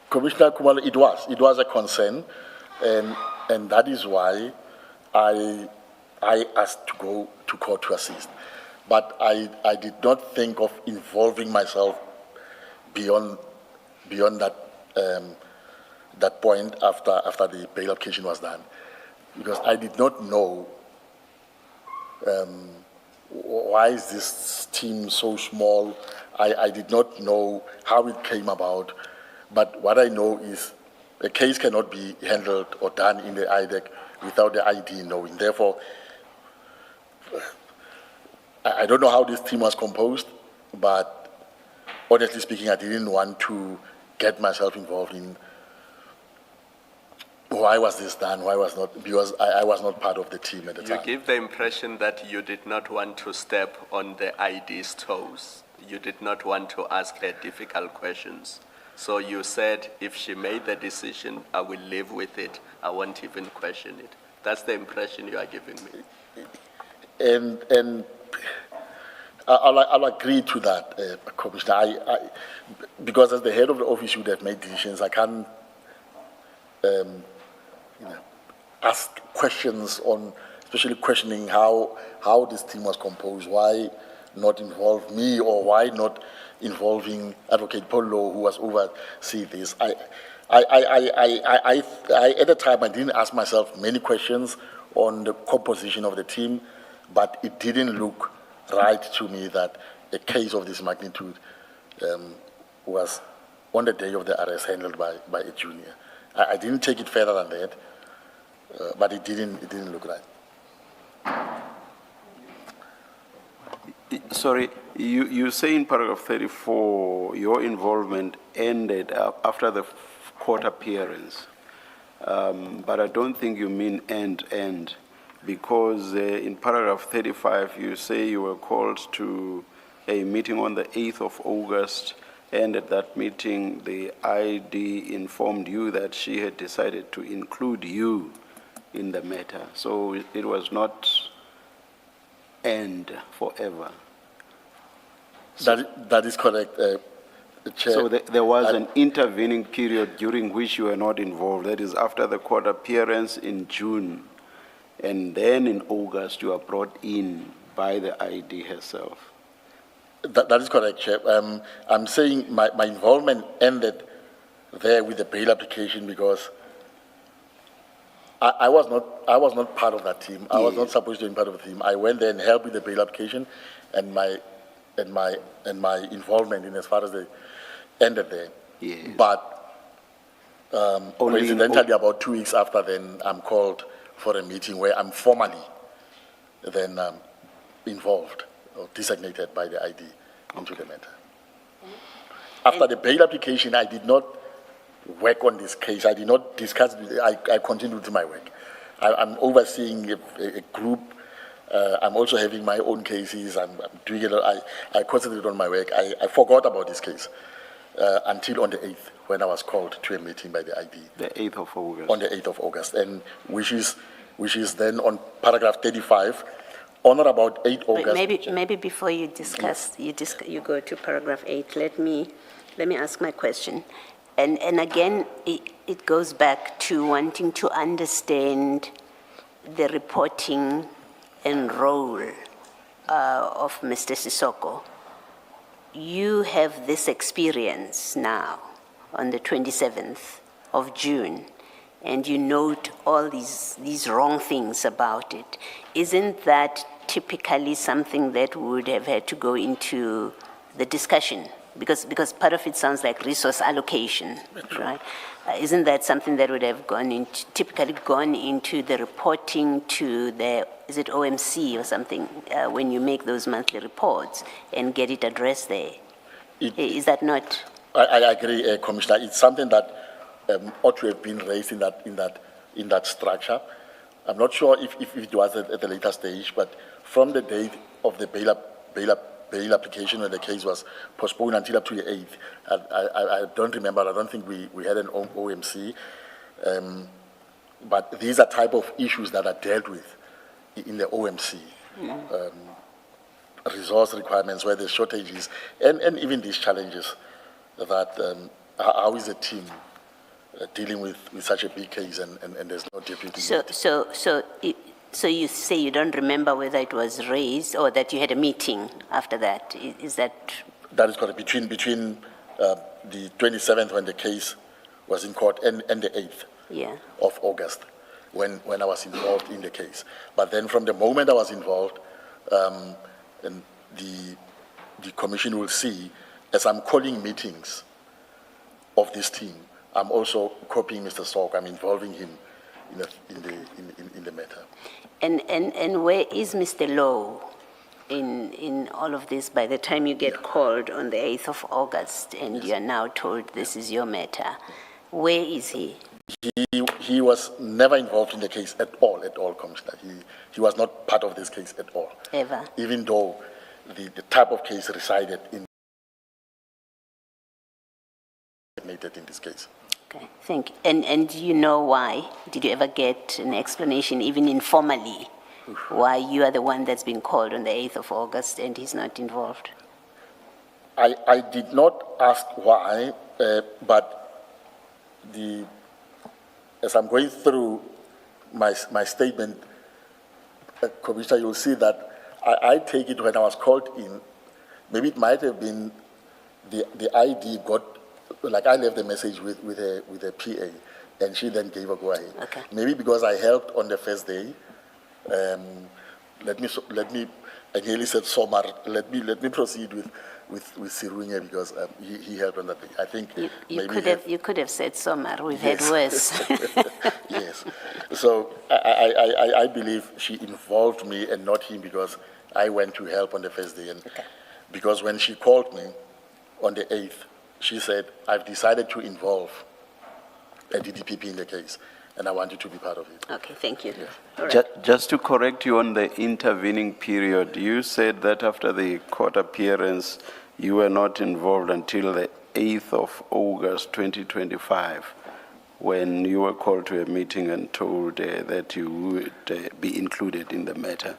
Commissioner Kumalo, it was a concern, and that is why I asked to go to court to assist. But I did not think of involving myself beyond that that point after the bail application was done, because I did not know why is this team so small. I did not know how it came about, but what I know is a case cannot be handled or done in the IDEC without the ID knowing. Therefore, I don't know how this team was composed, but honestly speaking, I didn't want to get myself involved in why was this done, why was not, because I was not part of the team at the time. You give the impression that you did not want to step on the ID's toes. You did not want to ask her difficult questions. So you said, if she made the decision, I will live with it. I won't even question it. That's the impression you are giving me. And I'll agree to that, Commissioner. Because as the head of the office, you would have made decisions. I can't ask questions on, especially questioning how this team was composed. Why not involve me, or why not involving Advocate Polo, who was overseeing this? I at the time I didn't ask myself many questions on the composition of the team, but it didn't look right to me that a case of this magnitude was on the day of the arrest handled by a junior. I didn't take it further than that, but it didn't look right. Sorry, you say in paragraph 34 your involvement ended after the court appearance, but I don't think you mean end, because in paragraph 35 you say you were called to a meeting on the 8th of August, and at that meeting the ID informed you that she had decided to include you in the matter. So it was not end forever. So that is correct, Chair. So there was an intervening period during which you were not involved. That is after the court appearance in June, and then in August you are brought in by the ID herself. That is correct, Chair. I'm saying my involvement ended there with the bail application, because I was not part of that team. I was not supposed to be part of the team. I went there and helped with the bail application, and my involvement in as far as they ended there. Yes. But coincidentally, about 2 weeks after, then I'm called for a meeting where I'm formally then involved or designated by the ID into the matter. After the bail application, I did not work on this case. I did not discuss it. I continued with my work. I'm overseeing a group. I'm also having my own cases. I'm doing it. I concentrated on my work. I forgot about this case until on the 8th, when I was called to a meeting by the ID. The 8th of August. On the 8th of August, and which is then on paragraph 35. On or about 8 August. Maybe before you discuss, you go to paragraph 8. Let me ask my question, and again, it goes back to wanting to understand the reporting and role of Mr. Sissoko. You have this experience now on the 27th of June, and you note all these wrong things about it. Isn't that typically something that would have had to go into the discussion? Because part of it sounds like resource allocation, right? Isn't that something that would have typically gone into the reporting to the, is it OMC or something, when you make those monthly reports and get it addressed there? Is that not? I agree, Commissioner. It's something that ought to have been raised in that structure. I'm not sure if it was at the later stage, but from the date of the bail application, when the case was postponed until up to the 8th, I don't remember. I don't think we had an OMC. But these are type of issues that are dealt with in the OMC. Resource requirements, where there's shortages, and even these challenges that how is the team dealing with such a big case and there's no deputy? So you say you don't remember whether it was raised or that you had a meeting after that? Is that? That is correct. Between the 27th, when the case was in court, and the 8th Yeah. of August, when I was involved in the case. But then from the moment I was involved, and the commission will see, as I'm calling meetings of this team, I'm also copying Mr. Salk. I'm involving him in the matter. And where is Mr. Lowe in all of this by the time you get called on the 8th of August and you are now told this is your matter? Where is he? He was never involved in the case at all, Commissioner. He was not part of this case at all. Ever? Even though the type of case resided in this case. Okay, thank you. And do you know why? Did you ever get an explanation, even informally, why you are the one that's been called on the 8th of August and he's not involved? I did not ask why, but as I'm going through my statement, Commissioner, you'll see that I take it when I was called in, maybe it might have been the ID got, like I left a message with a PA, and she then gave a go ahead. Okay. Maybe because I helped on the first day. Let me. I nearly said Somar. Let me proceed with Serunye because he helped on that day. I think You could have said Somar. We've had worse. Yes. So I believe she involved me and not him because I went to help on the first day. And because when she called me on the 8th, she said, I've decided to involve a DDPP in the case, and I want you to be part of it. Okay, thank you. All right. Just to correct you on the intervening period, you said that after the court appearance, you were not involved until the 8th of August 2025, when you were called to a meeting and told that you would be included in the matter.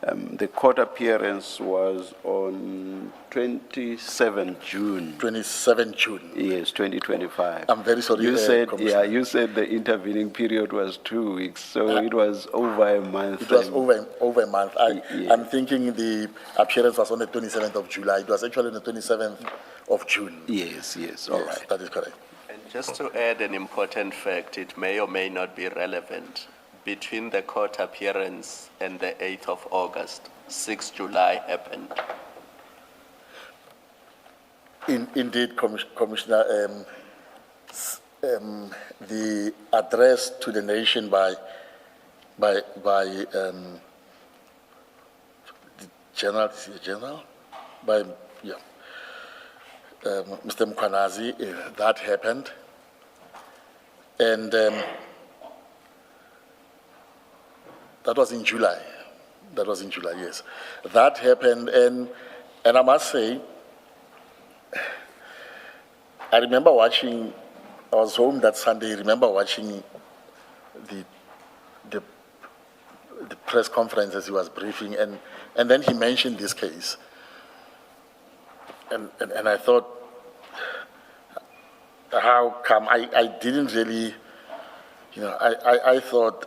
The court appearance was on 27 June. 27 June. Yes, 2025. I'm very sorry, You said, Commissioner. you said the intervening period was 2 weeks, so it was over a month. It was over a month. Yeah. I'm thinking the appearance was on the 27th of July. It was actually on the 27th of June. Yes, all Yes, right. that is correct. And just to add an important fact, it may or may not be relevant. Between the court appearance and the 8th of August, 6 July happened. Indeed, Commissioner, the address to the nation by the general, Mr. Mkwanazi, that happened, and that was in July. Yes, that happened, and I must say, I remember watching. I was home that Sunday. I remember watching the press conference as he was briefing, and then he mentioned this case, and I thought, how come I didn't really, I thought,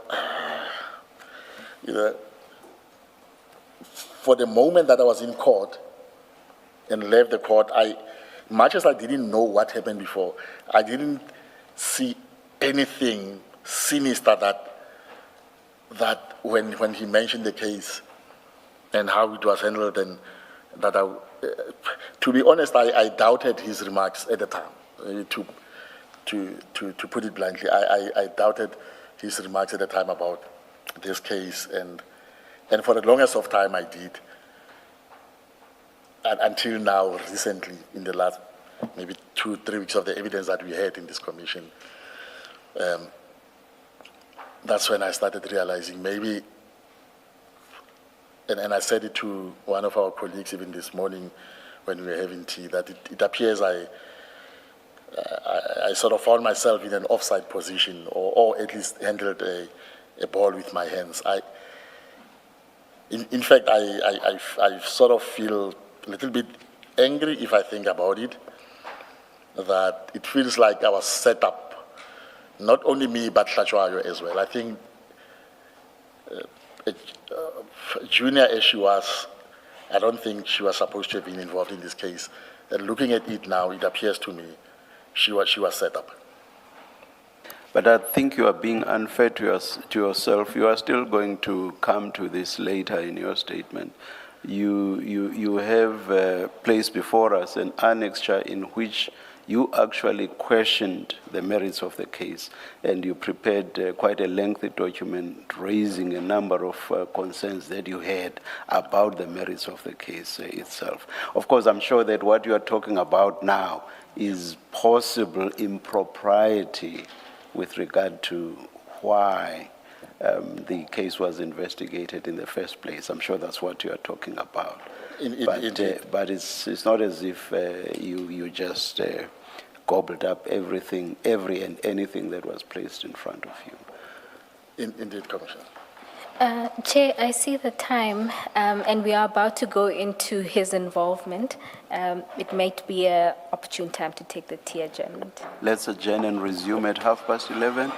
for the moment that I was in court and left the court, much as I didn't know what happened before, I didn't see anything sinister that when he mentioned the case and how it was handled, and that to be honest, I doubted his remarks at the time. To put it bluntly, I doubted his remarks at the time about this case, and for the longest of time I did. And until now, recently, in the last maybe 2-3 weeks of the evidence that we had in this commission, that's when I started realizing maybe, and I said it to one of our colleagues even this morning when we were having tea, that it appears I sort of found myself in an offside position, or at least handled a ball with my hands. In fact, I sort of feel a little bit angry if I think about it, that it feels like I was set up, not only me, but Hlachwayo as well. I think junior as she was, I don't think she was supposed to have been involved in this case. And looking at it now, it appears to me she was set up. But I think you are being unfair to yourself. You are still going to come to this later in your statement. You have placed before us an annexure in which you actually questioned the merits of the case, and you prepared quite a lengthy document raising a number of concerns that you had about the merits of the case itself. Of course, I'm sure that what you are talking about now is possible impropriety with regard to why the case was investigated in the first place. I'm sure that's what you are talking about. But it's not as if you just gobbled up everything, every and anything that was placed in front of you. Indeed, Commissioner. Chair, I see the time, and we are about to go into his involvement. It might be an opportune time to take the tea adjournment. Let's adjourn and resume at 11:30.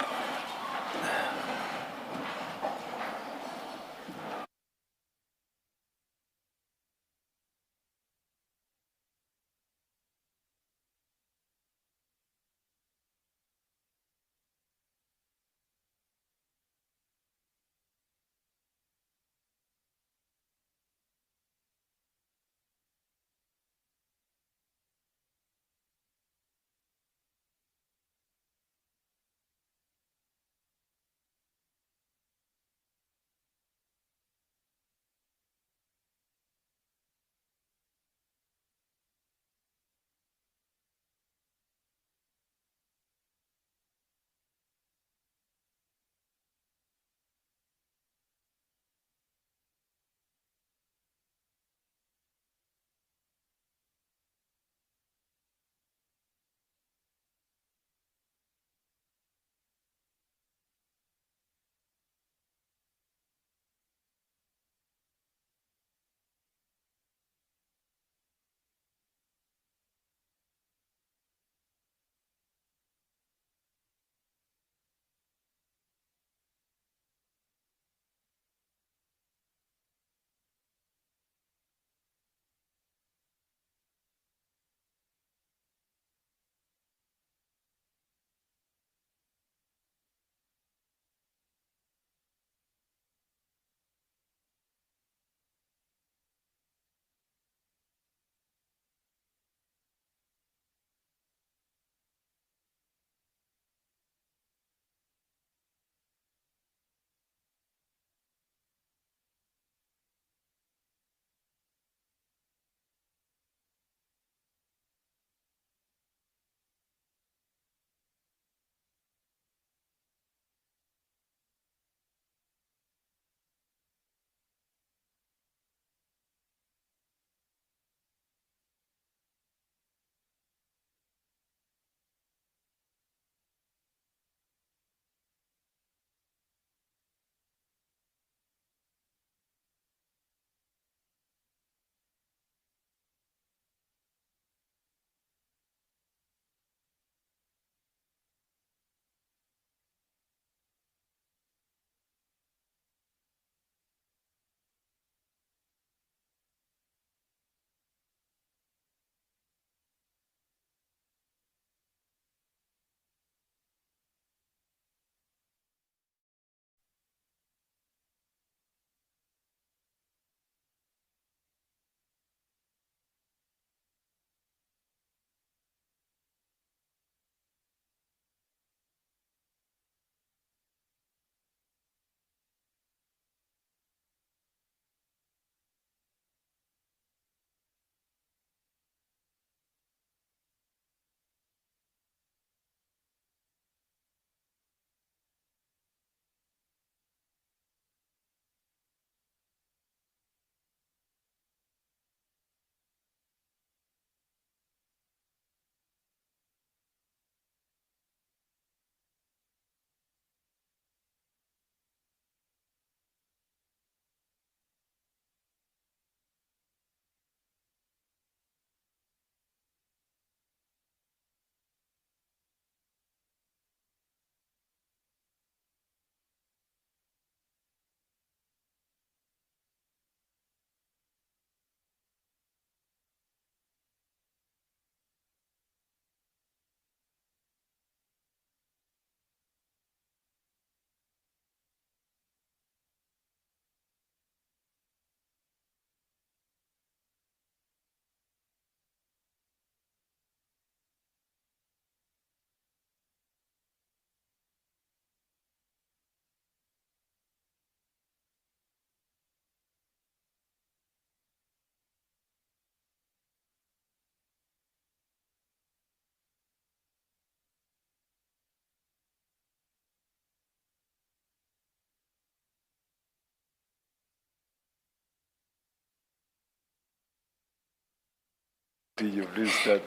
You please start.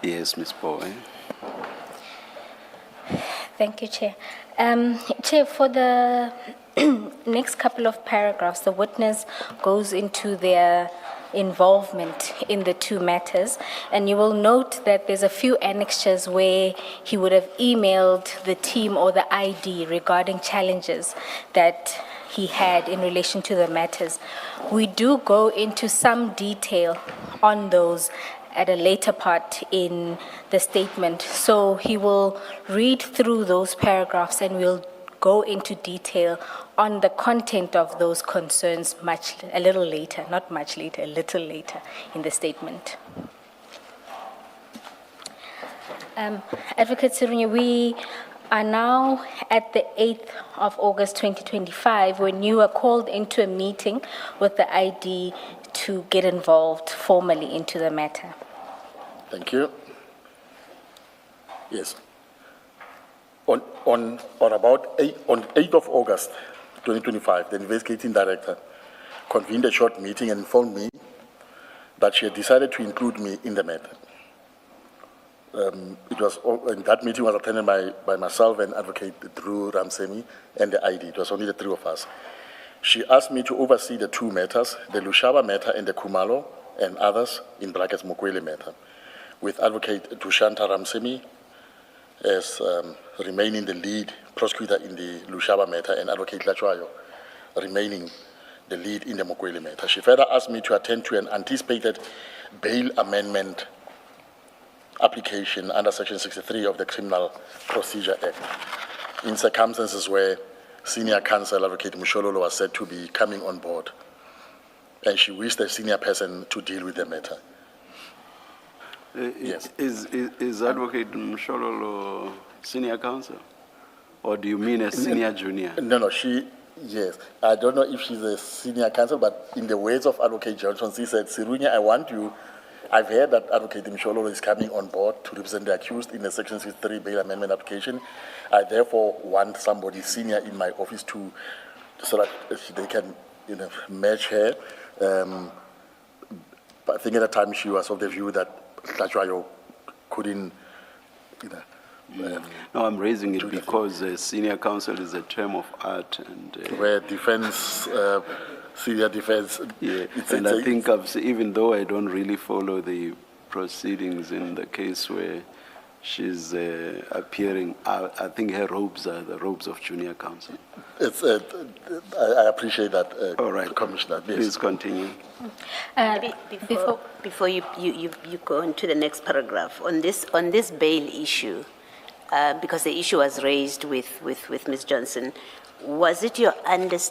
Yes, Ms. Boy. Thank you, Chair. Chair, for the next couple of paragraphs, the witness goes into their involvement in the two matters, and you will note that there's a few annexures where he would have emailed the team or the ID regarding challenges that he had in relation to the matters. We do go into some detail on those at a later part in the statement. So he will read through those paragraphs and we'll go into detail on the content of those concerns a little later, not much later, a little later in the statement. Advocate Serunye, we are now at the 8th of August 2025 when you were called into a meeting with the ID to get involved formally into the matter. Thank you. Yes. On 8th of August 2025, the investigating director convened a short meeting and informed me that she had decided to include me in the matter. And that meeting was attended by myself and Advocate Drew Ramsemi and the ID. It was only the three of us. She asked me to oversee the two matters, the Lushaba matter and the Kumalo and others, in brackets Mokwele matter, with Advocate Dushanta Ramsemi as remaining the lead prosecutor in the Lushaba matter and Advocate Lachwayo remaining the lead in the Mokwele matter. She further asked me to attend to an anticipated bail amendment application under Section 63 of the Criminal Procedure Act in circumstances where Senior Counsel Advocate Mushololo was said to be coming on board, and she wished the senior person to deal with the matter. Yes. Is Advocate Mshololo senior counsel? Or do you mean a senior junior? No, yes. I don't know if she's a senior counsel, but in the words of Advocate Johnson, she said, Serunye, I've heard that Advocate Mshololo is coming on board to represent the accused in the Section 63 bail amendment application. I therefore want somebody senior in my office so that they can, match her. But I think at the time she was of the view that Lachwayo couldn't, No, I'm raising it because senior counsel is a term of art, and where defense, senior defense. Yeah, and I think even though I don't really follow the proceedings in the case where she's appearing, I think her robes are the robes of junior counsel. I appreciate that, All right, Commissioner. Yes. Please continue. Before you go on to the next paragraph, on this bail issue, because the issue was raised with Ms. Johnson, was it your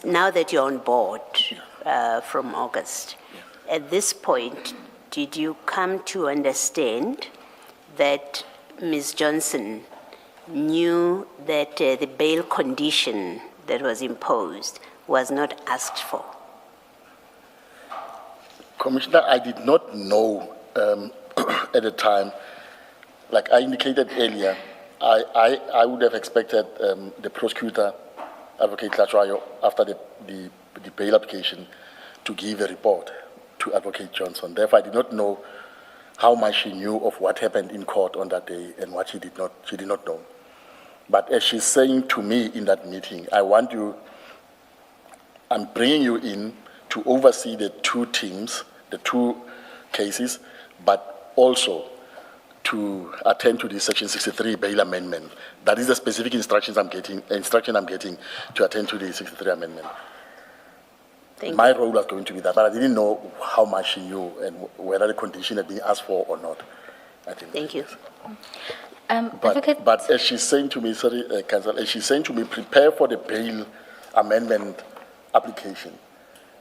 now that you're on board from August, at this point, did you come to understand that Ms. Johnson knew that the bail condition that was imposed was not asked for? Commissioner, I did not know at the time. Like I indicated earlier, I would have expected the prosecutor, Advocate Lachwayo, after the bail application, to give a report to Advocate Johnson. Therefore, I did not know how much she knew of what happened in court on that day and what she did not know. But as she's saying to me in that meeting, I'm bringing you in to oversee the two teams, the two cases, but also to attend to the Section 63 bail amendment. That is the specific instruction I'm getting to attend to the 63 amendment. My role was going to be that, but I didn't know how much she knew and whether the condition had been asked for or not. I think. Thank you. But as she's saying to me, Counsel, as she's saying to me, prepare for the bail amendment application.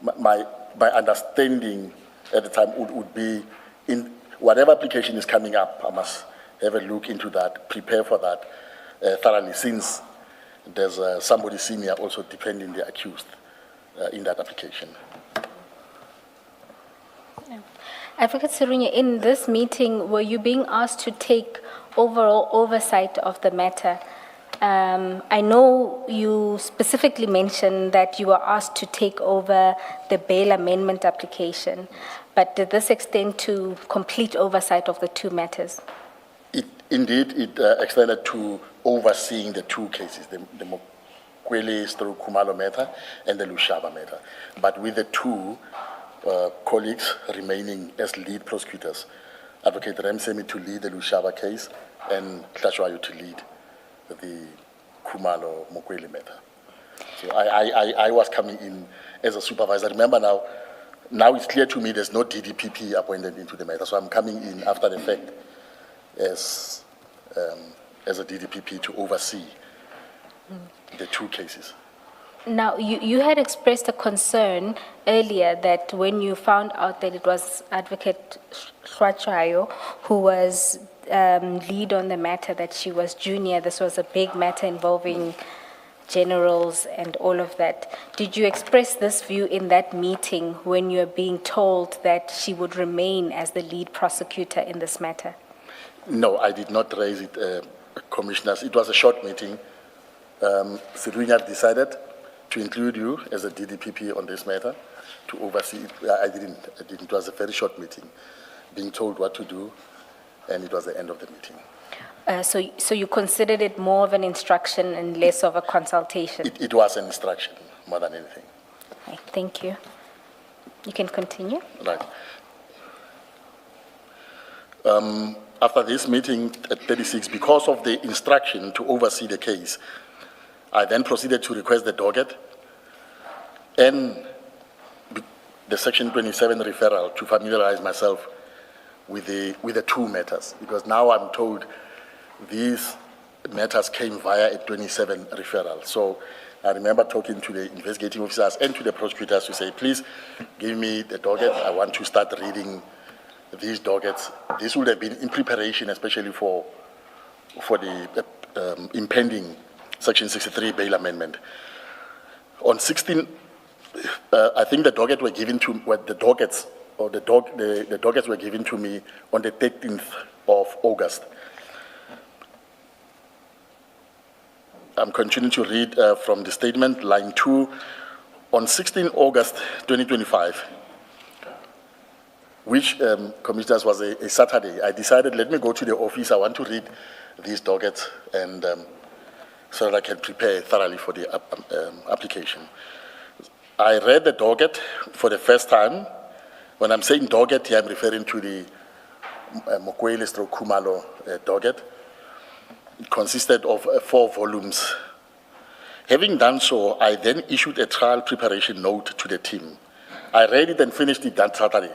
My understanding at the time would be in whatever application is coming up, I must have a look into that, prepare for that thoroughly, since there's somebody senior also defending the accused in that application. Advocate Serunye, in this meeting, were you being asked to take overall oversight of the matter? I know you specifically mentioned that you were asked to take over the bail amendment application, but did this extend to complete oversight of the two matters? Indeed, it extended to overseeing the two cases, the Mokwele/Khumalo matter and the Lushaba matter. But with the two colleagues remaining as lead prosecutors, Advocate Ramsemi to lead the Lushaba case and Hlashwayo to lead the Khumalo-Mokwele matter. So I was coming in as a supervisor. Remember now it's clear to me there's no DDPP appointed into the matter, so I'm coming in after the fact as a DDPP to oversee the two cases. Now, you had expressed a concern earlier that when you found out that it was Advocate Hlashwayo who was lead on the matter, that she was junior, this was a big matter involving generals and all of that. Did you express this view in that meeting when you were being told that she would remain as the lead prosecutor in this matter? No, I did not raise it, commissioners. It was a short meeting. Serunye decided to include you as a DDPP on this matter to oversee it. I didn't. It was a very short meeting, being told what to do, and it was the end of the meeting. So you considered it more of an instruction and less of a consultation? It was an instruction more than anything. Okay, thank you. You can continue. Right. After this meeting at 36, because of the instruction to oversee the case, I then proceeded to request the docket and the Section 27 referral to familiarize myself with the two matters, because now I'm told these matters came via a 27 referral. So I remember talking to the investigating officers and to the prosecutors to say, please give me the docket. I want to start reading these dockets. This would have been in preparation, especially for the impending Section 63 bail amendment. On 16, I think the docket were given to the dockets were given to me on the 13th of August. I'm continuing to read from the statement, line 2. On 16 August 2025, which, commissioners, was a Saturday, I decided, let me go to the office. I want to read these dockets and so that I can prepare thoroughly for the application. I read the docket for the first time. When I'm saying docket here, I'm referring to the Mokwele/Khumalo docket. It consisted of 4 volumes. Having done so, I then issued a trial preparation note to the team. I read it and finished it that Saturday.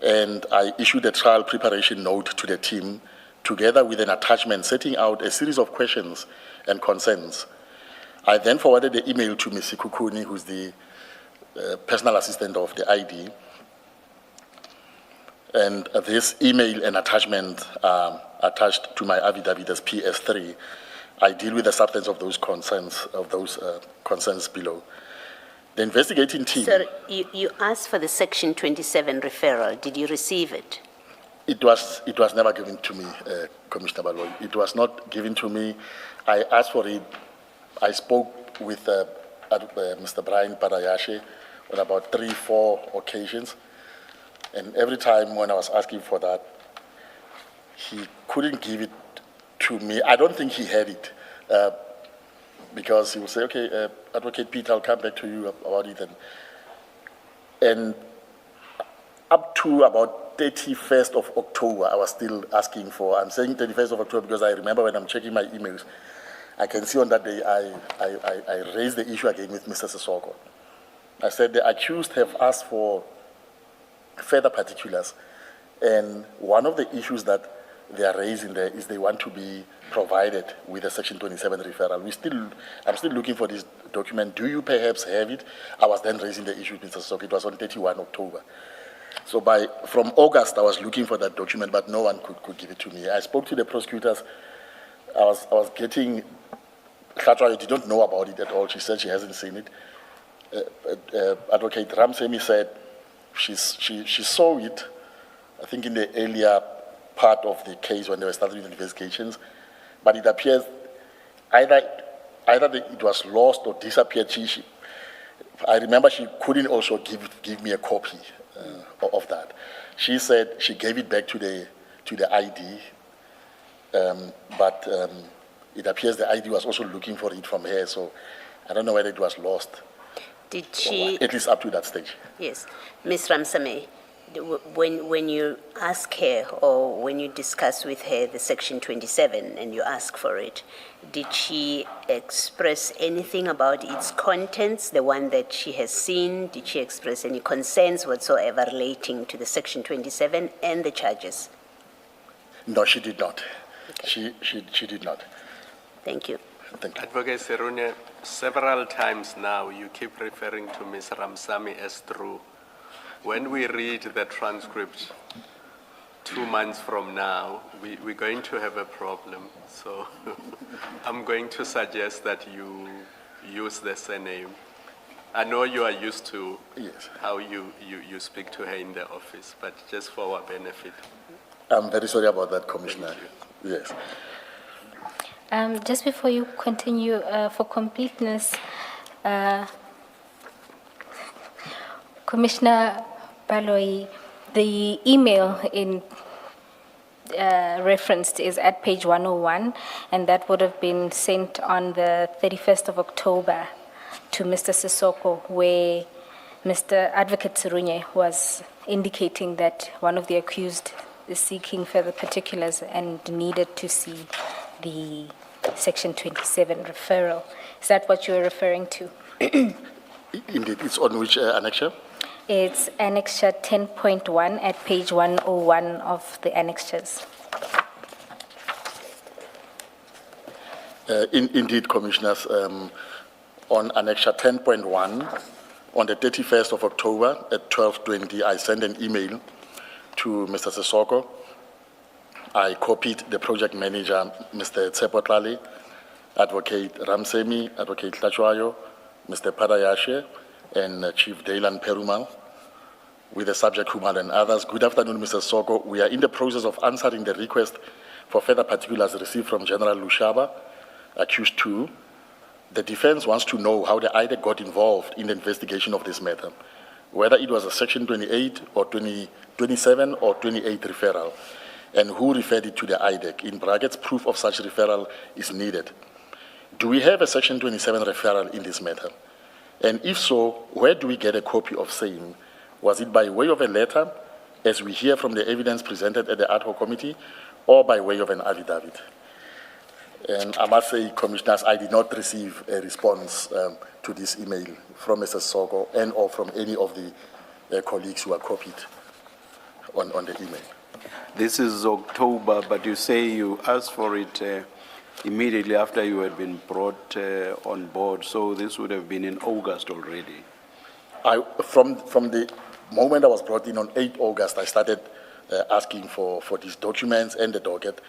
And I issued a trial preparation note to the team, together with an attachment setting out a series of questions and concerns. I then forwarded the email to Ms. Kukuni, who's the personal assistant of the ID. And this email and attachment attached to my affidavit as PS3. I deal with the substance of those concerns below. The investigating team. Sir, you asked for the Section 27 referral. Did you receive it? It was never given to me, Commissioner Baloyi. It was not given to me. I asked for it. I spoke with Mr. Brian Parayashe on about 3-4 occasions. And every time when I was asking for that, he couldn't give it to me. I don't think he had it, because he would say, okay, Advocate Peter, I'll come back to you about it. And up to about 31st of October, I was still asking for, I'm saying 31st of October because I remember when I'm checking my emails, I can see on that day I raised the issue again with Mr. Sisoko. I said the accused have asked for further particulars, and one of the issues that they are raising there is they want to be provided with a Section 27 referral. I'm still looking for this document. Do you perhaps have it? I was then raising the issue with Mr. Sisoko. It was on 31 October. So from August, I was looking for that document, but no one could give it to me. I spoke to the prosecutors. I was getting, Hlashwayo did not know about it at all. She said she hasn't seen it. Advocate Ramsemi said she saw it, I think in the earlier part of the case when they were starting investigations, but it appears either it was lost or disappeared. I remember she couldn't also give me a copy of that. She said she gave it back to the ID, But it appears the ID was also looking for it from her, so I don't know whether it was lost, Did she? at least up to that stage. Yes. Ms. Ramsame, when you ask her or when you discuss with her the Section 27 and you ask for it, did she express anything about its contents, the one that she has seen? Did she express any concerns whatsoever relating to the Section 27 and the charges? No, she did not. Okay. She did not. Thank you. Thank you. Advocate Serunye, several times now you keep referring to Ms. Ramsamy as true. When we read the transcript 2 months from now, we're going to have a problem. So I'm going to suggest that you use the surname. I know you are used to Yes. how you speak to her in the office, but just for our benefit. I'm very sorry about that, Commissioner. Yes. Just before you continue, for completeness, Commissioner Baloyi, the email in referenced is at page 101, and that would have been sent on the 31st of October to Mr. Sissoko, where Mr. Advocate Serunye was indicating that one of the accused is seeking further particulars and needed to see the Section 27 referral. Is that what you're referring to? Indeed. It's on which annexure? It's annexure 10.1 at page 101 of the annexures. Indeed, Commissioners, on annexure 10.1, on the 31st of October at 12:20, I sent an email to Mr. Sissoko. I copied the project manager, Mr. Tsepo Tlale, Advocate Ramsemi, Advocate Tlachwayo, Mr. Padayashe, and Chief Daylan Perumal, with the subject Kumal and others. Good afternoon, Mr. Soko. We are in the process of answering the request for further particulars received from General Lushaba, accused 2. The defense wants to know how the IDEC got involved in the investigation of this matter, whether it was a Section 28 or 27 or 28 referral, and who referred it to the IDEC. In brackets, proof of such referral is needed. Do we have a Section 27 referral in this matter? And if so, where do we get a copy of same? Was it by way of a letter, as we hear from the evidence presented at the ad hoc committee, or by way of an affidavit? And I must say, Commissioners, I did not receive a response to this email from Mr. Soko and or from any of the colleagues who are copied on the email. This is October, but you say you asked for it immediately after you had been brought on board, so this would have been in August already. From the moment I was brought in on 8 August, I started asking for these documents and the docket,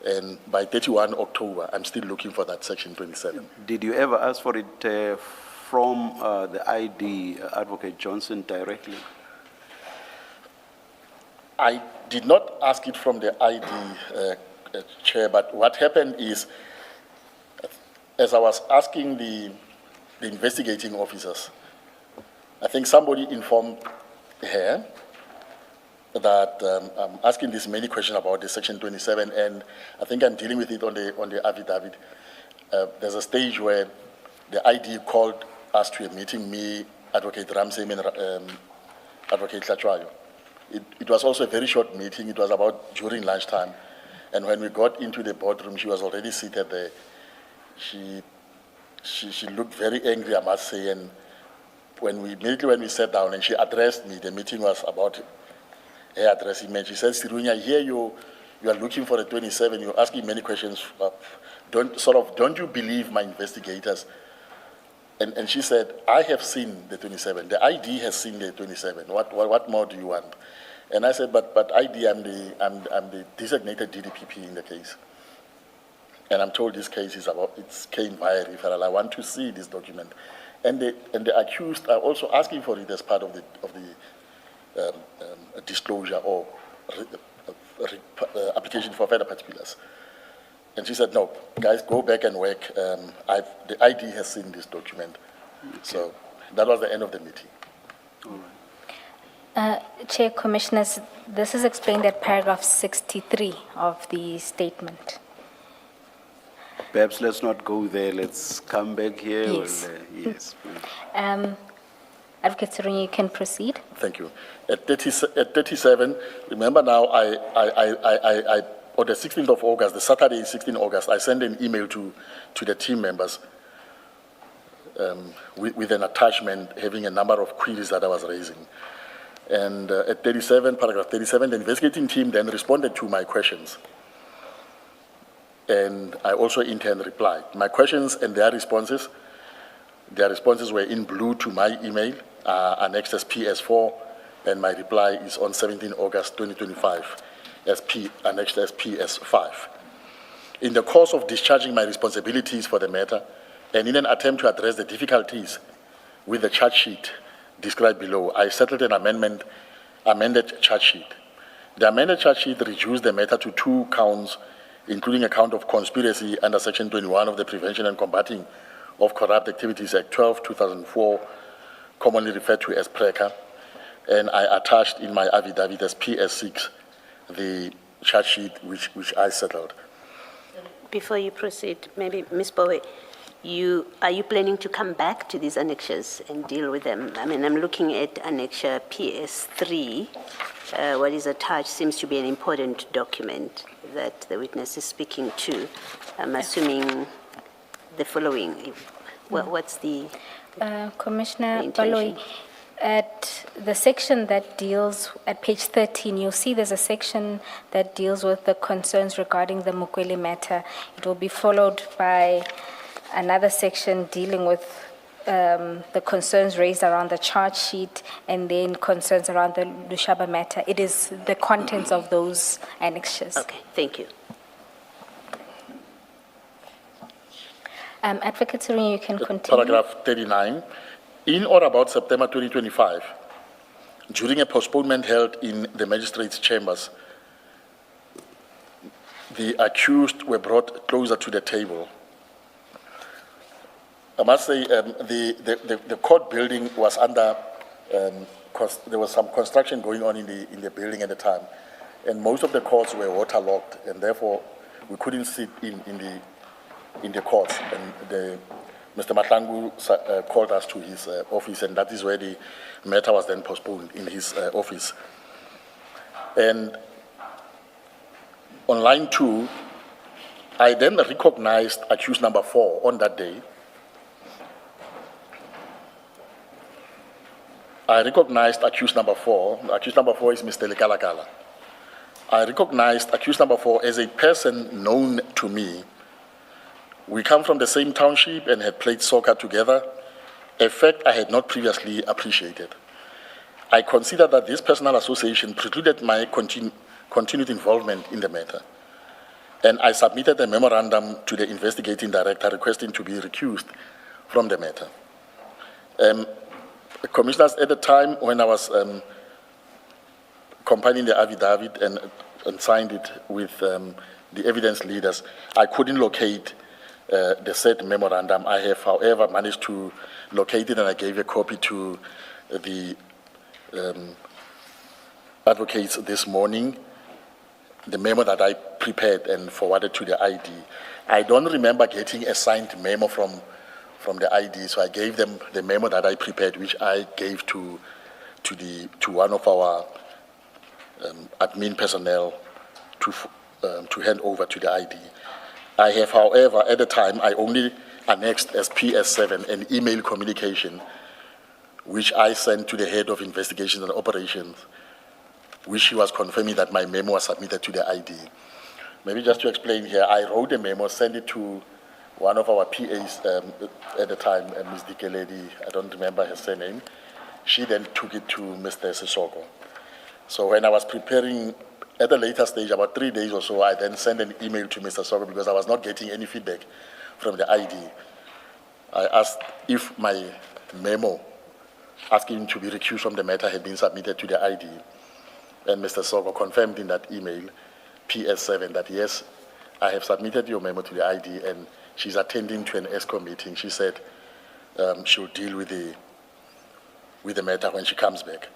and by 31 October, I'm still looking for that Section 27. Did you ever ask for it from the ID, Advocate Johnson, directly? I did not ask it from the ID chair, but what happened is, as I was asking the investigating officers, I think somebody informed her that I'm asking this many questions about the Section 27, and I think I'm dealing with it on the affidavit. There's a stage where the ID called us to a meeting, me, Advocate Ramsey, and Advocate Tlachwayo. It was also a very short meeting. It was about during lunchtime. And when we got into the boardroom, she was already seated there. She looked very angry, I must say. And immediately when we sat down and she addressed me, the meeting was about her addressing me. She said, Serunye, I hear you are looking for a 27. You're asking many questions. Don't you believe my investigators? And she said, I have seen the 27. The ID has seen the 27. What more do you want? And I said, but ID, I'm the designated DDPP in the case. And I'm told this case came via referral. I want to see this document. And the accused are also asking for it as part of the disclosure or application for further particulars. And she said, no, guys, go back and work. The ID has seen this document. Okay. So that was the end of the meeting. All right. Chair, Commissioners, this is explained at paragraph 63 of the statement. Perhaps let's not go there, let's come back here. Yes. Yes. Advocate Serunye, you can proceed. Thank you. At 37, remember now, on the 16th of August, the Saturday, 16th August, I sent an email to the team members with an attachment having a number of queries that I was raising. And at 37, paragraph 37, the investigating team then responded to my questions. And I also in turn replied. My questions and their responses were in blue to my email, annexed as PS4, and my reply is on 17 August 2025, annexed as PS5. In the course of discharging my responsibilities for the matter, and in an attempt to address the difficulties with the charge sheet described below, I settled an amended charge sheet. The amended charge sheet reduced the matter to 2 counts, including a count of conspiracy under Section 21 of the Prevention and Combating of Corrupt Activities Act 12-2004, commonly referred to as PRECA, and I attached in my affidavit as PS6 the charge sheet which I settled. Before you proceed, maybe Ms. Bowe, are you planning to come back to these annexures and deal with them? I mean, I'm looking at annexure PS3. What is attached seems to be an important document that the witness is speaking to. I'm assuming the following. What's the Commissioner intention? Baloyi, at the section that deals, at page 13, you'll see there's a section that deals with the concerns regarding the Mukweli matter. It will be followed by another section dealing with the concerns raised around the charge sheet, and then concerns around the Lushaba matter. It is the contents of those annexures. Okay, thank you. Advocate Serunye, you can continue. Paragraph 39. In or about September 2025, during a postponement held in the magistrate's chambers, the accused were brought closer to the table. I must say the court building was under, there was some construction going on in the building at the time, and most of the courts were waterlogged, and therefore we couldn't sit in the courts. And Mr. Madlanga called us to his office, and that is where the matter was then postponed in his office. And on line 2, I then recognized accused number 4 on that day. I recognized accused number 4. Accused number 4 is Mr. Lekalakala. I recognized accused number 4 as a person known to me. We come from the same township and had played soccer together, a fact I had not previously appreciated. I consider that this personal association precluded my continued involvement in the matter, and I submitted a memorandum to the investigating director requesting to be recused from the matter. Commissioners, at the time when I was compiling the affidavit and signed it with the evidence leaders, I couldn't locate the said memorandum. I have, however, managed to locate it, and I gave a copy to the advocates this morning, the memo that I prepared and forwarded to the ID. I don't remember getting a signed memo from the ID, so I gave them the memo that I prepared, which I gave to one of our admin personnel to hand over to the ID. I have, however, at the time, I only annexed as PS7 an email communication, which I sent to the head of investigations and operations, which she was confirming that my memo was submitted to the ID. Maybe just to explain here, I wrote a memo, sent it to one of our PAs at the time, Ms. Dikeledi, I don't remember her surname. She then took it to Mr. Sisoko. So when I was preparing, at a later stage, about 3 days or so, I then sent an email to Mr. Soko because I was not getting any feedback from the ID. I asked if my memo asking him to be recused from the matter had been submitted to the ID. And Mr. Soko confirmed in that email, PS7, that yes, I have submitted your memo to the ID, and she's attending to an ESCO meeting. She said she'll deal with the matter when she comes back.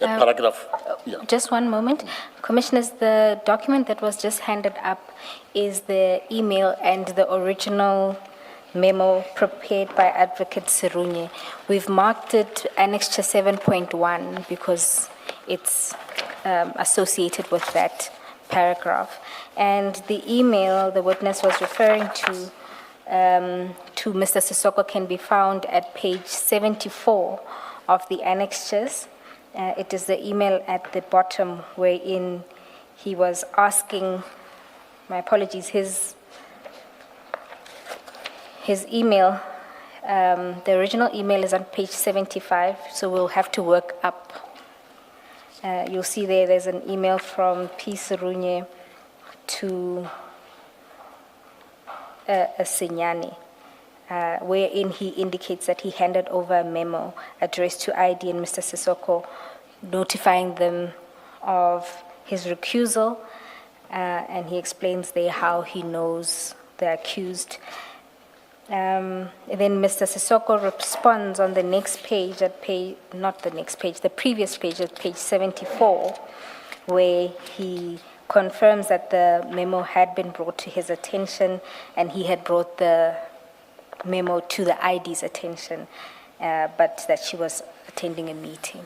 At paragraph, yeah. Just one moment. Commissioners, the document that was just handed up is the email and the original memo prepared by Advocate Serunye. We've marked it Annexure 7.1 because it's associated with that paragraph. And the email the witness was referring to Mr. Sissoko can be found at page 74 of the annexures. It is the email at the bottom wherein he was asking, my apologies, his email, the original email is on page 75, so we'll have to work up. You'll see there's an email from P. Serunye to Sinyani, wherein he indicates that he handed over a memo addressed to ID and Mr. Sissoko, notifying them of his recusal, and he explains there how he knows the accused. Then Mr. Sissoko responds on the next page, the previous page, at page 74, where he confirms that the memo had been brought to his attention and he had brought the memo to the ID's attention, but that she was attending a meeting.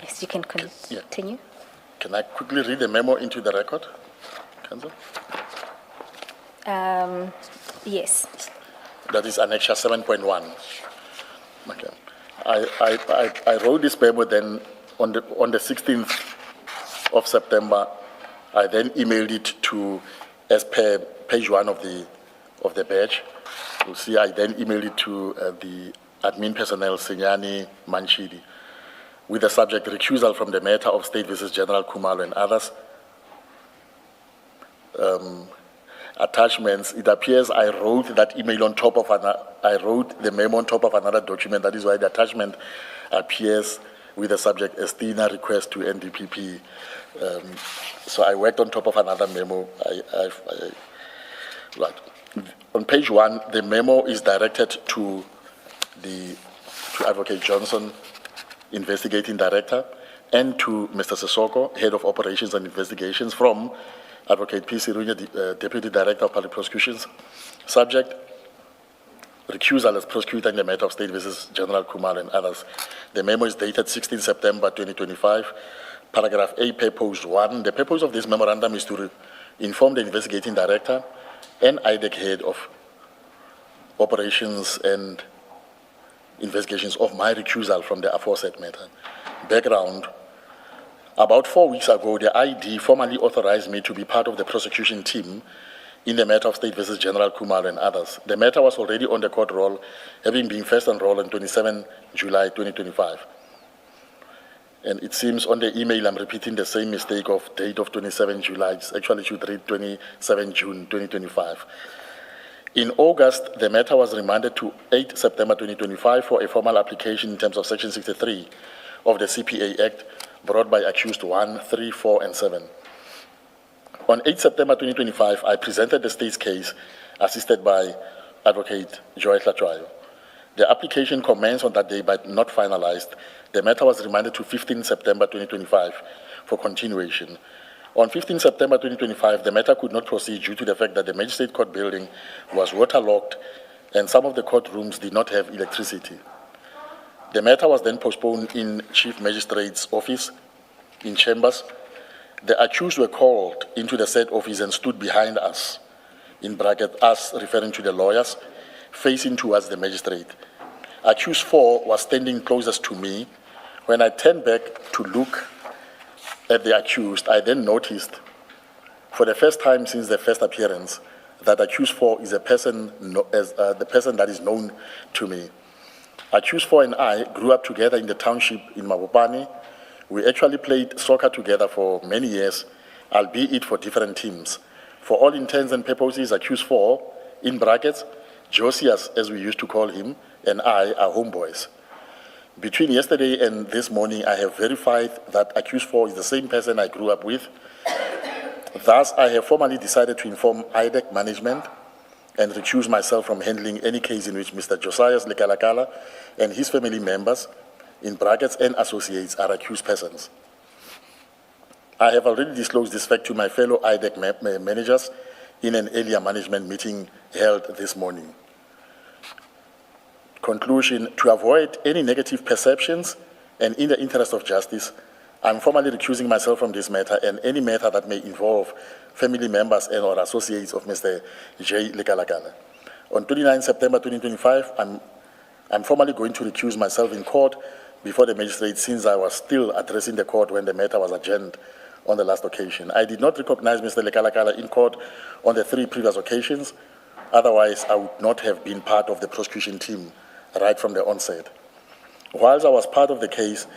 Yes, you can continue. Can I quickly read the memo into the record, Council? Yes. That is Annexure 7.1. Okay. I wrote this memo then on the 16th of September. I then emailed it to, as per page 1 of the badge. You'll see I then emailed it to the admin personnel, Sinyani, Manchidi, with the subject recusal from the matter of State versus General Kumalo and others. Attachments, it appears I wrote that email on top of I wrote the memo on top of another document. That is why the attachment appears with the subject Estina request to NDPP. So I worked on top of another memo. Right. On page 1, the memo is directed to Advocate Johnson, investigating director, and to Mr. Sissoko, head of operations and investigations, from Advocate P. Serunye, Deputy Director of Public Prosecutions. Subject, recusal as prosecutor in the matter of State versus General Kumalo and others. The memo is dated 16 September 2025, paragraph A, purpose 1. The purpose of this memorandum is to inform the investigating director and IDEC head of operations and investigations of my recusal from the aforesaid matter. Background. About 4 weeks ago, the ID formally authorized me to be part of the prosecution team in the matter of State versus General Kumalo and others. The matter was already on the court roll, having been first enrolled on 27 July 2025. And it seems on the email I'm repeating the same mistake of date of 27 July. It actually should read 27 June 2025. In August, the matter was remanded to 8 September 2025 for a formal application in terms of Section 63 of the CPA Act, brought by accused 1, 3, 4, and 7. On 8 September 2025, I presented the state's case, assisted by Advocate Joy Tlatrayo. The application commenced on that day, but not finalized. The matter was remanded to 15 September 2025 for continuation. On 15 September 2025, the matter could not proceed due to the fact that the Magistrate Court building was waterlogged and some of the courtrooms did not have electricity. The matter was then postponed in Chief Magistrate's office, in chambers. The accused were called into the said office and stood behind us, in bracket us referring to the lawyers, facing towards the magistrate. Accused 4 was standing closest to me. When I turned back to look at the accused, I then noticed, for the first time since the first appearance, that accused 4 is the person that is known to me. Accused 4 and I grew up together in the township in Mabopane. We actually played soccer together for many years, albeit for different teams. For all intents and purposes, accused 4, in brackets, Josias, as we used to call him, and I are homeboys. Between yesterday and this morning, I have verified that accused 4 is the same person I grew up with. Thus, I have formally decided to inform IDEC management and recuse myself from handling any case in which Mr. Josias Lekalakala and his family members, in brackets and associates, are accused persons. I have already disclosed this fact to my fellow IDEC managers in an earlier management meeting held this morning. Conclusion, to avoid any negative perceptions and in the interest of justice, I'm formally recusing myself from this matter and any matter that may involve family members and or associates of Mr. J. Lekalakala. On 29 September 2025, I'm formally going to recuse myself in court before the magistrate since I was still addressing the court when the matter was adjourned on the last occasion. I did not recognize Mr. Lekalakala in court on the 3 previous occasions. Otherwise, I would not have been part of the prosecution team right from the onset. Whilst I was part of the case,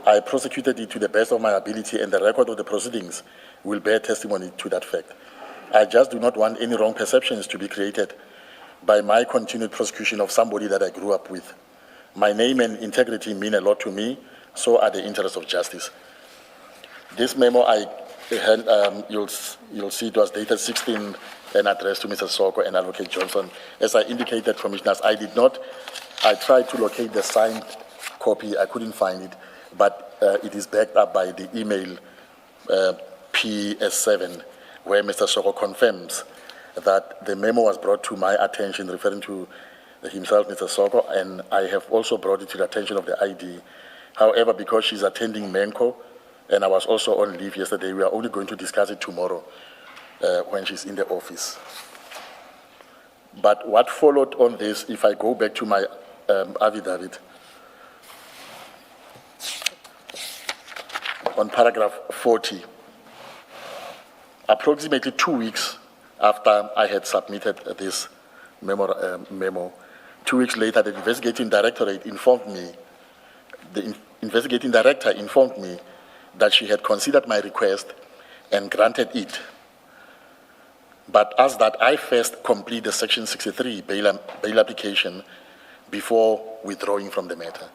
I prosecuted it to the best of my ability, and the record of the proceedings will bear testimony to that fact. I just do not want any wrong perceptions to be created by my continued prosecution of somebody that I grew up with. My name and integrity mean a lot to me, so are the interests of justice. This memo you'll see it was dated 16 and addressed to Mr. Soko and Advocate Johnson. As I indicated, Commissioners, I tried to locate the signed copy, I couldn't find it, but it is backed up by the email PS7, where Mr. Soko confirms that the memo was brought to my attention, referring to himself, Mr. Soko, and I have also brought it to the attention of the ID. However, because she's attending Menko, and I was also on leave yesterday, we are only going to discuss it tomorrow when she's in the office. But what followed on this, if I go back to my affidavit, on paragraph 40, approximately 2 weeks after I had submitted this memo, 2 weeks later, the investigating director informed me that she had considered my request and granted it, but asked that I first complete the Section 63 bail application before withdrawing from the matter.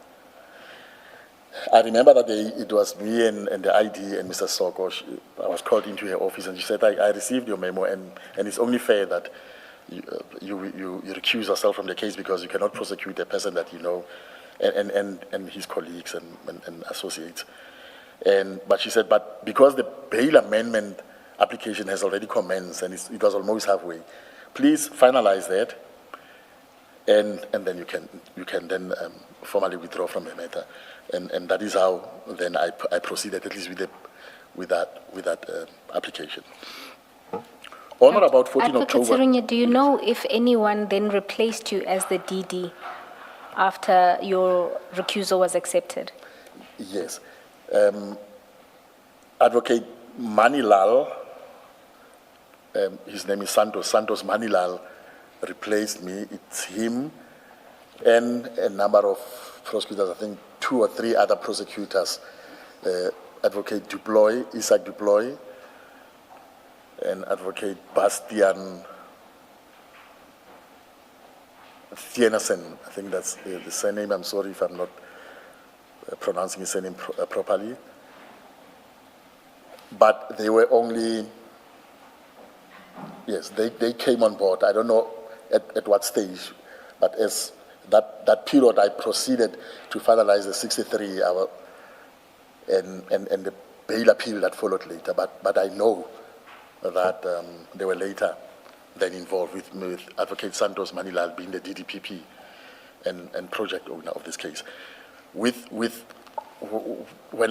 I remember that it was me and the ID and Mr. Soko. I was called into her office and she said, I received your memo and it's only fair that you recuse yourself from the case because you cannot prosecute a person that you know and his colleagues and associates. But she said, but because the bail amendment application has already commenced and it was almost halfway, please finalize that and then you can then formally withdraw from the matter. And that is how then I proceeded, at least with that application. On or about 14 Advocate October. Serunye, do you know if anyone then replaced you as the DD after your recusal was accepted? Yes. Advocate Manilal, his name is Santos Manilal, replaced me. It's him and a number of prosecutors, I think 2 or 3 other prosecutors, Advocate Isaac Duploy, and Advocate Bastian Thienasen. I think that's the surname. I'm sorry if I'm not pronouncing his surname properly. But they were only, yes, they came on board. I don't know at what stage, but as that period, I proceeded to finalize the 63 hour and the bail appeal that followed later. But I know that they were later then involved with Advocate Santos Manilal being the DDPP and project owner of this case. When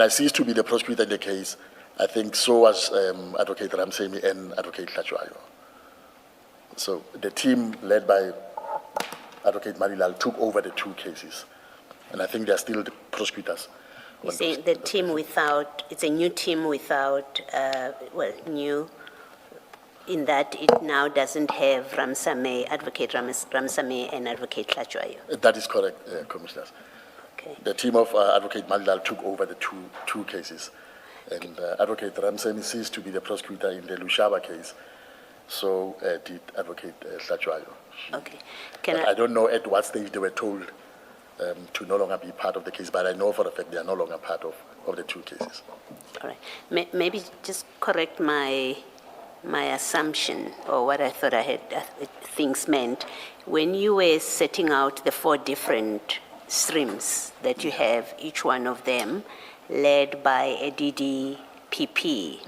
I ceased to be the prosecutor in the case, I think so was Advocate Ramsemi and Advocate Tlhatswayo. So the team led by Advocate Manilal took over the 2 cases. And I think they're still the prosecutors. You say the team without, it's a new team without, new, in that it now doesn't have Ramsame, Advocate Ramsame and Advocate Tlhatswayo. That is correct, Commissioners. Okay. The team of Advocate Manilal took over the two cases. And Advocate Ramsemi ceased to be the prosecutor in the Lushaba case. So did Advocate Tlhatswayo. Okay. I don't know at what stage they were told to no longer be part of the case, but I know for a fact they are no longer part of the 2 cases. All right. Maybe just correct my my assumption, or what I thought things meant, when you were setting out the 4 different streams that you have, each one of them led by a DDPP,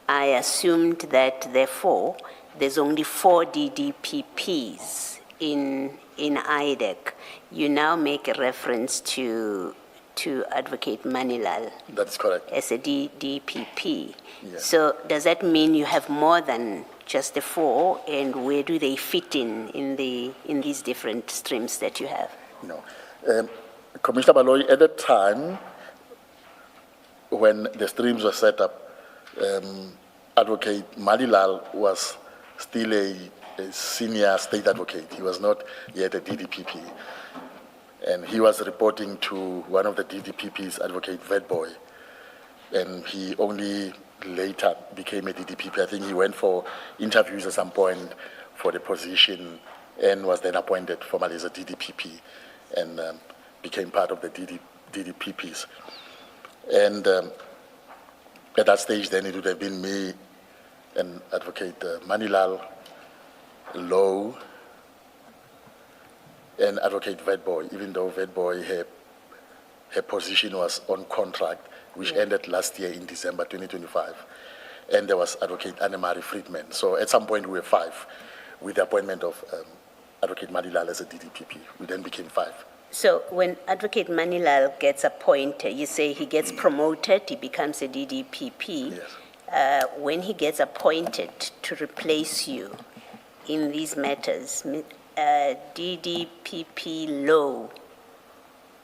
I assumed that therefore there's only 4 DDPPs in IDEC. You now make a reference to Advocate Manilal That's correct. as a DDPP. Yes. So does that mean you have more than just the 4, and where do they fit in these different streams that you have? Commissioner Baloyi, at the time when the streams were set up, Advocate Manilal was still a senior state advocate. He was not yet a DDPP. And he was reporting to one of the DDPP's, Advocate Vetboy. And he only later became a DDPP. I think he went for interviews at some point for the position and was then appointed formally as a DDPP and became part of the DDPPs. And at that stage, then it would have been me and Advocate Manilal, Low, and Advocate Vetboy, even though Vetboy, her position was on contract, which ended last year in December 2025. And there was Advocate Annemari Friedman. So at some point we were 5 with the appointment of Advocate Manilal as a DDPP. We then became 5. So when Advocate Manilal gets appointed, you say he gets promoted, he becomes a DDPP. Yes. When he gets appointed to replace you in these matters, DDPP Low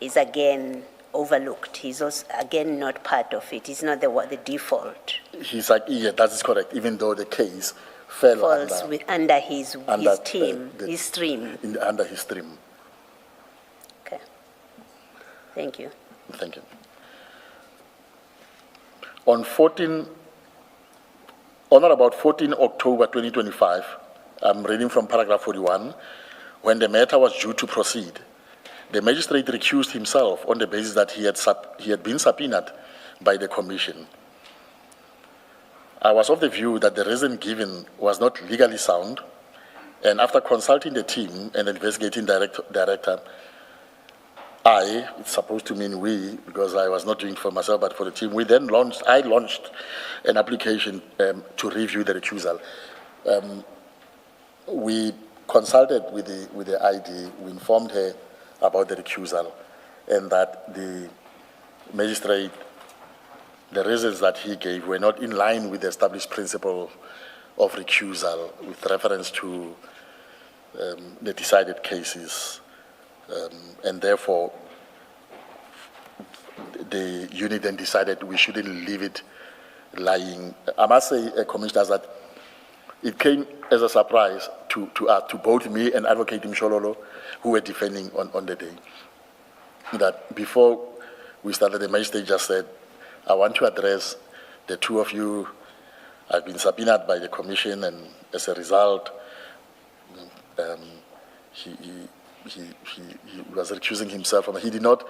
is again overlooked. He's also again not part of it. He's not the default. He's like, yeah, that is correct, even though the case fell Falls under his team, the- his stream. under his stream. Okay. Thank you. Thank you. On or about 14 October 2025, I'm reading from paragraph 41, when the matter was due to proceed, the magistrate recused himself on the basis that he had been subpoenaed by the commission. I was of the view that the reason given was not legally sound, and after consulting the team and the investigating director, it's supposed to mean we, because I was not doing it for myself, but for the team, I launched an application to review the recusal. We consulted with the ID, we informed her about the recusal, and that the magistrate, the reasons that he gave were not in line with the established principle of recusal with reference to the decided cases, and therefore the unit then decided we shouldn't leave it lying. I must say, Commissioners, that it came as a surprise to both me and Advocate Mshololo, who were defending on the day, that before we started, the magistrate just said, I want to address the 2 of you. I've been subpoenaed by the commission, and as a result, he was recusing himself from. He did not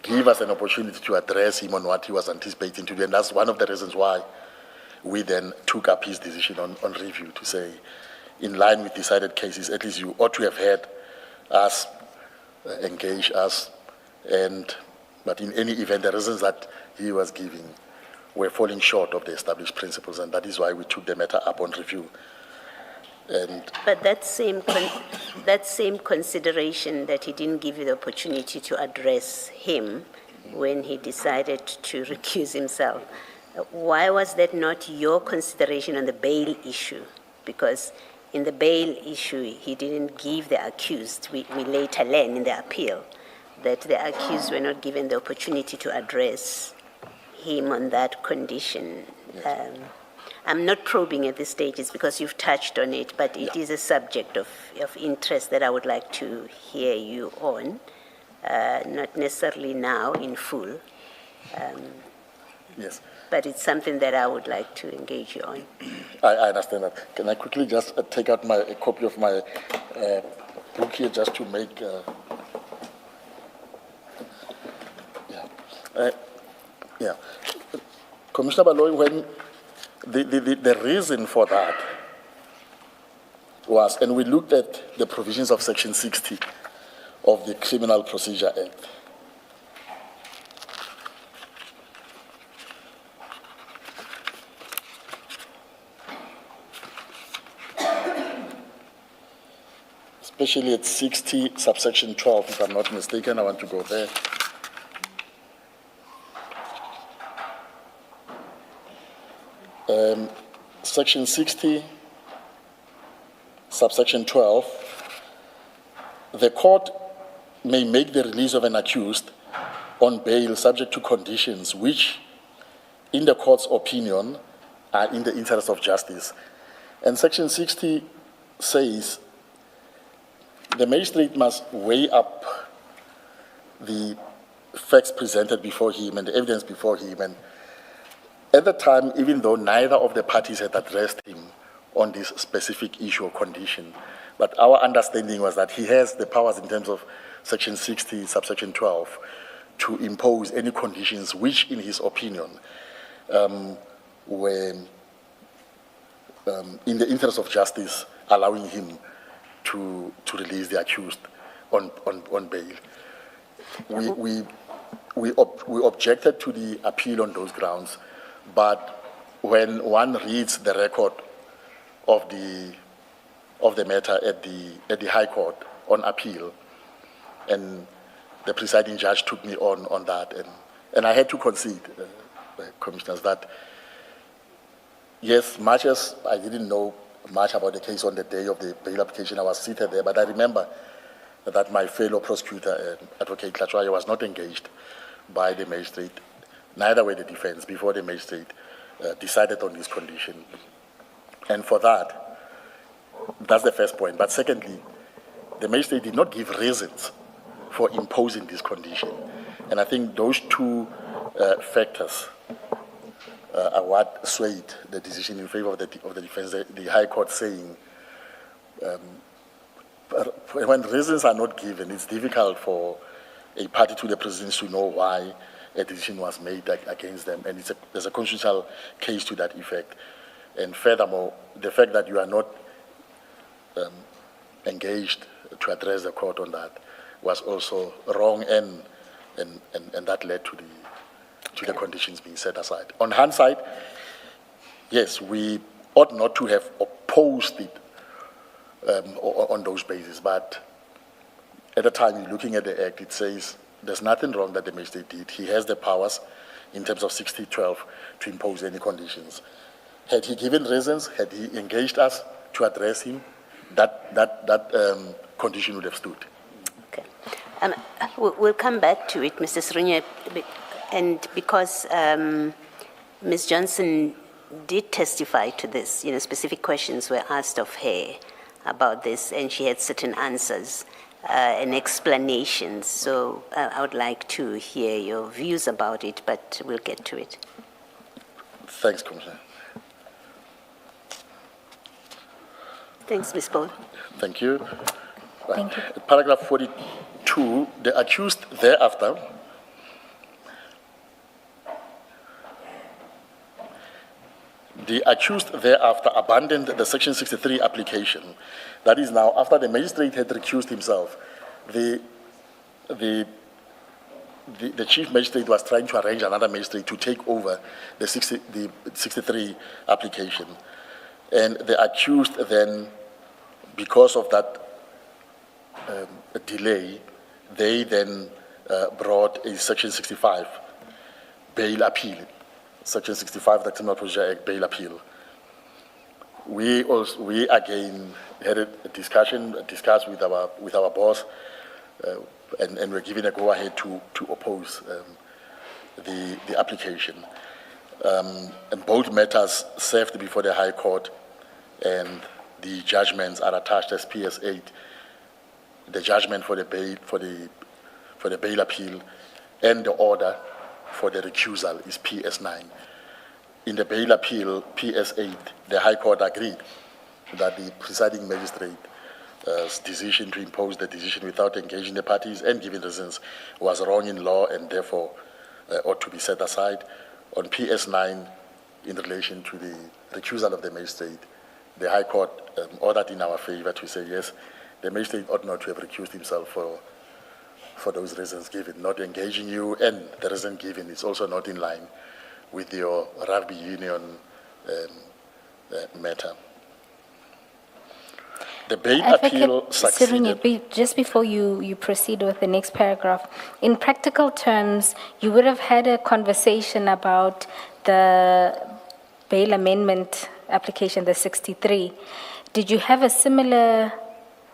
give us an opportunity to address him on what he was anticipating to do, and that's one of the reasons why we then took up his decision on review to say, in line with decided cases, at least you ought to have had us engage us, but in any event, the reasons that he was giving were falling short of the established principles, and that is why we took the matter up on review. But that same consideration that he didn't give you the opportunity to address him when he decided to recuse himself, why was that not your consideration on the bail issue? Because in the bail issue, he didn't give the accused. We later learned in the appeal that the accused were not given the opportunity to address him on that condition. Yes. I'm not probing at this stage, it's because you've touched on it, but it is a subject of interest that I would like to hear you on, not necessarily now in full. Yes. But it's something that I would like to engage you on. I understand that. Can I quickly just take out a copy of my book here just to make... Commissioner Baloyi, when The reason for that was, and we looked at the provisions of Section 60 of the Criminal Procedure Act. Especially at 60, subsection 12, if I'm not mistaken, I want to go there. Section 60, subsection 12, the court may make the release of an accused on bail subject to conditions which, in the court's opinion, are in the interest of justice. And Section 60 says the magistrate must weigh up the facts presented before him and the evidence before him. And at the time, even though neither of the parties had addressed him on this specific issue or condition, but our understanding was that he has the powers in terms of Section 60, subsection 12, to impose any conditions which, in his opinion, were in the interest of justice, allowing him to release the accused on bail. We objected to the appeal on those grounds, but when one reads the record of the matter at the High Court on appeal, and the presiding judge took me on that, and I had to concede, commissioners, that yes, much as I didn't know much about the case on the day of the bail application, I was seated there, but I remember that my fellow prosecutor, Advocate Klatshwayo, was not engaged by the magistrate, neither were the defense, before the magistrate decided on this condition. And for that, that's the first point. But secondly, the magistrate did not give reasons for imposing this condition. And I think those two factors are what swayed the decision in favor of the defense. The High Court saying, when reasons are not given, it's difficult for a party to the proceedings to know why a decision was made against them, and there's a constitutional case to that effect. And furthermore, the fact that you are not engaged to address the court on that was also wrong, and that led to the conditions being set aside. On hindsight, yes, we ought not to have opposed it on those bases, but at the time you're looking at the act, it says there's nothing wrong that the magistrate did. He has the powers in terms of 60-12 to impose any conditions. Had he given reasons, had he engaged us to address him, that condition would have stood. Okay. We'll come back to it, Mr. Serunye, and because Ms. Johnson did testify to this, specific questions were asked of her about this, and she had certain answers and explanations. So I would like to hear your views about it, but we'll get to it. Thanks, Commissioner. Thanks, Ms. Paul. Thank you. Thank you. Paragraph 42, the accused thereafter abandoned the Section 63 application. That is now, after the magistrate had recused himself, the chief magistrate was trying to arrange another magistrate to take over the 63 application. And the accused then, because of that delay, they then brought a Section 65 bail appeal. Section 65 of the Criminal Procedure Act bail appeal. We again had a discussed with our boss, and we're given a go-ahead to oppose the application. And both matters served before the High Court, and the judgments are attached as PS8. The judgment for the bail appeal, and the order for the recusal is PS9. In the bail appeal, PS8, the High Court agreed that the presiding magistrate's decision to impose the decision without engaging the parties and giving reasons was wrong in law and therefore ought to be set aside. On PS9, in relation to the recusal of the magistrate, the High Court ordered in our favor to say, yes, the magistrate ought not to have recused himself for those reasons given, not engaging you, and the reason given is also not in line with your rugby union matter. The bail appeal succeeded. Serunye, just before you proceed with the next paragraph, in practical terms, you would have had a conversation about the bail amendment application, the 63. Did you have a similar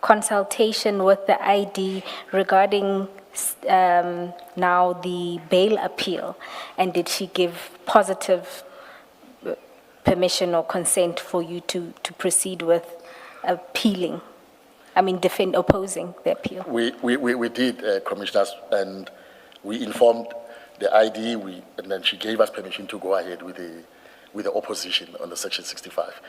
consultation with the ID regarding now the bail appeal? And did she give positive permission or consent for you to proceed with appealing, opposing the appeal? We did, Commissioners, and we informed the ID, and then she gave us permission to go ahead with the opposition on the Section 65.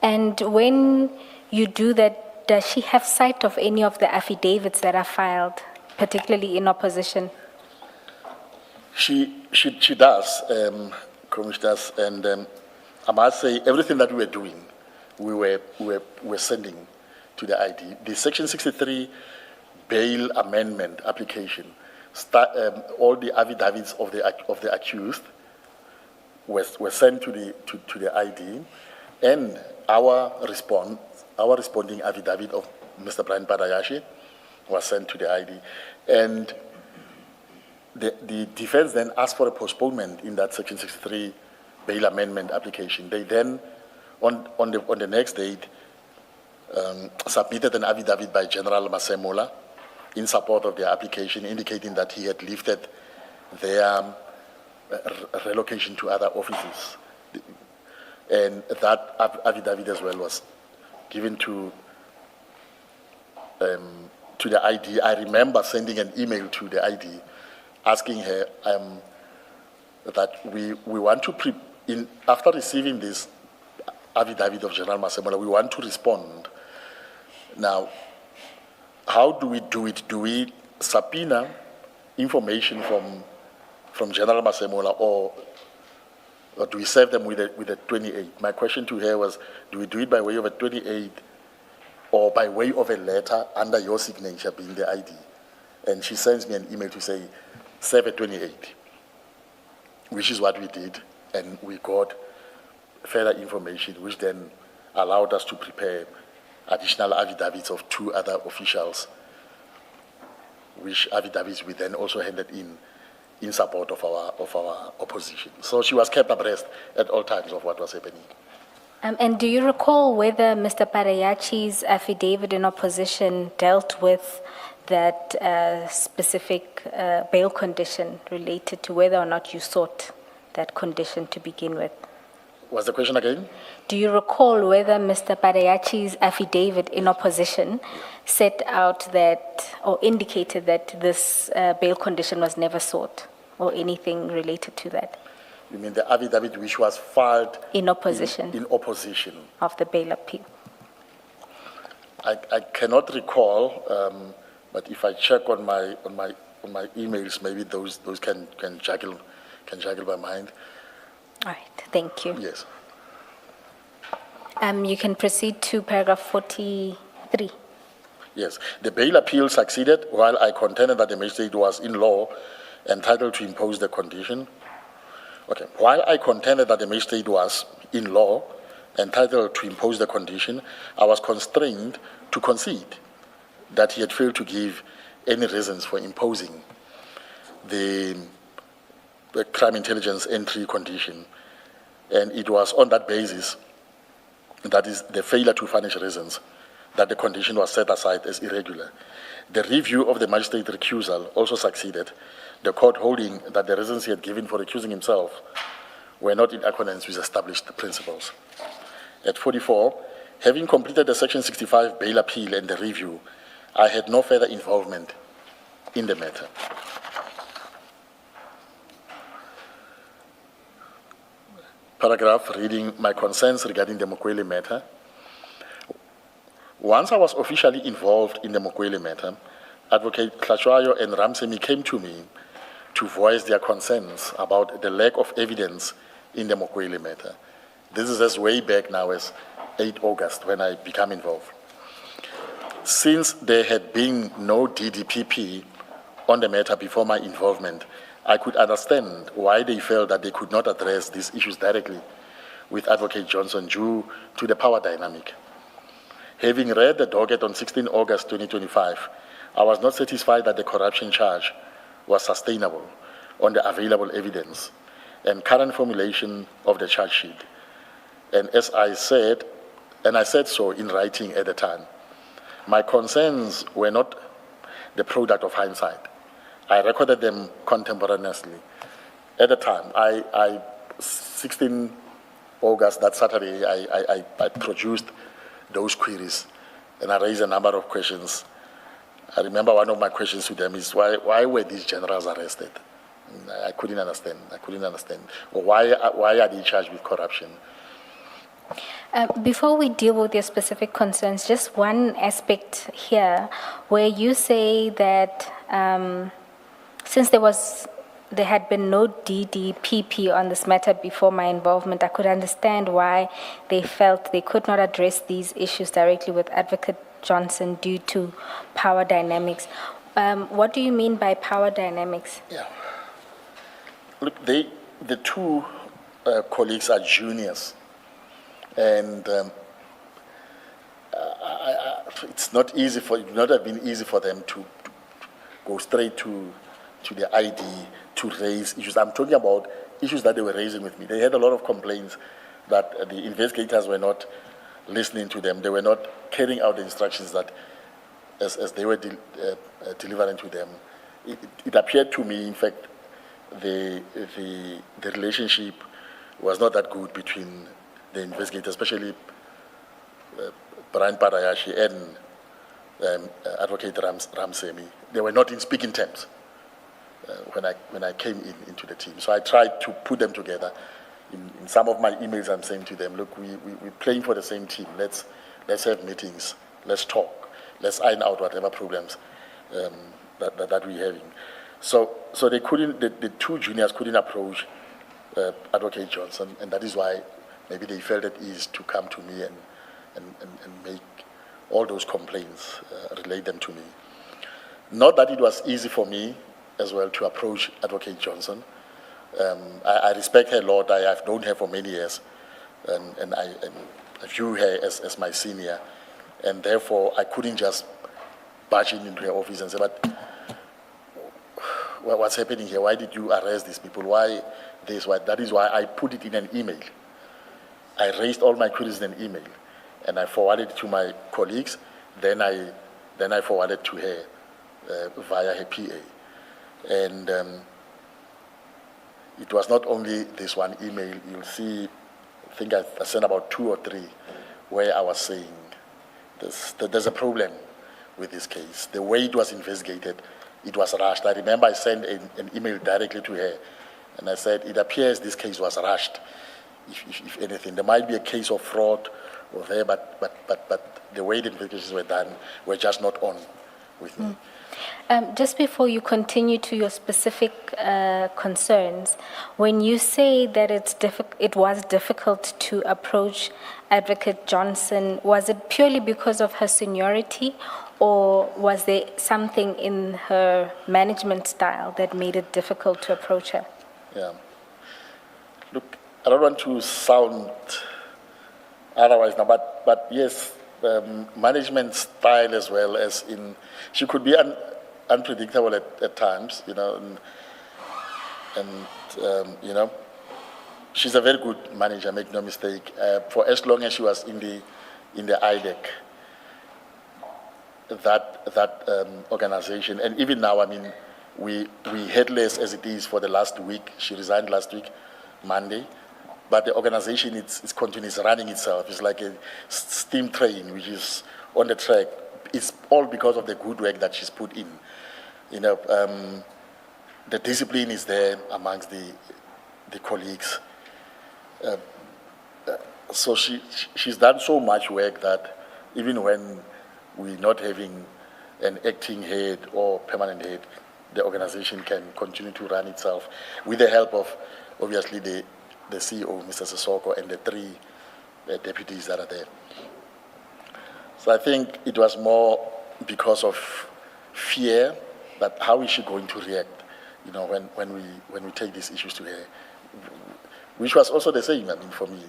And when you do that, does she have sight of any of the affidavits that are filed, particularly in opposition? She does, Commissioners, and I must say everything that we were doing, we were sending to the ID. The Section 63 bail amendment application, all the affidavits of the accused were sent to the ID, and our responding affidavit of Mr. Brian Badayashi was sent to the ID, and the defense then asked for a postponement in that Section 63 bail amendment application. They then, on the next date, submitted an affidavit by General Masemola in support of their application, indicating that he had lifted their relocation to other offices. And that affidavit as well was given to the ID. I remember sending an email to the ID asking her that we want to, after receiving this affidavit of General Masemola, we want to respond. Now, how do we do it? Do we subpoena information from General Masemola, or do we serve them with a 28? My question to her was, do we do it by way of a 28 or by way of a letter under your signature being the ID? And she sends me an email to say, serve a 28, which is what we did, and we got further information, which then allowed us to prepare additional affidavits of 2 other officials, which affidavits we then also handed in support of our opposition. So she was kept abreast at all times of what was happening. And do you recall whether Mr. Parayachi's affidavit in opposition dealt with that specific bail condition related to whether or not you sought that condition to begin with? What's the question again? Do you recall whether Mr. Parayachi's affidavit in opposition set out that or indicated that this bail condition was never sought or anything related to that? You mean the affidavit which was filed in opposition? In opposition of the bail appeal. I cannot recall, but if I check on my emails, maybe those can juggle my mind. All right, thank you. Yes. You can proceed to paragraph 43. Yes, the bail appeal succeeded while I contended that the magistrate was in law entitled to impose the condition. Okay, while I contended that the magistrate was in law entitled to impose the condition, I was constrained to concede that he had failed to give any reasons for imposing the crime intelligence entry condition. And it was on that basis, that is the failure to furnish reasons, that the condition was set aside as irregular. The review of the magistrate recusal also succeeded, the court holding that the reasons he had given for recusing himself were not in accordance with established principles. At 44, having completed the Section 65 bail appeal and the review, I had no further involvement in the matter. Paragraph reading my concerns regarding the Mokwele matter. Once I was officially involved in the Mokwele matter, Advocate Tlashwayo and Ramsemi came to me to voice their concerns about the lack of evidence in the Mokwele matter. This is as way back now as 8 August when I became involved. Since there had been no DDPP on the matter before my involvement, I could understand why they felt that they could not address these issues directly with Advocate Johnson due to the power dynamic. Having read the docket on 16 August 2025, I was not satisfied that the corruption charge was sustainable on the available evidence and current formulation of the charge sheet. And as I said, and I said so in writing at the time, my concerns were not the product of hindsight. I recorded them contemporaneously. At the time, 16 August, that Saturday, I produced those queries, and I raised a number of questions. I remember one of my questions to them is, why were these generals arrested? I couldn't understand. Or why are they charged with corruption? Before we deal with your specific concerns, just one aspect here where you say that since there had been no DDPP on this matter before my involvement, I could understand why they felt they could not address these issues directly with Advocate Johnson due to power dynamics. What do you mean by power dynamics? Yeah. Look, the two colleagues are juniors, and it's not easy for it would not have been easy for them to go straight to the ID to raise issues. I'm talking about issues that they were raising with me. They had a lot of complaints that the investigators were not listening to them. They were not carrying out the instructions that as they were delivering to them. It appeared to me, in fact, the relationship was not that good between the investigators, especially Brian Parayashi and Advocate Ramsemi. They were not in speaking terms when I came into the team. So I tried to put them together. In some of my emails, I'm saying to them, look, we're playing for the same team. Let's have meetings. Let's talk. Let's iron out whatever problems that we're having. So they couldn't. The two juniors couldn't approach Advocate Johnson, and that is why maybe they felt at ease to come to me and make all those complaints, relate them to me. Not that it was easy for me as well to approach Advocate Johnson. I respect her a lot. I've known her for many years, and I view her as my senior, and therefore I couldn't just barge into her office and say, but what's happening here? Why did you arrest these people? Why this? Why? That is why I put it in an email. I raised all my queries in an email, and I forwarded it to my colleagues. Then I forwarded to her via her PA, and it was not only this one email. You'll see, I think I sent about 2 or 3 where I was saying there's a problem with this case. The way it was investigated, it was rushed. I remember I sent an email directly to her, and I said, it appears this case was rushed. If anything, there might be a case of fraud or there, but the way the investigations were done were just not on with me. Just before you continue to your specific concerns, when you say that it was difficult to approach Advocate Johnson, was it purely because of her seniority, or was there something in her management style that made it difficult to approach her? Yeah. Look, I don't want to sound otherwise now, but yes, management style as well as in, she could be unpredictable at times, you know, and you know, she's a very good manager, make no mistake. For as long as she was in the IDEC, that organization, and even now, I mean, we headless as it is for the last week. She resigned last week, Monday, but the organization it's continues running itself. It's like a steam train which is on the track. It's all because of the good work that she's put in. You know, the discipline is there amongst the colleagues. So she's done so much work that even when we're not having an acting head or permanent head, the organization can continue to run itself with the help of, obviously, the the CEO, Mr. Sissoko, and the three deputies that are there. So I think it was more because of fear that how is she going to react, you know, when we take these issues to her, which was also the same, I mean, for me,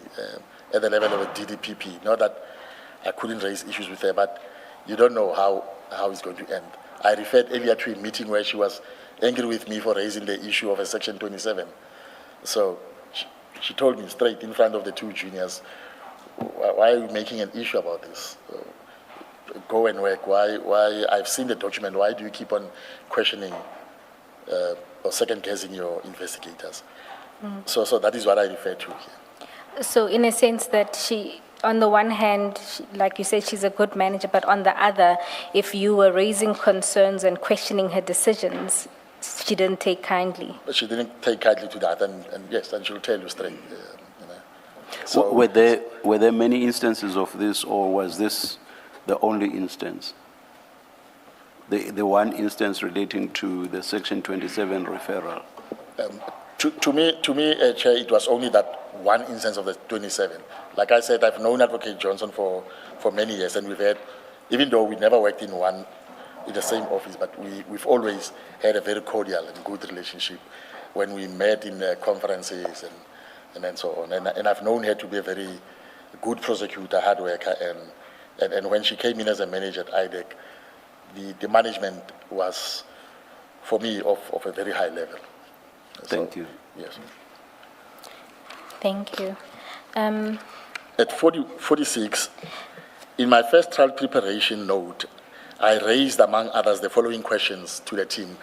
at the level of a DDPP. Not that I couldn't raise issues with her, but you don't know how it's going to end. I referred earlier to a meeting where she was angry with me for raising the issue of a Section 27. So she told me straight in front of the two juniors, why are you making an issue about this? Go and work. Why? I've seen the document. Why do you keep on questioning or second guessing your investigators? So that is what I refer to here. So in a sense that she, on the one hand, like you said, she's a good manager, but on the other, if you were raising concerns and questioning her decisions, she didn't take kindly. But she didn't take kindly to that, and yes, and she'll tell you straight. You know. So Were there many instances of this, or was this the only instance? The one instance relating to the Section 27 referral? To me, Chair, it was only that one instance of the 27. Like I said, I've known Advocate Johnson for many years, and we've had, even though we never worked in the same office, but we've always had a very cordial and good relationship when we met in conferences and so on. And I've known her to be a very good prosecutor, hard worker, and when she came in as a manager at IDEC, the management was, for me, of a very high level. Thank you. Yes. Thank you. At 46, in my first trial preparation note, I raised, among others, the following questions to the team,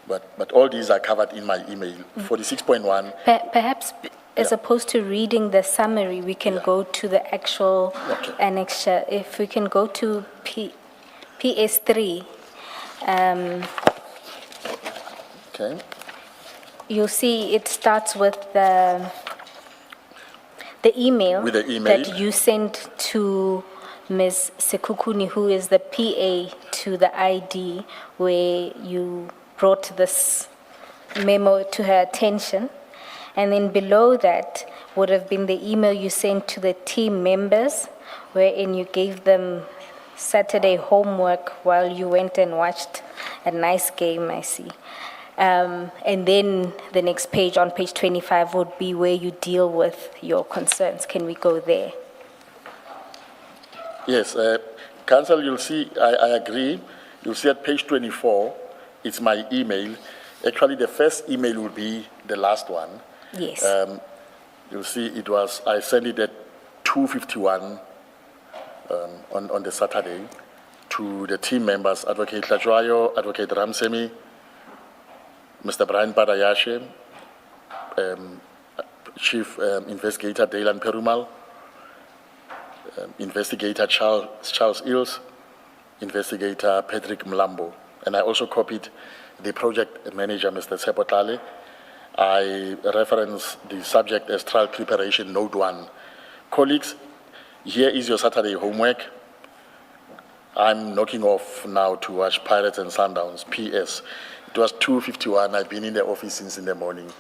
but all these are covered in my email. 46.1. Perhaps, as opposed to reading the summary, we can go to the actual annexure. If we can go to PS3, Okay. you'll see it starts with the email, With the email. that you sent to Ms. Sekukuni, who is the PA to the ID, where you brought this memo to her attention. And then below that would have been the email you sent to the team members, wherein you gave them Saturday homework while you went and watched a nice game, I see. And then the next page, on page 25, would be where you deal with your concerns. Can we go there? Yes, Council, you'll see, I agree. You'll see at page 24, it's my email. Actually, the first email will be the last one. Yes. You'll see I sent it at 2:51 on the Saturday to the team members, Advocate Tlajwayo, Advocate Ramsemi, Mr. Brian Padayashe, Chief Investigator Daylan Perumal, Investigator Charles Ills, Investigator Patrick Mlambo, and I also copied the project manager, Mr. Sepotlale. I reference the subject as trial preparation, note 1. Colleagues, here is your Saturday homework. I'm knocking off now to watch Pirates and Sundowns, PS. It was 2:51. I've been in the office since in the morning.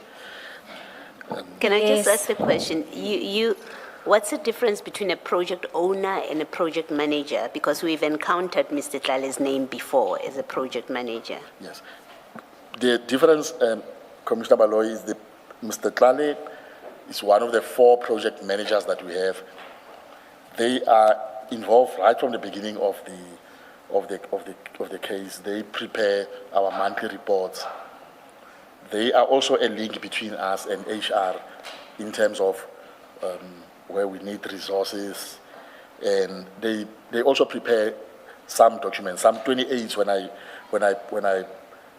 Can I just Yes. ask a question? What's the difference between a project owner and a project manager? Because we've encountered Mr. Tlale's name before as a project manager. Yes. The difference, Commissioner Baloyi, is Mr. Tlale is one of the 4 project managers that we have. They are involved right from the beginning of the case. They prepare our monthly reports. They are also a link between us and HR in terms of where we need resources, and they also prepare some documents, some 28 when I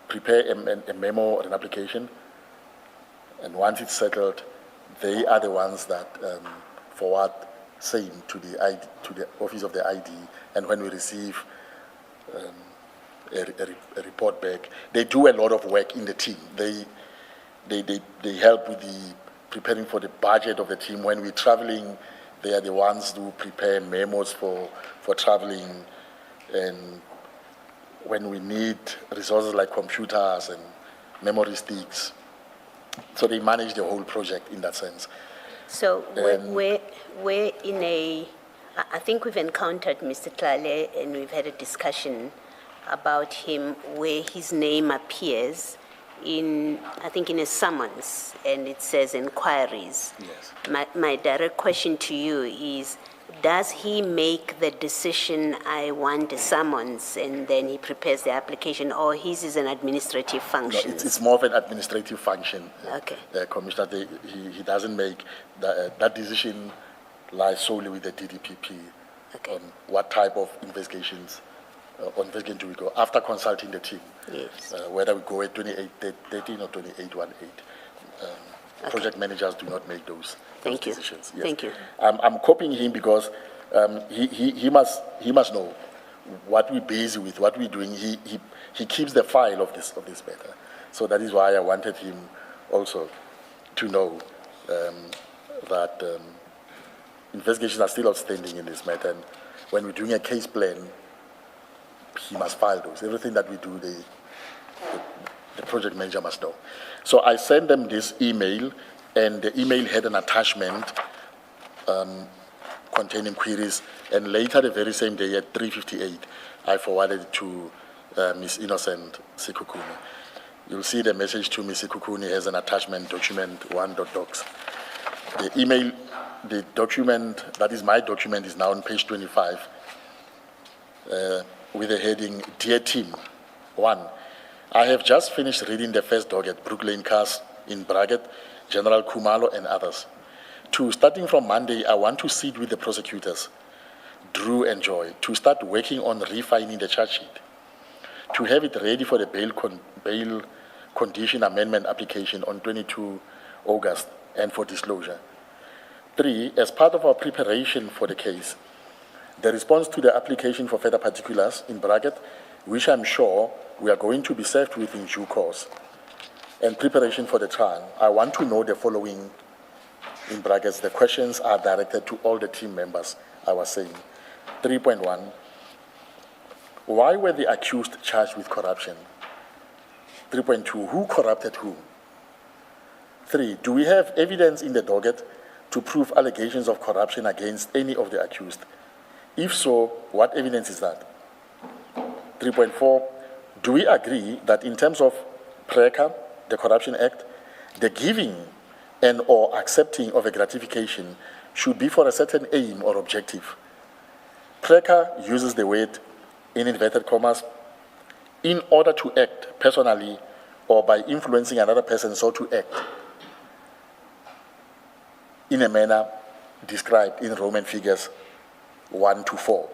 prepare a memo or an application, and once it's settled, they are the ones that forward same to the office of the ID, and when we receive a report back, they do a lot of work in the team. They help with the preparing for the budget of the team. When we're traveling, they are the ones who prepare memos for traveling, and when we need resources like computers and memory sticks. So they manage the whole project in that sense. So we're in a, I think we've encountered Mr. Tlale and we've had a discussion about him where his name appears in, I think in a summons, and it says inquiries. Yes. My direct question to you is, does he make the decision, I want a summons, and then he prepares the application, or his is an administrative No, function? it's more of an administrative function. Okay. Commissioner, he doesn't make, that decision lies solely with the DDPP Okay. on what type of investigations, on investigation do we go, after consulting the team. Yes. Whether we go at 2813 or 2818. Project managers do not make those Thank you. decisions. Yes. Thank you. I'm copying him because he must know what we're busy with, what we're doing. He keeps the file of this matter. So that is why I wanted him also to know that investigations are still outstanding in this matter. And when we're doing a case plan, he must file those. Everything that we do, the project manager must know. So I sent them this email, and the email had an attachment containing queries, and later the very same day at 3:58, I forwarded it to Ms. Innocent Sikukuni. You'll see the message to Ms. Sikukuni has an attachment document 1.docs. The email, the document, that is my document, is now on page 25 with the heading, Dear Team, 1. I have just finished reading the first dog at Brook Lane Cars in Bracket, General Kumalo and others. 2, starting from Monday, I want to sit with the prosecutors, Drew and Joy, to start working on refining the charge sheet, to have it ready for the bail condition amendment application on 22 August and for disclosure. 3, as part of our preparation for the case, the response to the application for further particulars in bracket, which I'm sure we are going to be served with in due course, and preparation for the trial, I want to know the following, in brackets, the questions are directed to all the team members, I was saying. 3.1, why were the accused charged with corruption? 3.2, who corrupted whom? 3, do we have evidence in the docket to prove allegations of corruption against any of the accused? If so, what evidence is that? 3.4, do we agree that in terms of PRECA, the Corruption Act, the giving and or accepting of a gratification should be for a certain aim or objective? PRECA uses the word, in inverted commas, in order to act personally or by influencing another person so to act in a manner described in Roman figures 1 to 4.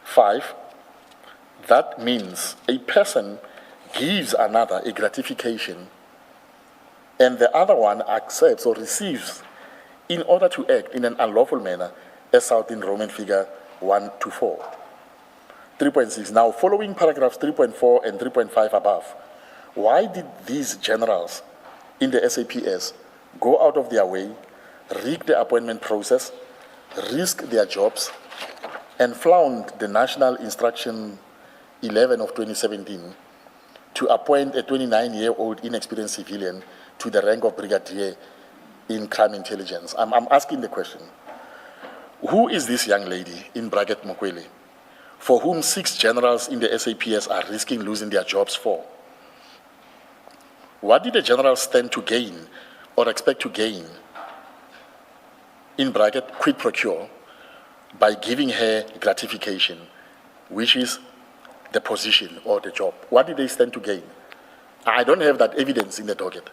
5, that means a person gives another a gratification and the other one accepts or receives in order to act in an unlawful manner as out in Roman figure 1 to 4. 3.6, now following paragraphs 3.4 and 3.5 above, why did these generals in the SAPS go out of their way, rig the appointment process, risk their jobs, and flout the National Instruction 11 of 2017 to appoint a 29-year-old inexperienced civilian to the rank of brigadier in crime intelligence? I'm asking the question, who is this young lady, in bracket Mokwele, for whom 6 generals in the SAPS are risking losing their jobs for? What did the generals stand to gain or expect to gain, in bracket quid pro quo, by giving her gratification, which is the position or the job? What did they stand to gain? I don't have that evidence in the docket.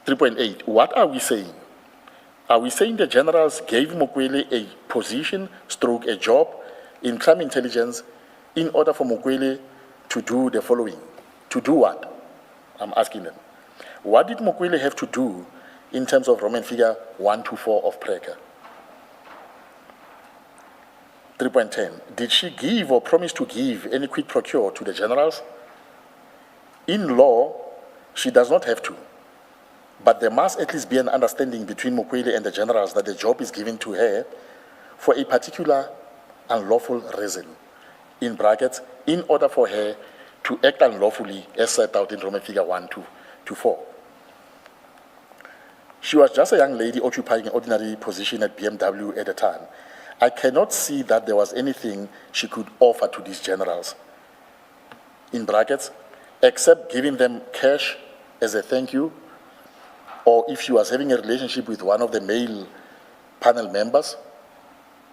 3.8, what are we saying? Are we saying the generals gave Mokwele a position, stroke a job in crime intelligence in order for Mokwele to do the following? To do what? I'm asking them. What did Mokwele have to do in terms of Roman figure 1 to 4 of PRECA? 3.10, did she give or promise to give any quid pro quo to the generals? In law, she does not have to. But there must at least be an understanding between Mokwele and the generals that the job is given to her for a particular unlawful reason, in brackets, in order for her to act unlawfully as set out in Roman figure 1 to 4. She was just a young lady occupying an ordinary position at BMW at the time. I cannot see that there was anything she could offer to these generals, in brackets, except giving them cash as a thank you, or if she was having a relationship with one of the male panel members,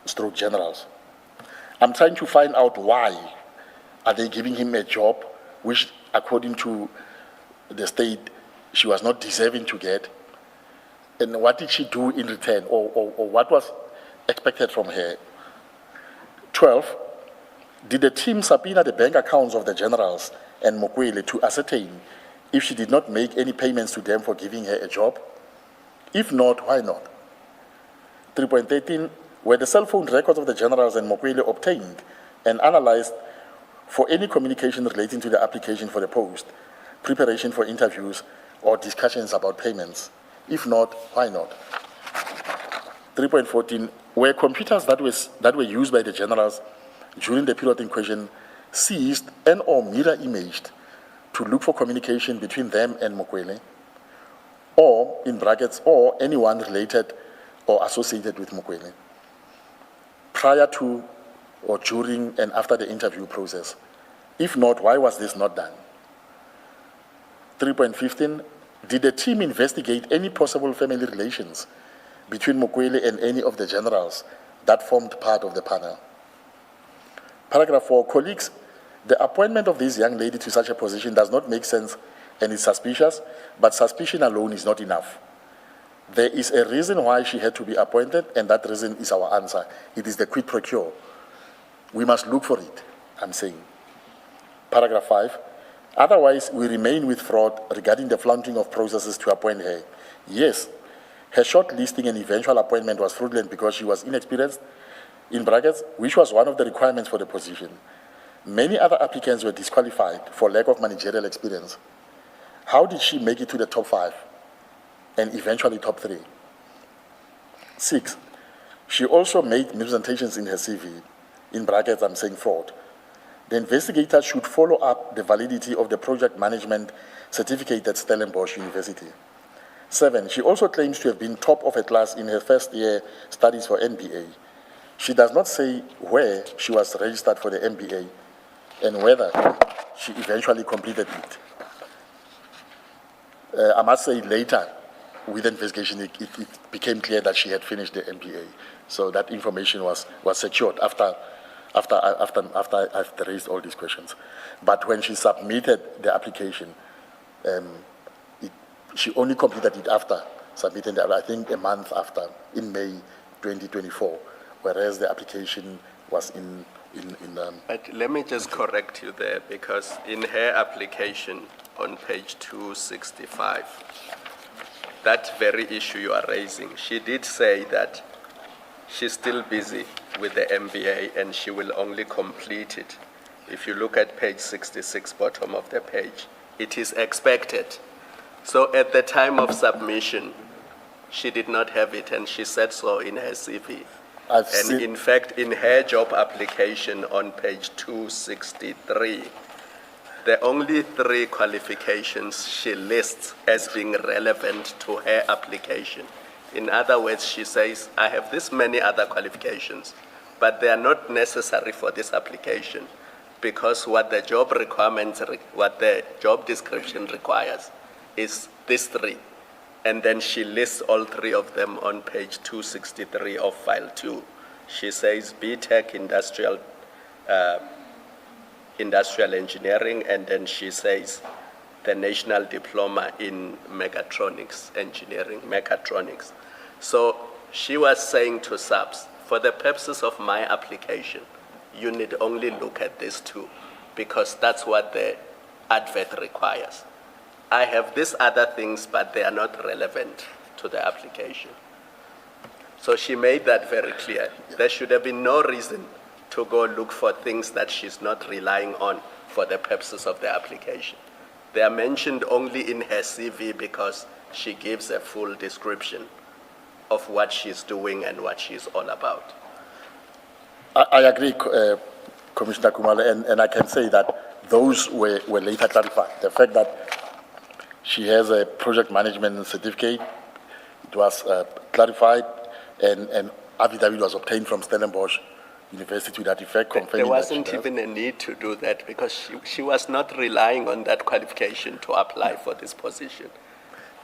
stroke generals. I'm trying to find out why are they giving him a job which, according to the state, she was not deserving to get, and what did she do in return, or what was expected from her? 12, did the team subpoena the bank accounts of the generals and Mokwele to ascertain if she did not make any payments to them for giving her a job? If not, why not? 3.13, were the cell phone records of the generals and Mokwele obtained and analyzed for any communication relating to the application for the post, preparation for interviews, or discussions about payments? If not, why not? 3.14, were computers that were used by the generals during the period in question seized and or mirror imaged to look for communication between them and Mokwele, or, in brackets, or anyone related or associated with Mokwele, prior to or during and after the interview process? If not, why was this not done? 3.15, did the team investigate any possible family relations between Mokwele and any of the generals that formed part of the panel? Paragraph 4, colleagues, the appointment of this young lady to such a position does not make sense and is suspicious, but suspicion alone is not enough. There is a reason why she had to be appointed, and that reason is our answer. It is the quid pro quo. We must look for it, I'm saying. Paragraph 5, otherwise we remain with fraud regarding the flaunting of processes to appoint her. Yes, her shortlisting and eventual appointment was fraudulent because she was inexperienced, in brackets, which was one of the requirements for the position. Many other applicants were disqualified for lack of managerial experience. How did she make it to the top 5 and eventually top 3? 6, she also made misrepresentations in her CV, in brackets, I'm saying fraud. The investigator should follow up the validity of the project management certificate at Stellenbosch University. 7, she also claims to have been top of her class in her first year studies for MBA. She does not say where she was registered for the MBA and whether she eventually completed it. I must say later, with the investigation, it became clear that she had finished the MBA. So that information was secured after I've raised all these questions. But when she submitted the application, she only completed it after submitting I think a month after, in May 2024, whereas the application was in But let me just correct you there, because in her application on page 265, that very issue you are raising, she did say that she's still busy with the MBA and she will only complete it. If you look at page 66, bottom of the page, it is expected. So at the time of submission, she did not have it, and she said so in her CV. In fact, in her job application on page 263, the only 3 qualifications she lists as being relevant to her application. In other words, she says, I have this many other qualifications, but they are not necessary for this application, because what the job requirements, what the job description requires is these 3. And then she lists all 3 of them on page 263 of file 2. She says BTech industrial engineering, and then she says the national diploma in mechatronics engineering, mechatronics. So she was saying to subs, for the purposes of my application, you need only look at these 2, because that's what the advert requires. I have these other things, but they are not relevant to the application. So she made that very clear. There should have been no reason to go look for things that she's not relying on for the purposes of the application. They are mentioned only in her CV because she gives a full description of what she's doing and what she's all about. I agree, Commissioner Kumalo, and I can say that those were later clarified. The fact that she has a project management certificate It was clarified, and affidavit was obtained from Stellenbosch University to that effect, There confirming wasn't that she does. even a need to do that because she was not relying on that qualification to apply for this position.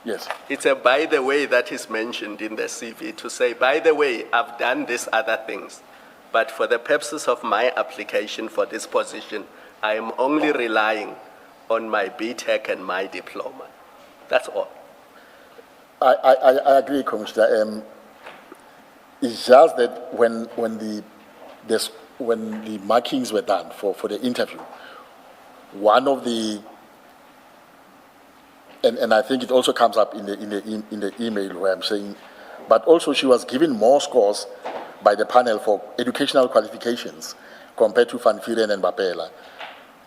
Yes, It's a by the way that is mentioned in the CV to say, by the way, I've done these other things, but for the purposes of my application for this position, I am only relying on my BTEC and my diploma. That's all. I agree, Commissioner. It's just that when the markings were done for the interview, one of the and I think it also comes up in the email where I'm saying, but also she was given more scores by the panel for educational qualifications compared to Van Vieren and Bapela.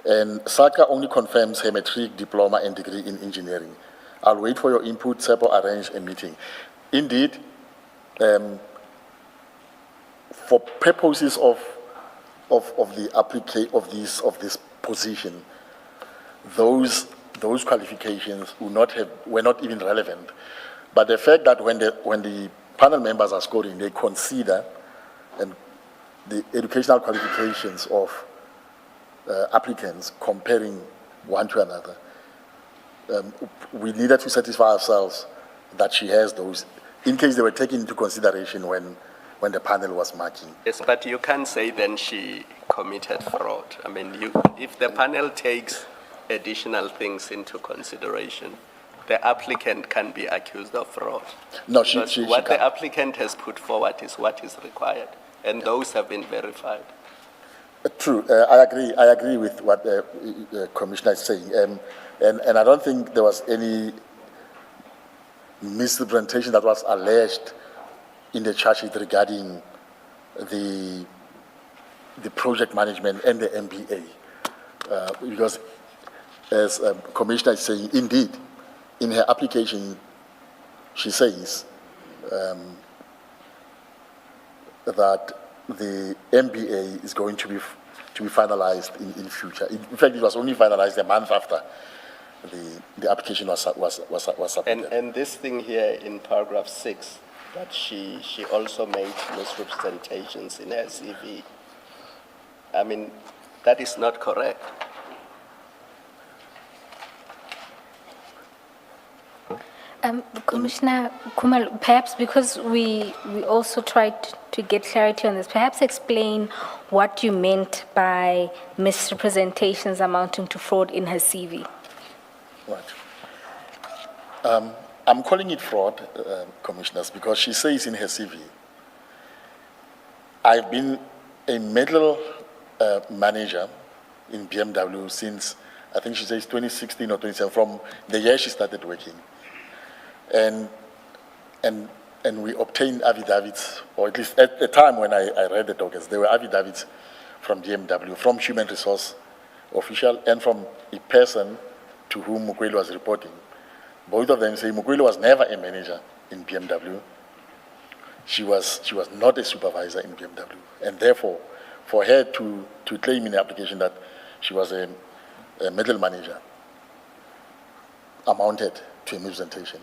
And SACA only confirms her matric, diploma, and degree in engineering. I'll wait for your input. SEPO arrange a meeting. Indeed, for purposes of the of this position, those qualifications were not even relevant. But the fact that when the panel members are scoring, they consider and the educational qualifications of applicants comparing one to another, we needed to satisfy ourselves that she has those, in case they were taken into consideration when the panel was marking. Yes, but you can't say then she committed fraud. I mean, if the panel takes additional things into consideration, the applicant can be accused of fraud. No, Because she what the can't. applicant has put forward is what is required, and those have been verified. True, I agree with what the Commissioner is saying, and I don't think there was any misrepresentation that was alleged in the charge sheet regarding the project management and the MBA, because as Commissioner is saying, indeed, in her application, she says that the MBA is going to be finalized in future. In fact, it was only finalized a month after the application was submitted. And this thing here in paragraph 6, that she also made misrepresentations in her CV, I mean, that is not correct. Commissioner Kumal, perhaps because we also tried to get clarity on this, perhaps explain what you meant by misrepresentations amounting to fraud in her CV. Right. I'm calling it fraud, Commissioners, because she says in her CV, I've been a middle manager in BMW since, I think she says 2016 or 2017, from the year she started working. And we obtained affidavits, or at least at the time when I read the documents, there were affidavits from BMW, from human resource official, and from a person to whom Mukwelo was reporting. Both of them say Mukwelo was never a manager in BMW. She was not a supervisor in BMW, and therefore, for her to claim in the application that she was a middle manager amounted to a misrepresentation.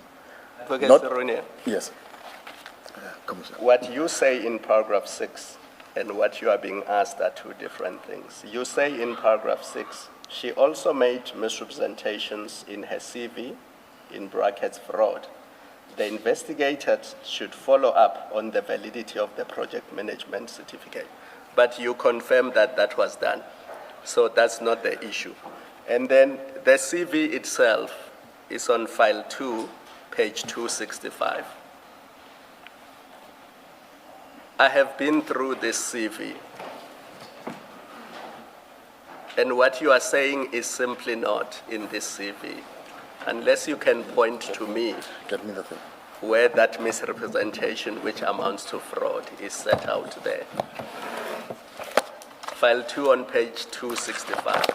Advocate Not- Serunye, Yes, Commissioner. what you say in paragraph 6 and what you are being asked are two different things. You say in paragraph 6, she also made misrepresentations in her CV, in brackets fraud. The investigator should follow up on the validity of the project management certificate. But you confirm that that was done. So that's not the issue. And then the CV itself is on file 2, page 265. I have been through this CV. And what you are saying is simply not in this CV, unless you can point to me Get me the thing. where that misrepresentation, which amounts to fraud, is set out there. File 2 on page 265.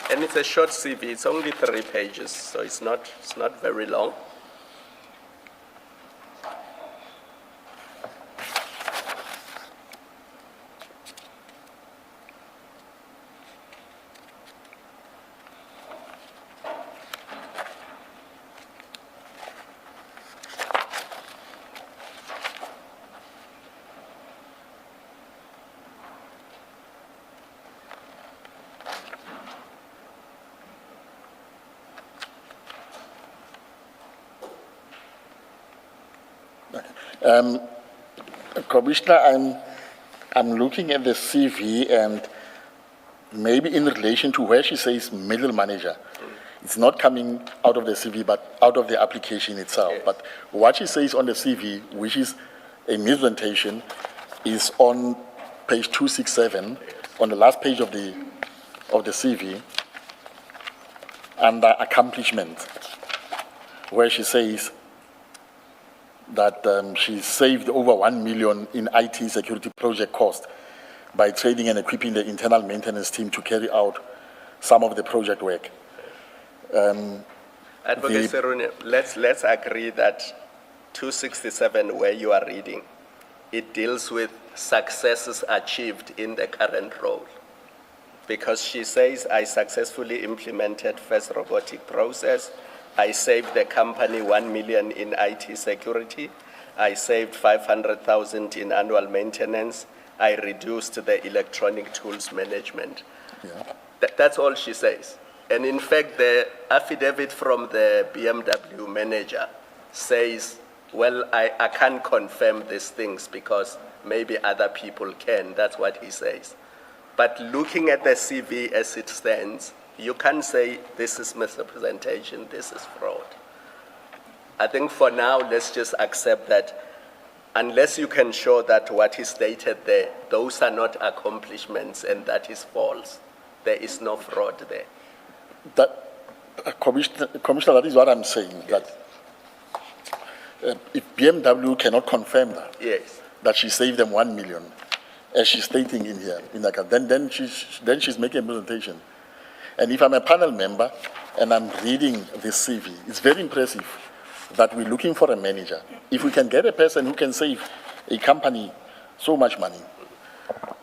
And it's a short CV, it's only 3 pages, so it's not very long. Commissioner, I'm looking at the CV and maybe in relation to where she says middle manager. It's not coming out of the CV, but out of the application itself. Yes. But what she says on the CV, which is a mispresentation, is on page 267, on the last page of the CV, under accomplishment, where she says that she saved over 1 million in IT security project cost by training and equipping the internal maintenance team to carry out some of the project work. Advocate Serunye, let's agree that 267, where you are reading, it deals with successes achieved in the current role. Because she says, I successfully implemented first robotic process, I saved the company 1 million in IT security, I saved 500,000 in annual maintenance, I reduced the electronic tools management. Yeah. That's all she says. And in fact, the affidavit from the BMW manager says, well, I can't confirm these things because maybe other people can. That's what he says. But looking at the CV as it stands, you can't say this is misrepresentation, this is fraud. I think for now, let's just accept that unless you can show that what is stated there, those are not accomplishments and that is false. There is no fraud there. That, Commissioner, that is what I'm saying, Yes. that if BMW cannot confirm that, Yes. that she saved them 1 million, as she's stating in here, in the, then she's making a presentation. And if I'm a panel member and I'm reading this CV, it's very impressive that we're looking for a manager. If we can get a person who can save a company so much money,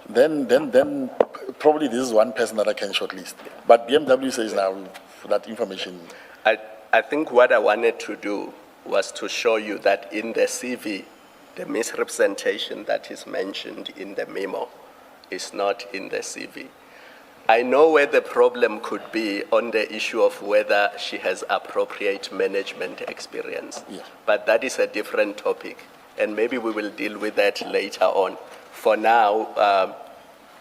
then probably this is one person that I can shortlist. But BMW says now that information. I think what I wanted to do was to show you that in the CV, the misrepresentation that is mentioned in the memo is not in the CV. I know where the problem could be on the issue of whether she has appropriate management experience. Yeah. But that is a different topic, and maybe we will deal with that later on. For now,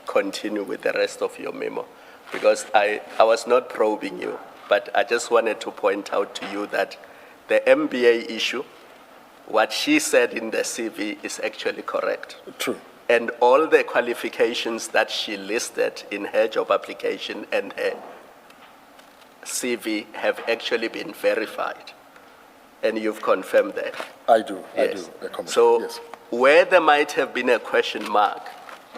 continue with the rest of your memo, because I was not probing you, but I just wanted to point out to you that the MBA issue, what she said in the CV is actually correct. True. And all the qualifications that she listed in her job application and her CV have actually been verified. And you've confirmed that. I do, Yes. Commissioner. So Yes. where there might have been a question mark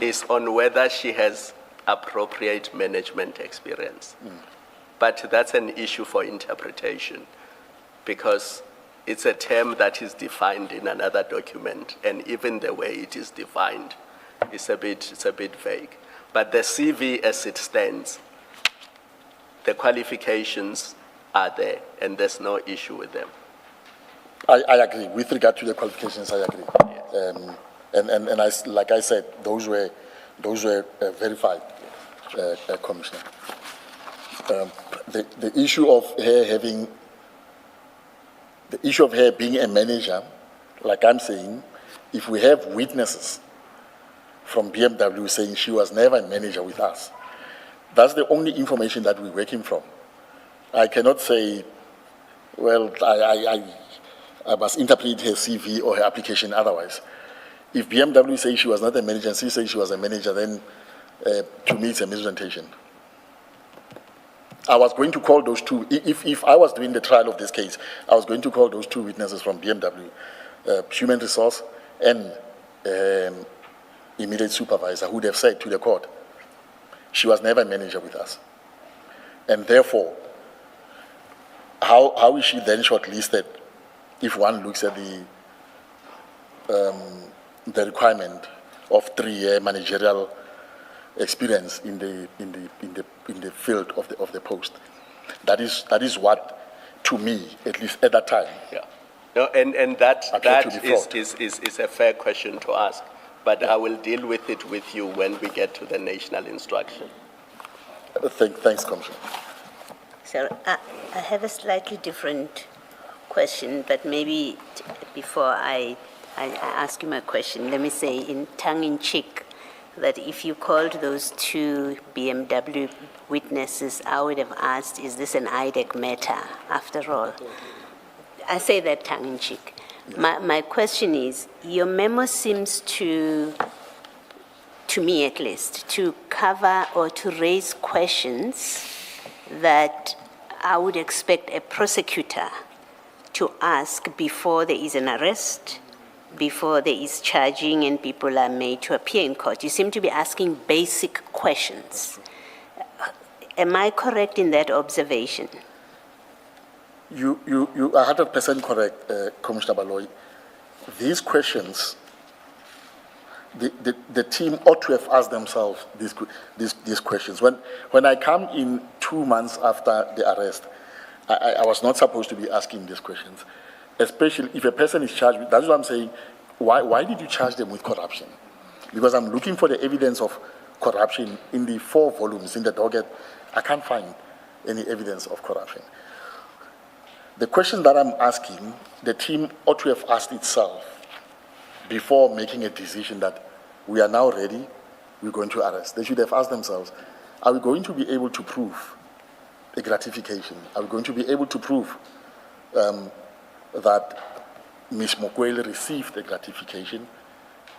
is on whether she has appropriate management experience. But that's an issue for interpretation, because it's a term that is defined in another document, and even the way it is defined is a bit vague. But the CV as it stands, the qualifications are there, and there's no issue with them. I agree. With regard to the qualifications, I agree. And like I said, those were verified, Commissioner. The issue of her being a manager, like I'm saying, if we have witnesses from BMW saying she was never a manager with us, that's the only information that we're working from. I cannot say, well, I must interpret her CV or her application otherwise. If BMW says she was not a manager and she says she was a manager, then to me it's a misrepresentation. I was going to call those two, if I was doing the trial of this case, I was going to call those two witnesses from BMW, human resource and immediate supervisor, who would have said to the court, she was never a manager with us. And therefore, how is she then shortlisted if one looks at the requirement of 3-year managerial experience in the field of the post? That is what, to me, at least at that time. Yeah. No, and that appeared to be fraud. is a fair question to ask, but I will deal with it with you when we get to the national instruction. Thanks, Commissioner. So I have a slightly different question, but maybe before I I ask you my question, let me say in tongue-in-cheek, that if you called those two BMW witnesses, I would have asked, is this an IDEC matter after all? I say that tongue-in-cheek. My question is, your memo seems to me at least, to cover or to raise questions that I would expect a prosecutor to ask before there is an arrest, before there is charging and people are made to appear in court. You seem to be asking basic questions. Am I correct in that observation? You are 100% correct, Commissioner Baloyi. These questions, the team ought to have asked themselves these questions. When I come in 2 months after the arrest, I was not supposed to be asking these questions, especially if a person is charged with, that's what I'm saying, why did you charge them with corruption? Because I'm looking for the evidence of corruption in the 4 volumes in the docket. I can't find any evidence of corruption. The question that I'm asking, the team ought to have asked itself before making a decision that we are now ready, we're going to arrest. They should have asked themselves, are we going to be able to prove a gratification? Are we going to be able to prove that Ms. Mokwele received a gratification?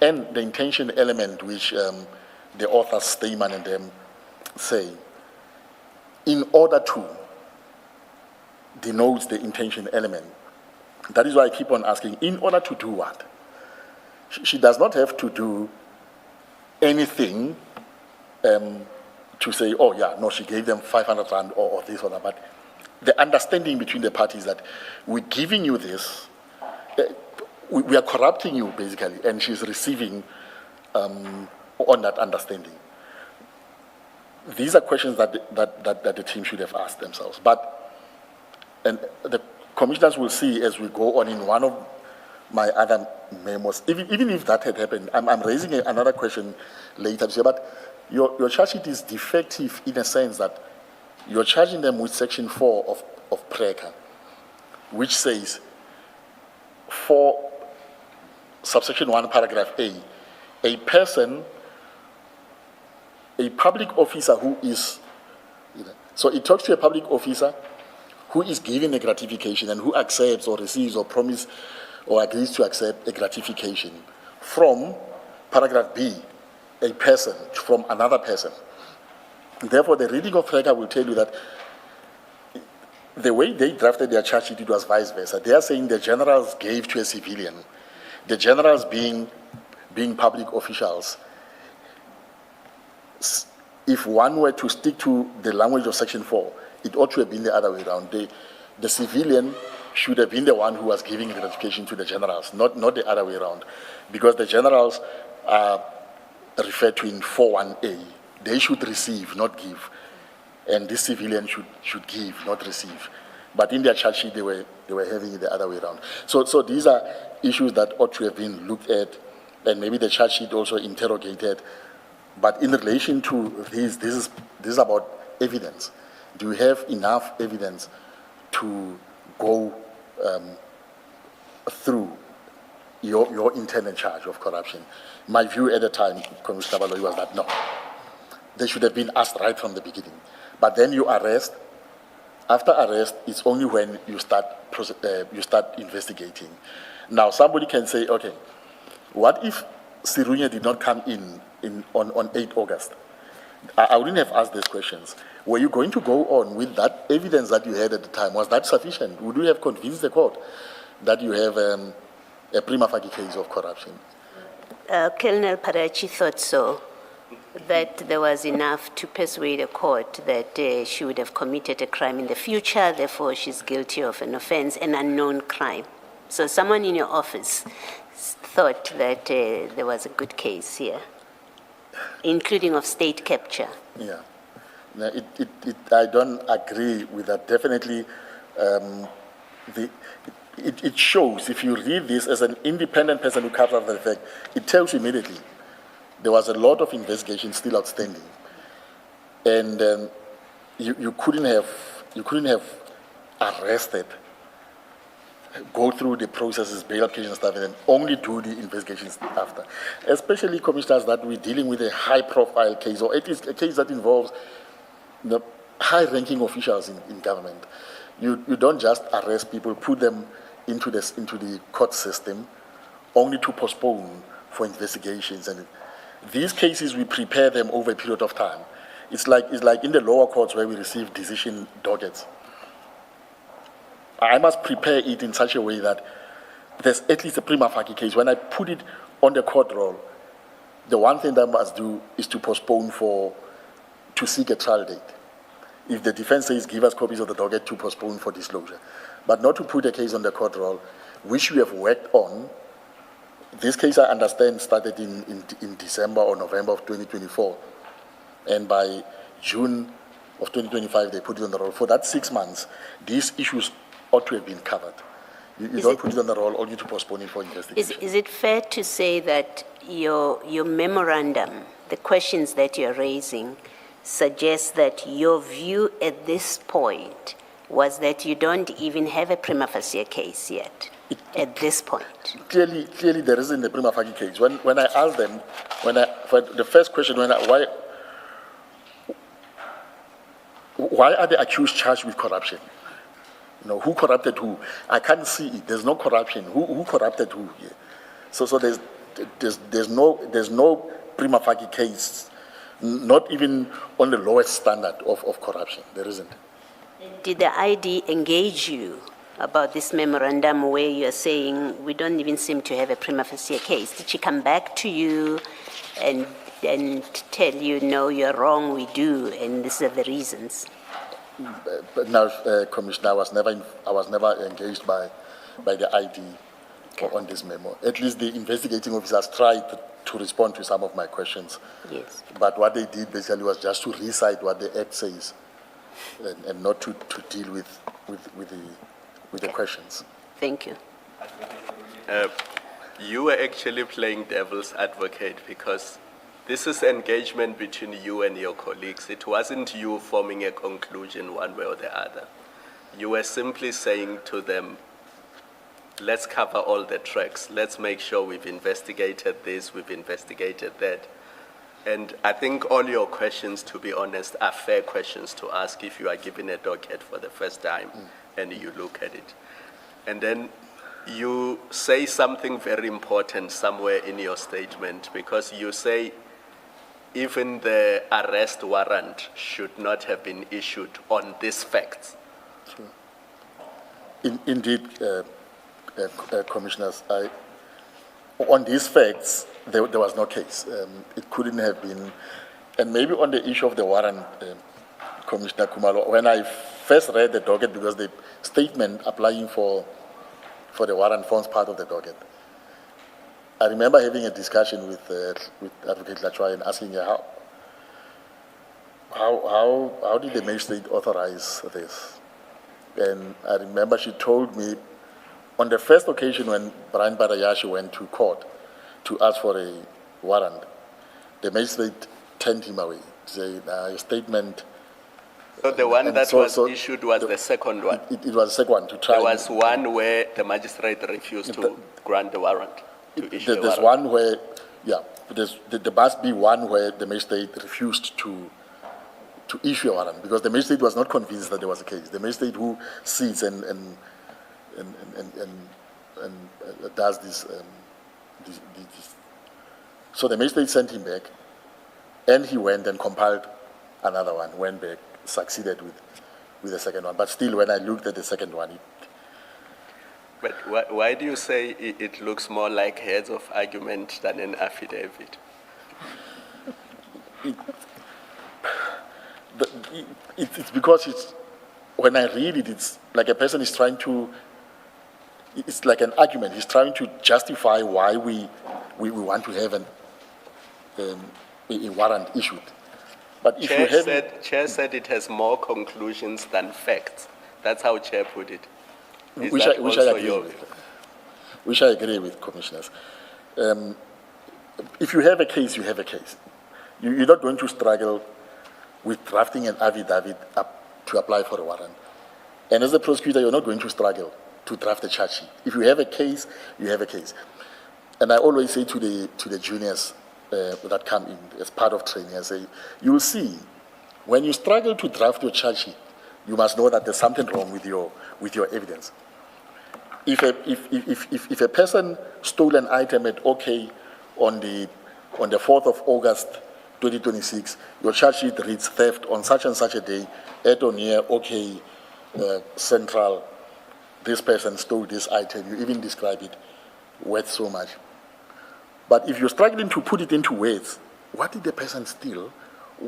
And the intention element which the authors, Stayman and them, say, in order to denotes the intention element. That is why I keep on asking, in order to do what? She does not have to do anything to say, oh yeah, no, she gave them 500 rand or this or that, but the understanding between the parties that we're giving you this, we are corrupting you basically, and she's receiving on that understanding. These are questions that the team should have asked themselves. And the commissioners will see as we go on in one of my other memos, even if that had happened, I'm raising another question later, but your charge sheet is defective in a sense that you're charging them with section 4 of PRECA, which says, for subsection 1, paragraph A, a person, a public officer who is, so it talks to a public officer who is given a gratification and who accepts or receives or promises or agrees to accept a gratification from, paragraph B, a person, from another person. Therefore, the reading of PRECA will tell you that the way they drafted their charge sheet, it was vice versa. They are saying the generals gave to a civilian, the generals being public officials. If one were to stick to the language of section 4, it ought to have been the other way around. The civilian should have been the one who was giving gratification to the generals, not the other way around. Because the generals are referred to in 4.1a. They should receive, not give. And this civilian should give, not receive. But in their charge sheet, they were having it the other way around. So these are issues that ought to have been looked at, and maybe the charge sheet also interrogated. But in relation to this is about evidence. Do you have enough evidence to go through your intended charge of corruption? My view at the time, Commissioner Baloyi, was that no. They should have been asked right from the beginning. But then you arrest. After arrest, it's only when you start investigating. Now, somebody can say, okay, what if Serunye did not come in on 8 August? I wouldn't have asked these questions. Were you going to go on with that evidence that you had at the time? Was that sufficient? Would you have convinced the court that you have a prima facie case of corruption? Colonel Parachi thought so, that there was enough to persuade a court that she would have committed a crime in the future, therefore she's guilty of an offense, an unknown crime. So someone in your office thought that there was a good case here, including of state capture. Yeah. No, I don't agree with that. Definitely, it shows, if you read this as an independent person who comes after the fact, it tells you immediately there was a lot of investigation still outstanding, and you couldn't have arrested go through the processes, bail application stuff, and then only do the investigations after. Especially, commissioners, that we're dealing with a high-profile case, or at least a case that involves the high-ranking officials in government. You don't just arrest people, put them into the court system, only to postpone for investigations. And these cases, we prepare them over a period of time. It's like in the lower courts where we receive decision dockets. I must prepare it in such a way that there's at least a prima facie case. When I put it on the court roll, the one thing that I must do is to postpone to seek a trial date. If the defense says, give us copies of the docket, to postpone for disclosure. But not to put a case on the court roll, which we have worked on. This case, I understand, started in December or November of 2024. And by June of 2025, they put it on the roll. For that 6 months, these issues ought to have been covered. You don't put it on the roll only to postpone it for investigation. Is it fair to say that your memorandum, the questions that you're raising, suggests that your view at this point was that you don't even have a prima facie case yet, at this point? Clearly, there isn't a prima facie case. When I asked them, for the first question, why are the accused charged with corruption? Who corrupted who? I can't see it. There's no corruption. Who corrupted who here? So there's no prima facie case, not even on the lowest standard of corruption. There isn't. Did the ID engage you about this memorandum where you're saying we don't even seem to have a prima facie case? Did she come back to you and tell you, no, you're wrong, we do, and these are the reasons? But now, Commissioner, I was never engaged by the ID on this memo. At least the investigating officers tried to respond to some of my questions. Yes. But what they did basically was just to recite what the Act says, and not to deal with the questions. Thank you. You were actually playing devil's advocate because this is engagement between you and your colleagues. It wasn't you forming a conclusion one way or the other. You were simply saying to them, let's cover all the tracks. Let's make sure we've investigated this, we've investigated that. And I think all your questions, to be honest, are fair questions to ask if you are given a docket for the first time and you look at it. And then you say something very important somewhere in your statement, because you say even the arrest warrant should not have been issued on these facts. Indeed, Commissioners, on these facts, there was no case. It couldn't have been. And maybe on the issue of the warrant, Commissioner Kumalo, when I first read the docket, because the statement applying for the warrant forms part of the docket, I remember having a discussion with Advocate Lachwa and asking her how did the magistrate authorize this? And I remember she told me on the first occasion when Brian Barayashi went to court to ask for a warrant, the magistrate turned him away, saying a statement. So the one that was issued was the second one? It was the second one to try. There was one where the magistrate refused to grant the warrant. There's one where, there must be one where the magistrate refused to issue a warrant because the magistrate was not convinced that there was a case. The magistrate who sits and does this. So the magistrate sent him back, and he went and compiled another one, went back, succeeded with the second one. But still, when I looked at the second one, But why do you say it looks more like heads of argument than an affidavit? It's because when I read it, it's like a person is trying to, it's like an argument. He's trying to justify why we want to have a warrant issued. But if Chair said it has more conclusions than facts. That's how Chair put it. Which I agree with, Commissioners. If you have a case, you have a case. You're not going to struggle with drafting an affidavit to apply for a warrant. And as a prosecutor, you're not going to struggle to draft a charge sheet. If you have a case, you have a case. And I always say to the juniors that come in as part of training, I say, you will see, when you struggle to draft your charge sheet, you must know that there's something wrong with your evidence. If a person stole an item at OK on the 4th of August 2026, your charge sheet reads theft on such and such a day at or near OK Central, this person stole this item, you even describe it worth so much. But if you're struggling to put it into words, what did the person steal,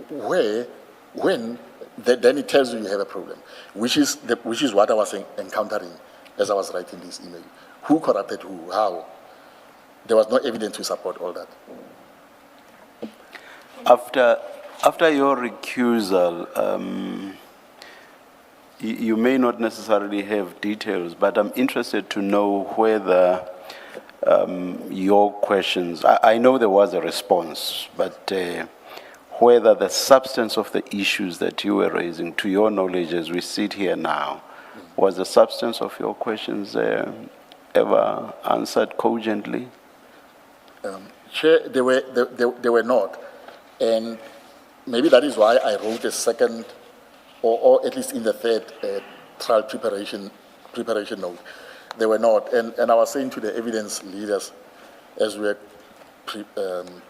where, when, then it tells you have a problem, which is what I was encountering as I was writing this email. Who corrupted who, how? There was no evidence to support all that. After your recusal, you may not necessarily have details, but I'm interested to know whether your questions, I know there was a response, but whether the substance of the issues that you were raising, to your knowledge as we sit here now, was the substance of your questions ever answered cogently? Chair, they were not. And maybe that is why I wrote a second, or at least in the third trial preparation note. They were not. And I was saying to the evidence leaders as we were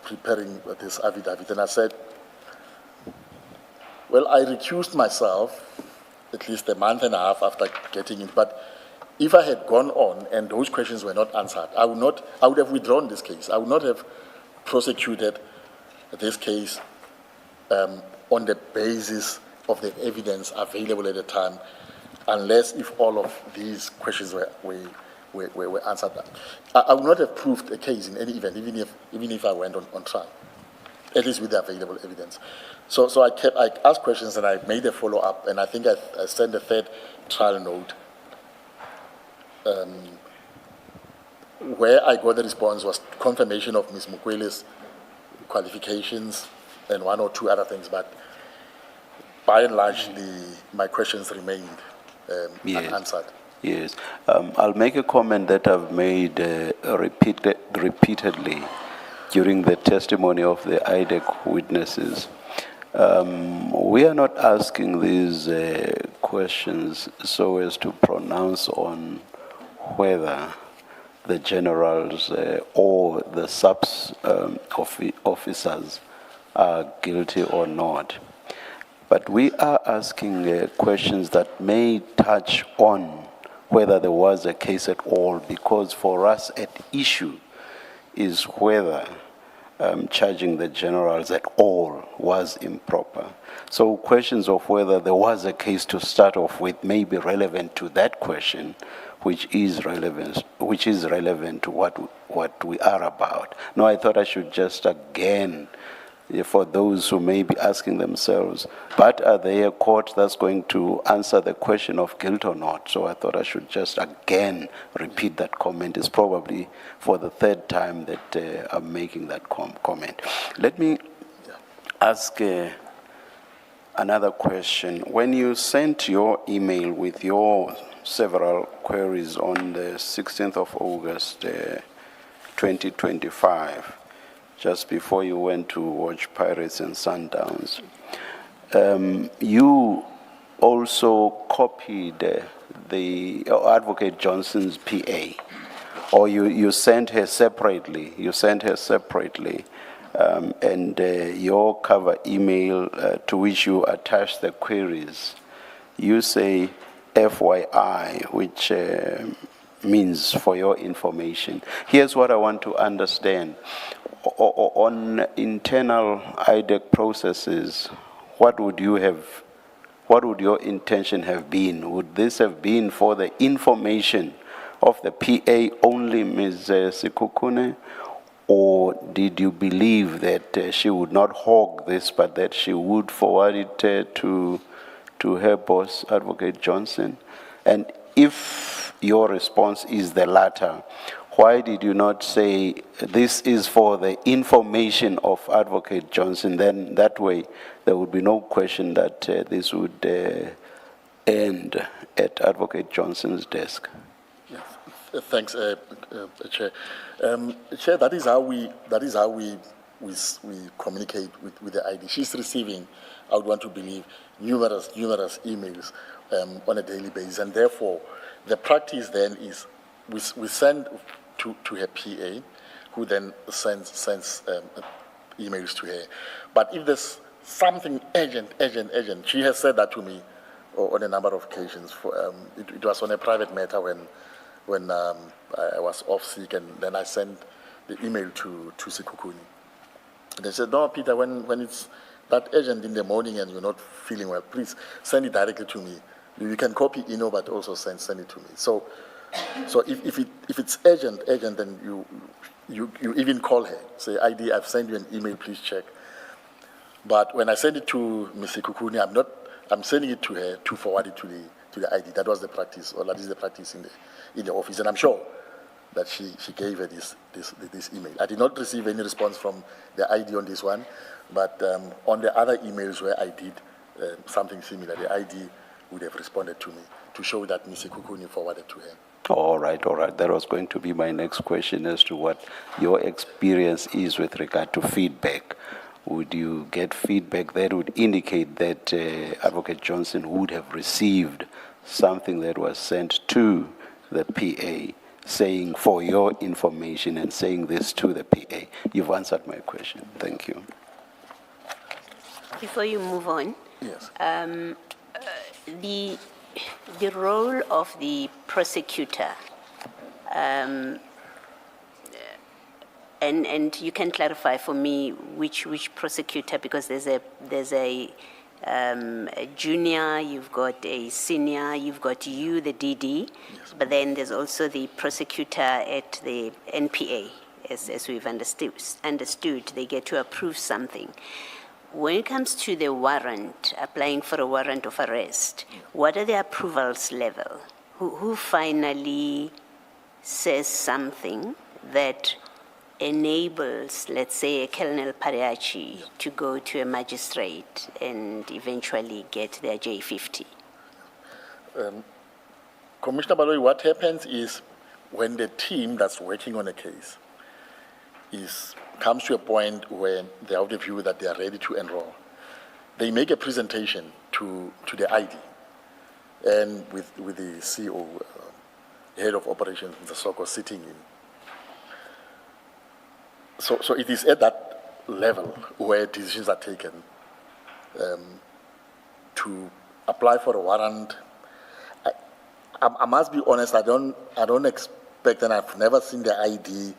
preparing this affidavit, and I said, well, I recused myself at least a month and a half after getting it, but if I had gone on and those questions were not answered, I would have withdrawn this case. I would not have prosecuted this case on the basis of the evidence available at the time, unless if all of these questions were answered. I would not have proved a case in any event, even if I went on trial, at least with the available evidence. So I asked questions and I made a follow-up, and I think I sent a third trial note where I got the response was confirmation of Ms. Mukwele's qualifications and one or two other things, but by and large, my questions remained unanswered. Yes. I'll make a comment that I've made repeatedly during the testimony of the IDEC witnesses. We are not asking these questions so as to pronounce on whether the generals or the subs officers are guilty or not. But we are asking questions that may touch on whether there was a case at all, because for us at issue is whether charging the generals at all was improper. So questions of whether there was a case to start off with may be relevant to that question, which is relevant to what we are about. No, I thought I should just again, for those who may be asking themselves, but are they a court that's going to answer the question of guilt or not? So I thought I should just again repeat that comment. It's probably for the third time that I'm making that comment. Let me ask another question. When you sent your email with your several queries on the 16th of August 2025, just before you went to watch Pirates and Sundowns, you also copied the Advocate Johnson's PA, or you sent her separately. And your cover email to which you attach the queries, you say FYI, which means for your information. Here's what I want to understand. On internal IDEC processes, what would your intention have been? Would this have been for the information of the PA only, Ms. Sikukune, or did you believe that she would not hog this, but that she would forward it to her boss, Advocate Johnson? And if your response is the latter, why did you not say this is for the information of Advocate Johnson? Then that way there would be no question that this would end at Advocate Johnson's desk. Thanks, Chair. Chair, that is how we communicate with the ID. She's receiving, I would want to believe, numerous emails on a daily basis, and therefore the practice then is we send to her PA, who then sends emails to her. But if there's something urgent, she has said that to me on a number of occasions. It was on a private matter when I was off sick, and then I sent the email to Sekhukhune. They said, no, Peter, when it's that urgent in the morning and you're not feeling well, please send it directly to me. You can copy Ino, but also send it to me. So if it's urgent, then you even call her, say, ID, I've sent you an email, please check. But when I send it to Ms. Sekhukhune, I'm sending it to her to forward it to the ID. That was the practice, or that is the practice in the office, and I'm sure that she gave her this email. I did not receive any response from the ID on this one, but on the other emails where I did something similar, the ID would have responded to me to show that Ms. Sekhukhune forwarded to her. All right. That was going to be my next question as to what your experience is with regard to feedback. Would you get feedback that would indicate that Advocate Johnson would have received something that was sent to the PA saying for your information and saying this to the PA? You've answered my question. Thank you. Before you move on, Yes. the role of the prosecutor, and you can clarify for me which prosecutor, because there's a junior, you've got a senior, you've got you, the DD, Yes. but then there's also the prosecutor at the NPA, as we've understood, they get to approve something. When it comes to the warrant, applying for a warrant of arrest, what are the approvals level? Who finally says something that enables, let's say, a Colonel Pariachi to go to a magistrate and eventually get their J50? Commissioner Baloyi, what happens is when the team that's working on a case comes to a point where they have the view that they are ready to enroll, they make a presentation to the ID, and with the CEO, head of operations, Mr. Soko, sitting in. So it is at that level where decisions are taken to apply for a warrant. I must be honest, I don't expect, and I've never seen the ID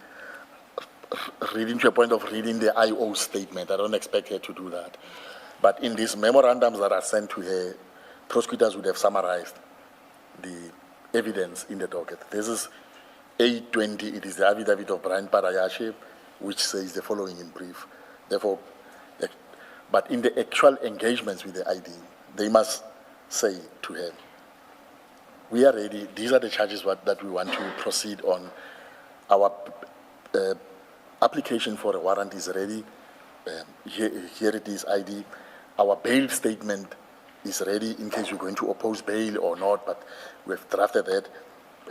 reading to a point of reading the IO statement. I don't expect her to do that. But in these memorandums that are sent to her, prosecutors would have summarized the evidence in the docket. This is 820, it is the affidavit of Brian Parayashi, which says the following in brief. Therefore, but in the actual engagements with the ID, they must say to her, we are ready, these are the charges that we want to proceed on. Our application for a warrant is ready. Here it is, ID. Our bail statement is ready in case you're going to oppose bail or not, but we've drafted that,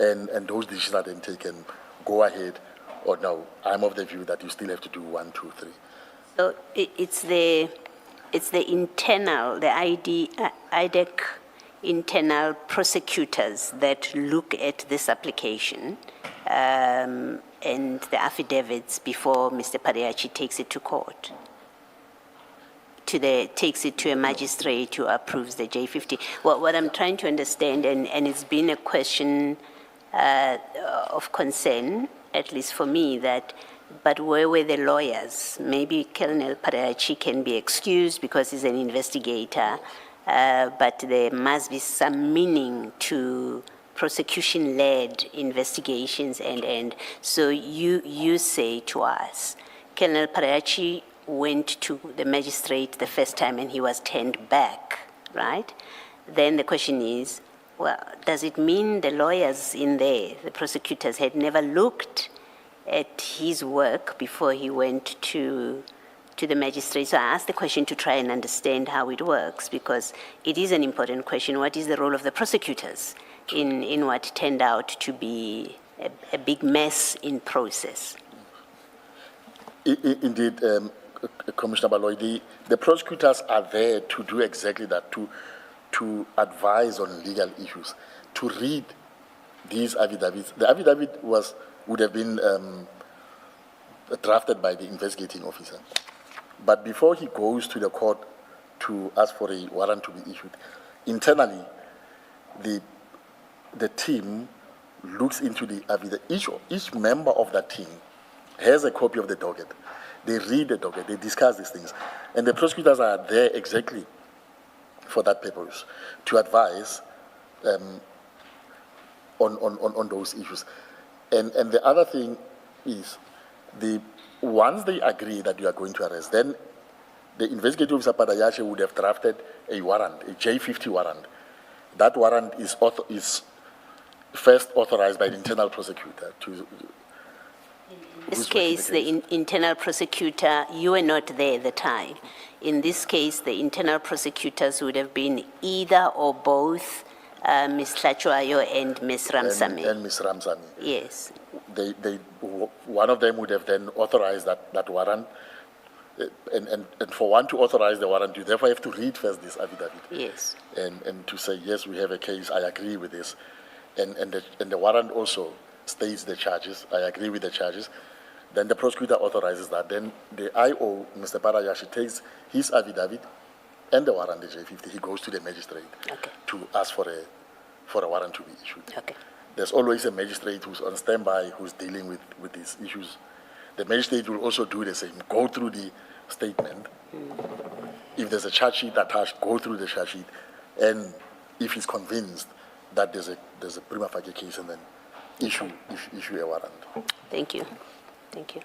and those decisions are then taken. Go ahead or no. I'm of the view that you still have to do 1, 2, 3. So it's the internal, the IDEC internal prosecutors that look at this application and the affidavits before Mr. Pariachi takes it to court. Takes it to a magistrate who approves the J50. What I'm trying to understand, and it's been a question of concern, at least for me, but where were the lawyers? Maybe Colonel Pariachi can be excused because he's an investigator, but there must be some meaning to prosecution-led investigations, and so you say to us, Colonel Pariachi went to the magistrate the first time and he was turned back, right? Then the question is, well, does it mean the lawyers in there, the prosecutors, had never looked at his work before he went to the magistrate? So I asked the question to try and understand how it works, because it is an important question. What is the role of the prosecutors in what turned out to be a big mess in process. Indeed, Commissioner Baloy, the prosecutors are there to do exactly that, to advise on legal issues, to read these affidavits. The affidavit would have been drafted by the investigating officer. But before he goes to the court to ask for a warrant to be issued, internally, the team looks into the affidavit. Each member of that team has a copy of the docket. They read the docket, they discuss these things. And the prosecutors are there exactly for that purpose, to advise on those issues. And the other thing is, once they agree that you are going to arrest, then the investigative officer Padayashe would have drafted a warrant, a J50 warrant. That warrant is first authorized by the internal prosecutor to. In this case, the internal prosecutor, you were not there at the time. In this case, the internal prosecutors would have been either or both Ms. Tlachuayo and Ms. Ramsamy. And Ms. Ramsamy. Yes. One of them would have then authorized that warrant. And for one to authorize the warrant, you therefore have to read first this affidavit. Yes. And to say, yes, we have a case, I agree with this. And the warrant also states the charges, I agree with the charges. Then the prosecutor authorizes that. Then the IO, Mr. Parayashi, takes his affidavit and the warrant, the J50, he goes to the magistrate to ask for a warrant to be issued. Okay. There's always a magistrate who's on standby, who's dealing with these issues. The magistrate will also do the same, go through the statement. If there's a charge sheet attached, go through the charge sheet. And if he's convinced that there's a prima facie case, and then issue a warrant. Thank you. Thank you.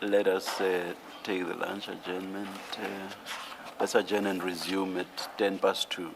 Let us take the lunch adjournment. Let's adjourn and resume at 2:10.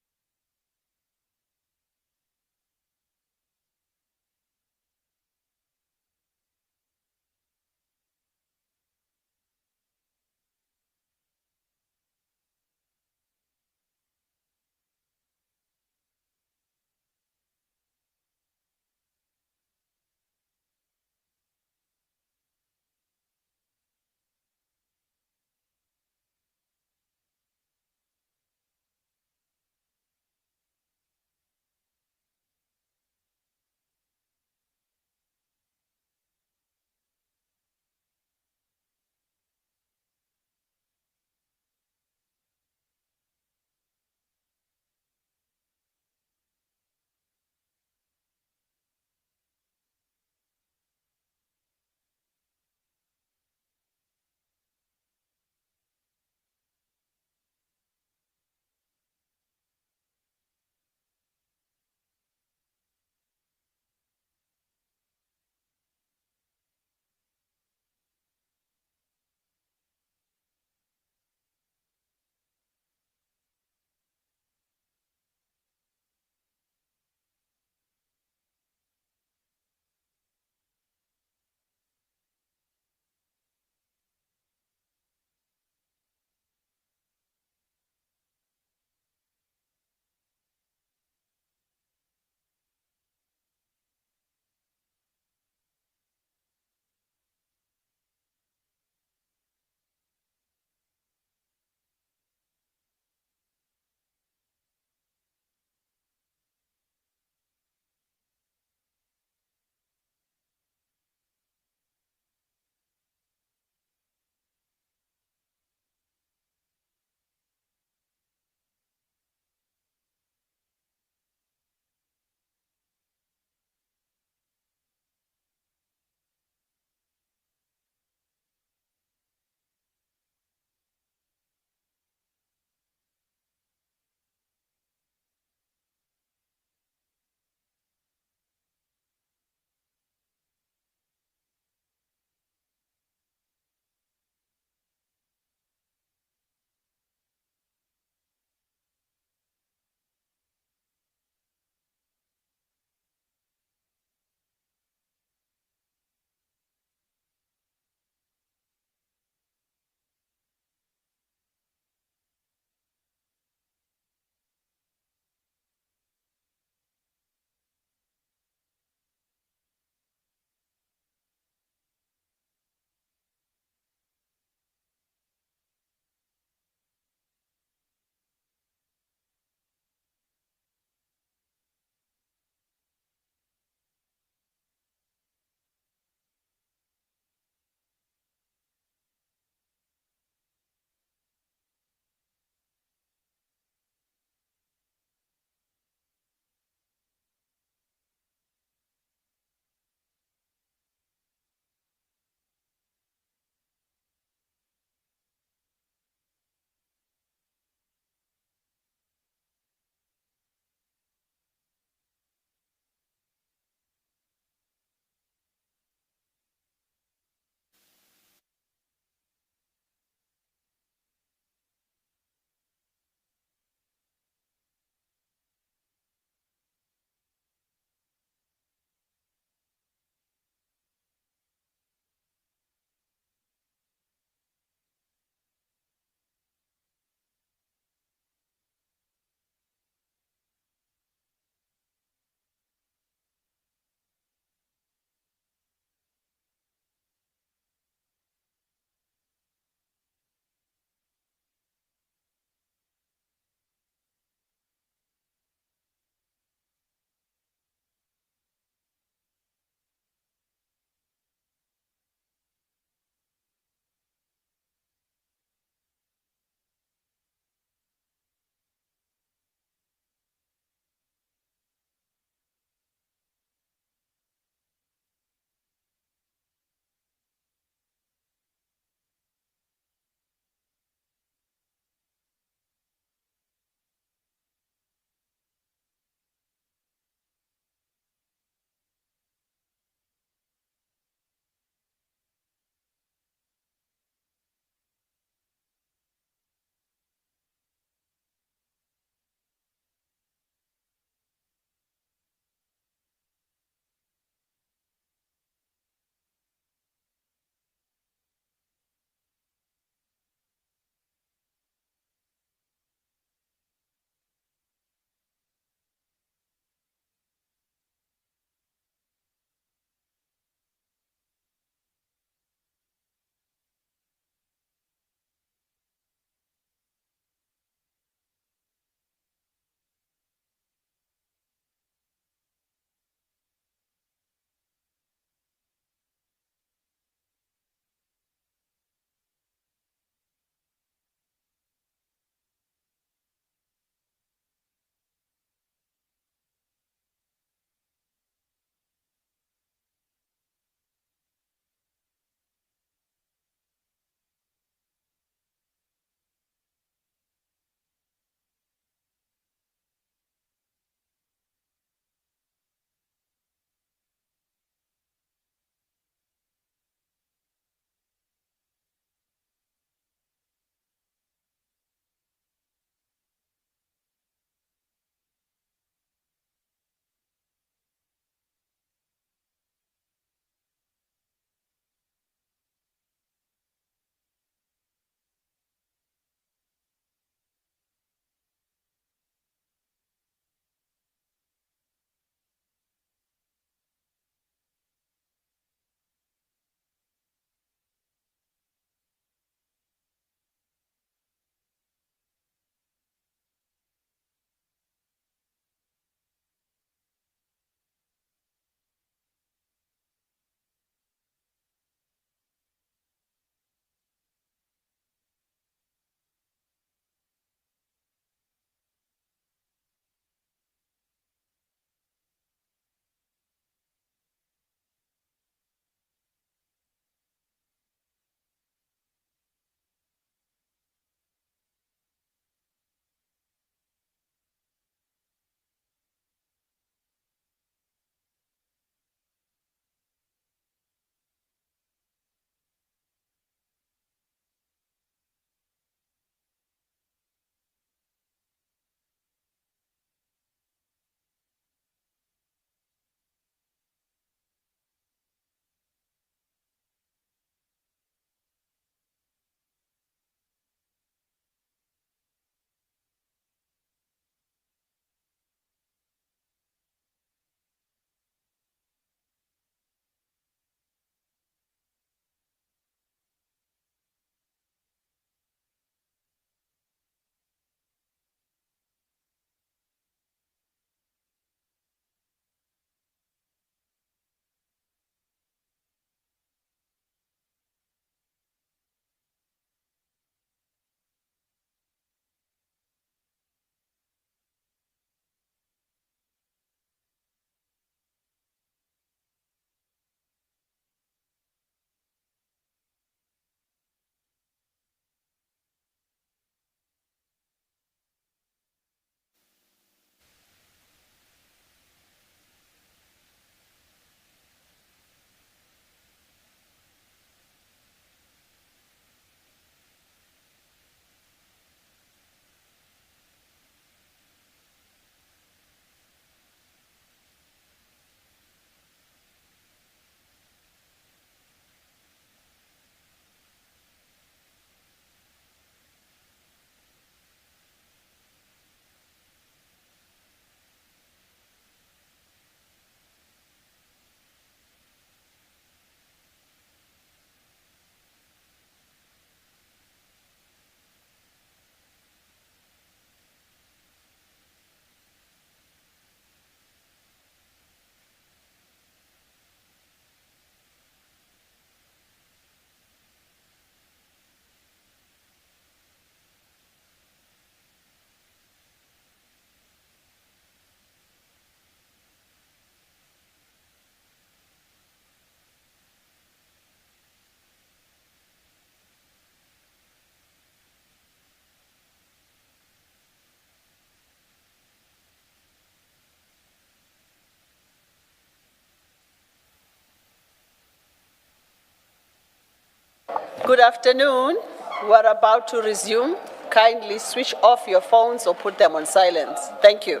Good afternoon. We're about to resume. Kindly switch off your phones or put them on silent. Thank you.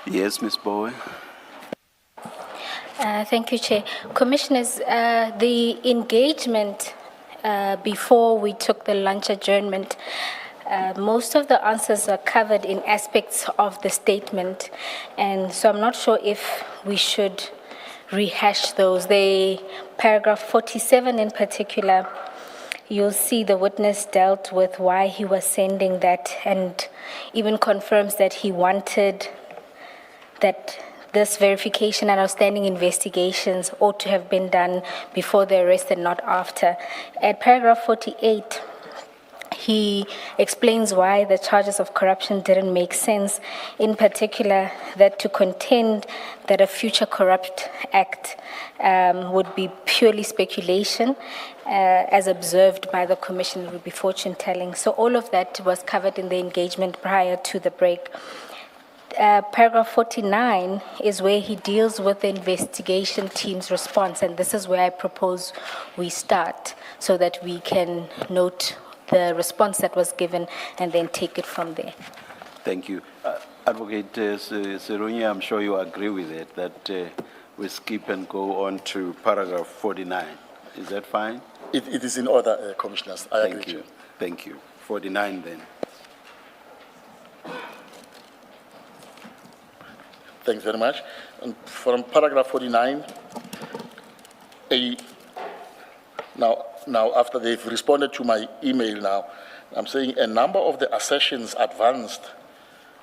Yes, Ms. Bowe. Thank you, Chair. Commissioners, the engagement before we took the lunch adjournment, most of the answers are covered in aspects of the statement, and so I'm not sure if we should rehash those. Paragraph 47 in particular, you'll see the witness dealt with why he was sending that and even confirms that he wanted that this verification and outstanding investigations ought to have been done before the arrest and not after. At paragraph 48, he explains why the charges of corruption didn't make sense, in particular that to contend that a future corrupt act would be purely speculation, as observed by the Commission, would be fortune telling. So all of that was covered in the engagement prior to the break. Paragraph 49 is where he deals with the investigation team's response, and this is where I propose we start so that we can note the response that was given and then take it from there. Thank you. Advocate Serunye, I'm sure you agree with it, that we skip and go on to paragraph 49. Is that fine? It is in order, Commissioners. I agree. Thank you. Chair. Thank you. 49 then. Thanks very much. And from paragraph 49, now after they've responded to my email now, I'm saying a number of the assertions advanced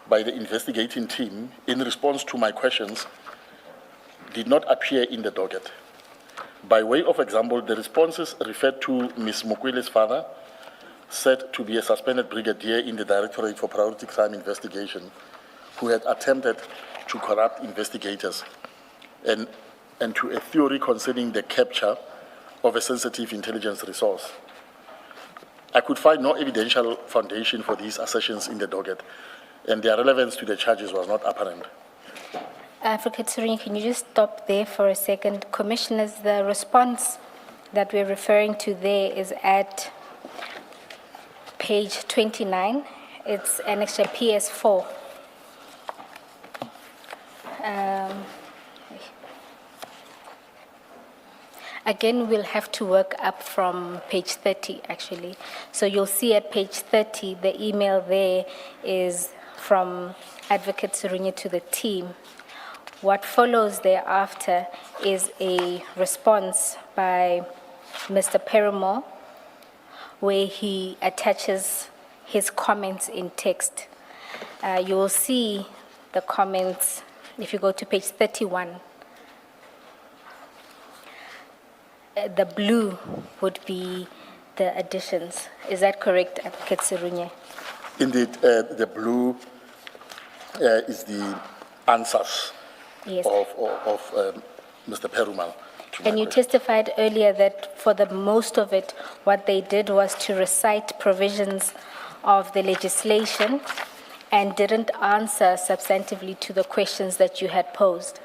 by the investigating team in response to my questions did not appear in the docket. By way of example, the responses referred to Ms. Mokwele's father, said to be a suspended brigadier in the Directorate for Priority Crime Investigation, who had attempted to corrupt investigators, and to a theory concerning the capture of a sensitive intelligence resource. I could find no evidential foundation for these assertions in the docket, and their relevance to the charges was not apparent. Advocate Serunye, can you just stop there for a second? Commissioners, the response that we're referring to there is at page 29. It's annexure PS4. Again, we'll have to work up from page 30, actually. So you'll see at page 30, the email there is from Advocate Serunye to the team. What follows thereafter is a response by Mr. Perrimore, where he attaches his comments in text. You will see the comments if you go to page 31. The blue would be the additions. Is that correct, Advocate Serunye? Indeed, the blue is the answers Yes. of Mr. Perumal. And you testified earlier that for the most of it, what they did was to recite provisions of the legislation and didn't answer substantively to the questions that you had posed.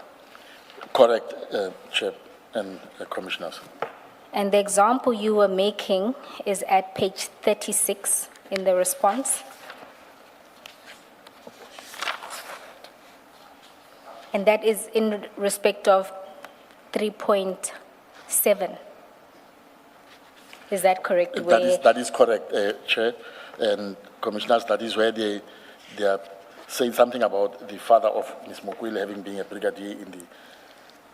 Correct, Chair and Commissioners. And the example you were making is at page 36 in the response. And that is in respect of 3.7. Is that correct? That is correct, Chair and Commissioners. That is where they are saying something about the father of Ms. Mokwele having been a brigadier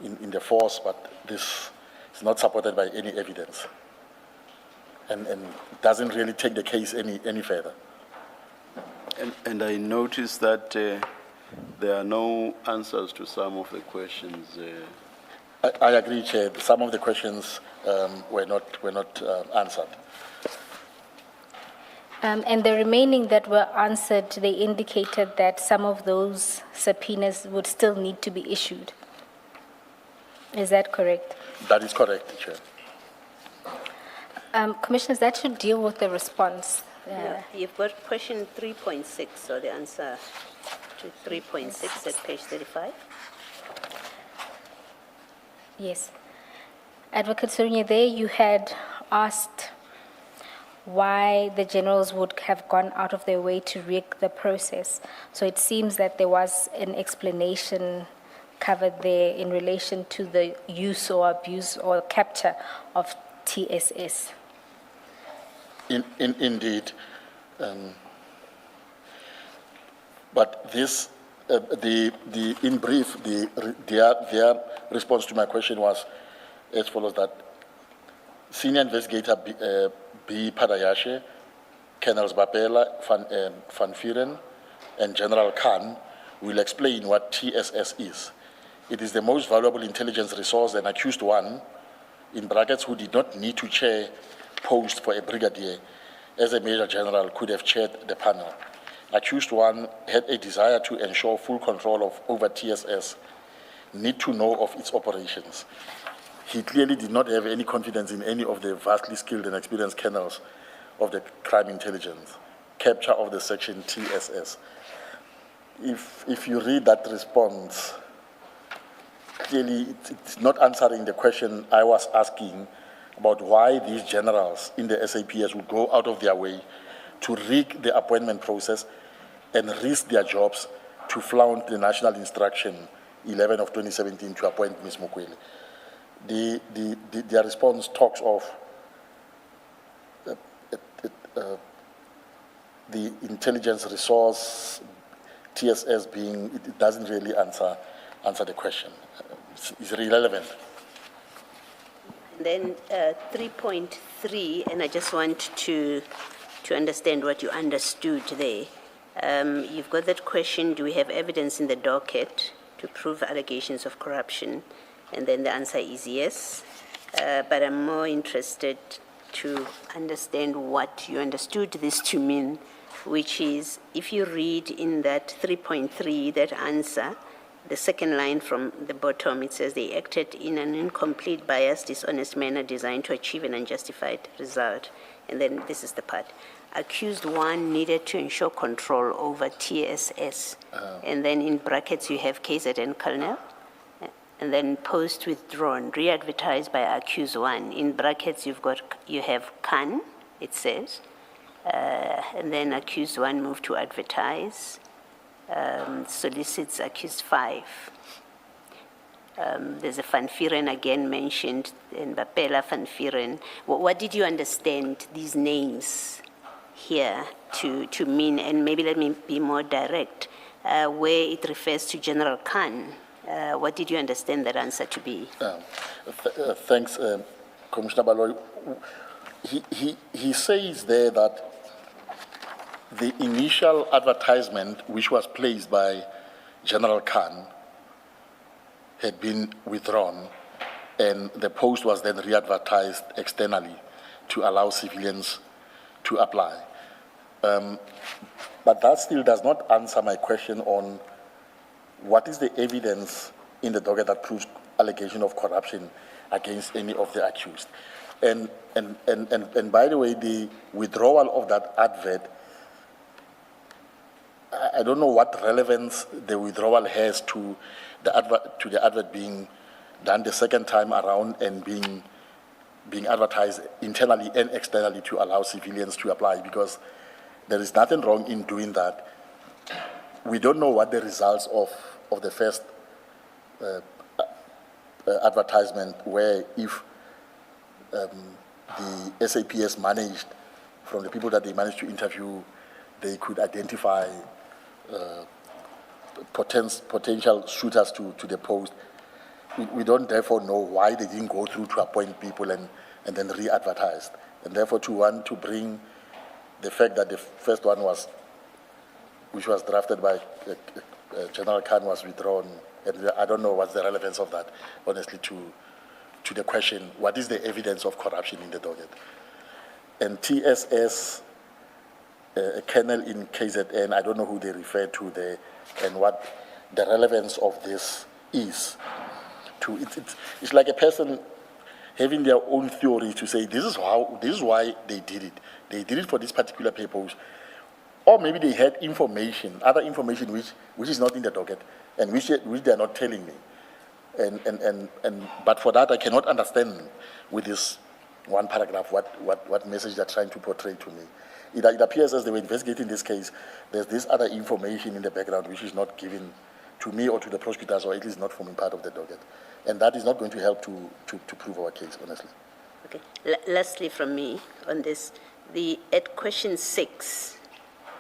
in the force, but this is not supported by any evidence, and doesn't really take the case any further. And I noticed that there are no answers to some of the questions. I agree, Chair. Some of the questions were not answered. And the remaining that were answered, they indicated that some of those subpoenas would still need to be issued. Is that correct? That is correct, Chair. Commissioners, that should deal with the response. Yeah, you've got question 3.6, so the answer to 3.6 at page 35. Yes. Advocate Serunye, there you had asked why the generals would have gone out of their way to rig the process. So it seems that there was an explanation covered there in relation to the use or abuse or capture of TSS. Indeed. But this, in brief, their response to my question was as follows: that Senior Investigator B. Padayashe, Colonels Bapela, Van Vieren, and General Khan will explain what TSS is. It is the most valuable intelligence resource, and accused one, in brackets, who did not need to chair post for a brigadier, as a Major General could have chaired the panel. Accused one had a desire to ensure full control over TSS, need to know of its operations. He clearly did not have any confidence in any of the vastly skilled and experienced colonels of the crime intelligence, capture of the section TSS. If you read that response, clearly it's not answering the question I was asking about why these generals in the SAPS would go out of their way to rig the appointment process and risk their jobs to flout the National Instruction 11 of 2017 to appoint Ms. Mukwele. Their response talks of the intelligence resource, TSS being, it doesn't really answer the question. It's irrelevant. Then 3.3, and I just want to understand what you understood there. You've got that question, do we have evidence in the docket to prove allegations of corruption? And then the answer is yes. But I'm more interested to understand what you understood this to mean, which is, if you read in that 3.3, that answer, the second line from the bottom, it says they acted in an incomplete, biased, dishonest manner designed to achieve an unjustified result. And then this is the part. Accused one needed to ensure control over TSS. And then in brackets, you have KZN Colonel. And then post withdrawn, re-advertised by accused one. In brackets, you have Khan, it says. And then accused one moved to advertise. Solicits accused 5. There's a Van Vieren again mentioned, and Bapela Van Vieren. What did you understand these names here to mean? And maybe let me be more direct. Where it refers to General Khan, what did you understand that answer to be? Thanks, Commissioner Baloy. He says there that the initial advertisement, which was placed by General Khan, had been withdrawn, and the post was then re-advertised externally to allow civilians to apply. But that still does not answer my question on what is the evidence in the docket that proves allegation of corruption against any of the accused. And by the way, the withdrawal of that advert, I don't know what relevance the withdrawal has to the advert being done the second time around and being advertised internally and externally to allow civilians to apply, because there is nothing wrong in doing that. We don't know what the results of the first advertisement were, if the SAPS managed, from the people that they managed to interview, they could identify potential suitors to the post. We don't therefore know why they didn't go through to appoint people and then re-advertised. And therefore to want to bring the fact that the first one which was drafted by General Khan, was withdrawn, and I don't know what's the relevance of that, honestly, to the question, what is the evidence of corruption in the docket? And TSS, a colonel in KZN, I don't know who they refer to there, and what the relevance of this is. it's like a person having their own theory to say, this is why they did it. They did it for this particular purpose. Or maybe they had information, other information which is not in the docket, and which they are not telling me. But for that, I cannot understand with this one paragraph what message they're trying to portray to me. It appears as they were investigating this case, there's this other information in the background which is not given to me or to the prosecutors, or at least not forming part of the docket. And that is not going to help to prove our case, honestly. Okay. Lastly from me on this, at question 6,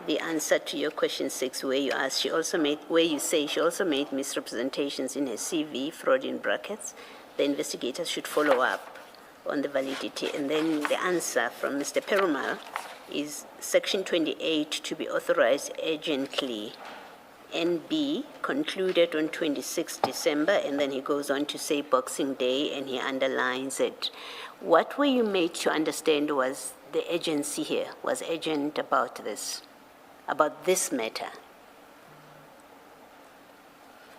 the answer to your question 6, where you ask, where you say she also made misrepresentations in her CV, fraud in brackets, the investigators should follow up on the validity. And then the answer from Mr. Perumal is section 28 to be authorized urgently. NB concluded on 26 December, and then he goes on to say Boxing Day, and he underlines it. What were you made to understand was the urgency here, was urgent about this matter?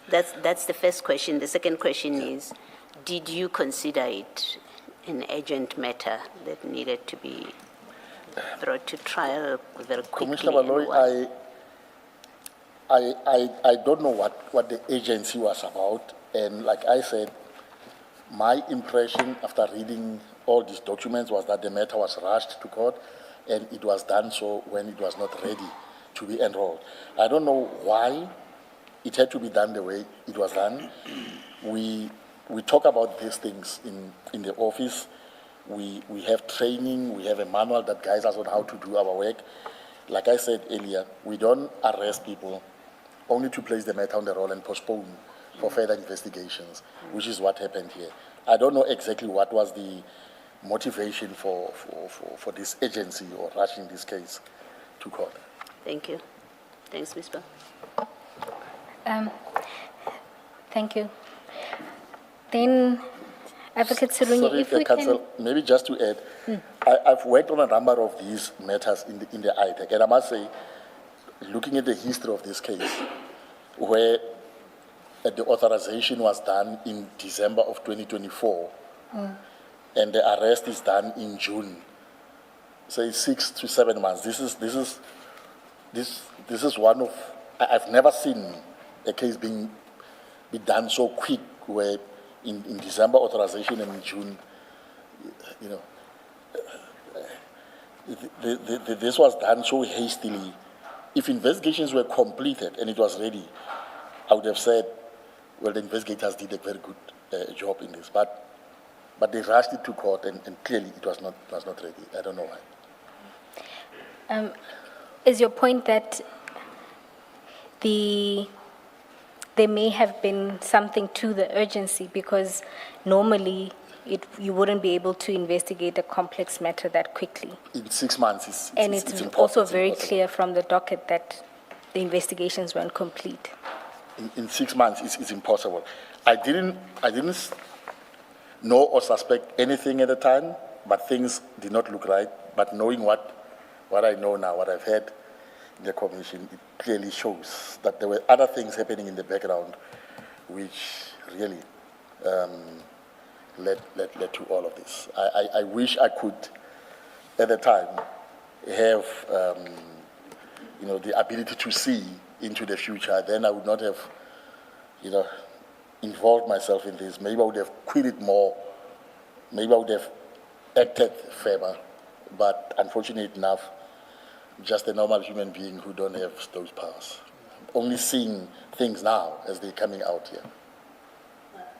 That's the first question. The second question is, did you consider it an urgent matter that needed to be brought to trial very quickly? Commissioner Baloyi, I don't know what the agency was about, and like I said, my impression after reading all these documents was that the matter was rushed to court, and it was done so when it was not ready to be enrolled. I don't know why it had to be done the way it was done. We talk about these things in the office. We have training, we have a manual that guides us on how to do our work. Like I said earlier, we don't arrest people only to place the matter on the roll and postpone for further investigations, which is what happened here. I don't know exactly what was the motivation for this agency or rushing this case to court. Thank you. Thanks, Ms. Bell. Thank you. Then, Advocate Serunye, Sorry, if we Counsel, maybe just to add, I've worked on a number of these matters in the ITEC, and I must say, looking at the history of this case, where the authorization was done in December of 2024, and the arrest is done in June, say 6 to 7 months. This is one of, I've never seen a case be done so quick, where in December authorization and in June, this was done so hastily. If investigations were completed and it was ready, I would have said, well, the investigators did a very good job in this. But they rushed it to court, and clearly it was not ready. I don't know why. is your point that there may have been something to the urgency, because normally you wouldn't be able to investigate a complex matter that quickly? In 6 months, It's impossible. also very It's impossible. clear from the docket that the investigations weren't complete. In 6 months, it's impossible. I didn't know or suspect anything at the time, but things did not look right. But knowing what I know now, what I've heard in the commission, it clearly shows that there were other things happening in the background which really led to all of this. I wish I could, at the time, have the ability to see into the future. Then I would not have involved myself in this. Maybe I would have quit it more. Maybe I would have acted firmer. But unfortunately enough, just a normal human being who don't have those powers. Only seeing things now as they're coming out here.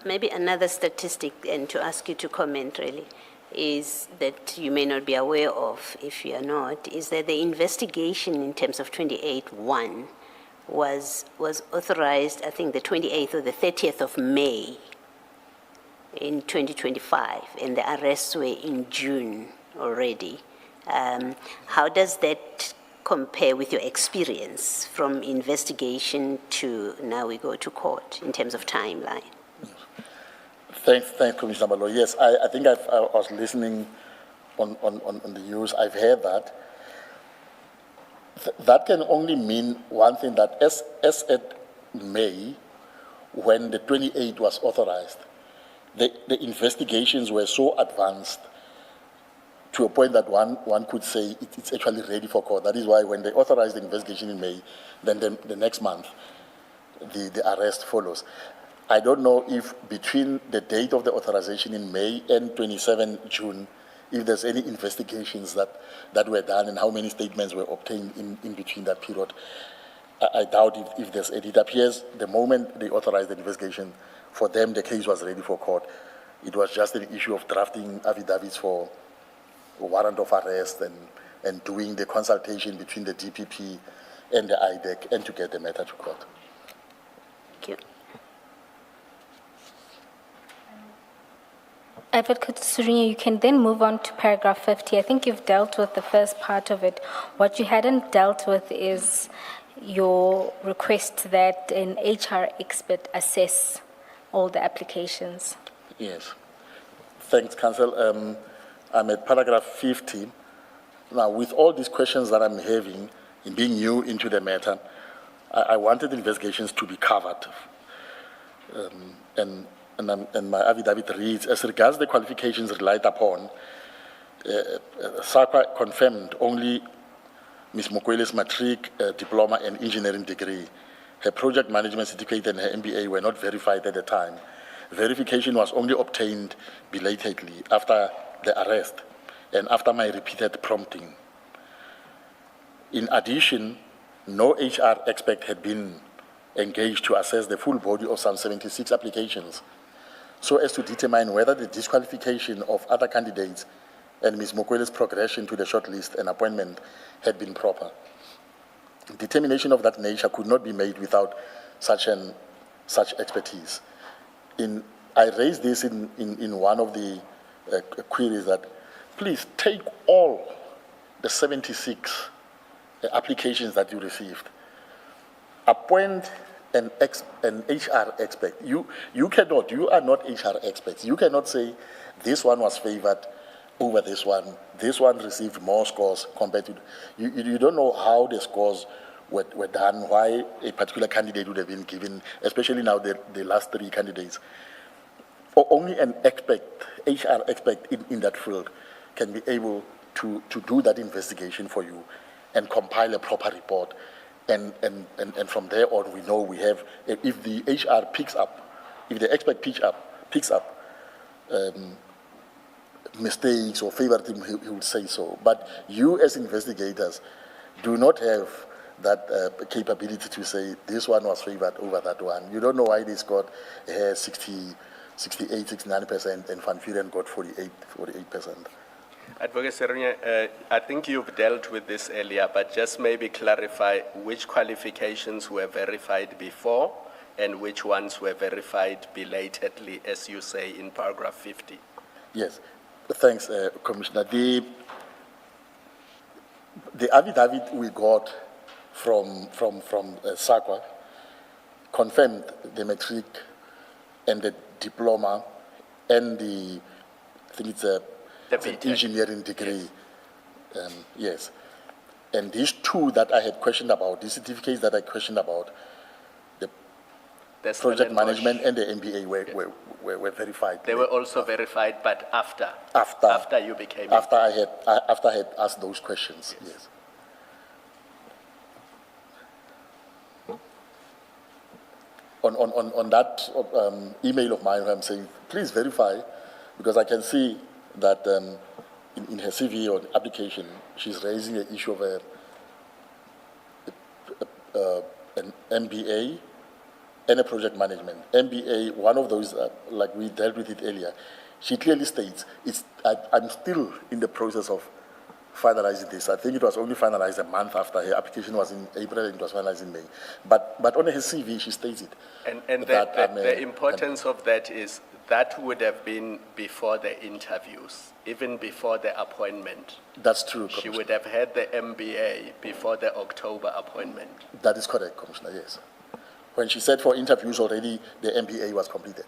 Maybe another statistic, and to ask you to comment really, is that you may not be aware of, if you are not, is that the investigation in terms of 28-1 was authorized, I think, the 28th or the 30th of May in 2025, and the arrests were in June already. How does that compare with your experience from investigation to now we go to court in terms of timeline? Thanks, Commissioner Baloyi. Yes, I think I was listening on the news. I've heard that. That can only mean one thing, that as at May, when the 28 was authorized, the investigations were so advanced to a point that one could say it's actually ready for court. That is why when they authorized the investigation in May, then the next month, the arrest follows. I don't know if between the date of the authorization in May and 27 June, if there's any investigations that were done and how many statements were obtained in between that period. I doubt if there's any. It appears the moment they authorized the investigation, for them the case was ready for court. It was just an issue of drafting affidavits for warrant of arrest and doing the consultation between the DPP and the IDEC and to get the matter to court. Thank you. Advocate Serunye, you can then move on to paragraph 50. I think you've dealt with the first part of it. What you hadn't dealt with is your request that an HR expert assess all the applications. Yes. Thanks, Council. I'm at paragraph 50. Now, with all these questions that I'm having in being new into the matter, I wanted investigations to be covered. And my affidavit reads, as regards the qualifications relied upon, SAQA confirmed only Ms. Mokwele's matric, diploma, and engineering degree. Her project management certificate and her MBA were not verified at the time. Verification was only obtained belatedly after the arrest and after my repeated prompting. In addition, no HR expert had been engaged to assess the full body of some 76 applications so as to determine whether the disqualification of other candidates and Ms. Mokwele's progression to the shortlist and appointment had been proper. Determination of that nature could not be made without such expertise. I raised this in one of the queries that please take all the 76 applications that you received, appoint an HR expert. You are not HR experts. You cannot say this one was favored over this one. This one received more scores compared to, you don't know how the scores were done, why a particular candidate would have been given, especially now the last three candidates. Only an expert, HR expert in that field can be able to do that investigation for you and compile a proper report. And from there on, we know we have, if the HR picks up, if the expert picks up mistakes or favoritism, he will say so. But you as investigators do not have that capability to say this one was favored over that one. You don't know why they scored 68, 69%, and Van Vuren got 48%. Advocate Serunye, I think you've dealt with this earlier, but just maybe clarify which qualifications were verified before and which ones were verified belatedly, as you say in paragraph 50. Yes, thanks, Commissioner. The affidavit we got from SAQA confirmed the matric and the diploma and I think it's an engineering degree. Yes. And these two that I had questioned about, these certificates that I questioned about, the project management and the MBA were verified. They were also verified, but after you became after I had asked those questions. Yes. On that email of mine, I'm saying please verify, because I can see that in her CV or application, she's raising the issue of an MBA and a project management. MBA, one of those, like we dealt with it earlier, she clearly states, I'm still in the process of finalizing this. I think it was only finalized a month after her application was in April and it was finalized in May. But on her CV, she states it. And the importance of that is that would have been before the interviews, even before the appointment. That's true, She Commissioner. would have had the MBA before the October appointment. That is correct, Commissioner, yes. When she said for interviews already, the MBA was completed.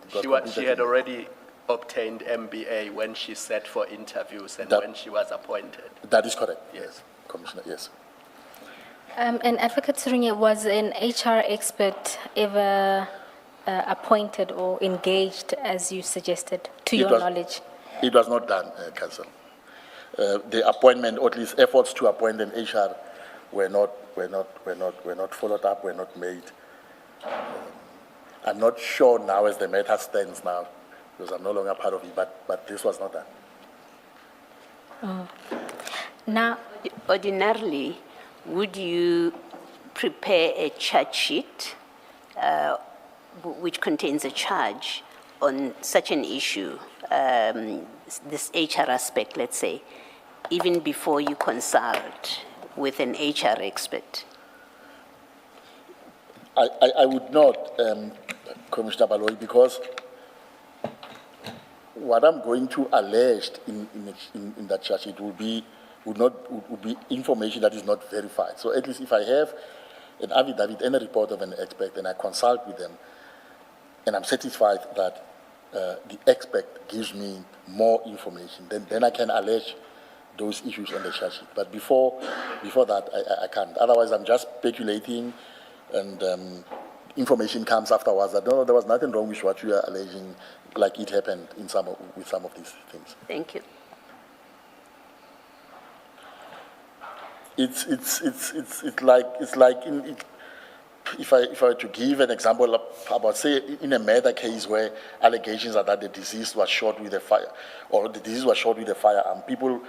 She had already obtained MBA when she sat for interviews and when she was appointed. That is correct. Yes. Commissioner, yes. And Advocate Serunye, was an HR expert ever appointed or engaged as you suggested, to It your was- knowledge? It was not done, Council. The appointment, or at least efforts to appoint an HR were not followed up, were not made. I'm not sure now as the matter stands now, because I'm no longer part of it, but this was not done. Now, Ordinarily, would you prepare a charge sheet which contains a charge on such an issue, this HR aspect, let's say, even before you consult with an HR expert? I would not, Commissioner Baloyi, because what I'm going to allege in that charge sheet would be information that is not verified. So at least if I have an affidavit and a report of an expert and I consult with them and I'm satisfied that the expert gives me more information, then I can allege those issues on the charge sheet. But before that, I can't. Otherwise, I'm just speculating and information comes afterwards that, no, there was nothing wrong with what you are alleging, like it happened with some of these things. Thank you. It's like if I were to give an example about, say, in a murder case where allegations are that the deceased was shot with a fire, or the deceased was shot with a firearm, people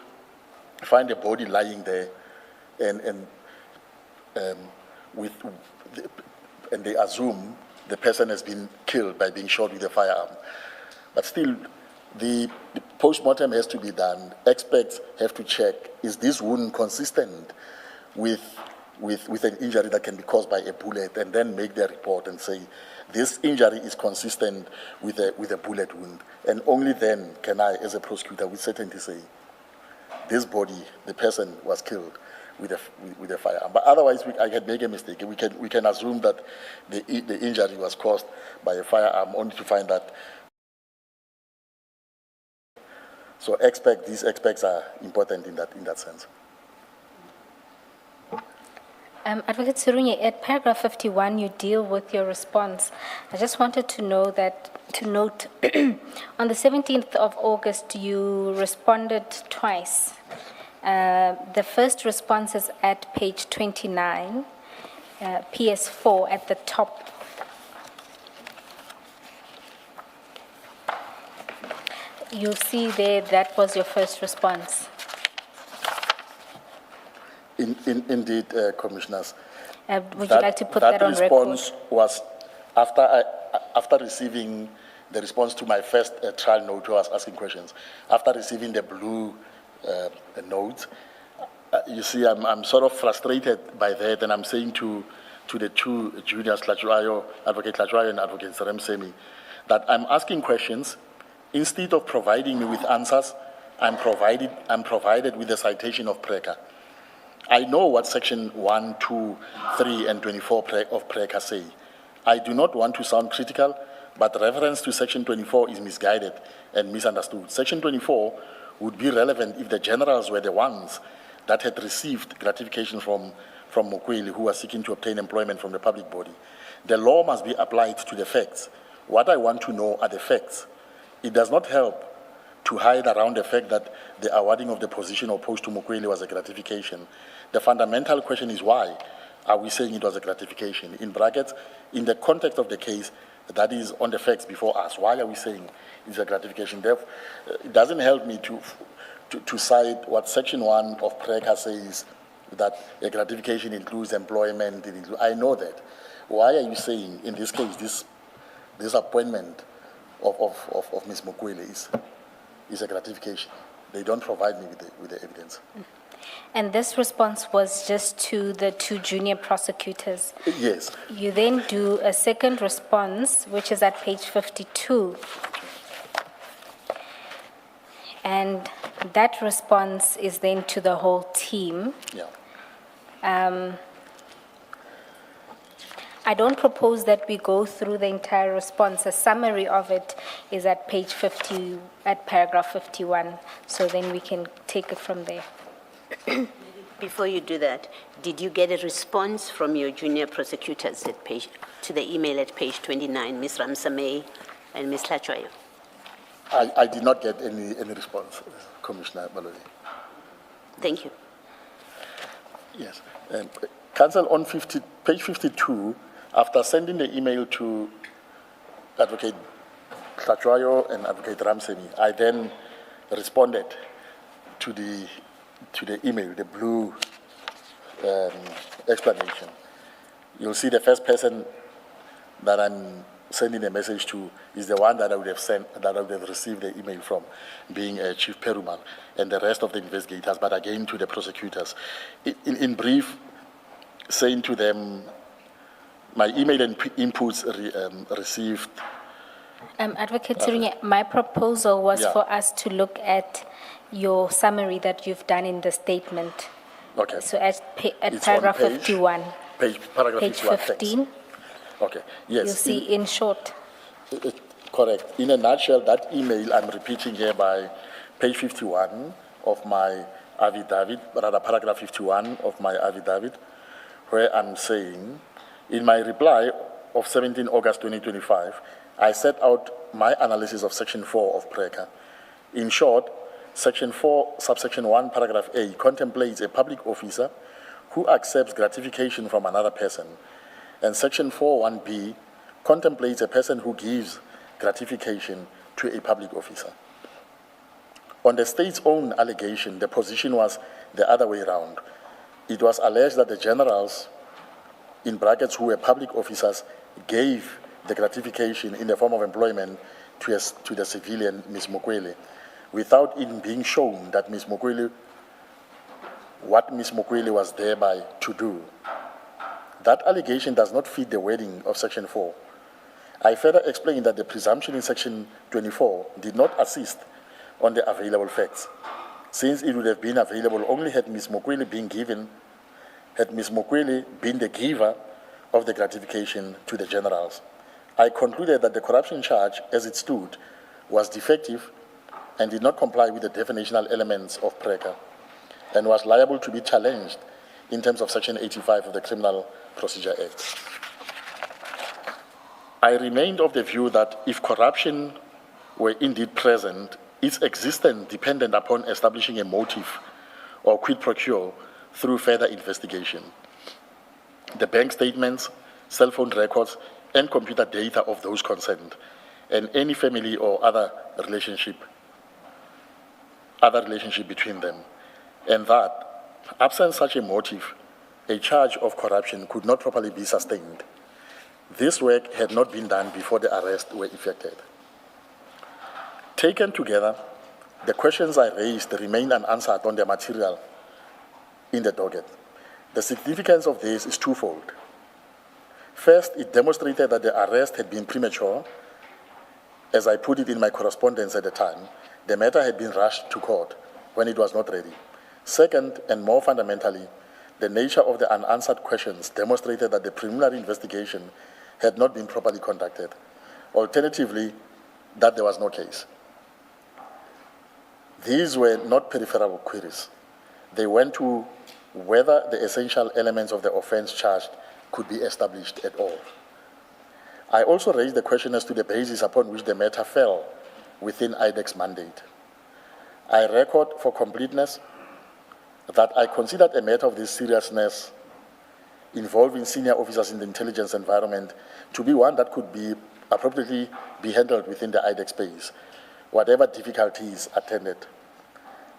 find the body lying there, and they assume the person has been killed by being shot with a firearm, but still. The post-mortem has to be done. Experts have to check, is this wound consistent with an injury that can be caused by a bullet, and then make their report and say, this injury is consistent with a bullet wound. And only then can I, as a prosecutor, with certainty say, this body, the person was killed with a firearm. But otherwise, I can make a mistake. We can assume that the injury was caused by a firearm, only to find that. So these experts are important in that sense. Advocate Serunye, at paragraph 51, you deal with your response. I just wanted to note on the 17th of August, you responded twice. The first response is at page 29, PS4 at the top. You'll see there that was your first response. Indeed, Commissioners. Would you like to put that on record? That response was after receiving the response to my first trial note, who was asking questions. After receiving the blue note, you see, I'm sort of frustrated by that, and I'm saying to the two juniors, Advocate Tlajwayo and Advocate Seremsemi, that I'm asking questions. Instead of providing me with answers, I'm provided with a citation of PRECA. I know what section 1, 2, 3, and 24 of PRECA say. I do not want to sound critical, but reference to section 24 is misguided and misunderstood. Section 24 would be relevant if the generals were the ones that had received gratification from Mokwele, who was seeking to obtain employment from the public body. The law must be applied to the facts. What I want to know are the facts. It does not help to hide around the fact that the awarding of the position or post to Mokwele was a gratification. The fundamental question is, why are we saying it was a gratification? In brackets, in the context of the case, that is on the facts before us. Why are we saying it's a gratification? Therefore, it doesn't help me to cite what section 1 of PRECA says, that a gratification includes employment. I know that. Why are you saying, in this case, this appointment of Ms. Mokwele is a gratification? They don't provide me with the evidence. And this response was just to the two junior prosecutors. Yes. You then do a second response, which is at page 52. And that response is then to the whole team. Yeah. I don't propose that we go through the entire response. A summary of it is at page 50, at paragraph 51. So then we can take it from there. Before you do that, did you get a response from your junior prosecutors at page, to the email at page 29, Ms. Ramsamay and Ms. Hlachwayo? I did not get any response, Commissioner Malodi. Thank you. Yes. Council, on page 52, after sending the email to Advocate Hlachwayo and Advocate Ramsamy, I then responded to the email, the blue explanation. You'll see the first person that I'm sending a message to is the one that I would have sent, that I would have received the email from, being Chief Perumal, and the rest of the investigators, but again to the prosecutors. In brief, saying to them, my email and inputs received. Advocate Serunye, my proposal was Yeah. for us to look at your summary that you've done in the statement. Okay. So at It's paragraph on page- 51, Paragraph page 51, thanks. 15, Okay, yes. you'll see in short. Correct. In a nutshell, that email I'm repeating here by page 51 of my affidavit, rather paragraph 51 of my affidavit, where I'm saying, in my reply of 17 August 2025, I set out my analysis of section 4 of PRECA. In short, section 4, subsection 1, paragraph A contemplates a public officer who accepts gratification from another person, and section 4(1)B contemplates a person who gives gratification to a public officer. On the state's own allegation, the position was the other way around. It was alleged that the generals, in brackets, who were public officers, gave the gratification in the form of employment to the civilian, Ms. Mokwele, without it being shown that what Ms. Mokwele was thereby to do. That allegation does not fit the wording of section 4. I further explained that the presumption in section 24 did not assist on the available facts, since it would have been available only had Ms. Mokwele been the giver of the gratification to the generals. I concluded that the corruption charge, as it stood, was defective and did not comply with the definitional elements of PRECA, and was liable to be challenged in terms of section 85 of the Criminal Procedure Act. I remained of the view that if corruption were indeed present, its existence depended upon establishing a motive or quid pro quo through further investigation. The bank statements, cell phone records, and computer data of those concerned, and any family or other relationship between them, and that, absent such a motive, a charge of corruption could not properly be sustained. This work had not been done before the arrests were effected. Taken together, the questions I raised remain unanswered on the material in the docket. The significance of this is twofold. First, it demonstrated that the arrest had been premature. As I put it in my correspondence at the time, the matter had been rushed to court when it was not ready. Second, and more fundamentally, the nature of the unanswered questions demonstrated that the preliminary investigation had not been properly conducted. Alternatively, that there was no case. These were not peripheral queries. They went to whether the essential elements of the offense charged could be established at all. I also raised the question as to the basis upon which the matter fell within IDEC's mandate. I record for completeness that I considered a matter of this seriousness involving senior officers in the intelligence environment to be one that could be appropriately be handled within the IDEC space, whatever difficulties attended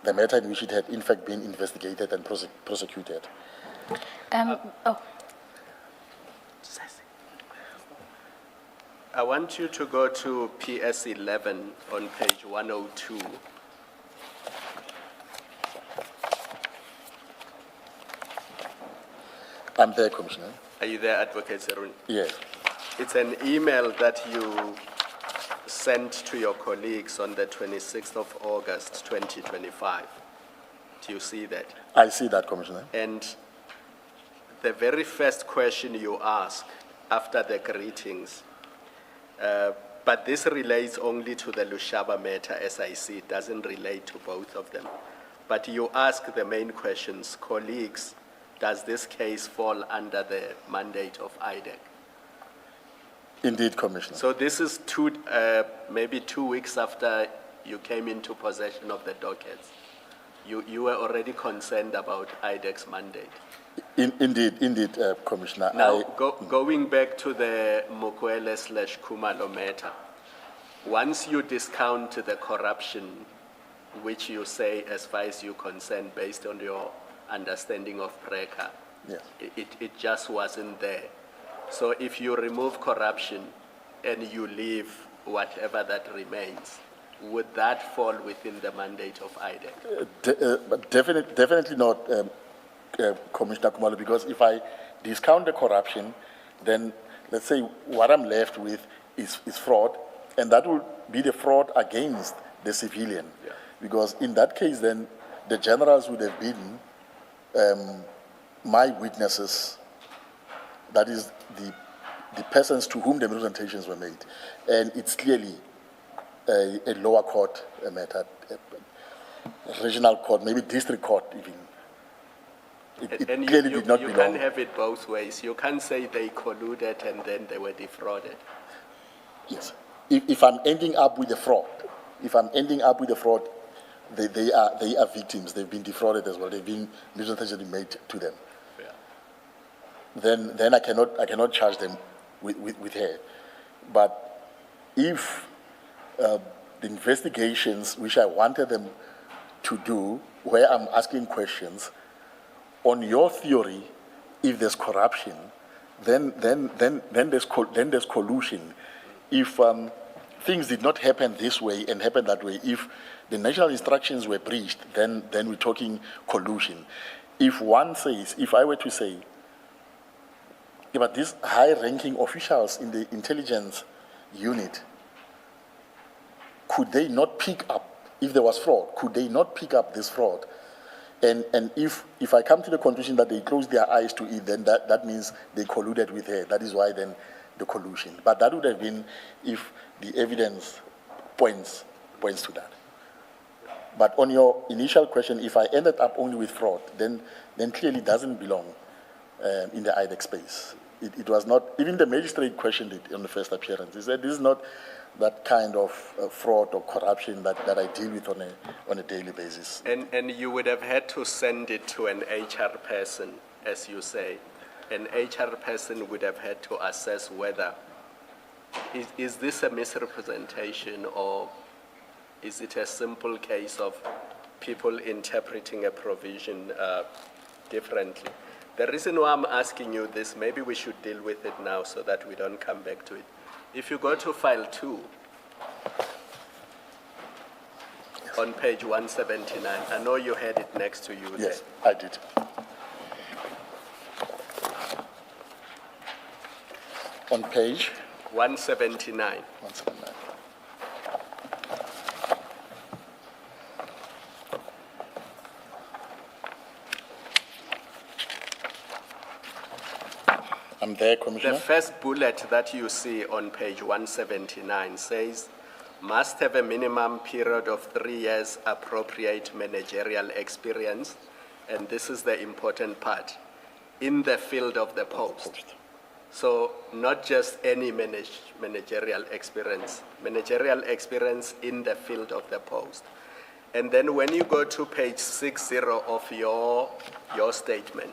the matter in which it had in fact been investigated and prosecuted. I want you to go to PS 11 on page 102. I'm there, Commissioner. Are you there, Advocate Serunye? Yes. It's an email that you sent to your colleagues on the 26th of August, 2025. Do you see that? I see that, Commissioner. And the very first question you ask after the greetings, but this relates only to the Lushaba matter, as I see, it doesn't relate to both of them. but you ask the main questions, colleagues, does this case fall under the mandate of IDEC? Indeed, Commissioner. So this is maybe 2 weeks after you came into possession of the dockets. You were already concerned about IDEC's mandate. Indeed, Commissioner. Now, going back to the Mokwele/Khumalo matter, once you discount the corruption, which you say, as far as you're concerned, based on your understanding of PRECA, Yes. it just wasn't there. So if you remove corruption and you leave whatever that remains, would that fall within the mandate of IDEC? But definitely not, Commissioner Khumalo, because if I discount the corruption, then let's say what I'm left with is fraud, and that will be the fraud against the civilian. Yeah. Because in that case, then the generals would have been my witnesses, that is the persons to whom the representations were made. And it's clearly a lower court matter, a regional court, maybe district court even. It And clearly you did not can't belong. have it both ways. You can't say they colluded and then they were defrauded. Yes. If I'm ending up with a fraud, they are victims. They've been defrauded as well. They've been misrepresentation made to them. Yeah. Then I cannot charge them with her. But if the investigations which I wanted them to do, where I'm asking questions, on your theory, if there's corruption, then there's collusion. If things did not happen this way and happen that way, if the national instructions were breached, then we're talking collusion. If I were to say, yeah, but these high-ranking officials in the intelligence unit, could they not pick up, if there was fraud, could they not pick up this fraud? And if I come to the conclusion that they closed their eyes to it, then that means they colluded with her. That is why then the collusion. But that would have been if the evidence points to that. But on your initial question, if I ended up only with fraud, then clearly it doesn't belong in the IDEC space. It was not, even the magistrate questioned it on the first appearance. He said, this is not that kind of fraud or corruption that I deal with on a daily basis. And you would have had to send it to an HR person, as you say. An HR person would have had to assess whether, is this a misrepresentation, or is it a simple case of people interpreting a provision differently? The reason why I'm asking you this, maybe we should deal with it now so that we don't come back to it. If you go to file 2, on page 179, I know you had it next to you Yes, there. I did. On page 179. 179. I'm there, Commissioner. The first bullet that you see on page 179 says, must have a minimum period of 3 years appropriate managerial experience, and this is the important part, in the field of the post. So not just any managerial experience in the field of the post. And then when you go to page 60 of your statement,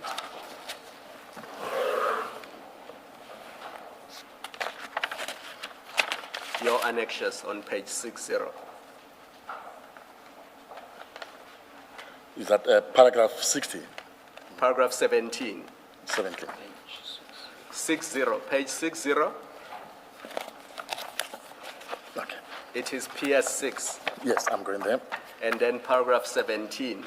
your annexures on page 60. Is that paragraph 60? Paragraph 17. 70. 60, page 60. Okay. It is PS6. Yes, I'm going there. And then paragraph 17.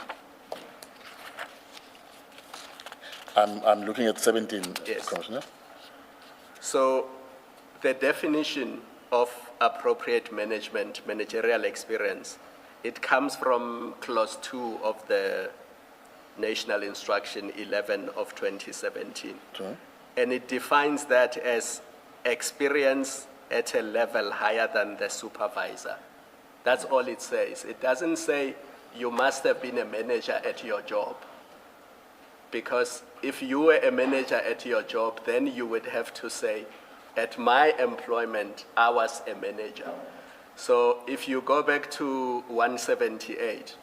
I'm looking at 17, Yes. Commissioner. So the definition of appropriate managerial experience, it comes from clause 2 of the National Instruction 11 of 2017. True. And it defines that as experience at a level higher than the supervisor. That's all it says. It doesn't say you must have been a manager at your job. Because if you were a manager at your job, then you would have to say, at my employment, I was a manager. So if you go back to 178,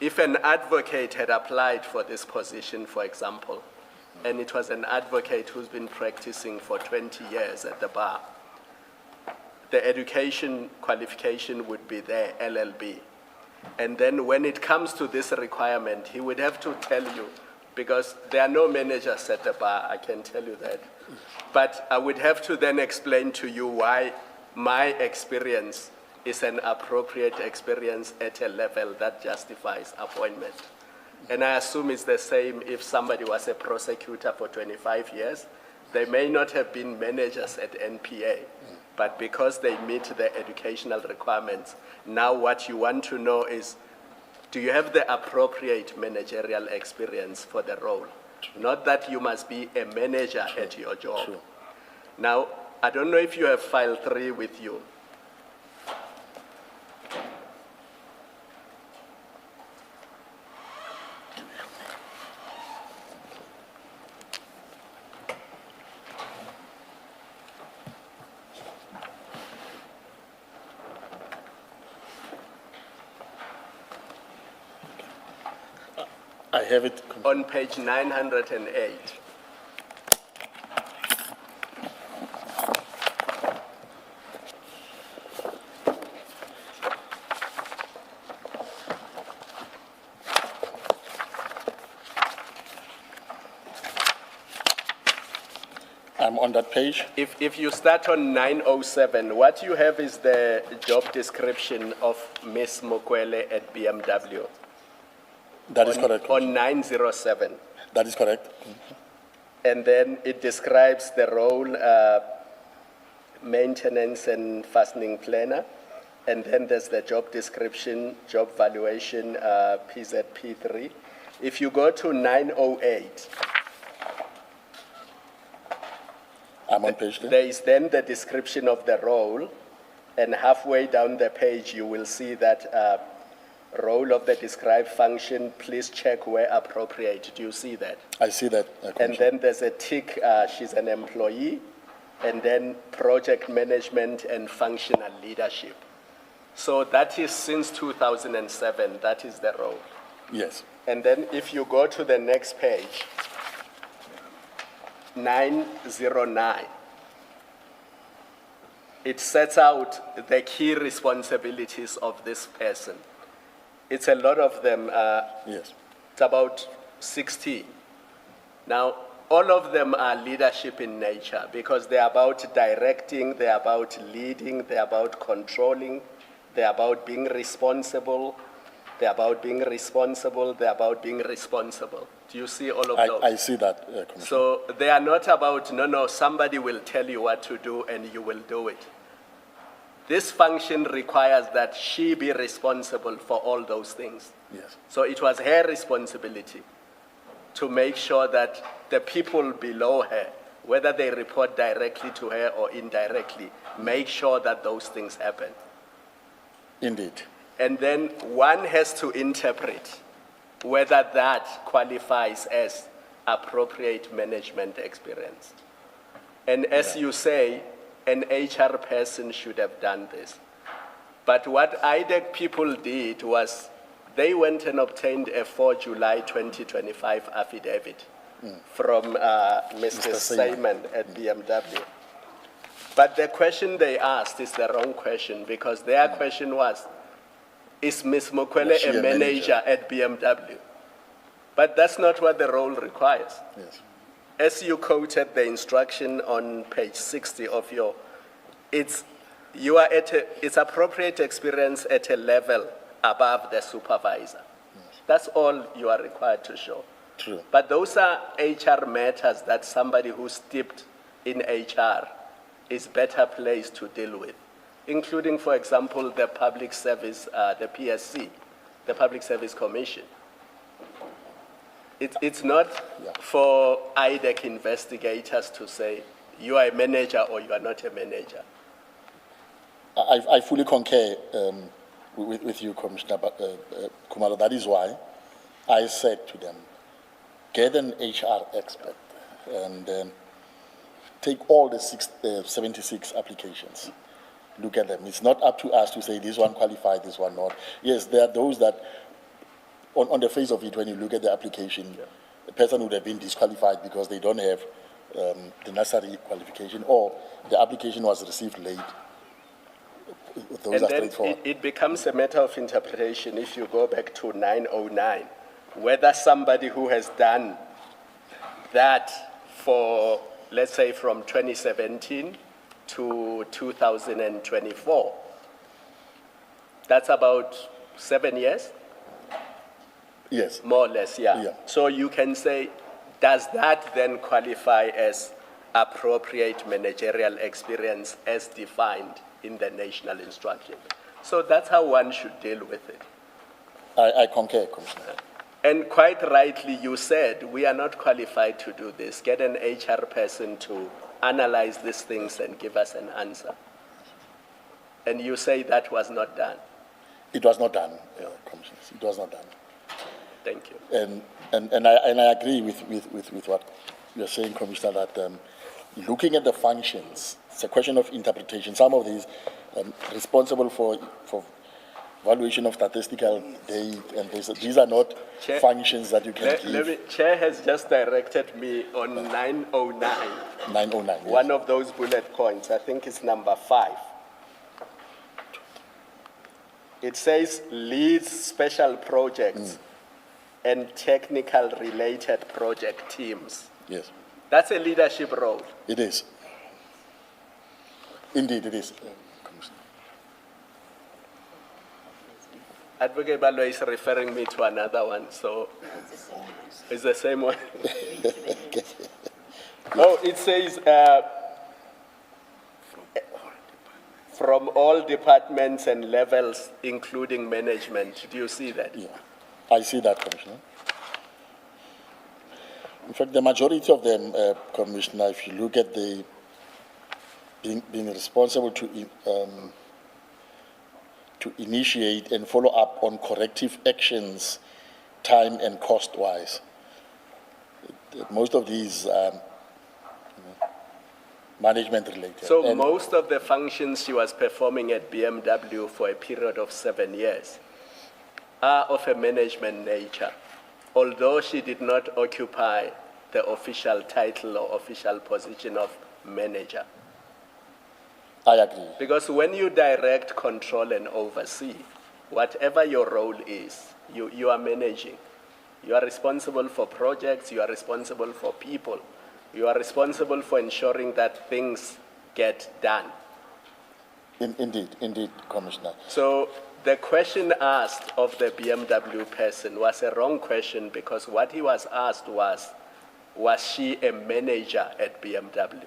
if an advocate had applied for this position, for example, and it was an advocate who's been practicing for 20 years at the bar, the education qualification would be there, LLB. And then when it comes to this requirement, he would have to tell you, because there are no managers at the bar, I can tell you that. But I would have to then explain to you why my experience is an appropriate experience at a level that justifies appointment. And I assume it's the same if somebody was a prosecutor for 25 years. They may not have been managers at NPA, but because they meet the educational requirements, now what you want to know is, do you have the appropriate managerial experience for the role? Not that you must be a manager at your job. True. Now, I don't know if you have file 3 with you. I have it. On page 908. I'm on that page. If you start on 907, what you have is the job description of Ms. Mokwele at BMW. That is correct. On 907. That is correct. And then it describes the role, maintenance and fastening planner. And then there's the job description, job valuation, PZP3. If you go to 908, I'm on page 10. there is then the description of the role, and halfway down the page, you will see that role of the described function, please check where appropriate. Do you see that? I see that. And then there's a tick, she's an employee, and then project management and functional leadership. So that is since 2007, that is the role. Yes. And then if you go to the next page, 909, it sets out the key responsibilities of this person. It's a lot of them. Yes. It's about 16. Now, all of them are leadership in nature because they're about directing, they're about leading, they're about controlling, they're about being responsible, they're about being responsible, they're about being responsible. Do you see all of those? I see that, Commissioner. So they are not about, no, somebody will tell you what to do and you will do it. This function requires that she be responsible for all those things. Yes. So it was her responsibility to make sure that the people below her, whether they report directly to her or indirectly, make sure that those things happen. Indeed. And then one has to interpret whether that qualifies as appropriate management experience. And as you say, an HR person should have done this. But what IDEC people did was they went and obtained a 4 July 2025 affidavit from Mr. Simon at BMW. But the question they asked is the wrong question because their question was, is Ms. Mokwele she a a manager at BMW? But that's not what the role requires. Yes. As you quoted the instruction on page 60 of your, it's appropriate experience at a level above the supervisor. Yes. That's all you are required to show. True. But those are HR matters that somebody who's steeped in HR is better placed to deal with, including, for example, the public service, the PSC, the Public Service Commission. It's not for IDEC investigators to say, you are a manager or you are not a manager. I fully concur, with you, Commissioner Kumalo. That is why I said to them, get an HR expert and take all the 76 applications. Look at them. It's not up to us to say this one qualified, this one not. Yes, there are those that, on the face of it, when you look at the application, the person would have been disqualified because they don't have the necessary qualification, or the application was received late. Those And are then straightforward. it becomes a matter of interpretation if you go back to 909, whether somebody who has done that for, let's say, from 2017 to 2024, that's about 7 years, Yes. more or less, yeah. Yeah. So you can say, does that then qualify as appropriate managerial experience as defined in the national instruction? So that's how one should deal with it. I concur, Commissioner. And quite rightly, you said, we are not qualified to do this. Get an HR person to analyze these things and give us an answer. And you say that was not done. It was not done, Commissioners. It was not done. Thank you. And I agree with what you're saying, Commissioner, that looking at the functions, it's a question of interpretation. Some of these responsible for valuation of statistical data, and these are not Chair, functions that you can give. Chair has just directed me on 909. 909, yes. One of those bullet points, I think it's number 5. It says leads special projects and technical related project teams. Yes, That's a leadership role. it is. Indeed, it is, Commissioner. Advocate Ballo is referring me to another one, so it's the same one. Oh, it says from all departments and levels, including management. Do you see that? Yeah, I see that, Commissioner. In fact, the majority of them, Commissioner, if you look at the being responsible to initiate and follow up on corrective actions, time and cost-wise. Most of these management-related. So And most of the functions she was performing at BMW for a period of 7 years are of a management nature, although she did not occupy the official title or official position of manager. I agree. Because when you direct, control, and oversee, whatever your role is, you are managing. You are responsible for projects, you are responsible for people, you are responsible for ensuring that things get done. Indeed, Commissioner. So the question asked of the BMW person was a wrong question, because what he was asked was she a manager at BMW?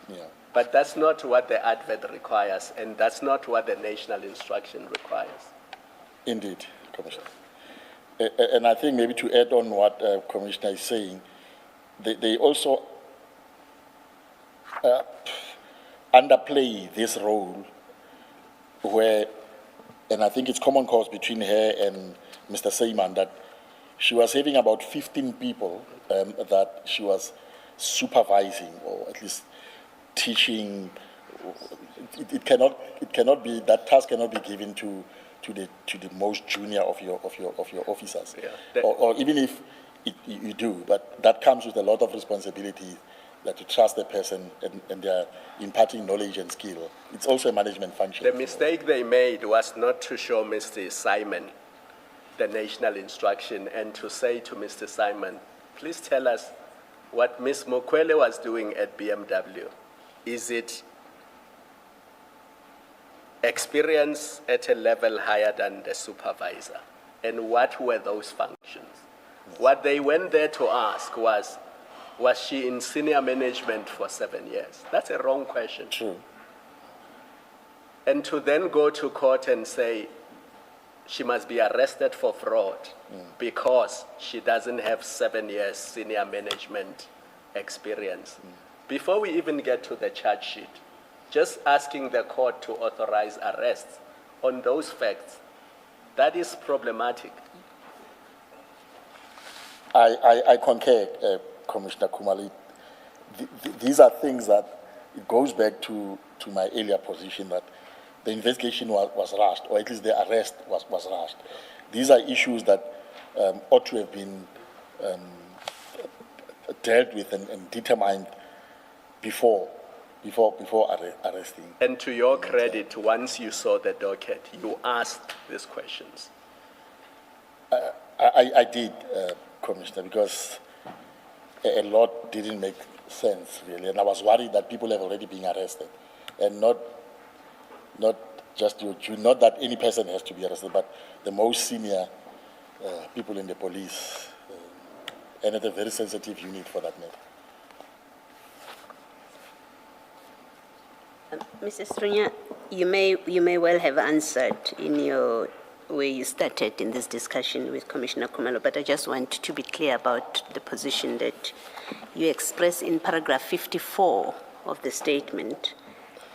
Yeah. But that's not what the advert requires, and that's not what the national instruction requires. Indeed, Commissioner. And I think maybe to add on what Commissioner is saying, they also underplay this role where, and I think it's common cause between her and Mr. Seyman, that she was having about 15 people that she was supervising, or at least teaching. It cannot be, that task cannot be given to the most junior of your officers. Yeah. Or even if you do, but that comes with a lot of responsibility, that you trust the person and they're imparting knowledge and skill. It's also a management function. The mistake they made was not to show Mr. Simon the national instruction and to say to Mr. Simon, please tell us what Ms. Mokwele was doing at BMW. Is it experience at a level higher than the supervisor? And what were those functions? What they went there to ask was she in senior management for 7 years? That's a wrong question. True. And to then go to court and say she must be arrested for fraud because she doesn't have 7 years senior management experience. Before we even get to the charge sheet, just asking the court to authorize arrests on those facts That is problematic. I concur, Commissioner Kumali. These are things that it goes back to my earlier position that the investigation was rushed, or at least the arrest was rushed. These are issues that ought to have been dealt with and determined before arresting. And to your credit, once you saw the docket, you asked these questions. I did, Commissioner, because a lot didn't make sense, really. And I was worried that people have already been arrested. And not just you, not that any person has to be arrested, but the most senior people in the police, and at a very sensitive unit for that matter. Mrs. Serunye, you may well have answered in your way you started in this discussion with Commissioner Kumalo, but I just want to be clear about the position that you express in paragraph 54 of the statement.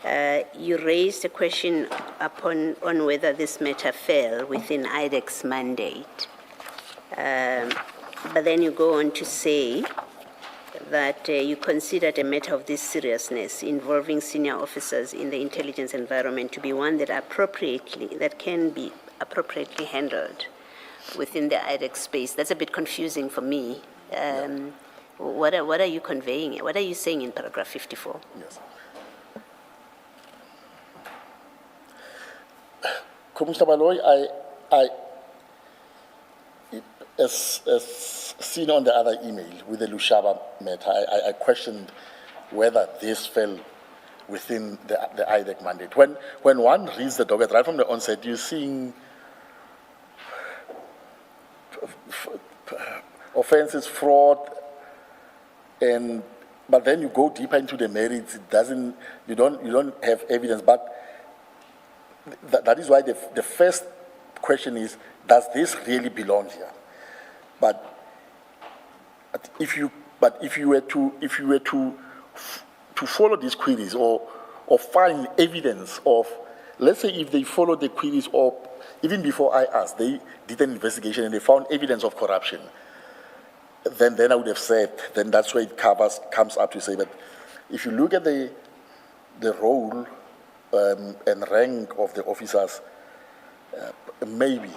You raised a question on whether this matter fell within IDEC's mandate. But then you go on to say that you considered a matter of this seriousness involving senior officers in the intelligence environment to be one that can be appropriately handled within the IDEC space. That's a bit confusing for me. What are you conveying? What are you saying in paragraph 54? Yes. Commissioner Baloyi, as seen on the other email with the Lushaba matter, I questioned whether this fell within the IDEC mandate. When one reads the docket right from the onset, you're seeing offenses, fraud, but then you go deeper into the merits. You don't have evidence. But that is why the first question is, does this really belong here? But if you were to follow these queries or find evidence of, let's say if they followed the queries or even before I asked, they did an investigation and they found evidence of corruption, then I would have said, then that's where it comes up to say that if you look at the role and rank of the officers, maybe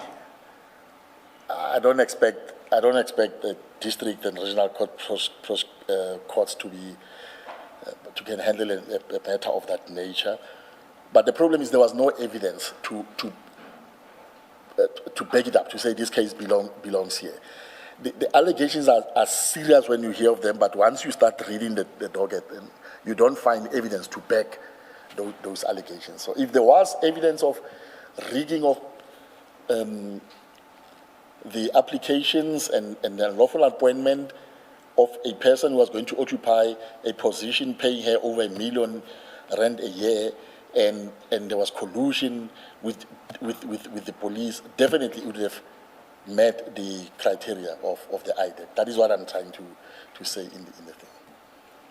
I don't expect the district and regional courts to can handle a matter of that nature. But the problem is there was no evidence to back it up, to say this case belongs here. The allegations are serious when you hear of them, but once you start reading the docket, you don't find evidence to back those allegations. So if there was evidence of rigging of the applications and the unlawful appointment of a person who was going to occupy a position paying her over R1 million a year, and there was collusion with the police, definitely it would have met the criteria of the IDEC. That is what I'm trying to say in the thing.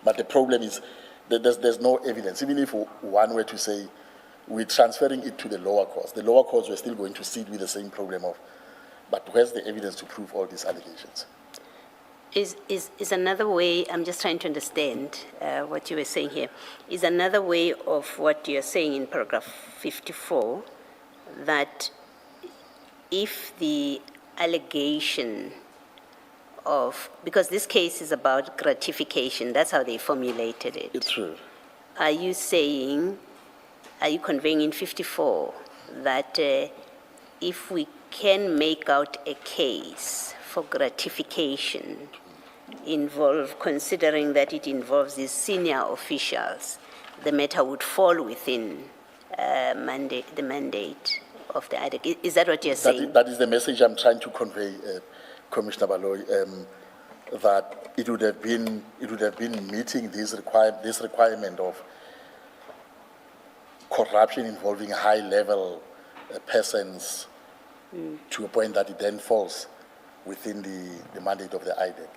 But the problem is that there's no evidence. Even if one were to say we're transferring it to the lower courts were still going to sit with the same problem of, but where's the evidence to prove all these allegations? Is another way, I'm just trying to understand what you were saying here, is another way of what you're saying in paragraph 54, that if the allegation of, because this case is about gratification, that's how they formulated it. It's true. Are you conveying in 54 that if we can make out a case for gratification considering that it involves these senior officials, the matter would fall within the mandate of the IDEC? Is that what you're saying? That is the message I'm trying to convey, Commissioner Baloyi, that it would have been meeting this requirement of corruption involving high-level persons to a point that it then falls within the mandate of the IDEC.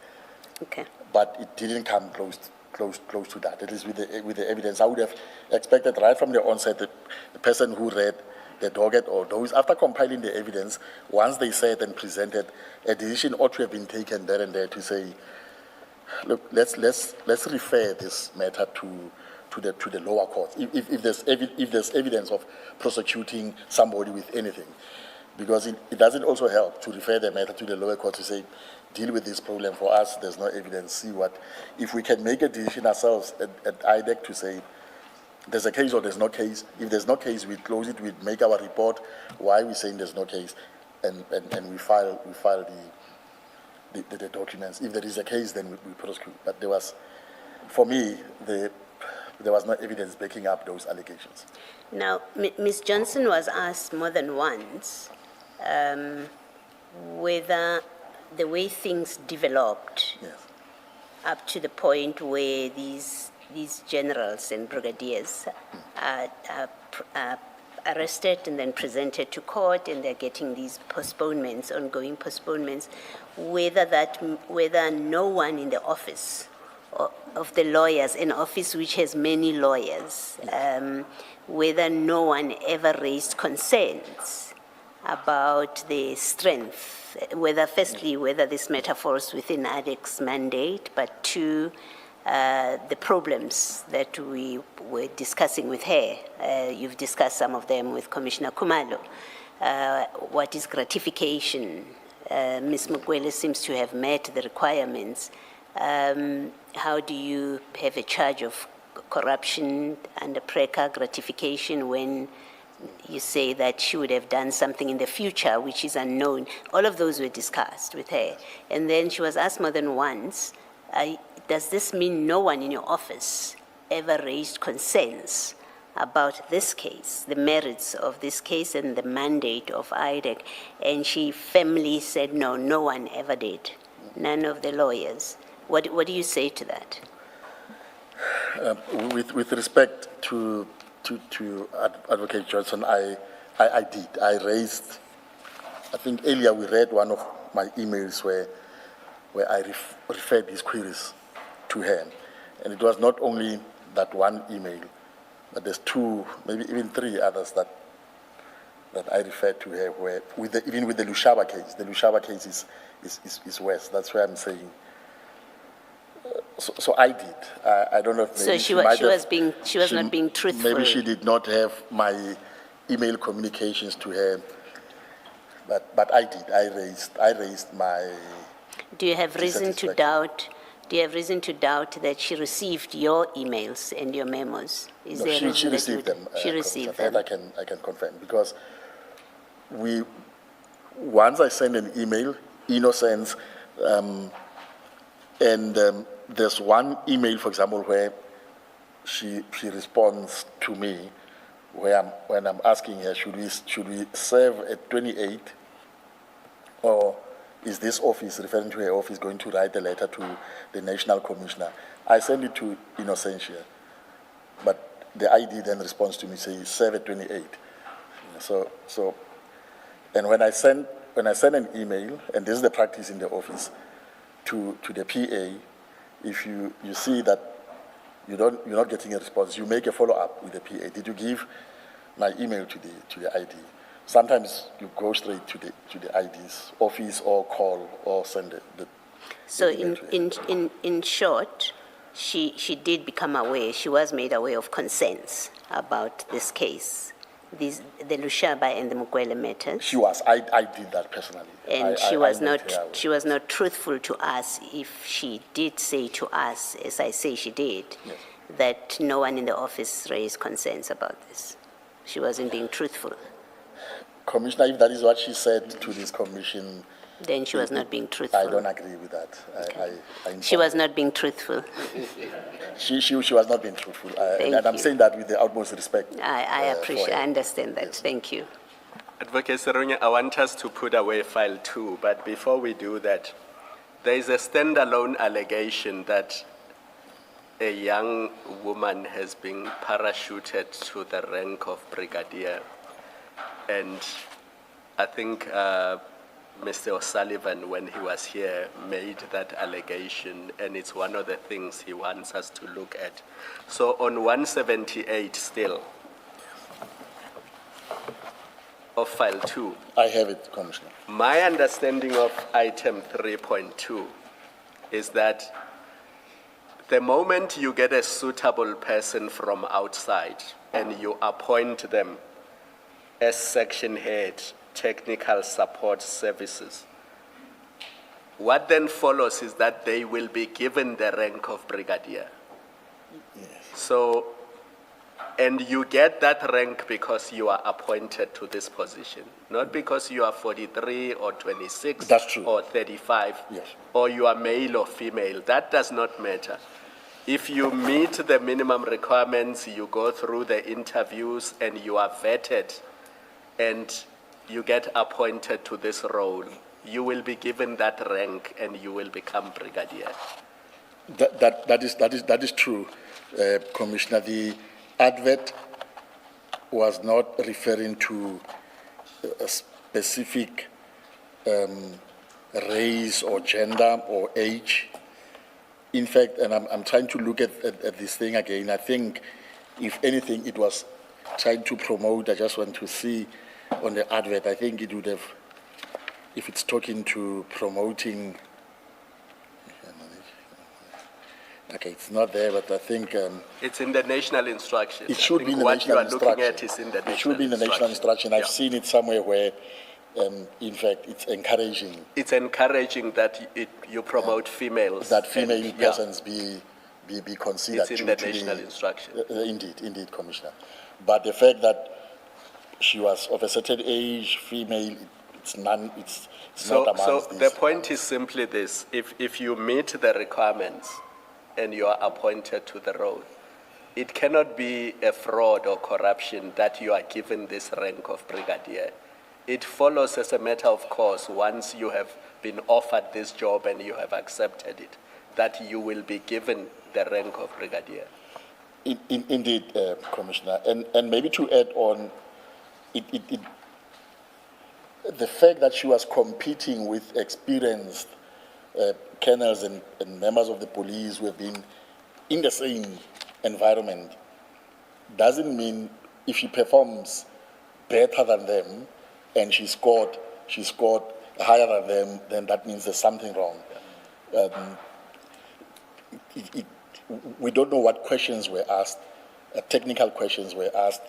Okay. But it didn't come close to that. At least with the evidence, I would have expected right from the onset the person who read the docket or those, after compiling the evidence, once they said and presented, a decision ought to have been taken there and there to say, look, let's refer this matter to the lower courts if there's evidence of prosecuting somebody with anything, because it doesn't also help to refer the matter to the lower court to say, deal with this problem for us. There's no evidence. See what if we can make a decision ourselves at IDEC to say there's a case or there's no case. If there's no case, we close it. We make our report. Why are we saying there's no case, and we file the documents. If there is a case, then we prosecute. But there was, for me, there was no evidence backing up those allegations. Now, Ms. Johnson was asked more than once whether the way things developed Yes. up to the point where these generals and brigadiers are arrested and then presented to court, and they're getting these postponements, ongoing postponements, whether no one in the office of the lawyers, an office which has many lawyers, whether no one ever raised concerns about the strength, whether this matter falls within ADEC's mandate, but two, the problems that we were discussing with her. You've discussed some of them with Commissioner Kumalo. What is gratification? Ms. Mukwele seems to have met the requirements. How do you have a charge of corruption under PRECA gratification when you say that she would have done something in the future which is unknown? All of those were discussed with her. And then she was asked more than once, does this mean no one in your office ever raised concerns about this case, the merits of this case and the mandate of IDEC? And she firmly said, no, no one ever did, none of the lawyers. What do you say to that? With respect to Advocate Johnson, I did. I raised, I think earlier we read one of my emails where I referred these queries to her. And it was not only that one email, but there's two, maybe even three others that I referred to her, where even with the Lushaba case. The Lushaba case is worse. That's why I'm saying. So I did. I don't know if maybe So she was not being truthful. Maybe she did not have my email communications to her, but I did. I raised my. Do you have reason to doubt? Do you have reason to doubt that she received your emails and your memos? Is No, there a she reason that received them. She received That them. I can confirm, because once I send an email, Innocence, and there's one email, for example, where she responds to me, when I'm asking her, should we serve at 28, or is this office, referring to her office, going to write a letter to the National Commissioner? I send it to Innocentia, but the ID then responds to me, says serve at 28. So, and when I send an email, and this is the practice in the office, to the PA, if you see that you're not getting a response, you make a follow-up with the PA. Did you give my email to the ID? Sometimes you go straight to the ID's office, or call, or send the So email to her. in short, she did become aware, she was made aware of concerns about this case, the Lushaba and the Mukwele matters. She was. I did that personally. And I made her aware. she was not truthful to us if she did say to us, as I say she did, Yes. that no one in the office raised concerns about this. She wasn't being truthful. Commissioner, if that is what she said to this commission, Then she was not being truthful. I don't agree with that. She was not being truthful. She was not being truthful. Thank And I'm you. saying that with the utmost respect. I appreciate, for her. I understand that. Thank you. Advocate Serunye, I want us to put away file 2, but before we do that, there is a standalone allegation that a young woman has been parachuted to the rank of brigadier. And I think Mr. O'Sullivan, when he was here, made that allegation, and it's one of the things he wants us to look at. So on 178 still, of file 2. I have it, Commissioner. My understanding of item 3.2 is that the moment you get a suitable person from outside and you appoint them as section head, technical support services, what then follows is that they will be given the rank of brigadier. So, and you get that rank because you are appointed to this position, not because you are 43 or 26 That's true. or 35, Yes. or you are male or female. That does not matter. If you meet the minimum requirements, you go through the interviews and you are vetted and you get appointed to this role, you will be given that rank and you will become brigadier. That is true, Commissioner. The advert was not referring to a specific race or gender or age. In fact, and I'm trying to look at this thing again, I think, if anything, it was trying to promote, I just want to see on the advert, I think it would have, if it's talking to promoting, okay, it's not there, but I think It's in the national instructions. it should I be in think the what national you are looking instruction. at is in the national It should be in the national instruction. I've Yeah. seen it somewhere where, in fact, it's encouraging It's encouraging that you promote females. that female and, yeah, persons be considered. It's in the due to national instruction. Indeed, Commissioner. But the fact that she was of a certain age, female, it's not So amongst the these. point is simply this: if you meet the requirements and you are appointed to the role, it cannot be a fraud or corruption that you are given this rank of brigadier. It follows as a matter of course, once you have been offered this job and you have accepted it, that you will be given the rank of brigadier. Indeed, Commissioner. And maybe to add on, the fact that she was competing with experienced colonels and members of the police who have been in the same environment doesn't mean if she performs better than them and she scored higher than them, then that means there's something wrong. We don't know what questions were asked, technical questions were asked,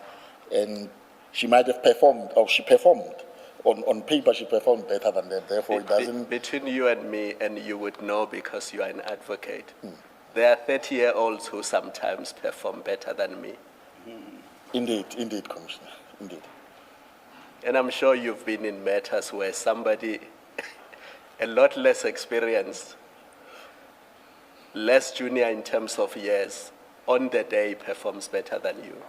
and she might have performed, or she performed. On paper, she performed better than them. Therefore, it doesn't. Between you and me, and you would know because you are an advocate, there are 30-year-olds who sometimes perform better than me. Indeed, Commissioner. Indeed. And I'm sure you've been in matters where somebody a lot less experienced, less junior in terms of years, on the day performs better than you.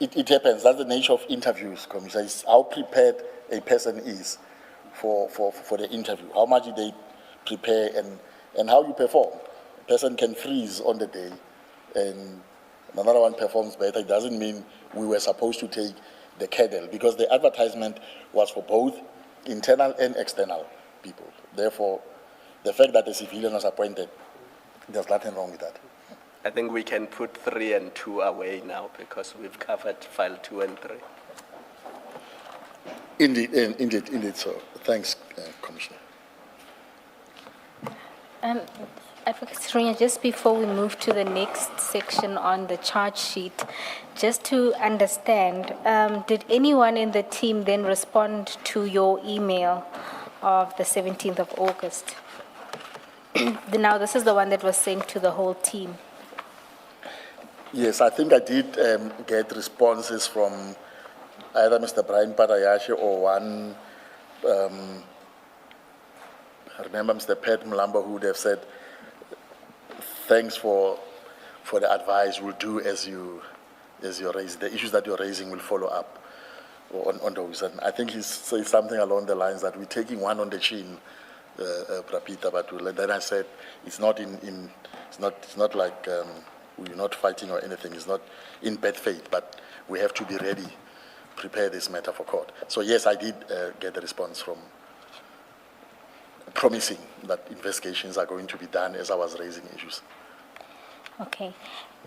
It happens. That's the nature of interviews, Commissioner. It's how prepared a person is for the interview. How much do they prepare and how you perform. A person can freeze on the day and another one performs better. It doesn't mean we were supposed to take the cadre because the advertisement was for both internal and external people. Therefore, the fact that a civilian was appointed, there's nothing wrong with that. I think we can put 3 and 2 away now because we've covered file 2 and 3. Indeed. So, thanks, Commissioner. Advocate Serunye, just before we move to the next section on the charge sheet, just to understand, did anyone in the team then respond to your email of the 17th of August? Now, this is the one that was sent to the whole team. Yes, I think I did get responses from either Mr. Brian Parayashi or one, I remember Mr. Pat Mlamba who would have said, thanks for the advice, we'll do as you raise. The issues that you're raising will follow up on those. And I think he said something along the lines that we're taking one on the chin, Prapita, but then I said, it's not like we're not fighting or anything. It's not in bad faith, but we have to be ready, prepare this matter for court. So yes, I did get a response from promising that investigations are going to be done as I was raising issues. Okay.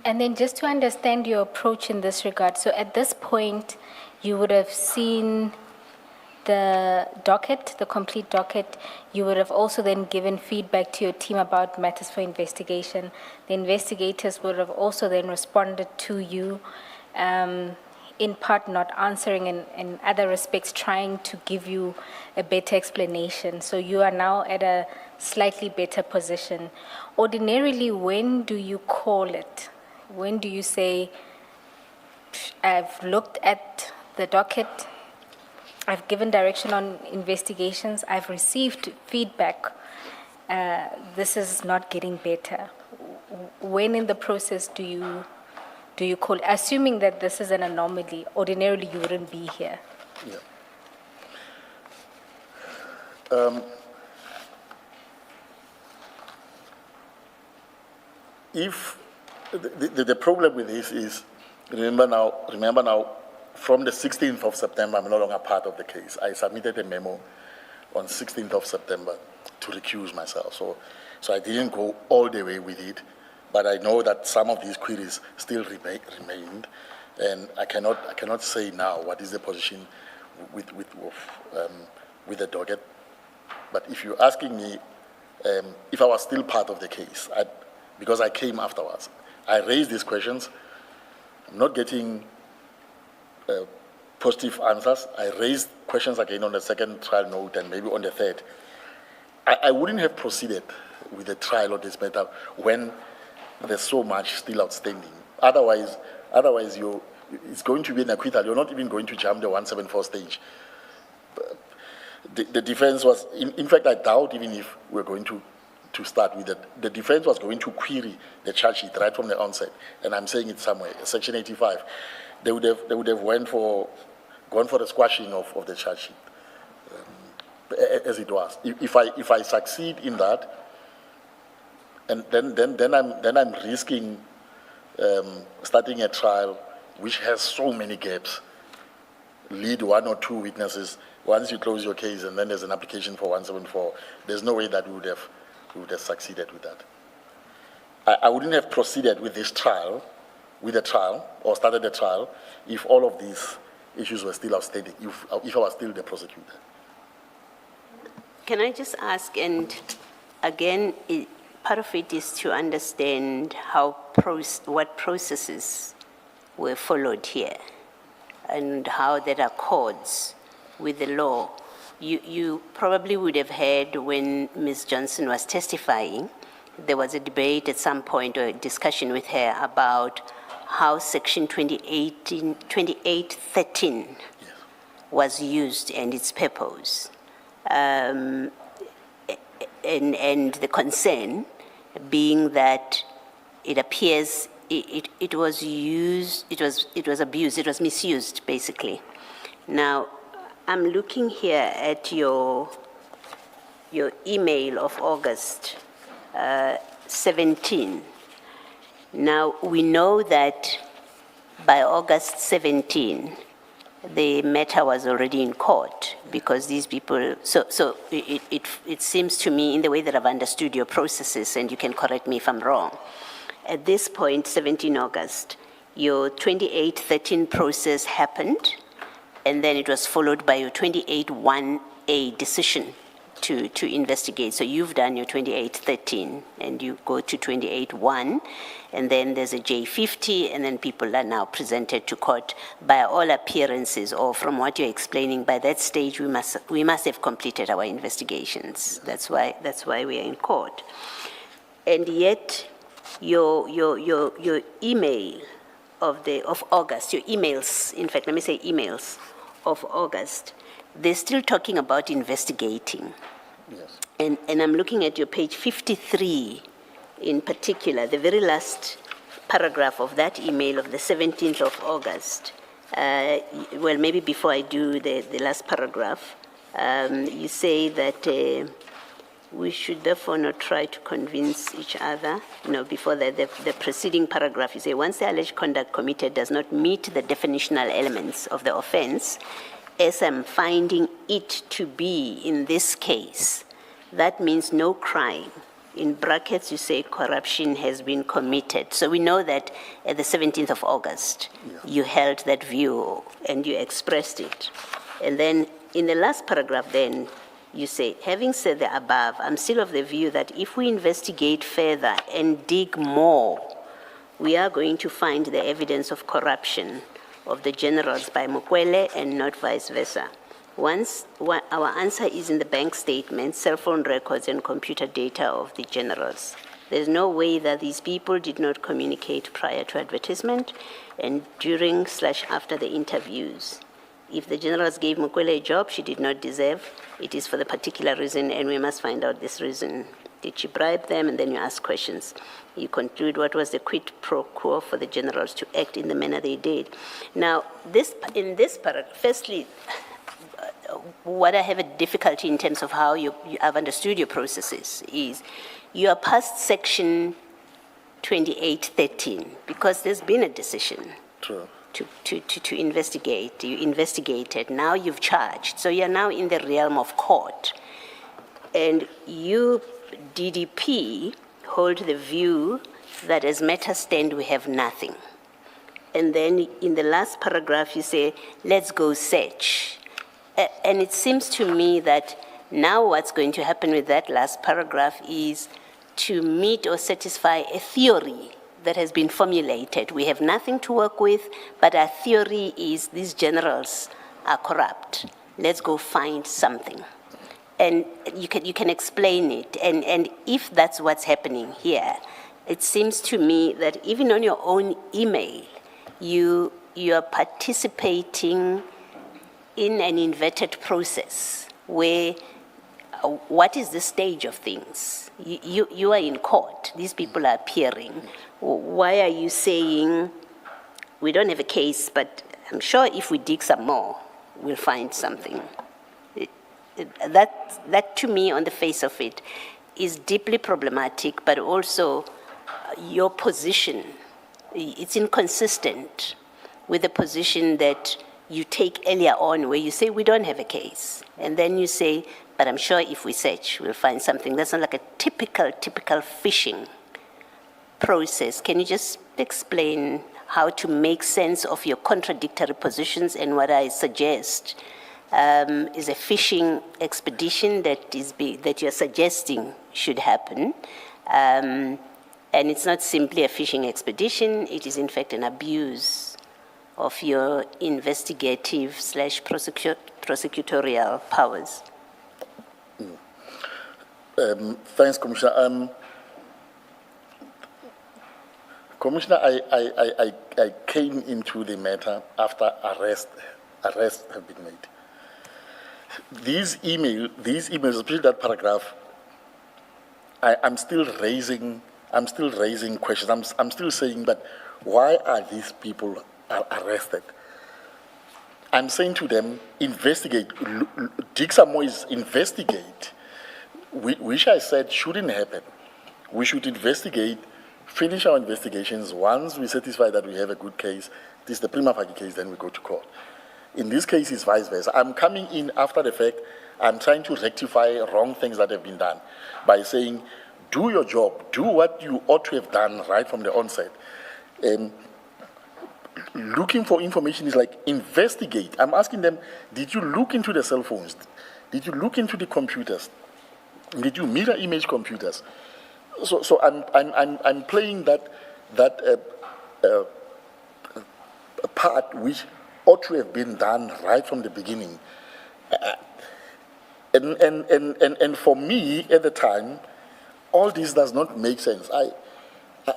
And then just to understand your approach in this regard, so at this point, you would have seen the docket, the complete docket. You would have also then given feedback to your team about matters for investigation. The investigators would have also then responded to you, in part not answering, and in other respects trying to give you a better explanation. So you are now at a slightly better position. Ordinarily, when do you call it? When do you say, I've looked at the docket, I've given direction on investigations, I've received feedback, this is not getting better? When in the process do you call, assuming that this is an anomaly? Ordinarily you wouldn't be here. Yeah. If the problem with this is, remember now, from the 16th of September, I'm no longer part of the case. I submitted a memo on 16th of September to recuse myself. So I didn't go all the way with it, but I know that some of these queries still remained, and I cannot say now what is the position with the docket. But if you're asking me if I was still part of the case, because I came afterwards, I raised these questions. I'm not getting positive answers. I raised questions again on the second trial note and maybe on the third. I wouldn't have proceeded with the trial of this matter when there's so much still outstanding. Otherwise, it's going to be an acquittal. You're not even going to jump the 174 stage. The defense was, in fact, I doubt even if we're going to start with it. The defense was going to query the charge sheet right from the onset, and I'm saying it somewhere, Section 85. They would have gone for the squashing of the charge sheet, as it was. If I succeed in that, and then I'm risking starting a trial which has so many gaps, lead one or two witnesses. Once you close your case, and then there's an application for 174, there's no way that we would have succeeded with that. I wouldn't have proceeded with this trial, or started the trial, if all of these issues were still outstanding, if I was still the prosecutor. Can I just ask, and again, part of it is to understand what processes were followed here and how that accords with the law. You probably would have heard when Ms. Johnson was testifying, there was a debate at some point or a discussion with her about how Section 2813 was used and its purpose. And the concern being that it appears it was used, it was abused, it was misused, basically. Now, I'm looking here at your email of August 17. Now, we know that by August 17, the matter was already in court because these people, so it seems to me in the way that I've understood your processes, and you can correct me if I'm wrong. At this point, 17 August, your 2813 process happened, and then it was followed by your 28-1A decision to investigate. So you've done your 2813, and you go to 28-1, and then there's a J50, and then people are now presented to court. By all appearances, or from what you're explaining, by that stage we must have completed our investigations. That's why we are in court. And yet, your email of August, your emails, in fact, let me say emails of August, they're still talking about investigating. Yes. And I'm looking at your page 53 in particular, the very last paragraph of that email of the 17th of August. Well, maybe before I do the last paragraph, you say that we should therefore not try to convince each other. No, before the preceding paragraph, you say, once the alleged conduct committed does not meet the definitional elements of the offense, as I'm finding it to be in this case, that means no crime in brackets, you say corruption has been committed. So we know that at the 17th of August, you held that view and you expressed it. And then in the last paragraph then, you say, having said the above, I'm still of the view that if we investigate further and dig more, we are going to find the evidence of corruption of the generals by Mokwele and not vice versa. Our answer is in the bank statements, cell phone records, and computer data of the generals. There's no way that these people did not communicate prior to advertisement and during/after the interviews. If the generals gave Mokwele a job she did not deserve, it is for the particular reason, and we must find out this reason. Did she bribe them? And then you ask questions. You conclude what was the quid pro quo for the generals to act in the manner they did. Now, in this paragraph, firstly, what I have a difficulty in terms of how I've understood your processes is you are past section 2813 because there's been a decision. True. To investigate. You investigated, now you've charged. So you're now in the realm of court. And you, DDP, hold the view that as matters stand, we have nothing. And then in the last paragraph, you say, let's go search. And it seems to me that now what's going to happen with that last paragraph is to meet or satisfy a theory that has been formulated. We have nothing to work with, but our theory is these generals are corrupt. Let's go find something. And you can explain it. And if that's what's happening here, it seems to me that even on your own email, you are participating in an inverted process where what is the stage of things? You are in court. These people are appearing. Why are you saying we don't have a case, but I'm sure if we dig some more, we'll find something? That to me, on the face of it, is deeply problematic, but also your position, it's inconsistent with the position that you take earlier on where you say we don't have a case. And then you say, but I'm sure if we search, we'll find something. That's not like a typical fishing process. Can you just explain how to make sense of your contradictory positions and what I suggest is a fishing expedition that you're suggesting should happen. And it's not simply a fishing expedition, it is in fact an abuse of your investigative/prosecutorial powers. Thanks, Commissioner. Commissioner, I came into the matter after arrests have been made. These emails, especially that paragraph, I'm still raising questions. I'm still saying, but why are these people arrested? I'm saying to them, investigate, dig some more, investigate, which I said shouldn't happen. We should investigate, finish our investigations. Once we satisfy that we have a good case, this is the prima facie case, then we go to court. In this case, it's vice versa. I'm coming in after the fact. I'm trying to rectify wrong things that have been done by saying, do your job, do what you ought to have done right from the onset. Looking for information is like investigate. I'm asking them, did you look into the cell phones? Did you look into the computers? Did you mirror image computers? So I'm playing that part which ought to have been done right from the beginning. And for me at the time, all this does not make sense.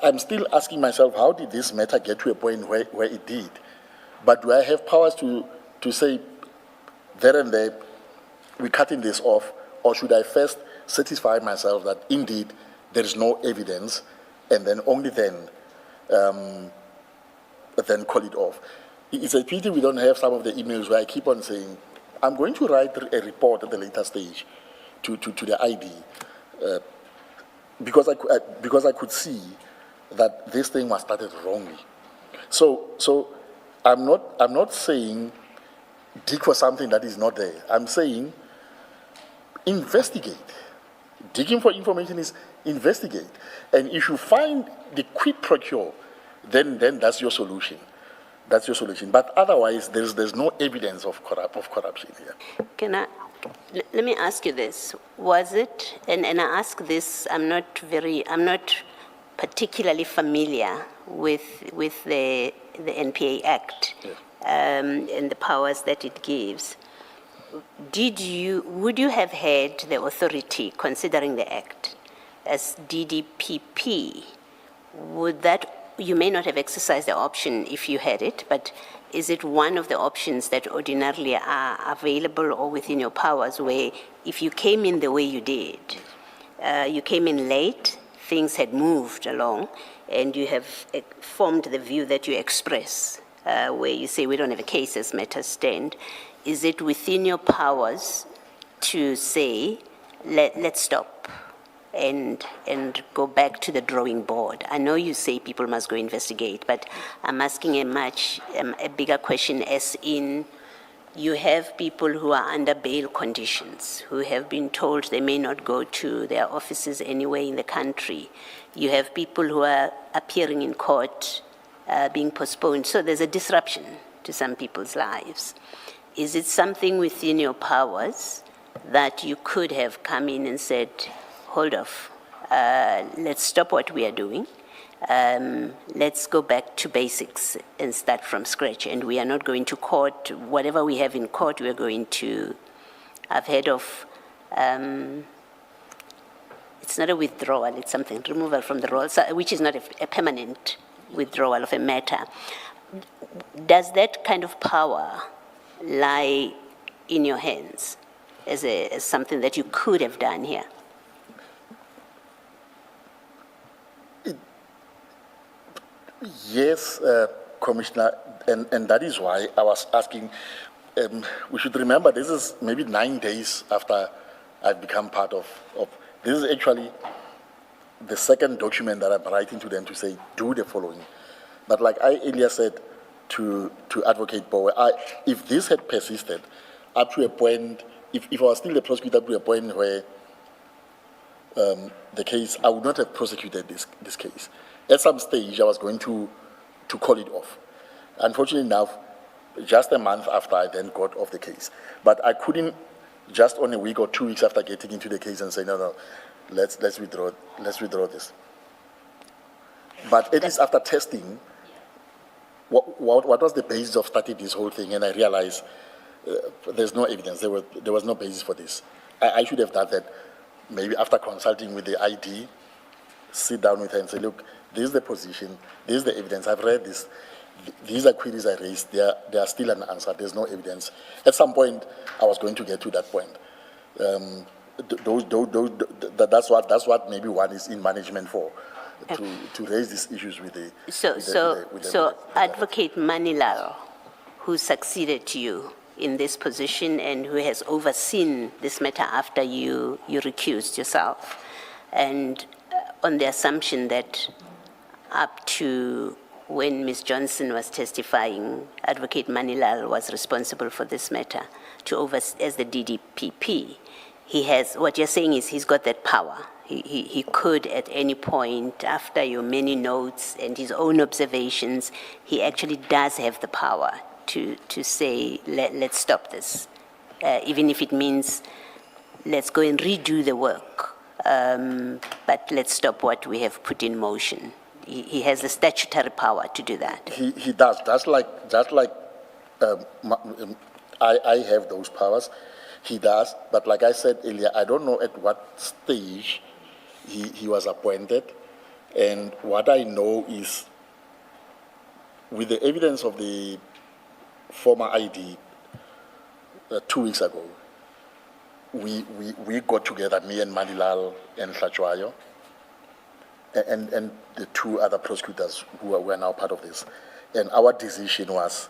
I'm still asking myself, how did this matter get to a point where it did? But do I have powers to say, there and there, we're cutting this off, or should I first satisfy myself that indeed there is no evidence, and then only then call it off? It's a pity we don't have some of the emails where I keep on saying, I'm going to write a report at the later stage to the ID, because I could see that this thing was started wrongly. So I'm not saying dig for something that is not there. I'm saying investigate, digging for information is investigate. And if you find the quid pro quo, then that's your solution. That's your solution. But otherwise, there's no evidence of corruption here. Let me ask you this. Was it, and I ask this, I'm not particularly familiar with the NPA Act and the powers that it gives. Would you have had the authority, considering the Act, as DDPP? You may not have exercised the option if you had it, but is it one of the options that ordinarily are available or within your powers, where if you came in the way you did, you came in late, things had moved along, and you have formed the view that you express, where you say we don't have a case as matters stand, is it within your powers to say, let's stop and go back to the drawing board? I know you say people must go investigate, but I'm asking a bigger question, as in, you have people who are under bail conditions, who have been told they may not go to their offices anywhere in the country. You have people who are appearing in court, being postponed. So there's a disruption to some people's lives. Is it something within your powers that you could have come in and said, hold off, let's stop what we are doing, let's go back to basics and start from scratch, and we are not going to court, whatever we have in court, we are going to, I've heard of, it's not a withdrawal, it's something, removal from the roll, which is not a permanent withdrawal of a matter. Does that kind of power lie in your hands as something that you could have done here? Yes, Commissioner, and that is why I was asking, we should remember this is maybe 9 days after I've become part of this is actually the second document that I'm writing to them to say, do the following. But like I earlier said to Advocate Bowe, if this had persisted up to a point, if I was still the prosecutor up to a point where the case, I would not have prosecuted this case. At some stage, I was going to call it off. Unfortunately enough, just a month after, I then got off the case. But I couldn't, just on a week or 2 weeks after getting into the case, and say, no, let's withdraw this. But it is after testing what was the basis of starting this whole thing, and I realized there's no evidence. There was no basis for this. I should have done that maybe after consulting with the ID, sit down with her and say, look, this is the position, this is the evidence, I've read this, these are queries I raised, they are still unanswered, there's no evidence. At some point, I was going to get to that point. That's what maybe one is in management for, to raise these issues with the... So Advocate Manilal, who succeeded you in this position and who has overseen this matter after you recused yourself, and on the assumption that up to when Ms. Johnson was testifying, Advocate Manilal was responsible for this matter as the DDPP. What you're saying is he's got that power. He could at any point, after your many notes and his own observations, he actually does have the power to say, let's stop this, even if it means let's go and redo the work. But let's stop what we have put in motion. He has the statutory power to do that. He does. Just like I have those powers. He does. But like I said earlier, I don't know at what stage he was appointed. And what I know is, with the evidence of the former ID 2 weeks ago, we got together, me and Manilal and Hlachwayo, and the two other prosecutors who are now part of this. And our decision was,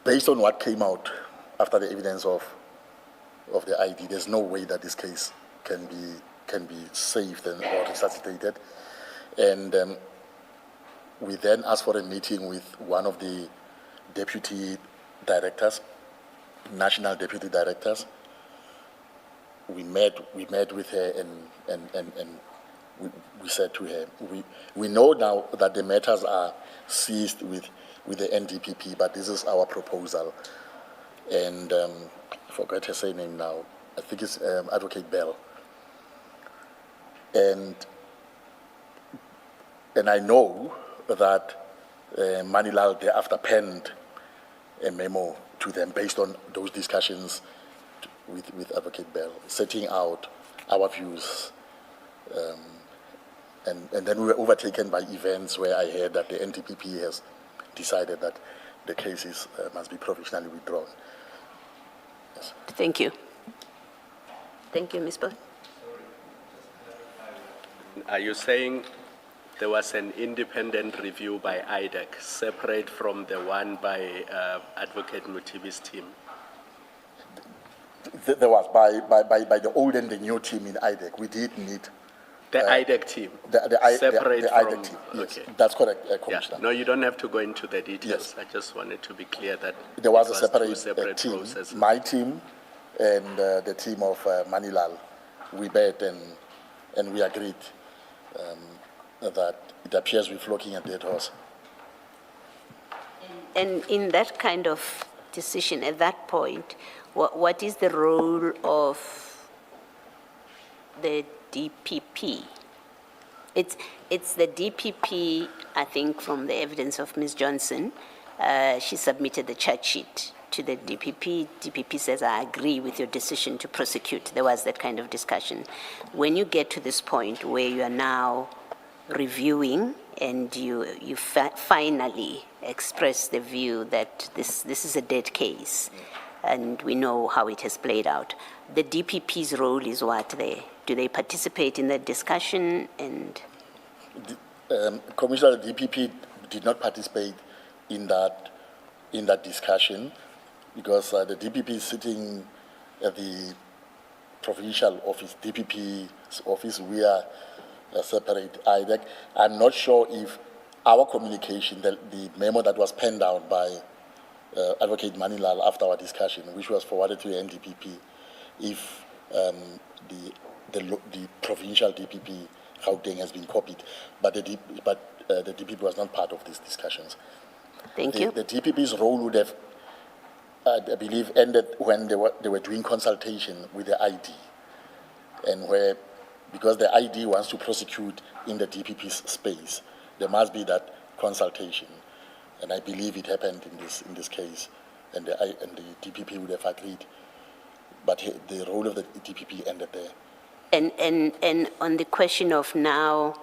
based on what came out after the evidence of the ID, there's no way that this case can be saved or resuscitated. And we then asked for a meeting with one of the deputy directors, national deputy directors, we met with her and we said to her, we know now that the matters are seized with the NDPP, but this is our proposal. And I forgot her name now. I think it's Advocate Bell. And I know that Manilal thereafter penned a memo to them based on those discussions with Advocate Bell, setting out our views. And then we were overtaken by events where I heard that the NDPP has decided that the cases must be provisionally withdrawn. Yes. Thank you. Thank you, Ms. Bell. Are you saying there was an independent review by IDEC, separate from the one by Advocate Mutibi's team? There was by the old and the new team in IDEC. We did meet The IDEC team, separate the from... IDEC team. Yes, Okay. that's correct, Yeah. Commissioner. No, you don't have to go into the details. Yes. I just wanted to be clear that There was it a two separate team, processes. my team and the team of Manilal. We met and we agreed that it appears we're flocking a dead horse. And in that kind of decision, at that point, what is the role of the DPP? It's the DPP, I think, from the evidence of Ms. Johnson. She submitted the charge sheet to the DPP. DPP says, I agree with your decision to prosecute. There was that kind of discussion. When you get to this point where you are now reviewing and you finally express the view that this is a dead case, and we know how it has played out, the DPP's role is what there? Do they participate in the discussion? And Commissioner, the DPP did not participate in that discussion because the DPP is sitting at the provincial office, DPP's office. We are a separate IDEC. I'm not sure if our communication, the memo that was penned down by Advocate Manilal after our discussion, which was forwarded to the NDPP, if the provincial DPP Gauteng has been copied, but the DPP was not part of these discussions. thank you. The DPP's role would have, I believe, ended when they were doing consultation with the ID, and because the ID wants to prosecute in the DPP's space, there must be that consultation, and I believe it happened in this case, and the DPP would have agreed, but the role of the DPP ended there. And on the question of now,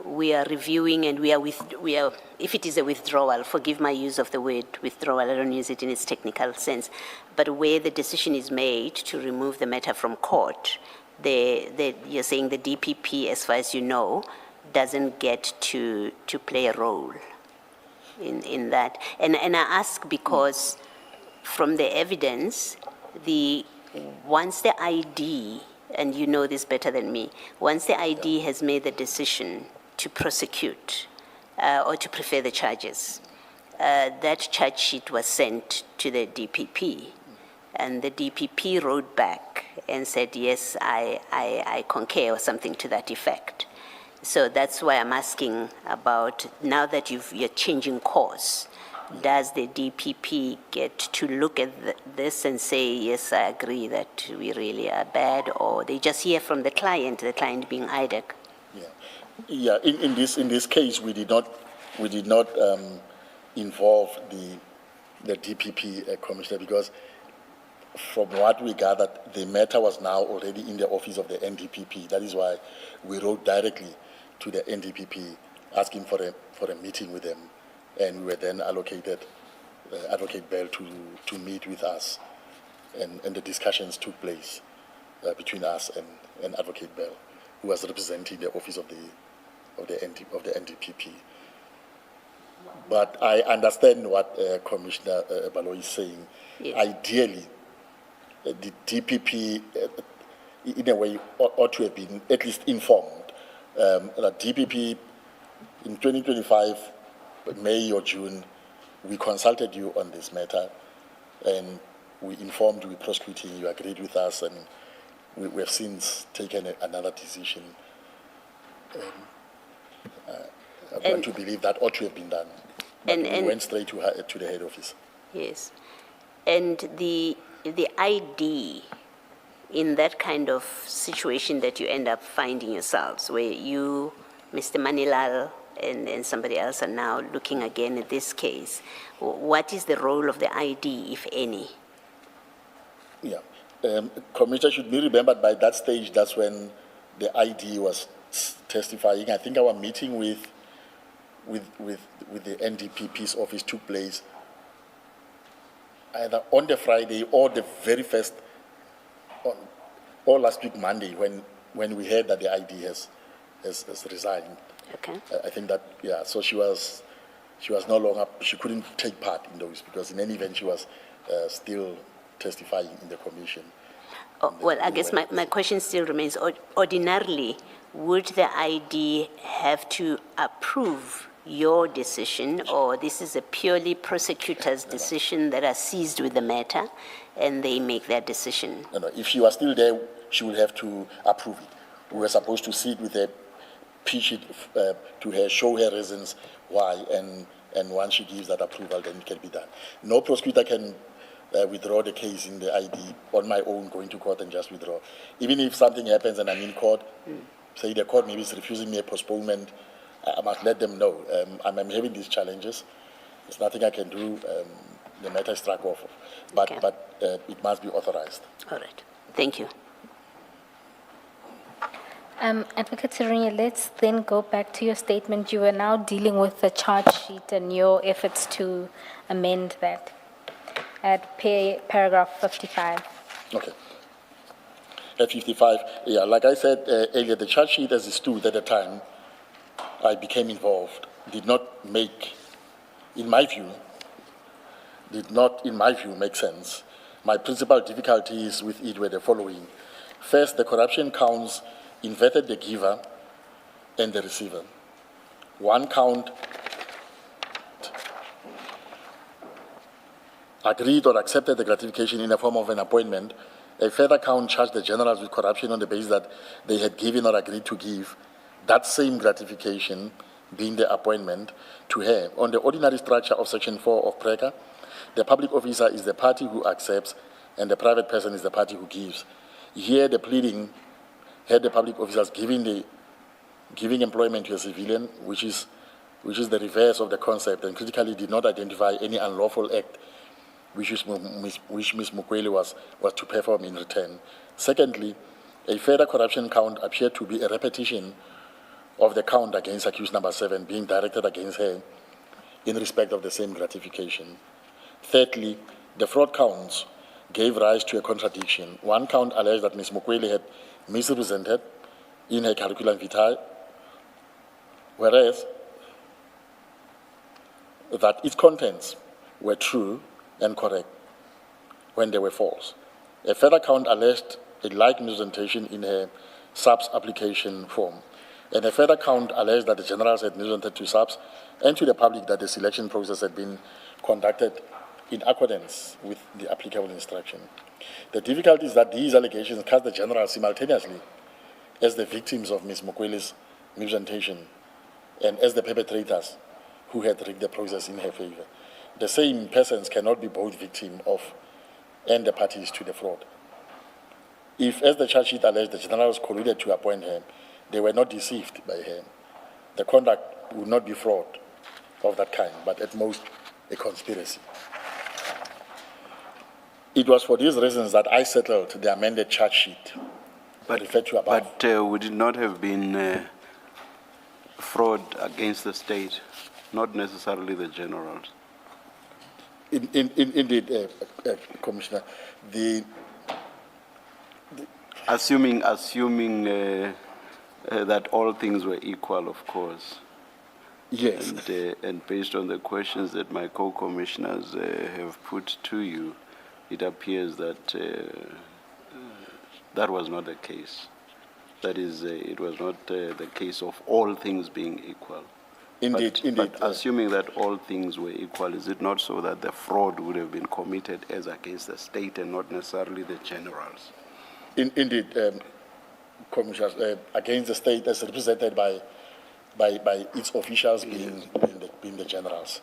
we are reviewing and we are, if it is a withdrawal, forgive my use of the word withdrawal, I don't use it in its technical sense, but where the decision is made to remove the matter from court, you're saying the DPP, as far as you know, doesn't get to play a role in that. And I ask because from the evidence, once the ID, and you know this better than me, once the ID has made the decision to prosecute or to prefer the charges, that charge sheet was sent to the DPP, and the DPP wrote back and said, yes, I concur, or something to that effect. So that's why I'm asking about, now that you're changing course, does the DPP get to look at this and say, yes, I agree that we really are bad, or they just hear from the client being IDEC? Yeah. In this case, we did not involve the DPP commissioner, because from what we gathered, the matter was now already in the office of the NDPP. That is why we wrote directly to the NDPP asking for a meeting with them. And we were then allocated Advocate Bell to meet with us, and the discussions took place between us and Advocate Bell, who was representing the office of the NDPP. But I understand what Commissioner Balo is saying. Yes. Ideally, the DPP, in a way, ought to have been at least informed. That DPP in 2025. May or June, we consulted you on this matter, and we informed you we're prosecuting. You agreed with us, and we have since taken another decision. I'm going to believe that ought to have been done. But we went straight to the head office. Yes. And the ID in that kind of situation that you end up finding yourselves, where you, Mr. Manilal, and somebody else are now looking again at this case, what is the role of the ID, if any? Yeah. Commissioner should be remembered by that stage, that's when the ID was testifying. I think our meeting with the NDPP's office took place either on the Friday or the very first, or last week Monday, when we heard that the ID has resigned. Okay. I think that, yeah, so she was no longer, she couldn't take part in those, because in any event she was still testifying in the commission. Oh, well, I guess my question still remains, ordinarily, would the ID have to approve your decision, or this is a purely prosecutor's decision that are seized with the matter, and they make their decision? No, if she was still there, she would have to approve it. We were supposed to sit with her, pitch it to her, show her reasons why, and once she gives that approval, then it can be done. No prosecutor can withdraw the case in the ID on my own, going to court and just withdraw. Even if something happens and I'm in court, say the court maybe is refusing me a postponement, I must let them know. I'm having these challenges. There's nothing I can do. The matter is struck off. But, Okay. but it must be authorized. All right. Thank you. Advocate Serunye, let's then go back to your statement. You are now dealing with the charge sheet and your efforts to amend that at paragraph 55. Okay. At 55, yeah, like I said earlier, the charge sheet as it stood at the time I became involved did not make, in my view, make sense. My principal difficulties with it were the following. First, the corruption counts inverted the giver and the receiver. One count agreed or accepted the gratification in the form of an appointment. A further count charged the generals with corruption on the basis that they had given or agreed to give that same gratification, being the appointment, to her. On the ordinary structure of Section 4 of PRECA, the public officer is the party who accepts and the private person is the party who gives. Here, the pleading had the public officers giving employment to a civilian, which is the reverse of the concept, and critically did not identify any unlawful act which Ms. Mukwele was to perform in return. Secondly, a further corruption count appeared to be a repetition of the count against accused number 7 being directed against her in respect of the same gratification. Thirdly, the fraud counts gave rise to a contradiction. One count alleged that Ms. Mukwele had misrepresented in her curriculum vitae, whereas that its contents were true and correct when they were false. A further count alleged a like misrepresentation in her SAPS application form. And a further count alleged that the generals had misrepresented to SAPS and to the public that the selection process had been conducted in accordance with the applicable instruction. The difficulty is that these allegations cast the generals simultaneously as the victims of Ms. Mukwele's misrepresentation and as the perpetrators who had rigged the process in her favor. The same persons cannot be both victim of and the parties to the fraud. If, as the charge sheet alleged, the generals colluded to appoint her, they were not deceived by her, the conduct would not be fraud of that kind, but at most a conspiracy. It was for these reasons that I settled the amended charge sheet referred to above. But would it not have been fraud against the state, not necessarily the generals? Indeed, Commissioner. Assuming that all things were equal, of course. Yes. And based on the questions that my co-commissioners have put to you, it appears that that was not the case. That is, it was not the case of all things being equal. Indeed. But assuming that all things were equal, is it not so that the fraud would have been committed as against the state and not necessarily the generals? Indeed, Commissioners, against the state as represented by its officials being the generals.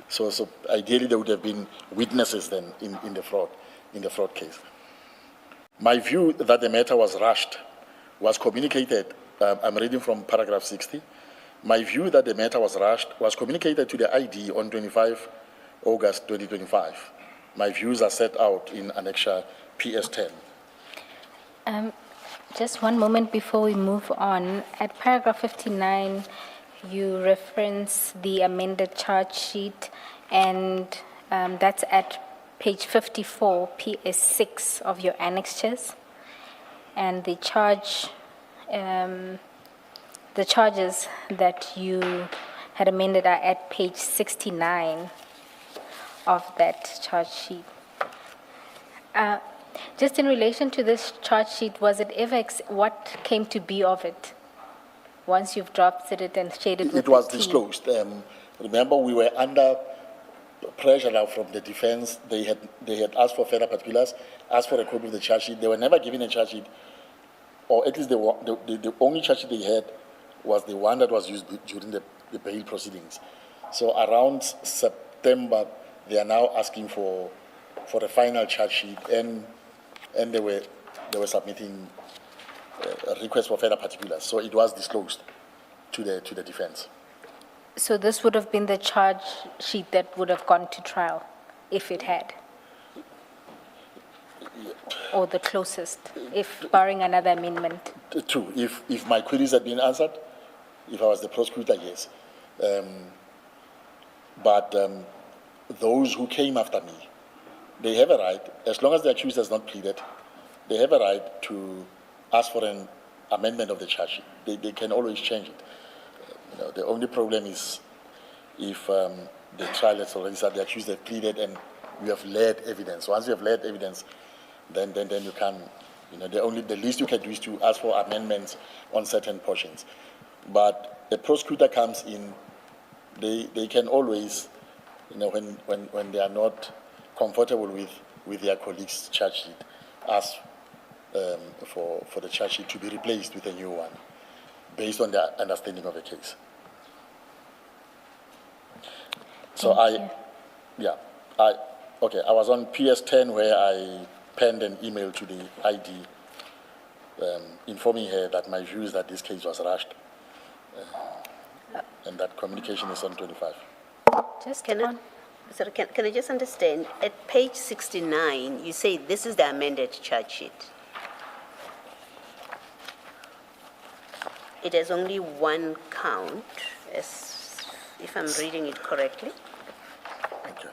So ideally there would have been witnesses then in the fraud case. My view that the matter was rushed was communicated. I'm reading from paragraph 60. My view that the matter was rushed was communicated to the ID on 25 August 2025. My views are set out in Annexure PS10. Just one moment before we move on. At paragraph 59, you reference the amended charge sheet, and that's at page 54, PS6 of your annexures. And the charges that you had amended are at page 69 of that charge sheet. Just in relation to this charge sheet, was it ever, what came to be of it? Once you've drafted it and shared it with It was the team? disclosed. Remember, we were under pressure now from the defense. They had asked for further particulars, asked for a copy of the charge sheet. They were never given a charge sheet, or at least the only charge sheet they had was the one that was used during the bail proceedings. So around September, they are now asking for a final charge sheet, and they were submitting a request for further particulars. So it was disclosed to the defense. So this would have been the charge sheet that would have gone to trial, if it had? Or the closest, if barring another amendment? True. If my queries had been answered, if I was the prosecutor, yes. But those who came after me, they have a right, as long as the accused has not pleaded, they have a right to ask for an amendment of the charge sheet. They can always change it. The only problem is if the trial has already started, the accused has pleaded, and you have laid evidence. Once you have laid evidence, then you can, the least you can do is to ask for amendments on certain portions. But the prosecutor comes in, they can always, when they are not comfortable with their colleague's charge sheet, ask for the charge sheet to be replaced with a new one, based on their understanding of the case. So I was on PS10 where I penned an email to the ID informing her that my view is that this case was rushed, and that communication is on 25. Can I just understand, at page 69, you say this is the amended charge sheet. It has only one count, if I'm reading it correctly. Okay.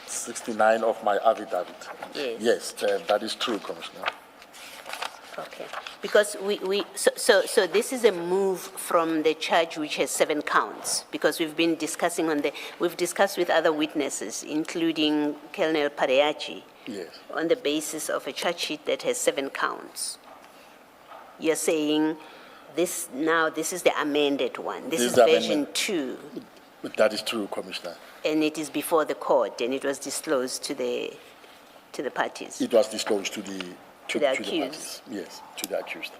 69 of my affidavit. Yes. Yes, that is true, Commissioner. Okay, because so this is a move from the charge which has 7 counts, because we've been discussing we've discussed with other witnesses, including Colonel Pareachi, Yes. on the basis of a charge sheet that has 7 counts. You're saying this is the amended one. This is the version amendment. 2, That is true, Commissioner. and it is before the court, and it was disclosed to the parties. It was disclosed to the accused. parties. Yes, to the accused.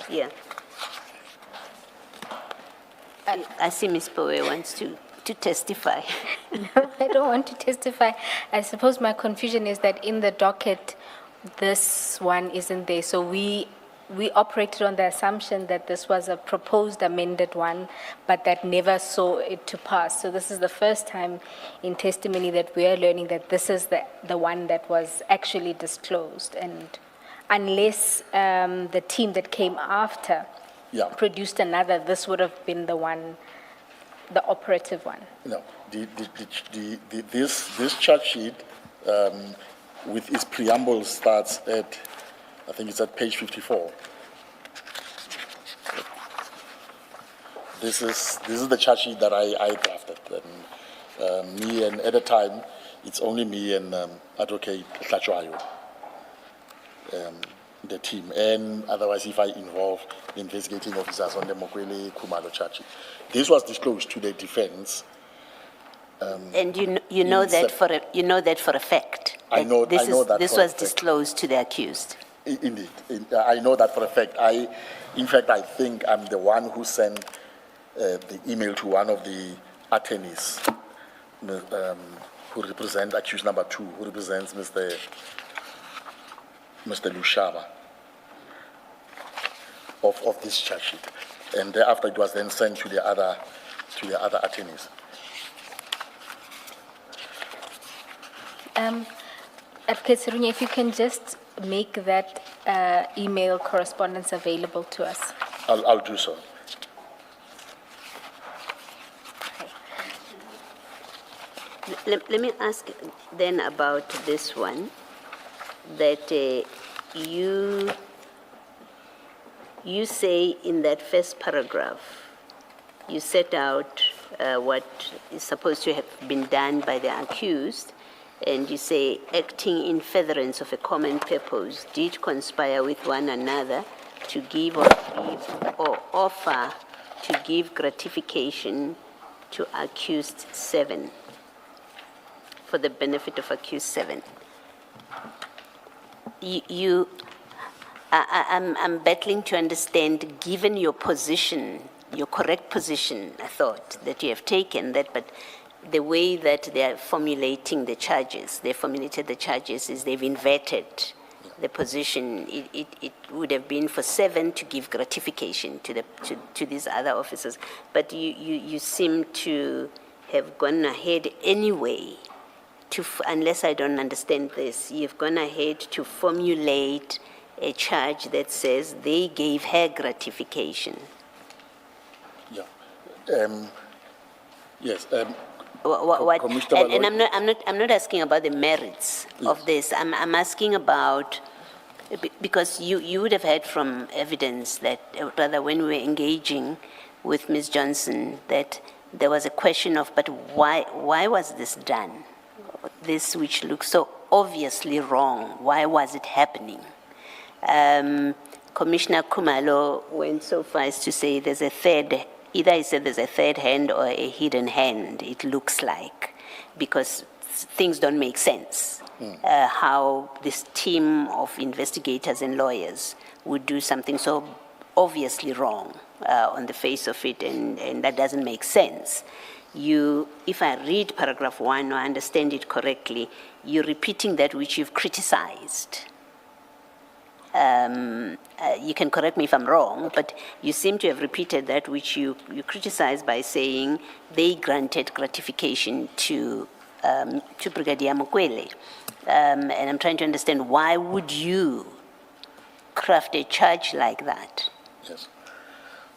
Yeah. I see Ms. Powe wants to testify. No, I don't want to testify. I suppose my confusion is that in the docket, this one isn't there. So we operated on the assumption that this was a proposed amended one, but that never saw it to pass. So this is the first time in testimony that we are learning that this is the one that was actually disclosed. And unless the team that came after produced another, this would have been the one, the operative one. No, this charge sheet with its preamble starts at, I think it's at page 54. This is the charge sheet that I drafted. And at the time, it's only me and Advocate Tlachuayo, the team, and otherwise if I involve the investigating officers on the Mokwele Kumalo charge sheet. This was disclosed to the defense And you know in that Sep- you know that for a fact? I that know- this I know that This for a was fact. disclosed to the accused? Indeed, I know that for a fact. In fact, I think I'm the one who sent the email to one of the attorneys who represent accused number 2, who represents Mr. Lushaba of this charge sheet, and thereafter it was then sent to the other attorneys. Advocate Serunye, if you can just make that email correspondence available to us. I'll do so. Let me ask then about this one, that you say in that first paragraph, you set out what is supposed to have been done by the accused, and you say, acting in furtherance of a common purpose, did conspire with one another to give or offer to give gratification to accused 7, for the benefit of accused 7. I'm battling to understand, given your position, your correct position, I thought, that you have taken that, but the way that they are formulating the charges, they formulated the charges is they've inverted the position. It would have been for 7 to give gratification to these other officers, but you seem to have gone ahead anyway unless I don't understand this, you've gone ahead to formulate a charge that says they gave her gratification. Yeah. Yes. What? Commissioner And Baloyi. I'm not asking about the merits of this. I'm asking about, because you would have heard from evidence that, rather, when we were engaging with Ms. Johnson, that there was a question of, but why was this done? This which looks so obviously wrong, why was it happening? Commissioner Kumalo went so far as to say there's a third, either he said there's a third hand or a hidden hand, it looks like, because things don't make sense. How this team of investigators and lawyers would do something so obviously wrong on the face of it, and that doesn't make sense. If I read paragraph 1 or understand it correctly, you're repeating that which you've criticized. You can correct me if I'm wrong, but you seem to have repeated that which you criticized by saying they granted gratification to Brigadier Mukwele. And I'm trying to understand, why would you craft a charge like that? Yes.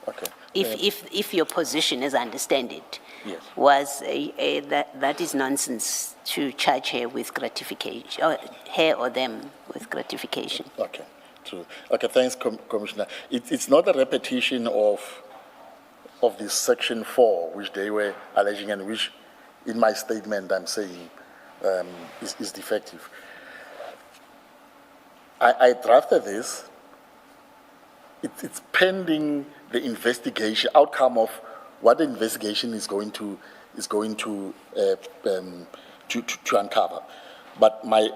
Okay. If your position, as I understand it, Yes. was that is nonsense to charge her with gratification, or her or them with gratification. Okay. True. Okay. Thanks, Commissioner. It's not a repetition of this section 4, which they were alleging, and which, in my statement, I'm saying is defective. I drafted this. It's pending the investigation outcome of what the investigation is going to uncover. But my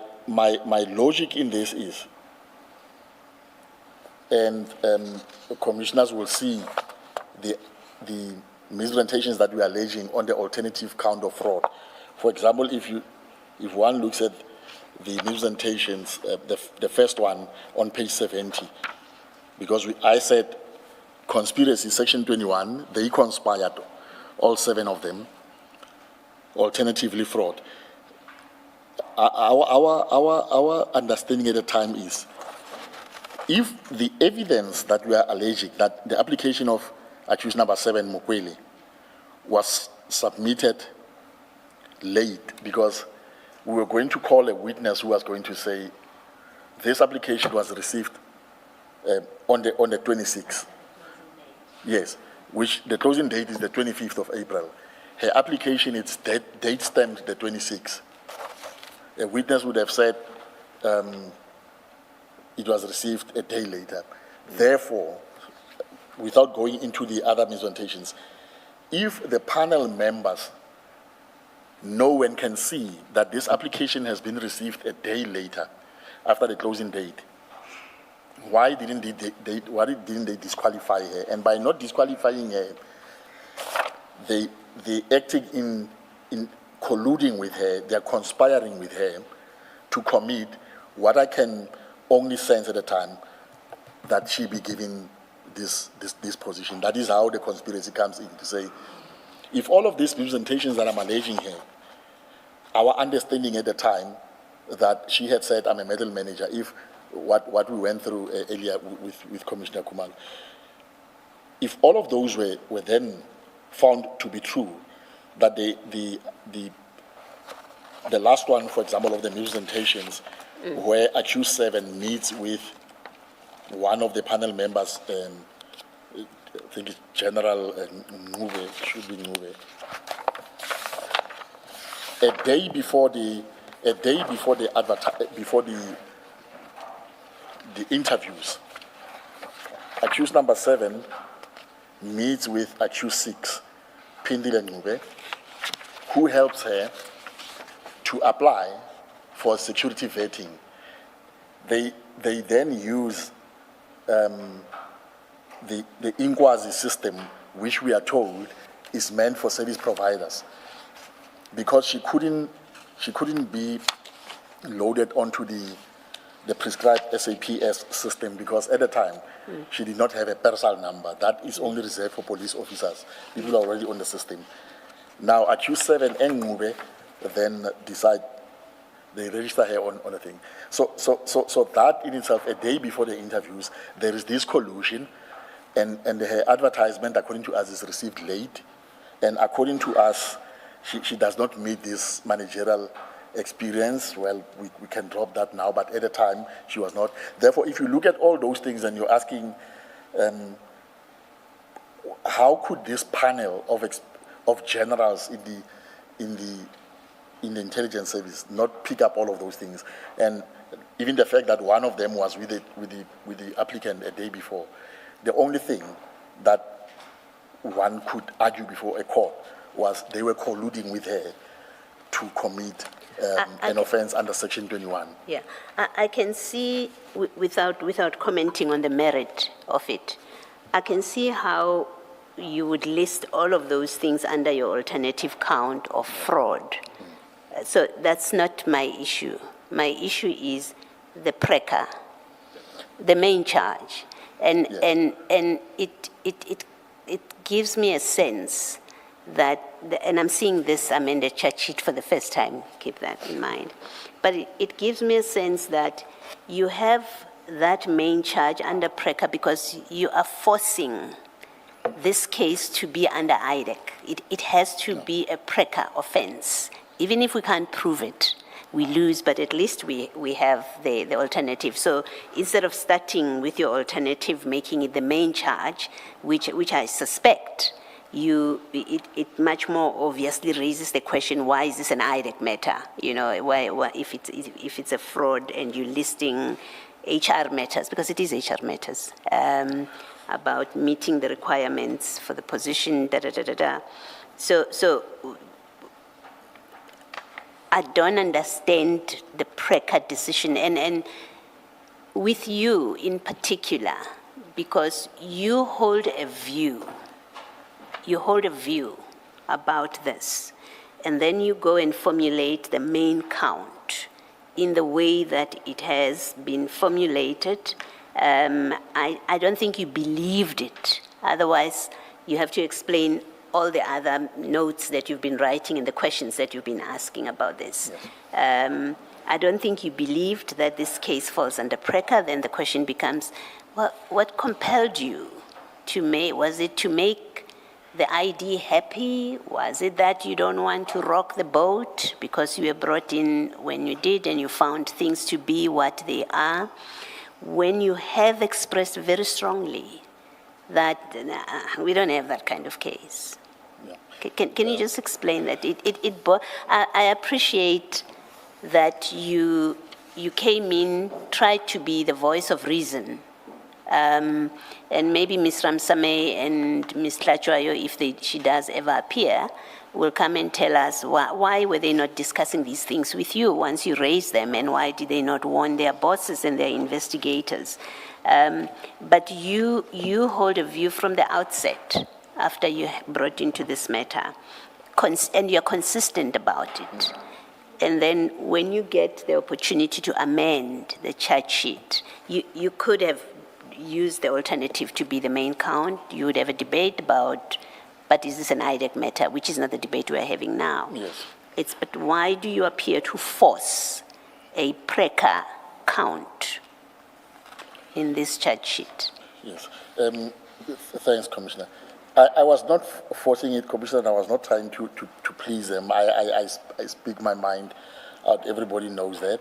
logic in this is, and commissioners will see the misrepresentations that we are alleging on the alternative count of fraud. For example, if one looks at the misrepresentations, the first one on page 70, because I said conspiracy, section 21, they conspired, all 7 of them, alternatively fraud. Our understanding at the time is, if the evidence that we are alleging, that the application of accused number 7, Mukwele, was submitted late, because we were going to call a witness who was going to say, this application was received on the 26th. Yes, which the closing date is the 25th of April. Her application, it's date stamped the 26th. A witness would have said it was received a day later. Therefore, without going into the other misrepresentations, if the panel members no one can see that this application has been received a day later, after the closing date, why didn't they disqualify her? And by not disqualifying her, they acting in colluding with her, they're conspiring with her to commit what I can only sense at the time, that she be given this position. That is how the conspiracy comes in, to say, if all of these representations that I'm alleging here, our understanding at the time that she had said, I'm a medal manager, if what we went through earlier with Commissioner Kumalo, if all of those were then found to be true, that the last one, for example, of the representations, where accused 7 meets with one of the panel members, I think it's General Ngube, should be Ngube, a day before the interviews, accused number 7 meets with accused 6, Pindile Ngube, who helps her to apply for security vetting. They then use the Inkwazi system, which we are told is meant for service providers, because she couldn't be loaded onto the prescribed SAPS system, because at the time she did not have a personal number. That is only reserved for police officers. People are already on the system. Now, accused 7 and Ngube then decide, they register her on a thing. So that in itself, a day before the interviews, there is this collusion, and her advertisement, according to us, is received late, and according to us, she does not meet this managerial experience. Well, we can drop that now, but at the time, she was not. Therefore, if you look at all those things and you're asking, how could this panel of generals in the intelligence service not pick up all of those things? And even the fact that one of them was with the applicant a day before, the only thing that one could argue before a court was they were colluding with her to commit an offense under Section 21. Yeah, I can see, without commenting on the merit of it, I can see how you would list all of those things under your alternative count of fraud. So that's not my issue. My issue is the preca, the main charge, and it gives me a sense that, and I'm seeing this amended charge sheet for the first time, keep that in mind, but it gives me a sense that you have that main charge under preca because you are forcing this case to be under IDEC. It has to be a preca offense. Even if we can't prove it, we lose, but at least we have the alternative. So instead of starting with your alternative, making it the main charge, which I suspect, it much more obviously raises the question, why is this an IDEC matter? You know, why if it's a fraud and you're listing HR matters, because it is HR matters, about meeting the requirements for the position, So I don't understand the preca decision, and with you in particular, because you hold a view about this, and then you go and formulate the main count in the way that it has been formulated. I don't think you believed it. Otherwise, you have to explain all the other notes that you've been writing and the questions that you've been asking about this. Yes. I don't think you believed that this case falls under preca. Then the question becomes, well, what compelled you to make? Was it to make the ID happy? Was it that you don't want to rock the boat because you were brought in when you did and you found things to be what they are? When you have expressed very strongly that we don't have that kind of case. Yeah. Can you just explain that? I appreciate that you came in, tried to be the voice of reason And maybe Ms. Ramsame and Ms. Tlachwayo, if she does ever appear, will come and tell us why were they not discussing these things with you once you raised them, and why did they not warn their bosses and their investigators? But you hold a view from the outset after you brought into this matter, and you're consistent about it. And then when you get the opportunity to amend the charge sheet, you could have used the alternative to be the main count. You would have a debate about, but is this an IDEC matter, which is not the debate we're having now. Yes. But why do you appear to force a PRECA count in this charge sheet? Yes. Thanks, Commissioner. I was not forcing it, Commissioner. I was not trying to please them. I speak my mind out. Everybody knows that.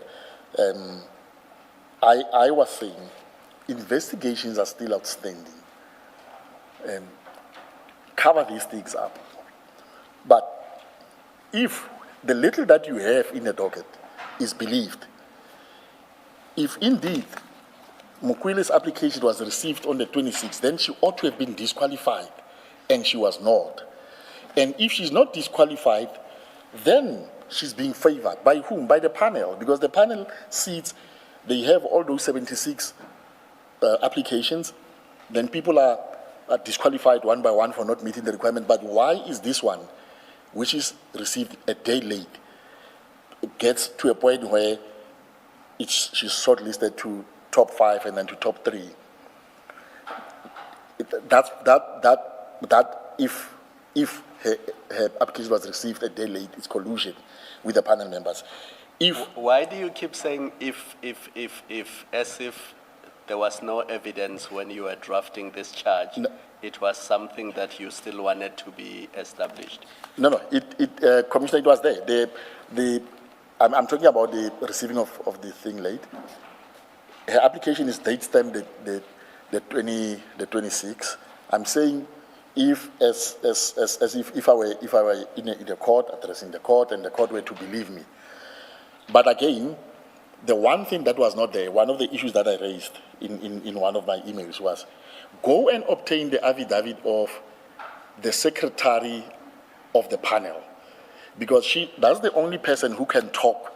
I was saying investigations are still outstanding. Cover these things up. But if the little that you have in the docket is believed, if indeed Mukwile's application was received on the 26th, then she ought to have been disqualified, and she was not. And if she's not disqualified, then she's being favored. By whom? By the panel, because the panel seats, they have all those 76 applications, then people are disqualified one by one for not meeting the requirement. But why is this one, which is received a day late, gets to a point where she's shortlisted to top 5 and then to top 3? That if her application was received a day late, it's collusion with the panel members. Why do you keep saying if, as if there was no evidence when you were drafting this charge? No. It was something that you still wanted to be established. No, Commissioner, it was there. I'm talking about the receiving of the thing late. Her application is date stamped the 26th. I'm saying if I were in a court, addressing the court, and the court were to believe me. But again, the one thing that was not there, one of the issues that I raised in one of my emails was, go and obtain the affidavit of the secretary of the panel, because that's the only person who can talk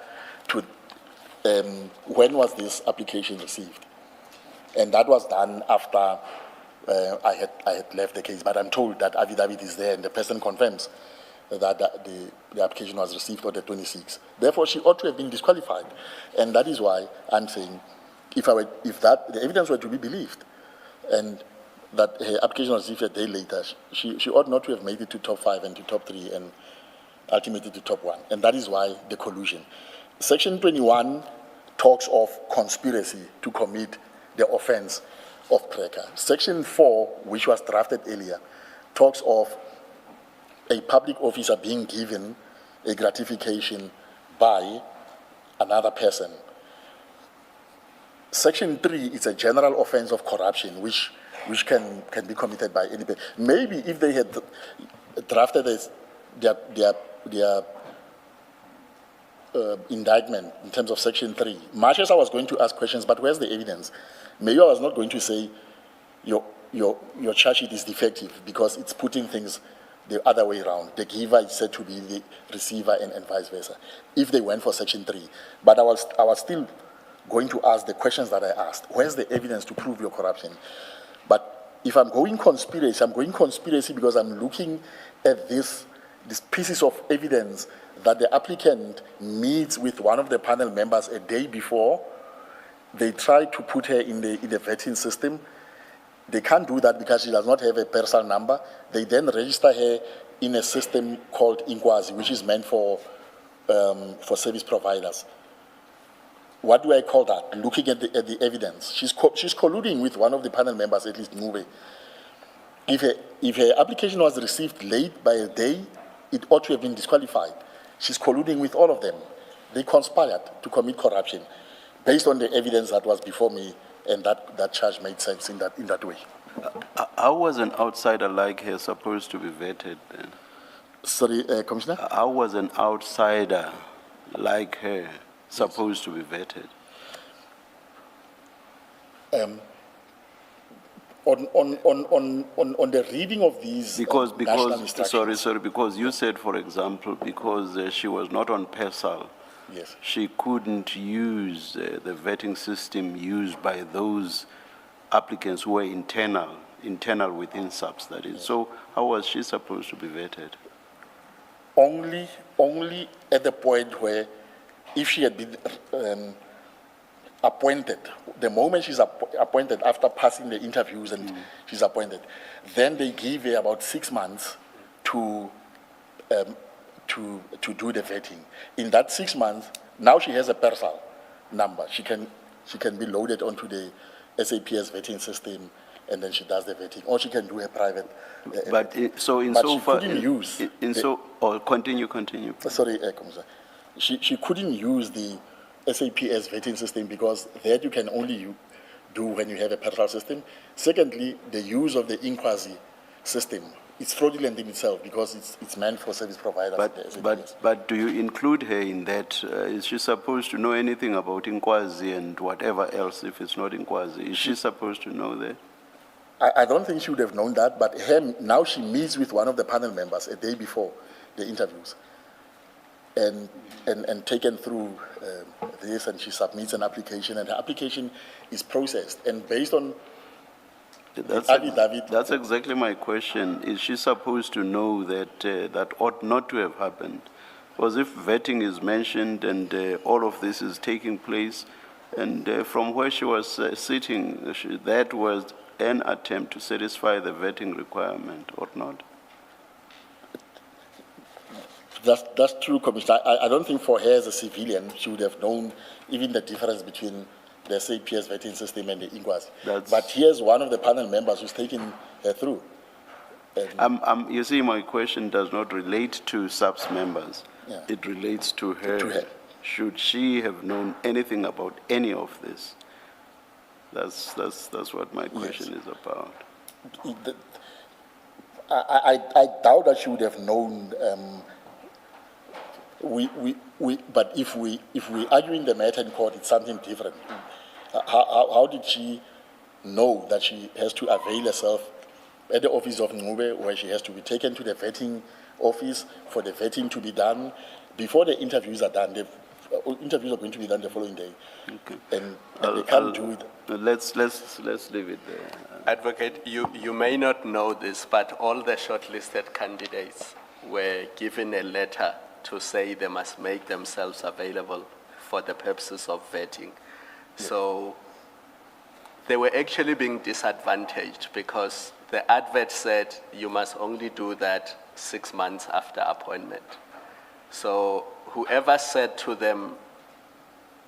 to when was this application received. And that was done after I had left the case, but I'm told that affidavit is there and the person confirms that the application was received on the 26th. Therefore, she ought to have been disqualified. And that is why I'm saying, if the evidence were to be believed, and that her application was received a day later, she ought not to have made it to top 5 and to top 3 and ultimately to top 1. And that is why the collusion. Section 21 talks of conspiracy to commit the offense of PRECA. Section 4, which was drafted earlier, talks of a public officer being given a gratification by another person. Section 3 is a general offense of corruption, which can be committed by anybody. Maybe if they had drafted their indictment in terms of Section 3, much as I was going to ask questions, but where's the evidence? Maybe I was not going to say your charge sheet is defective because it's putting things the other way around. The giver is said to be the receiver and vice versa, if they went for Section 3. But I was still going to ask the questions that I asked. Where's the evidence to prove your corruption? But if I'm going conspiracy because I'm looking at these pieces of evidence that the applicant meets with one of the panel members a day before. They try to put her in the vetting system. They can't do that because she does not have a personal number. They then register her in a system called Inkwazi, which is meant for service providers. What do I call that? Looking at the evidence. She's colluding with one of the panel members, at least Mube. If her application was received late by a day, it ought to have been disqualified. She's colluding with all of them. They conspired to commit corruption based on the evidence that was before me, and that charge made sense in that way. How was an outsider like her supposed to be vetted then? Sorry, Commissioner? How was an outsider like her supposed to be vetted? On the reading of these national instructions. Sorry, because you said, for example, because she was not on PESAL, Yes. she couldn't use the vetting system used by those applicants who were internal within SAPS, that is. So how was she supposed to be vetted? Only at the point where, if she had been appointed, the moment she's appointed after passing the interviews and she's appointed, then they give her about 6 months to do the vetting. In that 6 months, now she has a PERSAL number. She can be loaded onto the SAPS vetting system, and then she does the vetting, or she can do a private. Continue. Sorry, Komsa. She couldn't use the SAPS vetting system because that you can only do when you have a PERSAL system. Secondly, the use of the Inquasi system, it's fraudulent in itself because it's meant for service providers. But do you include her in that? Is she supposed to know anything about Inquasi and whatever else if it's not Inquasi? Is she supposed to know that? I don't think she would have known that, but now she meets with one of the panel members a day before the interviews and taken through this, and she submits an application, and her application is processed. And based on That's exactly my question. Is she supposed to know that that ought not to have happened? Because if vetting is mentioned and all of this is taking place, and from where she was sitting, that was an attempt to satisfy the vetting requirement, or not? That's true, Commissioner. I don't think for her as a civilian, she would have known even the difference between the SAPS vetting system and the Inquasi. But here's one of the panel members who's taking her through. You see, my question does not relate to SAPS members. Yeah. It relates to her. To her. Should she have known anything about any of this? That's what my question is about. I doubt that she would have known. But if we argue in the matter in court, it's something different. How did she know that she has to avail herself at the office of Ngube, where she has to be taken to the vetting office for the vetting to be done before the interviews are done? The interviews are going to be done the following day, Okay. and they can't do it. Let's leave it there. Advocate, you may not know this, but all the shortlisted candidates were given a letter to say they must make themselves available for the purposes of vetting. So they were actually being disadvantaged because the advert said you must only do that 6 months after appointment. So whoever said to them,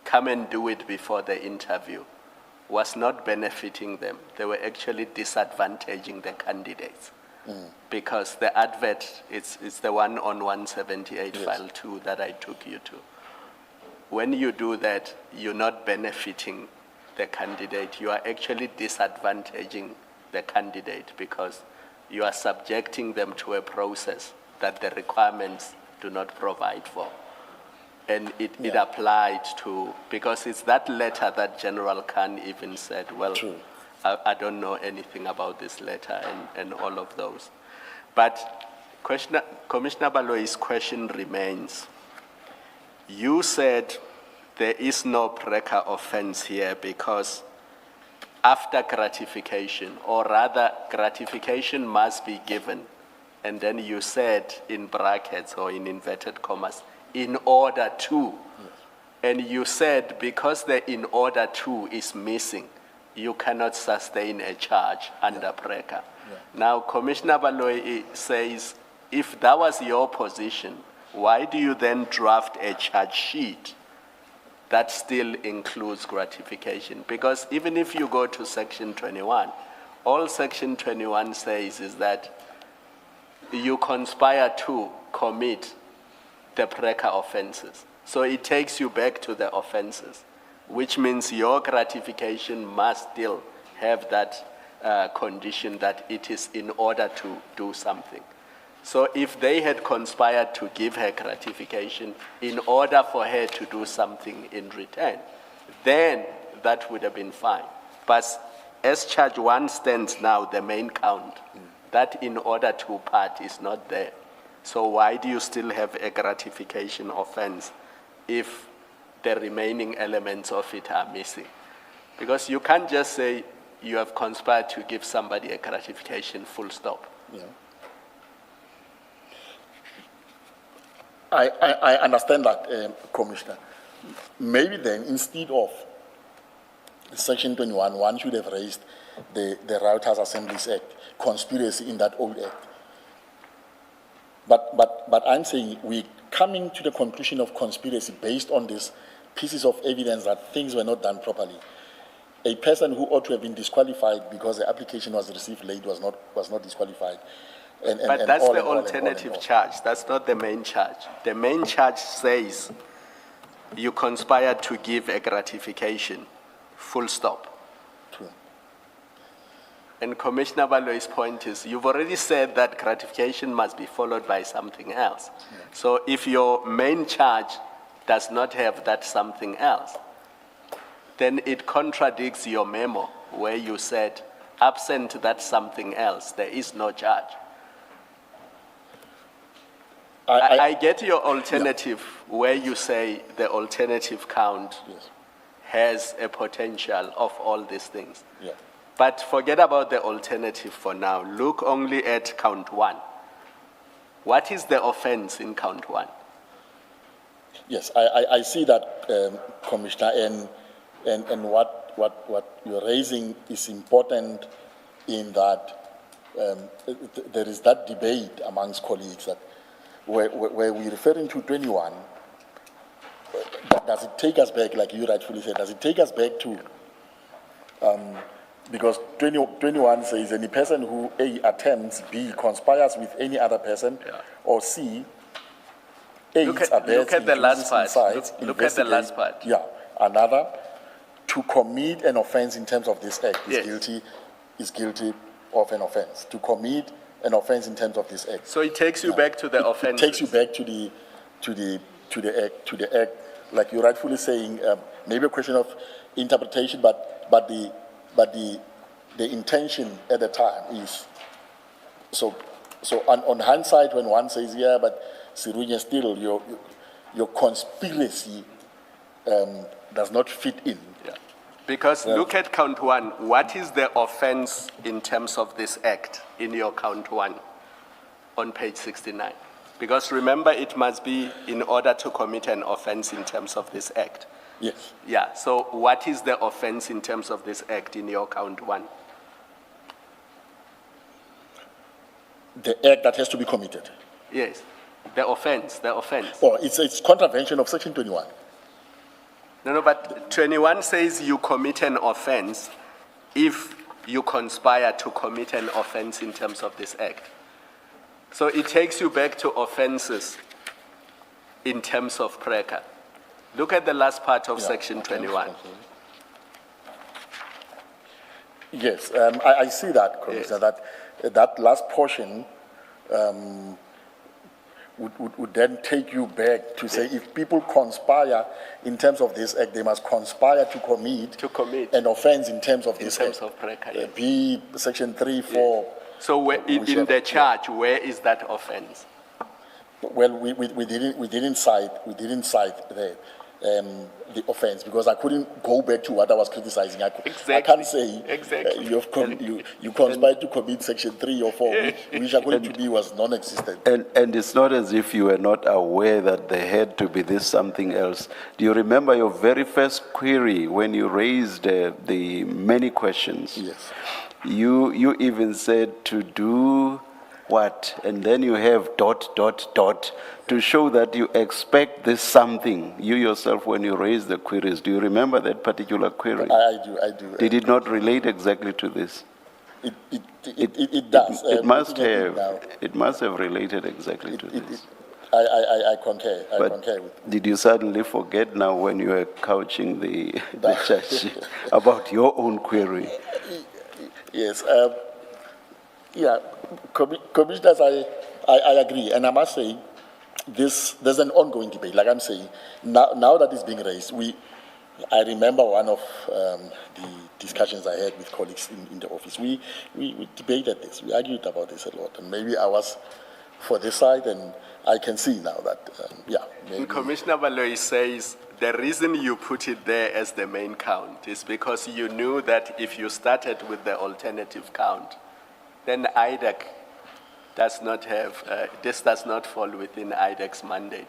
come and do it before the interview, was not benefiting them. They were actually disadvantaging the candidates. Because the advert, it's the one on 178 file 2 that I took you to. When you do that, you're not benefiting the candidate. You are actually disadvantaging the candidate because you are subjecting them to a process that the requirements do not provide for. And it applied to, because it's that letter that General Khan even said, well, I don't know anything about this letter and all of those. But Commissioner Baloyi's question remains. You said there is no breaker offense here because after gratification, or rather gratification must be given, and then you said in brackets or in inverted commas, in order to. And you said because the in order to is missing, you cannot sustain a charge under breaker. Now, Commissioner Baloyi says, if that was your position, why do you then draft a charge sheet that still includes gratification? Because even if you go to Section 21, all Section 21 says is that you conspire to commit the breaker offenses. So it takes you back to the offenses, which means your gratification must still have that condition that it is in order to do something. So if they had conspired to give her gratification in order for her to do something in return, then that would have been fine. But as charge 1 stands now, the main count, that in order to part is not there. So why do you still have a gratification offense if the remaining elements of it are missing? Because you can't just say you have conspired to give somebody a gratification, full stop. Yeah. I understand that, Commissioner. Maybe then, instead of Section 21, one should have raised the Rioters Assemblies Act, conspiracy in that old act. But I'm saying we're coming to the conclusion of conspiracy based on these pieces of evidence that things were not done properly. A person who ought to have been disqualified because the application was received late was not disqualified. But that's the alternative charge. That's not the main charge. The main charge says you conspired to give a gratification, full stop. True. And Commissioner Baloy's point is, you've already said that gratification must be followed by something else. Yeah. So if your main charge does not have that something else, then it contradicts your memo where you said, absent that something else, there is no charge. I get your alternative where you say the alternative count Yes. has a potential of all these things. Yeah. But forget about the alternative for now. Look only at count 1. What is the offense in count 1? Yes, I see that, Commissioner, and what you're raising is important in that there is that debate amongst colleagues that where we're referring to 21, does it take us back, like you rightfully said, does it take us back to, because 21 says any person who A, attempts, B, conspires with any other person, Yeah. or C, Look aids, at- abets, look at the last induces, part. incites, Look at the last investigates. part. Yeah, another, to commit an offense in terms of this act Yes. is guilty of an offense. To commit an offense in terms of this act. So it takes you back to the It offense. takes you back to the act, like you're rightfully saying, maybe a question of interpretation, but the intention at the time is, so on hindsight, when one says, yeah, but Serunye, still your conspiracy does not fit in. Yeah. Because look at count 1. What is the offense in terms of this act in your count 1 on page 69? Because remember, it must be in order to commit an offense in terms of this act. Yes. Yeah, so what is the offense in terms of this act in your count 1? The act that has to be committed. Yes, the offense. Or it's contravention of Section 21. No, but 21 says you commit an offense if you conspire to commit an offense in terms of this act. So it takes you back to offenses in terms of precca. Look at the last part of Yeah, section okay, 21. okay. Yes, I see that, Commissioner, that last portion would then take you back to say if people conspire in terms of this act, they must conspire to commit an offense in terms of In this terms act. of precca, yes. Be Section 3, 4. So where, in whichever. the charge, where is that offense? Well, we didn't cite the offense because I couldn't go back to what I was criticizing. I can't say Exactly. you conspired to commit Section 3 or 4, which according to me was non-existent. And it's not as if you were not aware that there had to be this something else. Do you remember your very first query when you raised the many questions? Yes. You even said to do what? And then you have ... to show that you expect this something. You yourself, when you raise the queries, do you remember that particular query? I do. Did it not relate exactly to this? It does. It must Looking at it have. now, It must have related exactly to this. I concur. I But concur with. did you suddenly forget now when you were couching the charge about your own query? Yes. Yeah, commissioners, I agree, and I must say, there's an ongoing debate. Like I'm saying, now that it's being raised, I remember one of discussions I had with colleagues in the office, we debated this, we argued about this a lot, and maybe I was for this side, and I can see now that, maybe. Commissioner Baloyi says the reason you put it there as the main count is because you knew that if you started with the alternative count, then IDEC does not have, this does not fall within IDEC's mandate.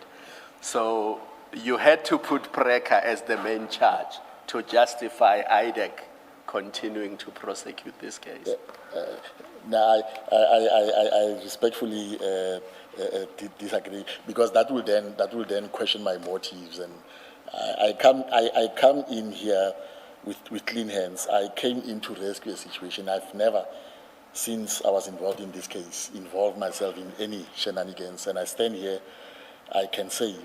So you had to put PRECA as the main charge to justify IDEC continuing to prosecute this case. No, I respectfully disagree, because that will then question my motives, and I come in here with clean hands. I came in to rescue a situation. I've never, since I was involved in this case, involved myself in any shenanigans, and I stand here, I can say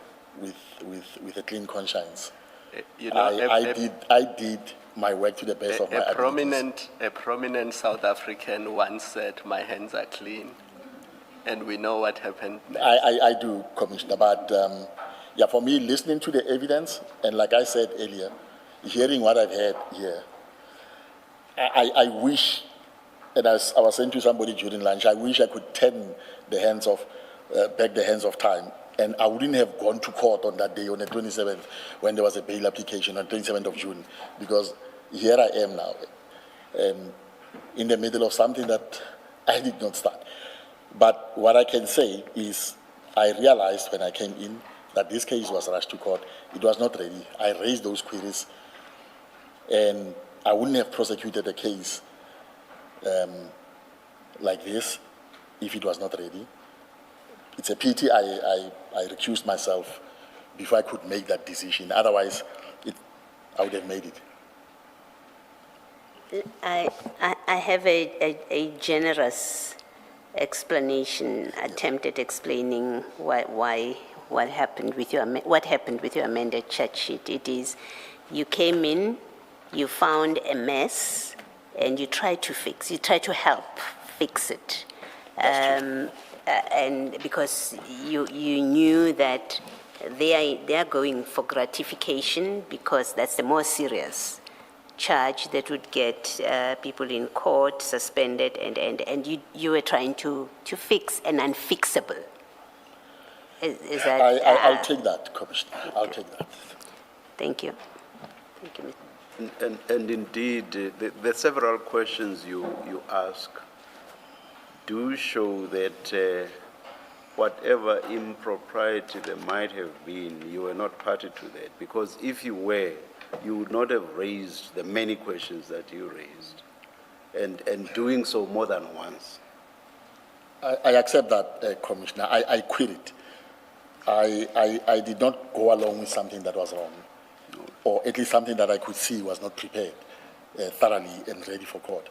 with a clean conscience, You know, I did my work to the best of my abilities. A prominent South African once said, "My hands are clean," and we know what happened next. I do, Commissioner, but for me, listening to the evidence, and like I said earlier, hearing what I've heard here, I wish, and as I was saying to somebody during lunch, I wish I could turn the hands of, back the hands of time, and I wouldn't have gone to court on that day, on the 27th, when there was a bail application on 27th of June, because here I am now, in the middle of something that I did not start. But what I can say is, I realized when I came in that this case was rushed to court. It was not ready. I raised those queries, and I wouldn't have prosecuted a case like this if it was not ready. It's a pity I recused myself before I could make that decision. Otherwise, I would have made it. I have a generous explanation, attempted explaining what happened with your amended charge sheet. It is, you came in, you found a mess, and you tried to help fix it. And because you knew that they are going for gratification, because that's the more serious charge that would get people in court suspended, and you were trying to fix an unfixable. Is that? I'll take that, Commissioner. I'll take that. Thank you. Thank you, Mr. And indeed, the several questions you ask do show that whatever impropriety there might have been, you were not party to that. Because if you were, you would not have raised the many questions that you raised, and doing so more than once. I accept that, Commissioner. I quit it. I did not go along with something that was wrong, or at least something that I could see was not prepared thoroughly and ready for court.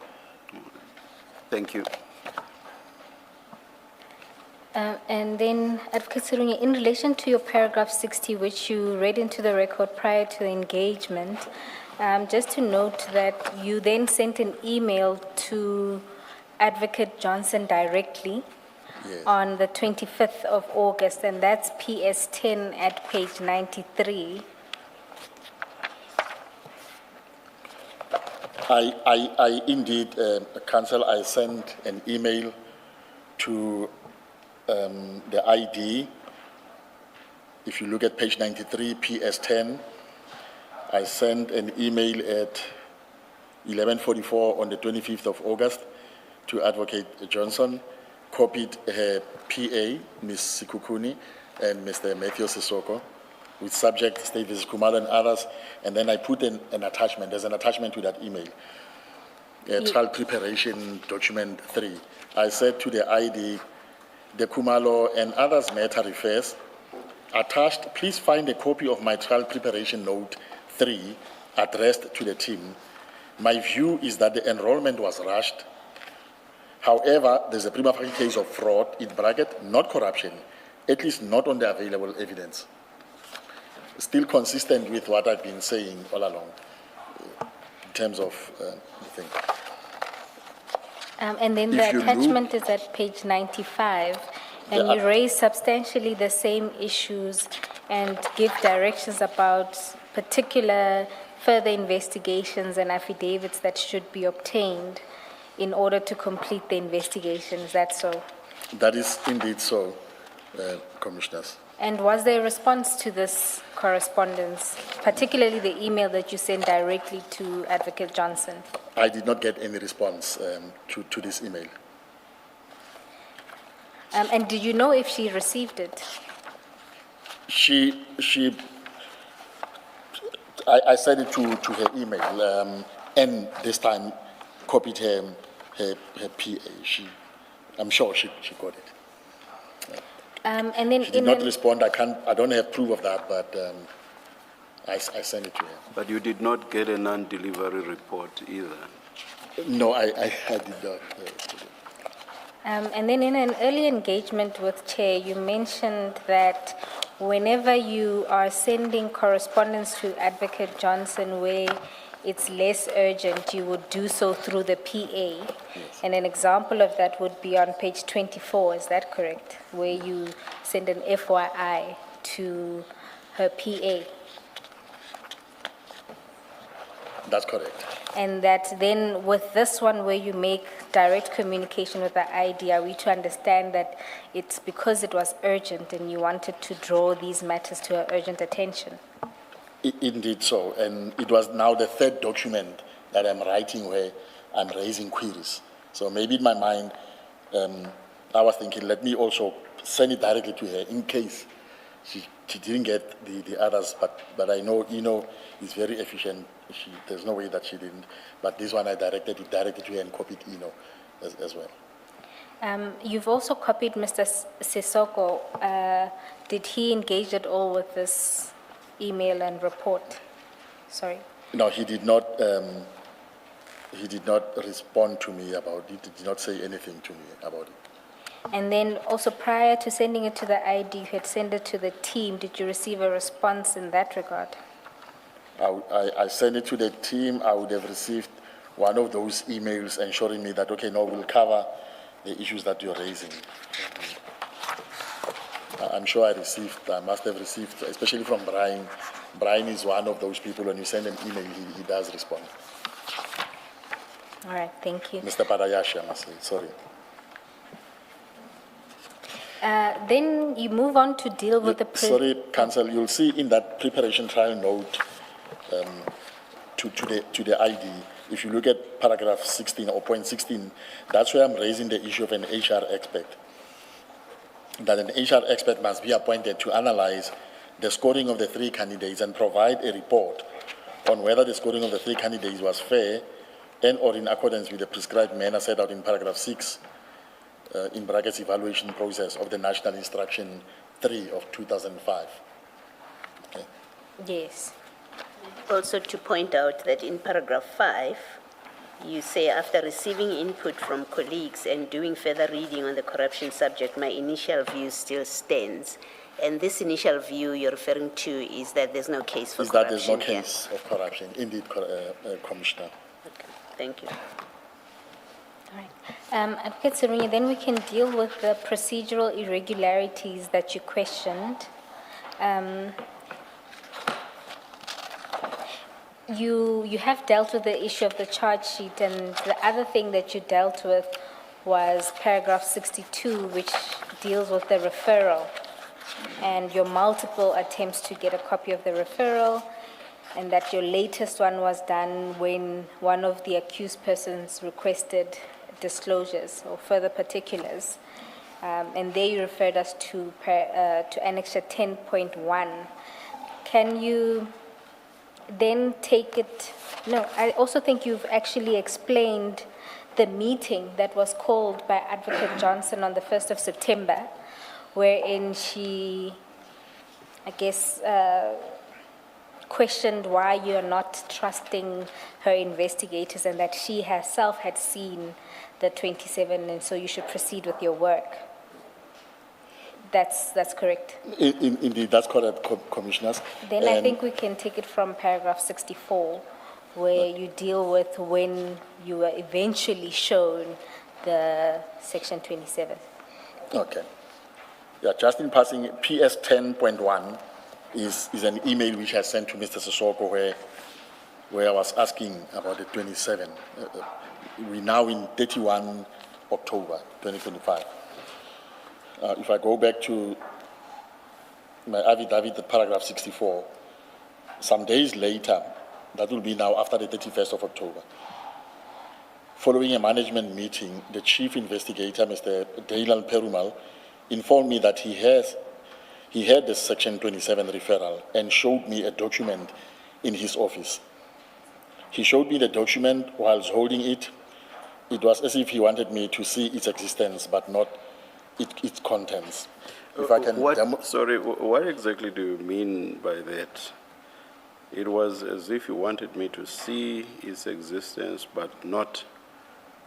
Thank you. And then, Advocate Serunye, in relation to your paragraph 60, which you read into the record prior to the engagement, just to note that you then sent an email to Advocate Johnson directly. Yes. On the 25th of August, and that's PS 10 at page 93. I indeed, Council, I sent an email to the ID. If you look at page 93, PS 10, I sent an email at 11:44 on the 25th of August to Advocate Johnson, copied her PA, Ms. Sikukuni, and Mr. Matthew Sissoko, with subject State vs. Kumalo and others, and then I put an attachment. There's an attachment to that email, trial preparation document 3. I said to the ID, the Kumalo and others matter refers, attached, please find a copy of my trial preparation note 3 addressed to the team. My view is that the enrollment was rushed. However, there's a prima facie case of fraud, in bracket, not corruption, at least not on the available evidence. Still consistent with what I've been saying all along in terms of the thing. And then the attachment is at page 95, and you raise substantially the same issues and give directions about particular further investigations and affidavits that should be obtained in order to complete the investigation. Is that so? That is indeed so, Commissioners. And was there a response to this correspondence, particularly the email that you sent directly to Advocate Johnson? I did not get any response to this email. And did you know if she received it? I sent it to her email, and this time copied her PA. I'm sure she got it. And then She did not respond. I don't have proof of that, but I sent it to her. But you did not get a non-delivery report either. No, I did not. And then in an early engagement with Chair, you mentioned that whenever you are sending correspondence to Advocate Johnson where it's less urgent, you would do so through the PA. Yes. And an example of that would be on page 24, is that correct? Where you send an FYI to her PA. That's correct. And that then with this one where you make direct communication with the ID, are we to understand that it's because it was urgent and you wanted to draw these matters to her urgent attention? Indeed so. And it was now the third document that I'm writing where I'm raising queries. So maybe in my mind, I was thinking, let me also send it directly to her in case she didn't get the others. But I know is very efficient. There's no way that she didn't. But this one I directed it directly to her and copied as well. You've also copied Mr. Sisoko. Did he engage at all with this email and report? Sorry. No, he did not. He did not respond to me about it. He did not say anything to me about it. And then also prior to sending it to the ID, you had sent it to the team. Did you receive a response in that regard? I sent it to the team. I would have received one of those emails ensuring me that, okay, no, we'll cover the issues that you're raising. I'm sure I must have received, especially from Brian. Brian is one of those people, when you send an email, he does respond. All right, thank you. Mr. Parayashi, I must say, sorry. Then you move on to deal with the... Sorry, Council, you'll see in that preparation trial note to the ID, if you look at paragraph 16 or point 16, that's where I'm raising the issue of an HR expert. That an HR expert must be appointed to analyze the scoring of the three candidates and provide a report on whether the scoring of the three candidates was fair and or in accordance with the prescribed manner set out in paragraph 6, in brackets evaluation process of the National Instruction 3 of 2005. Okay. Yes. Also to point out that in paragraph 5, you say, after receiving input from colleagues and doing further reading on the corruption subject, my initial view still stands. And this initial view you're referring to is that there's no case for Is corruption. that there's no here. case of corruption? Indeed, Commissioner. Okay, thank you. All right. Advocate Serunye, then we can deal with the procedural irregularities that you questioned. You have dealt with the issue of the charge sheet, and the other thing that you dealt with was paragraph 62, which deals with the referral and your multiple attempts to get a copy of the referral, and that your latest one was done when one of the accused persons requested disclosures or further particulars. And there you referred us to Annexure 10.1. Can you then take it? No, I also think you've actually explained the meeting that was called by Advocate Johnson on the 1st of September, wherein she, I guess, questioned why you're not trusting her investigators and that she herself had seen the 27, and so you should proceed with your work. That's correct. Indeed, that's correct, Commissioners. Then I think we can take it from paragraph 64, where you deal with when you were eventually shown the section 27. Okay. Yeah, just in passing, PS 10.1 is an email which I sent to Mr. Sisoko where where I was asking about the 27. We're now in 31 October 2025. If I go back to my affidavit, the paragraph 64, some days later, that will be now after the 31st of October, following a management meeting, the chief investigator, Mr. Daniel Perumal, informed me that he had the Section 27 referral and showed me a document in his office. He showed me the document whilst holding it. It was as if he wanted me to see its existence, but not its contents. If I can what exactly do you mean by that? It was as if you wanted me to see its existence, but not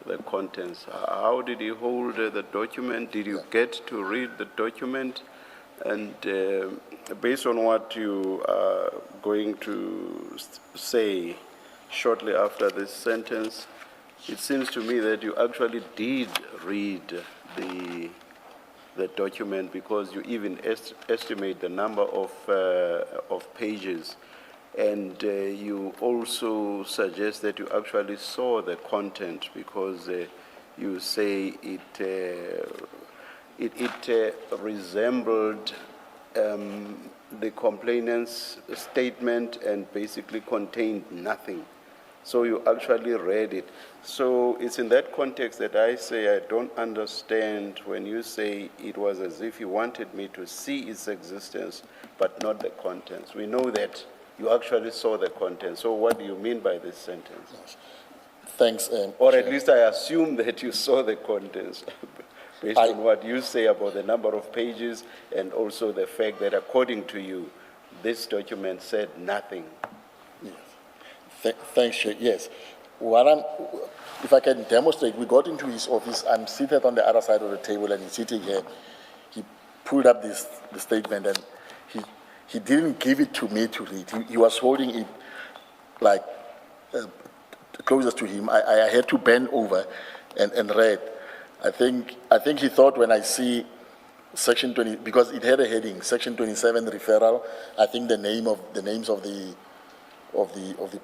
the contents. How did he hold the document? Did you get to read the document? And based on what you are going to say shortly after this sentence, it seems to me that you actually did read the document, because you even estimate the number of pages, and you also suggest that you actually saw the content, because you say it resembled the complainant's statement and basically contained nothing. So you actually read it. So it's in that context that I say I don't understand when you say it was as if you wanted me to see its existence, but not the contents. We know that you actually saw the contents. So what do you mean by this sentence? Thanks. Or at least I assume that you saw the contents based on what you say about the number of pages, and also the fact that according to you, this document said nothing. Thanks, Chair. Yes. If I can demonstrate, we got into his office. I'm seated on the other side of the table, and he's sitting here. He pulled up the statement, and he didn't give it to me to read. He was holding it like closest to him. I had to bend over and read. I think he thought when I see Section 20, because it had a heading, Section 27 referral. I think the names of the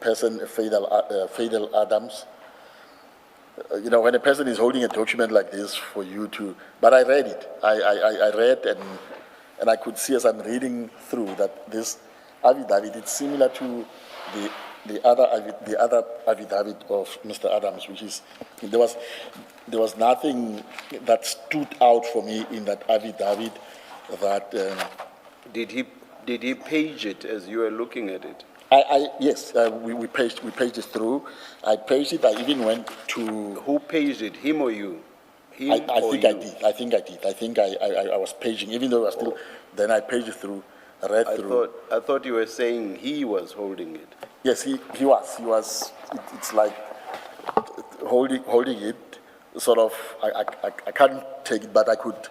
person, Fadel Adams. When a person is holding a document like this for you to, but I read it. I read and I could see as I'm reading through that this affidavit, it's similar to the other affidavit of Mr. Adams, which is, there was nothing that stood out for me in that affidavit that. Did he page it as you were looking at it? Yes, we paged it through. I paged it. I even went to. Who paged it, him or you? I think I was paging, even though I was still. Then I paged it through, read through. I thought you were saying he was holding it. Yes, he was. He was. It's like holding it. Sort of. I can't take it, but I could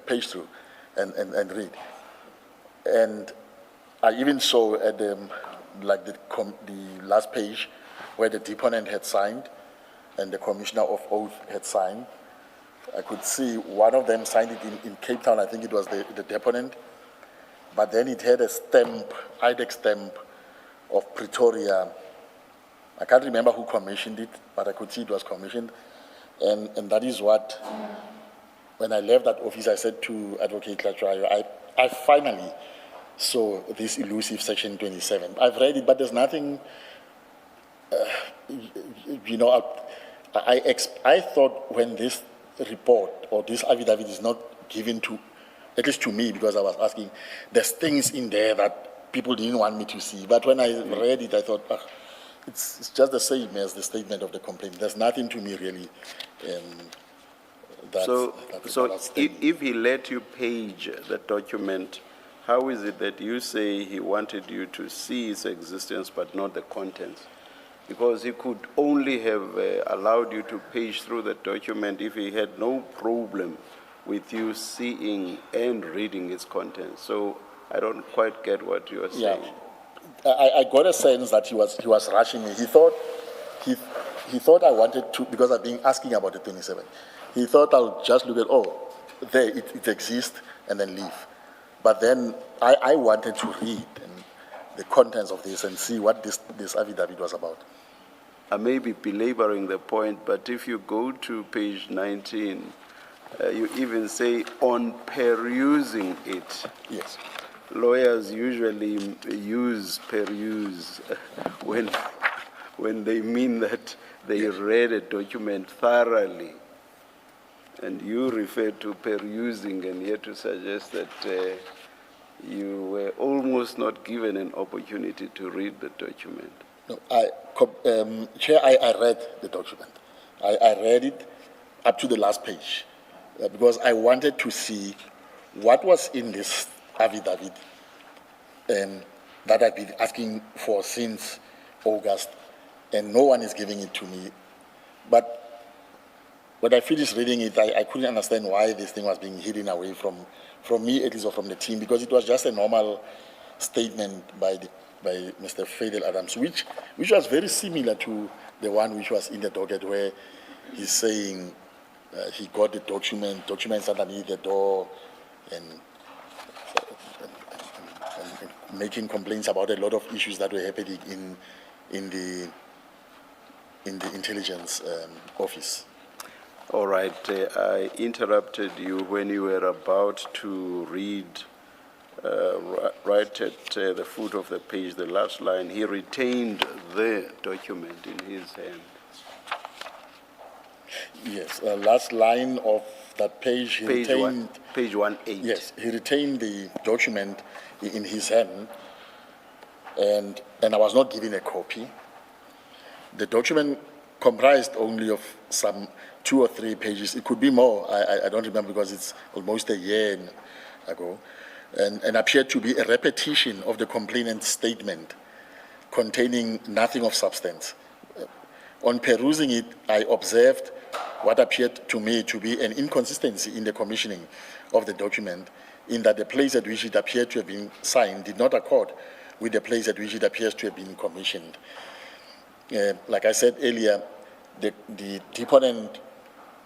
page through, and read, and. I even saw at the last page where the deponent had signed and the commissioner of oath had signed. I could see one of them signed it in Cape Town. I think it was the deponent, but then it had a stamp, IDEX stamp of Pretoria. I can't remember who commissioned it, but I could see it was commissioned, and that is what. When I left that office, I said to Advocate Tlatrayo, I finally. So this elusive Section 27. I've read it, but there's nothing, I thought when this report or this affidavit is not given to, at least to me, because I was asking, there's things in there that people didn't want me to see. But when I read it, I thought, it's just the same as the statement of the complaint. There's nothing to me really. So if he let you page the document, how is it that you say he wanted you to see its existence but not the contents? Because he could only have allowed you to page through the document if he had no problem with you seeing and reading its contents. So I don't quite get what you are saying. Yeah. I got a sense that he was rushing me. He thought I wanted to, because I've been asking about the 27. He thought I'll just look at, there it exists, and then leave. But then I wanted to read, and the contents of this and see what this affidavit was about. I may be belaboring the point, but if you go to page 19, you even say, on perusing it. Yes. Lawyers usually use peruse when they mean that they read a document thoroughly. And you refer to perusing, and yet to suggest that you were almost not given an opportunity to read the document. No, Chair, I read the document. I read it up to the last page because I wanted to see what was in this affidavit that I've been asking for since August, and no one is giving it to me. But when I finished reading it, I couldn't understand why this thing was being hidden away from me, at least, or from the team, because it was just a normal statement by Mr. Fadel Adams, which was very similar to the one which was in the docket, where he's saying he got the documents underneath the door, and making complaints about a lot of issues that were happening in the intelligence office. All right, I interrupted you when you were about to read, right at the foot of the page, the last line. He retained the document in his hand. Yes, last line of that page, he Page retained... page 18. Yes, he retained the document in his hand, and I was not given a copy. The document comprised only of some 2 or 3 pages. It could be more. I don't remember because it's almost a year ago, and appeared to be a repetition of the complainant's statement containing nothing of substance. On perusing it, I observed what appeared to me to be an inconsistency in the commissioning of the document, in that the place at which it appeared to have been signed did not accord with the place at which it appears to have been commissioned. Like I said earlier, the deponent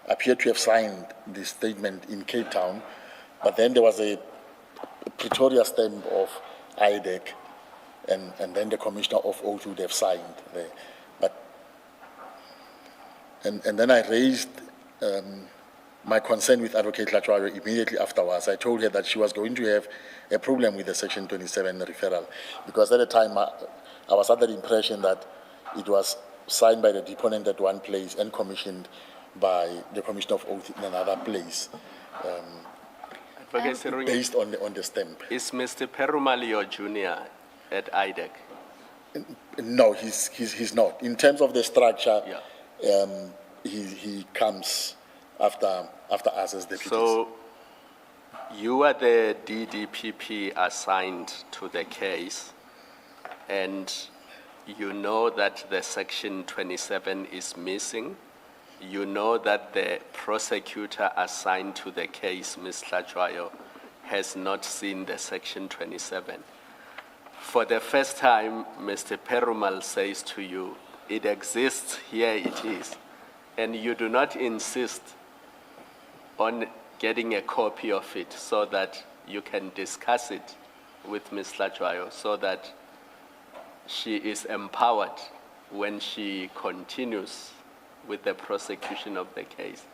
appeared to have signed the statement in Cape Town, but then there was a Pretoria stamp of IDEC, and then the commissioner of Oath would have signed there. And then I raised my concern with Advocate Latwayo immediately afterwards. I told her that she was going to have a problem with the Section 27 referral, because at the time I was under the impression that it was signed by the deponent at one place and commissioned by the Commissioner of Oath in another place, Advocate Serunye, based on the stamp. is Mr. Perumal your junior at IDEC? No, he's not. In terms of the structure, Yeah. He comes after us as deputies. So you are the DDPP assigned to the case, and you know that the Section 27 is missing. You know that the prosecutor assigned to the case, Ms. Latwayo, has not seen the Section 27. For the first time, Mr. Perumal says to you, it exists, here it is, and you do not insist on getting a copy of it so that you can discuss it with Ms. Latwayo, so that she is empowered when she continues with the prosecution of the case.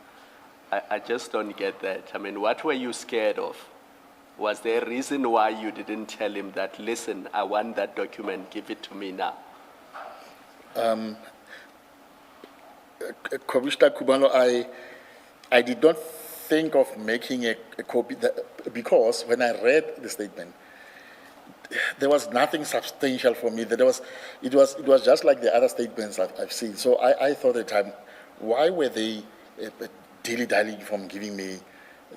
I just don't get that. I mean, what were you scared of? Was there a reason why you didn't tell him that, listen, I want that document, give it to me now? Commissioner Kubalo, I did not think of making a copy because when I read the statement, there was nothing substantial for me. It was just like the other statements I've seen. So I thought at the time, why were they dilly-dallying from giving me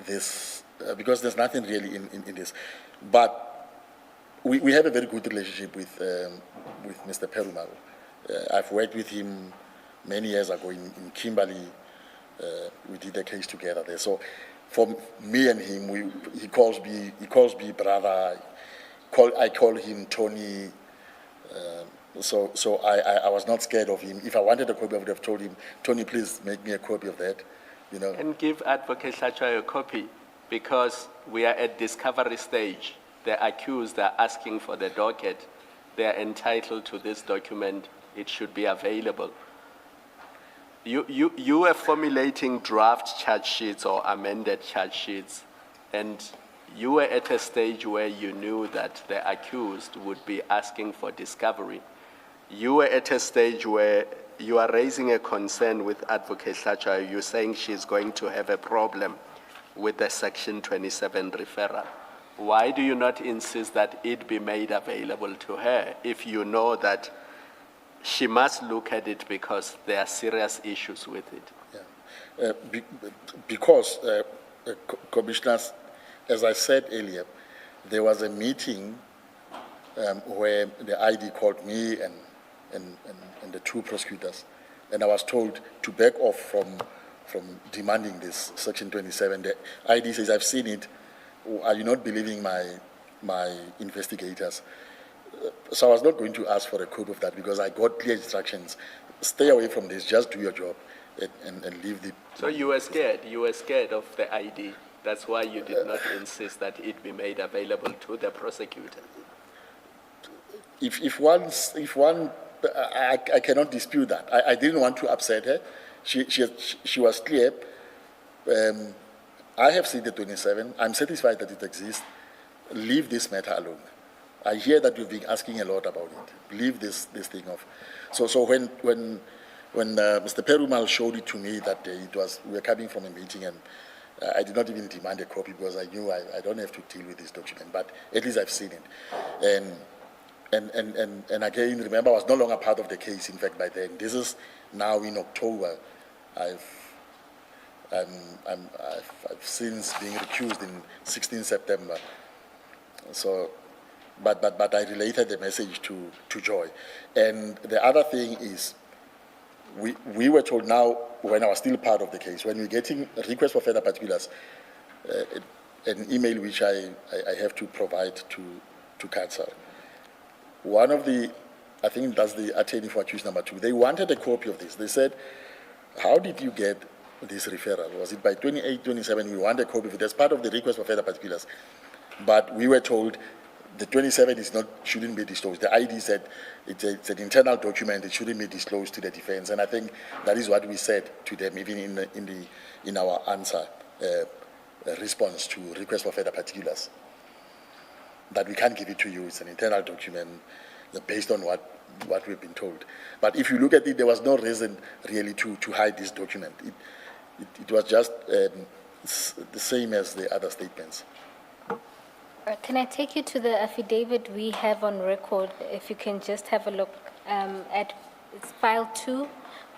this? Because there's nothing really in this. But we have a very good relationship with Mr. Perumal. I've worked with him many years ago in Kimberley. We did a case together there. So for me and him, he calls me brother. I call him Tony. So I was not scared of him. If I wanted a copy, I would have told him, Tony, please make me a copy of that. You know. And give Advocate Latwayo a copy, because we are at discovery stage. The accused are asking for the docket. they are entitled to this document, it should be available. You were formulating draft charge sheets or amended charge sheets, and you were at a stage where you knew that the accused would be asking for discovery. You were at a stage where you are raising a concern with Advocate Thatcher. You're saying she's going to have a problem with the Section 27 referral. Why do you not insist that it be made available to her if you know that she must look at it because there are serious issues with it? Because, Commissioners, as I said earlier, there was a meeting where the ID called me and the two prosecutors, and I was told to back off from demanding this Section 27. The ID says, I've seen it. Are you not believing my investigators? So I was not going to ask for a copy of that because I got clear instructions. Stay away from this, just do your job and leave the... So you were scared of the ID. That's why you did not insist that it be made available to the prosecutor. If one, I cannot dispute that. I didn't want to upset her. She was clear. I have seen the 27. I'm satisfied that it exists. Leave this matter alone. I hear that you've been asking a lot about it. Leave this thing off. So when Mr. Perumal showed it to me that day, we were coming from a meeting, and I did not even demand a copy because I knew I don't have to deal with this document. But at least I've seen it. And again, remember, I was no longer part of the case. In fact, by then, this is now in October. I've since been recused in 16 September. So, but I related the message to Joy. And the other thing is, we were told now, when I was still part of the case, when we're getting requests for further particulars, an email which I have to provide to counsel. One of the, I think that's the attorney for accused number 2, they wanted a copy of this. They said, how did you get this referral? Was it by 28, 27? We want a copy of it as part of the request for further particulars. But we were told the 27 shouldn't be disclosed. The ID said it's an internal document, it shouldn't be disclosed to the defense. And I think that is what we said to them, even in our answer response to request for further particulars. That we can't give it to you, it's an internal document based on what we've been told. But if you look at it, there was no reason really to hide this document. It was just the same as the other statements. Can I take you to the affidavit we have on record? If you can just have a look at it's file 2,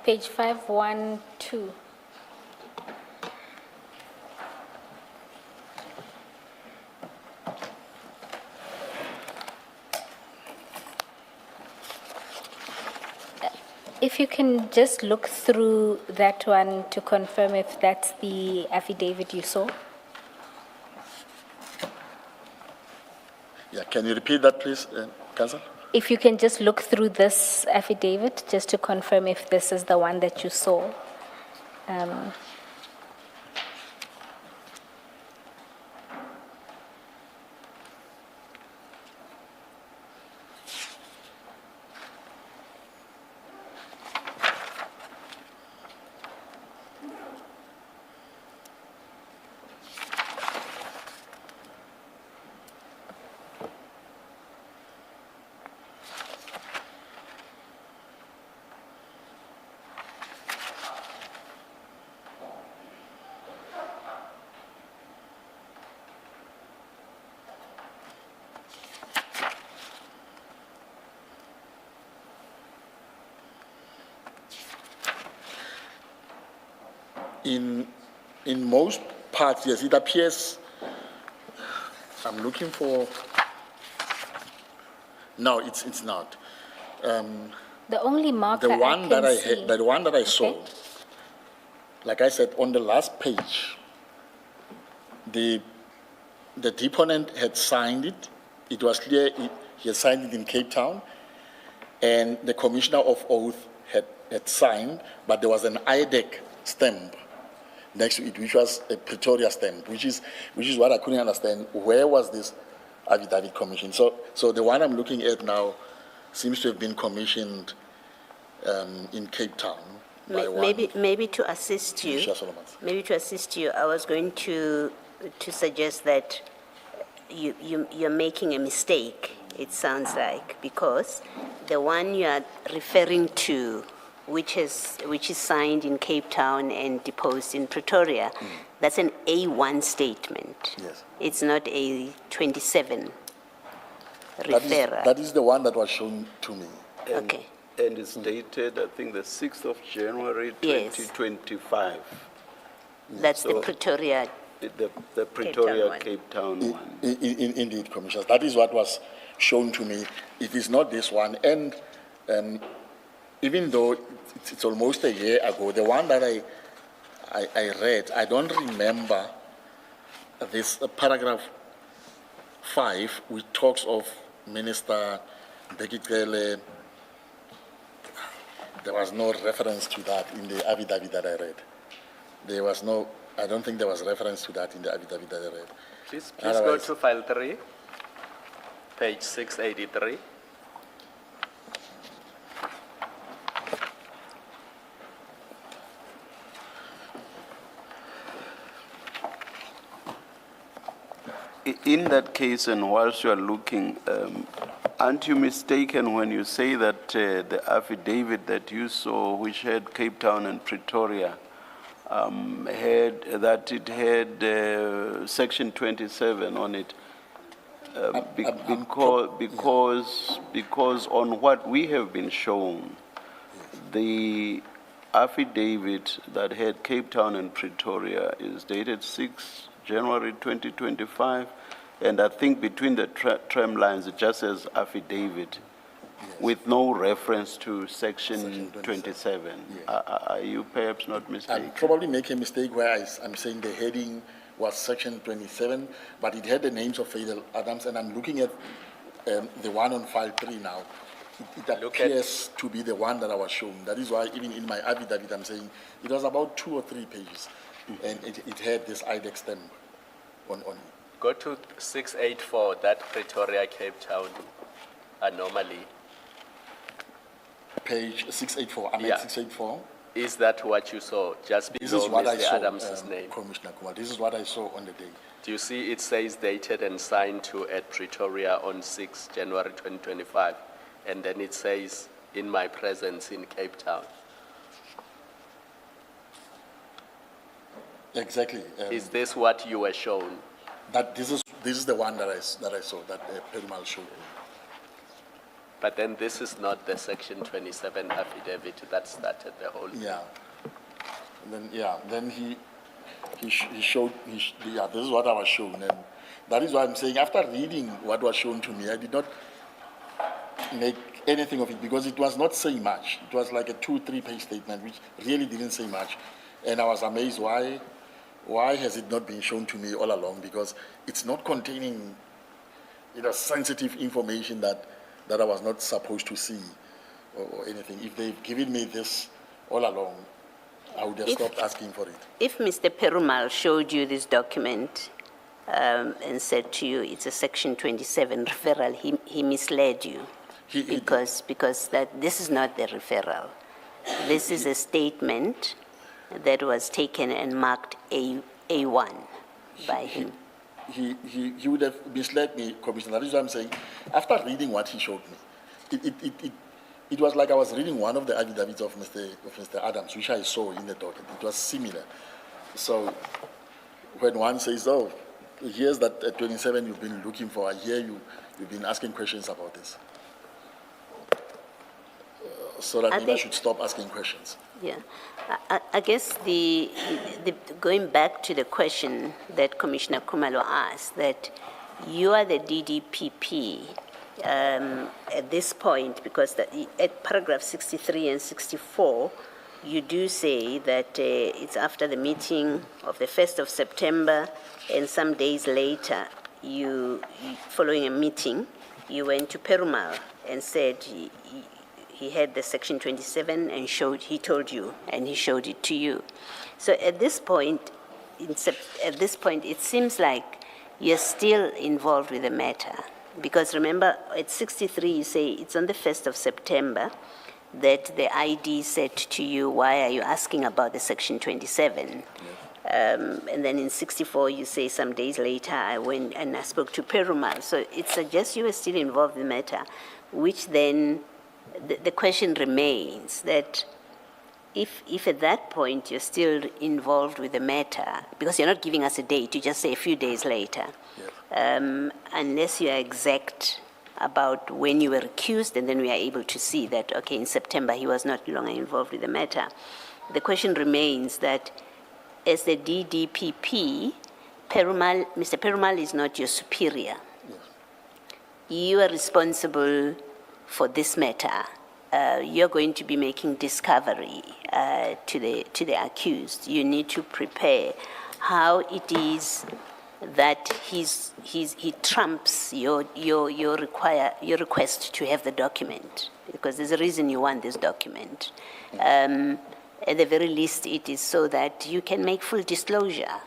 page 512. If you can just look through that one to confirm if that's the affidavit you saw. Yeah, can you repeat that, please, Counsel? If you can just look through this affidavit, just to confirm if this is the one that you saw. In most parts, yes, it appears. I'm looking for. No, it's not. The only marker The one I that can I see. had, the one that I saw, Okay. like I said, on the last page, the deponent had signed it. It was clear he had signed it in Cape Town, and the Commissioner of Oath had signed, but there was an IDEC stamp next to it, which was a Pretoria stamp, which is what I couldn't understand. Where was this affidavit commission? So the one I'm looking at now, seems to have been commissioned in Cape Town by one. Maybe to assist you, Felicia Solomons. maybe to assist you, I was going to suggest that you're making a mistake, it sounds like, because the one you are referring to, which is signed in Cape Town and deposed in Pretoria, that's an A1 statement. Yes. It's not a 27 referral. That is the one that was shown to me. Okay. And it's dated, I think, the 6th of January, Yes. 2025. That's the So- Pretoria. The Pretoria, one. Cape Town one. Indeed, Commissioners. That is what was shown to me. It is not this one. And even though it's almost a year ago, the one that I read, I don't remember this paragraph 5, which talks of Minister Bekele. There was no reference to that in the affidavit that I read. There was no, I don't think there was reference to that in the affidavit that I read. Please go Otherwise- to file 3, page 683. In that case, and whilst you are looking, aren't you mistaken when you say that the affidavit that you saw, which had Cape Town and Pretoria, had Section 27 on it? Because on what we have been shown, the affidavit that had Cape Town and Pretoria is dated 6 January 2025, and I think between the tram lines it just says affidavit with no reference to Section 27. Are you perhaps not mistaken? I'm probably making a mistake where I'm saying the heading was Section 27, but it had the names of Fidel Adams, and I'm looking at the one on file 3 now. It Look at- appears to be the one that I was shown. That is why even in my affidavit I'm saying it was about 2 or 3 pages, and it had this IDEX stamp on it. Go to 684, that Pretoria Cape Town anomaly. Page 684, I'm Yeah. at 684. Is that what you saw, just This below is what I Mr. saw, Adams's name? Commissioner Kumar. This is what I saw on the day. Do you see it says dated and signed to at Pretoria on 6 January 2025? And then it says, in my presence in Cape Town. Exactly. Is this what you were shown? That this is the one that I saw, that Perumal showed me. But then this is not the Section 27 affidavit that started the whole thing. Yeah. And then he showed, this is what I was shown. And that is why I'm saying, after reading what was shown to me, I did not make anything of it because it was not saying much. It was like a 2-3 page statement, which really didn't say much. And I was amazed why has it not been shown to me all along? Because it's not containing, sensitive information that I was not supposed to see or anything. If they've given me this all along, I would have stopped asking for it. If Mr. Perumal showed you this document and said to you it's a Section 27 referral, he misled you He did. because that this is not the referral. This is a statement that was taken and marked A1 by him. He would have misled me, Commissioner. That is what I'm saying. After reading what he showed me, it was like I was reading one of the affidavits of Mr. Adams, which I saw in the document. It was similar. So when one says, oh, here's that 27 you've been looking for, I hear you've been asking questions about this. So that I maybe I think- should stop asking questions. Yeah, I guess the going back to the question that Commissioner Kumalo asked, that you are the DDPP at this point, because at paragraph 63 and 64, you do say that it's after the meeting of the 1st of September, and some days later, you following a meeting, you went to Perumal and said he had the Section 27 and he told you, and he showed it to you. So at this point, it seems like you're still involved with the matter. Because remember, at 63, you say it's on the 1st of September that the ID said to you, why are you asking about the Section 27? And then in 64, you say some days later, I went and I spoke to Perumal. So it suggests you were still involved in the matter, which then the question remains that if at that point you're still involved with the matter, because you're not giving us a date, you just say a few days later, unless you are exact about when you were accused, and then we are able to see that, okay, in September he was not longer involved with the matter. The question remains that as the DDPP, Mr. Perumal is not your superior. You are responsible for this matter. You're going to be making discovery to the accused. You need to prepare how it is that he trumps your request to have the document, because there's a reason you want this document. At the very least, it is so that you can make full disclosure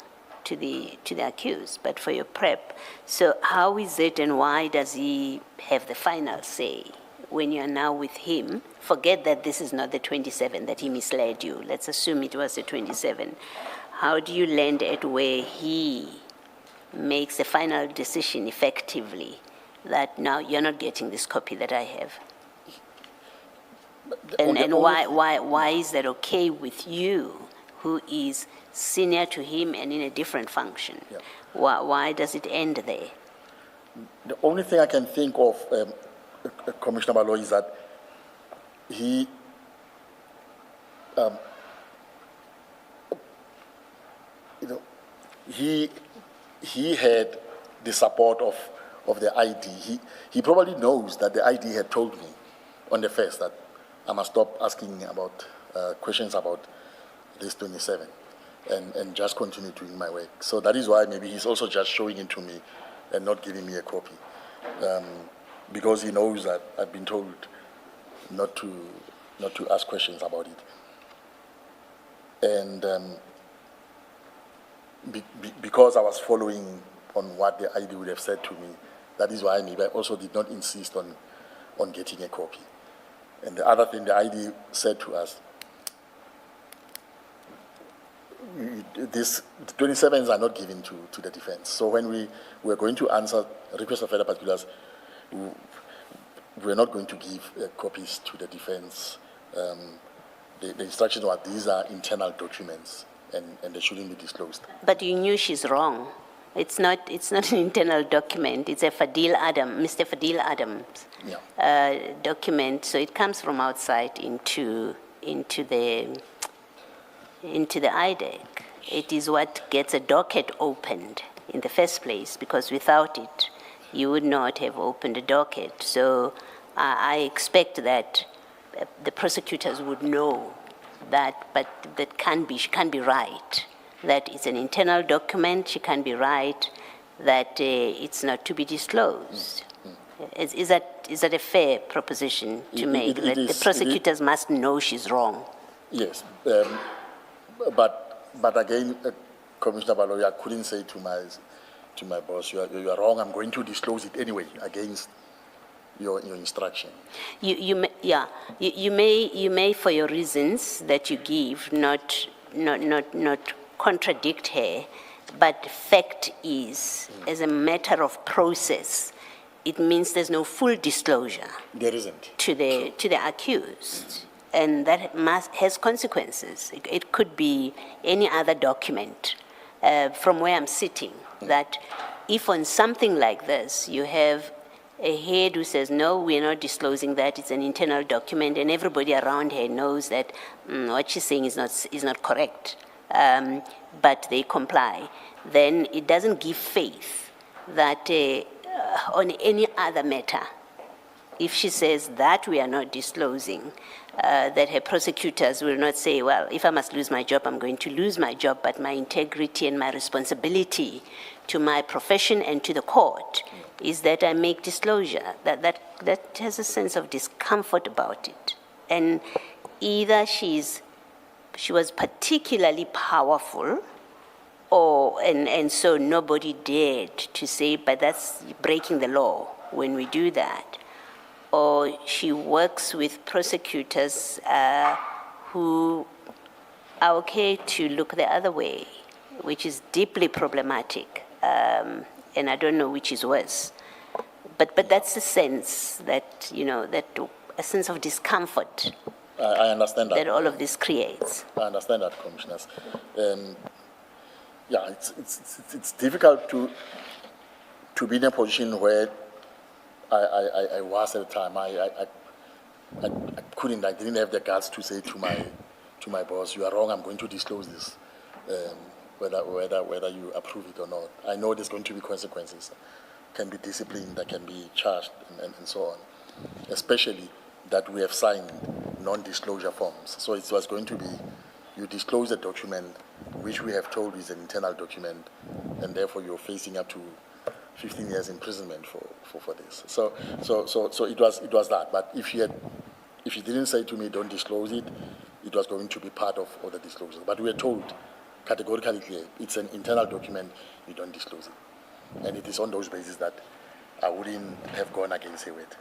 to the accused, but for your prep. So how is it and why does he have the final say when you are now with him? Forget that this is not the 27, that he misled you. Let's assume it was the 27. How do you land at where he makes a final decision effectively that now you're not getting this copy that I have? And why is that okay with you, who is senior to him and in a different function? Yeah. Why does it end there? The only thing I can think of, Commissioner Baloyi, is that he he had the support of the ID. He probably knows that the ID had told me on the first that I must stop asking about questions about this 27 and just continue doing my work. So that is why maybe he's also just showing it to me and not giving me a copy, because he knows that I've been told not to ask questions about it. And because I was following on what the ID would have said to me, that is why maybe I also did not insist on getting a copy. And the other thing the ID said to us, these 27s are not given to the defense. So when we were going to answer requests of further particulars, we're not going to give copies to the defense. The instructions were these are internal documents and they shouldn't be disclosed. But you knew she's wrong. It's not an internal document. It's a Mr. Fadil Adams document. So it comes from outside into the IDEC. It is what gets a docket opened in the first place, because without it, you would not have opened a docket. So I expect that the prosecutors would know that, but she can't be right. That it's an internal document, she can't be right, that it's not to be disclosed. Is that a fair proposition to make, that the prosecutors must know she's wrong? Yes, but again, Commissioner Baloyi, I couldn't say to my boss, you are wrong, I'm going to disclose it anyway, against your instruction. You may, for your reasons that you give, not contradict her, but fact is, as a matter of process, it means there's no full disclosure. There isn't. To the accused, and that has consequences. It could be any other document. From where I'm sitting, that if on something like this you have a head who says, no, we're not disclosing that, it's an internal document, and everybody around her knows that what she's saying is not correct, but they comply, then it doesn't give faith that on any other matter, if she says that we are not disclosing, that her prosecutors will not say, well, if I must lose my job, I'm going to lose my job, but my integrity and my responsibility to my profession and to the court is that I make disclosure. That has a sense of discomfort about it. And either she was particularly powerful, and so nobody dared to say, but that's breaking the law. when we do that, or she works with prosecutors who are okay to look the other way, which is deeply problematic, and I don't know which is worse. But that's the sense that, that a sense of discomfort I understand that. that all of this creates. I understand that, Commissioners. Yeah, it's difficult to be in a position where I was at the time. I couldn't, I didn't have the guts to say to my boss, you are wrong, I'm going to disclose this, whether you approve it or not. I know there's going to be consequences. Can be disciplined, that can be charged, and so on. Especially that we have signed non-disclosure forms. So it was going to be, you disclose a document which we have told is an internal document, and therefore you're facing up to 15 years imprisonment for this. So it was that. But if you didn't say to me, don't disclose it, it was going to be part of the disclosure. But we were told categorically clear, it's an internal document, you don't disclose it. And it is on those bases that I wouldn't have gone against it.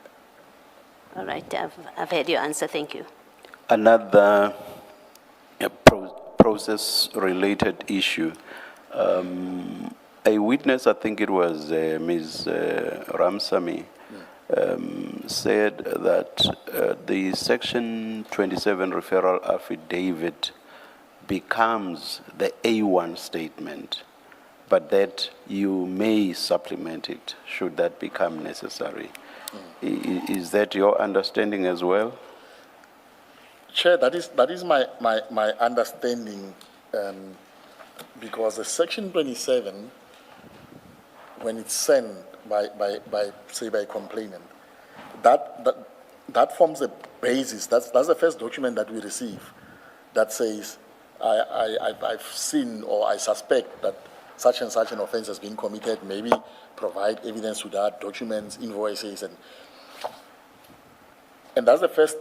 All right, I've heard your answer, thank you. Another process-related issue. A witness, I think it was Ms. Ramsamy, said that the Section 27 referral affidavit becomes the A1 statement, but that you may supplement it should that become necessary. Is that your understanding as well? Chair, that is my understanding, because the Section 27, when it's sent by complainant, that forms the basis. That's the first document that we receive that says, I've seen or I suspect that such and such an offense has been committed, maybe provide evidence to that, documents, invoices, and that's the first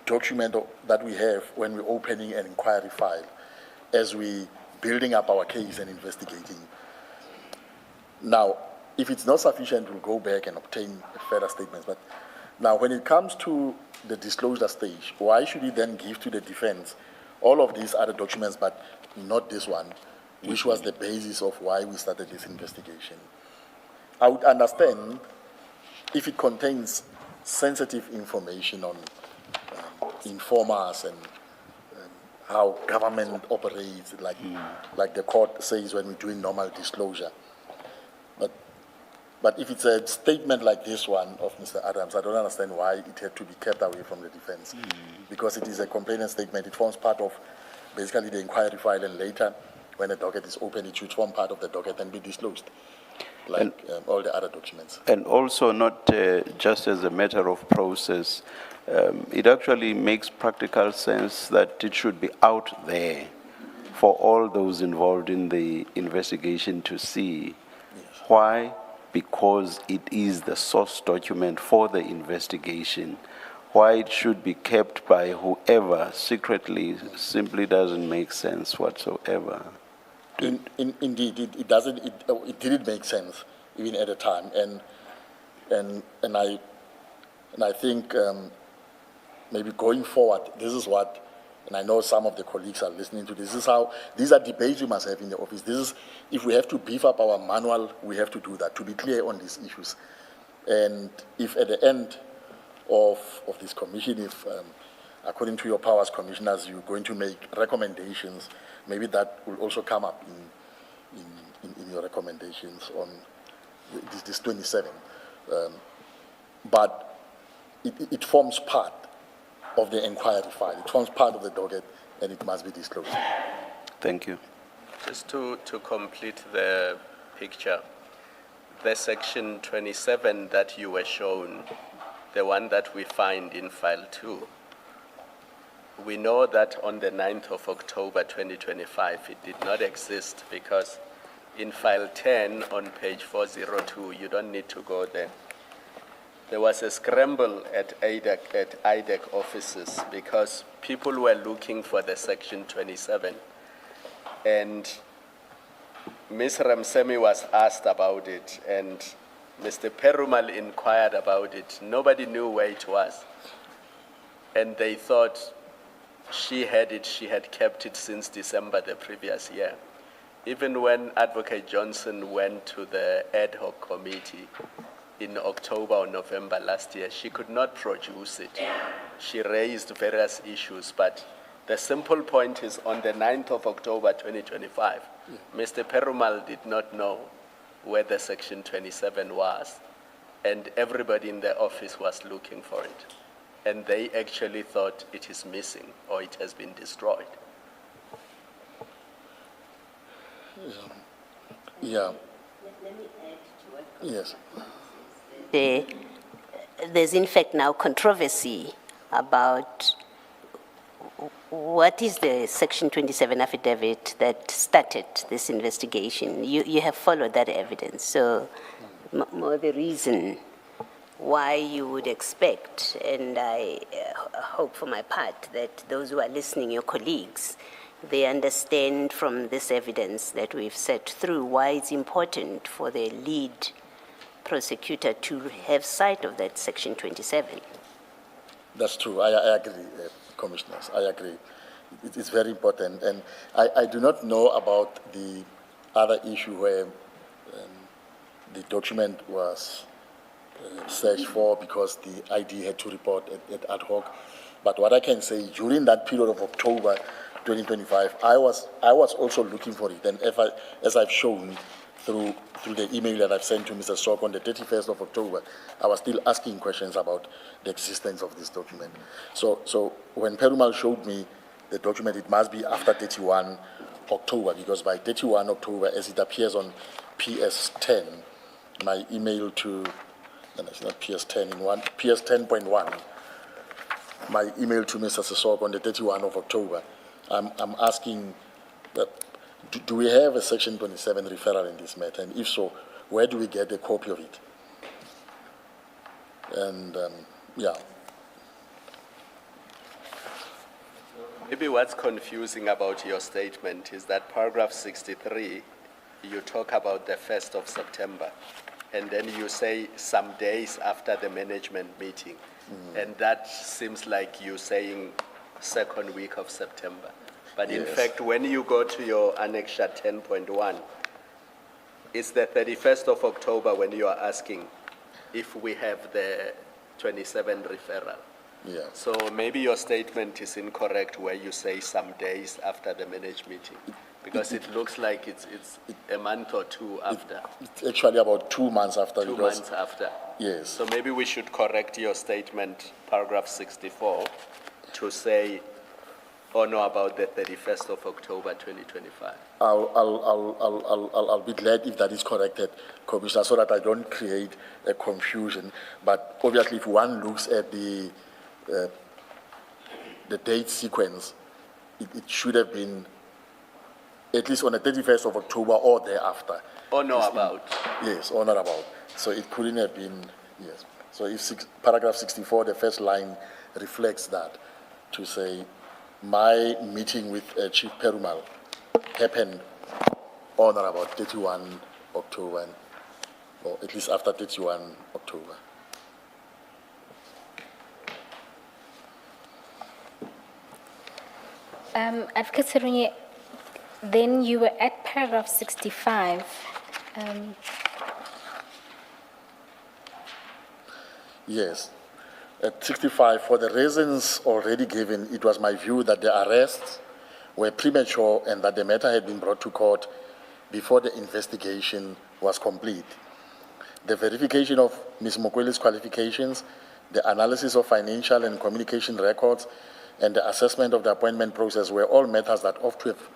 document that we have when we're opening an inquiry file, as we building up our case and investigating. Now, if it's not sufficient, we'll go back and obtain further statements. But now, when it comes to the disclosure stage, why should we then give to the defense all of these other documents, but not this one, which was the basis of why we started this investigation? I would understand if it contains sensitive information on informers and how government operates, like the court says when we're doing normal disclosure. But if it's a statement like this one of Mr. Adams, I don't understand why it had to be kept away from the defense. Because it is a complainant statement. It forms part of basically the inquiry file, and later when the docket is open, it should form part of the docket and be disclosed, like all the other documents. And also not just as a matter of process, it actually makes practical sense that it should be out there for all those involved in the investigation to see. Yes. Why? Because it is the source document for the investigation. Why it should be kept by whoever secretly simply doesn't make sense whatsoever. Indeed, it doesn't. It didn't make sense even at the time, and I think maybe going forward, this is what, and I know some of the colleagues are listening to this. This is how these are debates we must have in the office. This is, if we have to beef up our manual, we have to do that to be clear on these issues, and if at the end of this commission, if according to your powers, commissioners, you're going to make recommendations, maybe that will also come up in your recommendations on this 27. But it forms part of the inquiry file. It forms part of the docket, and it must be disclosed. Thank you. Just to complete the picture, the Section 27 that you were shown, the one that we find in File 2, we know that on the 9th of October 2025, it did not exist because in File 10 on page 402, you don't need to go there. There was a scramble at IDEC offices because people were looking for the Section 27. And Ms. Ramsamy was asked about it, and Mr. Perumal inquired about it. Nobody knew where it was. And they thought she had it, she had kept it since December the previous year. Even when Advocate Johnson went to the ad hoc committee in October or November last year, she could not produce it. She raised various issues, but the simple point is on the 9th of October 2025, Mr. Perumal did not know where the Section 27 was, and everybody in the office was looking for it. And they actually thought it is missing or it has been destroyed. Yeah. Yes. There's in fact now controversy about what is the Section 27 affidavit that started this investigation. You have followed that evidence, so more the reason why you would expect, and I hope for my part that those who are listening, your colleagues, they understand from this evidence that we've set through why it's important for the lead prosecutor to have sight of that Section 27. That's true. I agree, Commissioners. I agree. It is very important. And I do not know about the other issue where the document was searched for because the ID had to report at ad hoc. But what I can say, during that period of October 2025, I was also looking for it. And as I've shown through the email that I've sent to Mr. Sok on the 31st of October, I was still asking questions about the existence of this document. So when Perumal showed me the document, it must be after 31 October, because by 31 October, as it appears on PS10, my email to, and it's not PS10 in one, PS10.1, my email to Mr. Sisok on the 31 of October, I'm asking, do we have a Section 27 referral in this matter? And if so, where do we get a copy of it? And, yeah. Maybe what's confusing about your statement is that paragraph 63, you talk about the 1st of September, and then you say some days after the management meeting. And that seems like you're saying second week of September. But in fact, when you go to your annexure 10.1, it's the 31st of October when you are asking if we have the 27 referral. Yeah. So maybe your statement is incorrect where you say some days after the managed meeting, because it looks like it's a month or two after. It's actually about 2 months after. 2 months after. Yes. So maybe we should correct your statement, paragraph 64, to say, or no, about the 31st of October 2025. I'll be glad if that is corrected, Commissioner, so that I don't create a confusion. But obviously, if one looks at the date sequence, it should have been at least on the 31st of October or thereafter. Or no about. Yes, or not about. So it couldn't have been, yes. So if paragraph 64, the first line reflects that, to say, my meeting with Chief Perumal happened on or about 31 October, or at least after 31 October. Advocate Serunye, then you were at paragraph 65. Yes. At 65, for the reasons already given, it was my view that the arrests were premature and that the matter had been brought to court before the investigation was complete. The verification of Ms. Mokwele's qualifications, the analysis of financial and communication records, and the assessment of the appointment process were all matters that ought to have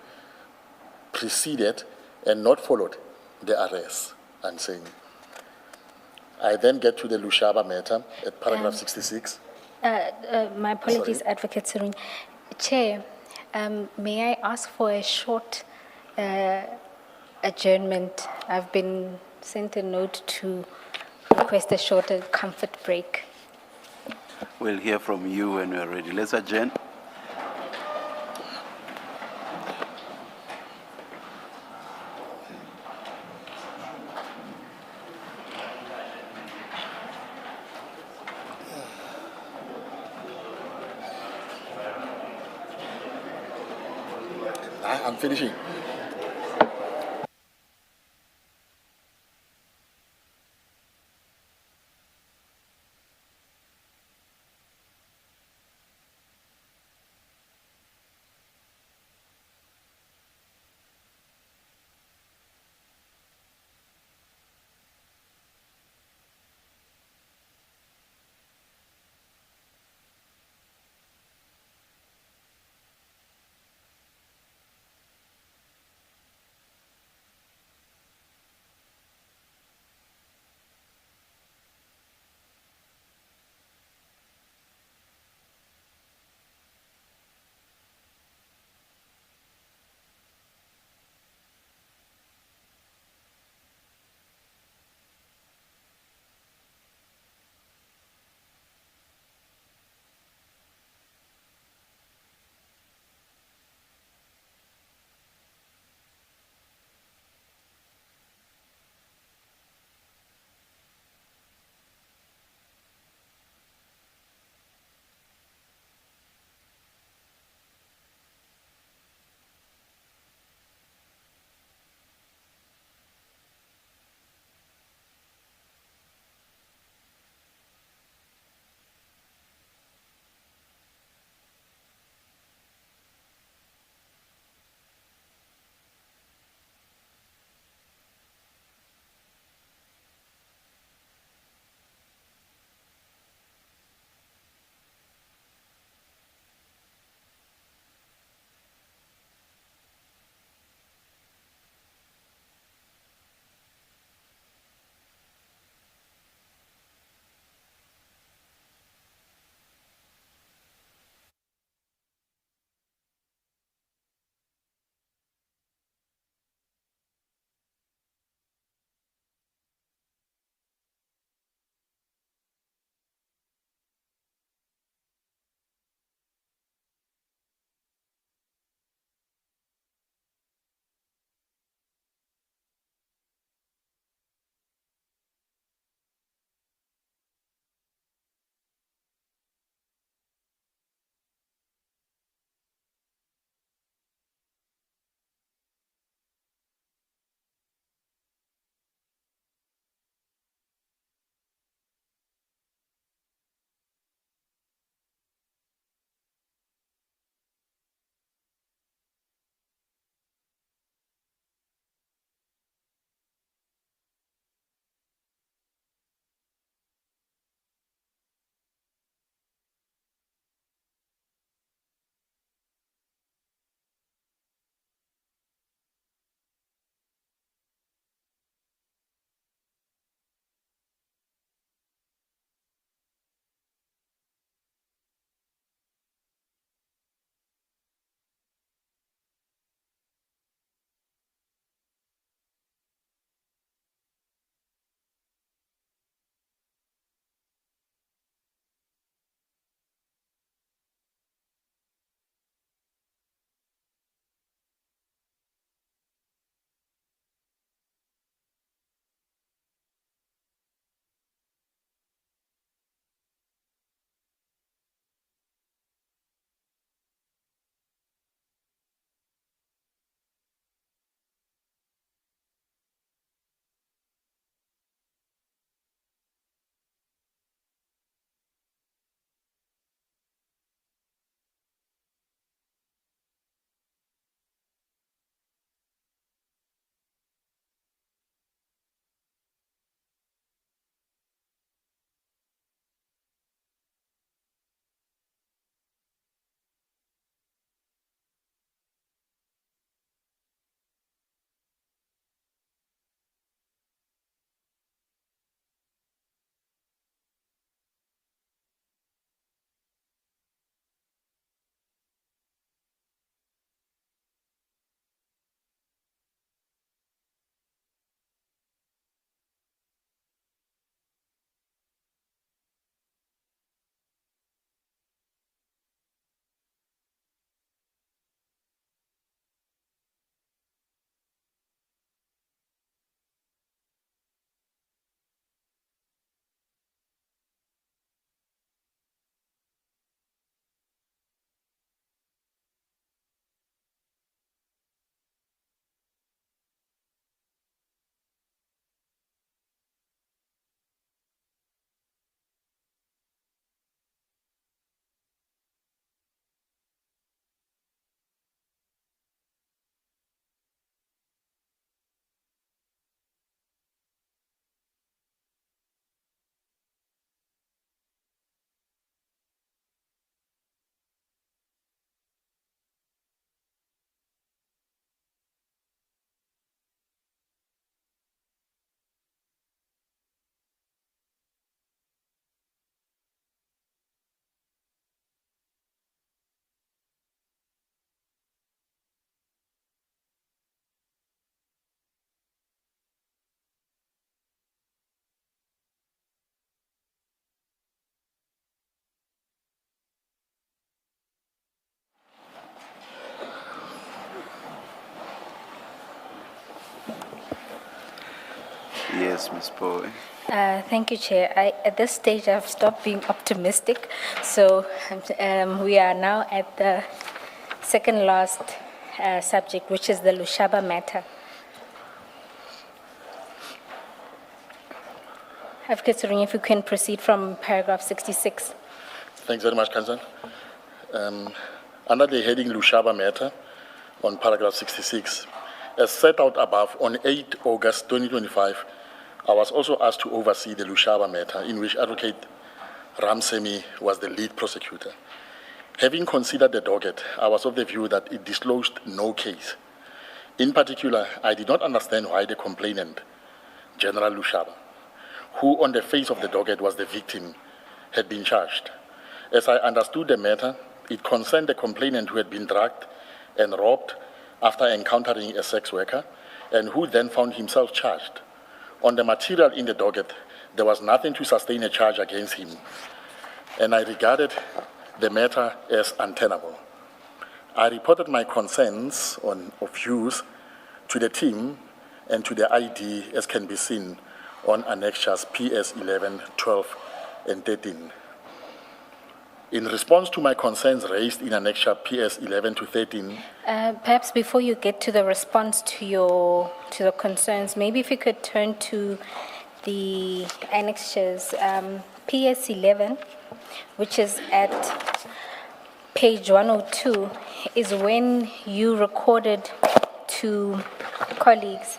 preceded and not followed the arrest, I'm saying. I then get to the Lushaba matter at paragraph 66. My apologies, Sorry. Advocate Serunye. Chair, may I ask for a short adjournment? I've been sent a note to request a shorter comfort break. We'll hear from you when we're ready. Let's adjourn. I'm finishing. Yes, Ms. Poe. Thank you, Chair. At this stage, I've stopped being optimistic, so we are now at the second last subject, which is the Lushaba matter. Advocate Serunye, if you can proceed from paragraph 66. Thanks very much, Councillor. Under the heading Lushaba matter, on paragraph 66, as set out above, on 8 August 2025, I was also asked to oversee the Lushaba matter, in which Advocate Ramsemi was the lead prosecutor. Having considered the docket, I was of the view that it disclosed no case. In particular, I did not understand why the complainant, General Lushaba, who on the face of the docket was the victim, had been charged. As I understood the matter, it concerned the complainant who had been drugged and robbed after encountering a sex worker, and who then found himself charged. On the material in the docket, there was nothing to sustain a charge against him, and I regarded the matter as untenable. I reported my concerns of views to the team and to the ID, as can be seen on annexures PS 11, 12, and 13. In response to my concerns raised in annexure PS 11 to 13, Perhaps before you get to the response to the concerns, maybe if you could turn to the annexures, PS 11, which is at page 102, is when you recorded to colleagues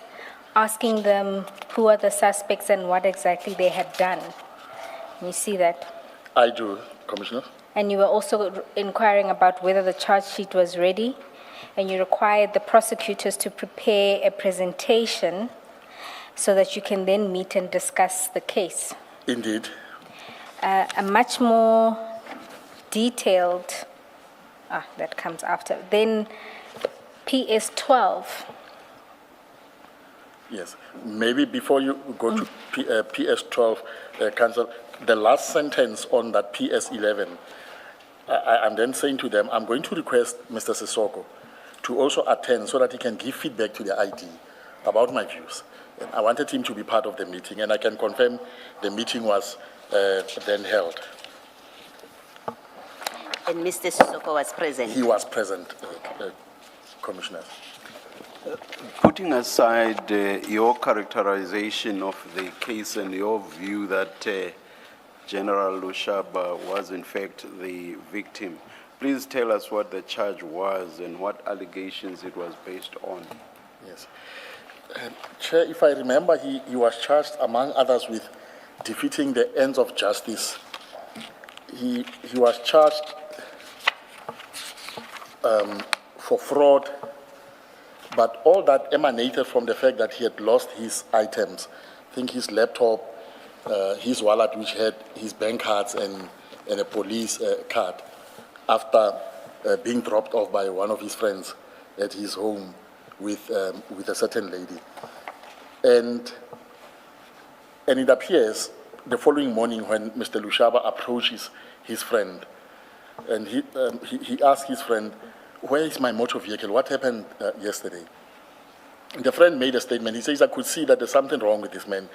asking them who are the suspects and what exactly they had done. You see that? I do, Commissioner. And you were also inquiring about whether the charge sheet was ready, and you required the prosecutors to prepare a presentation so that you can then meet and discuss the case. Indeed. A much more detailed, that comes after. Then PS 12. Yes. Maybe before you go to PS 12, Council, the last sentence on that PS 11, I'm then saying to them, I'm going to request Mr. Sissoko to also attend so that he can give feedback to the ID about my views. And I wanted him to be part of the meeting, and I can confirm the meeting was then held. And Mr. Sissoko was present. He was present, Commissioner. Putting aside your characterization of the case and your view that General Lushaba was in fact the victim, please tell us what the charge was and what allegations it was based on. Yes. Chair, if I remember, he was charged, among others, with defeating the ends of justice. He was charged for fraud, but all that emanated from the fact that he had lost his items. I think his laptop, his wallet, which had his bank cards and a police card, after being dropped off by one of his friends at his home with a certain lady. And it appears the following morning when Mr. Lushaba approaches his friend, and he asked his friend, where is my motor vehicle? What happened yesterday? And the friend made a statement. He says, I could see that there's something wrong with this man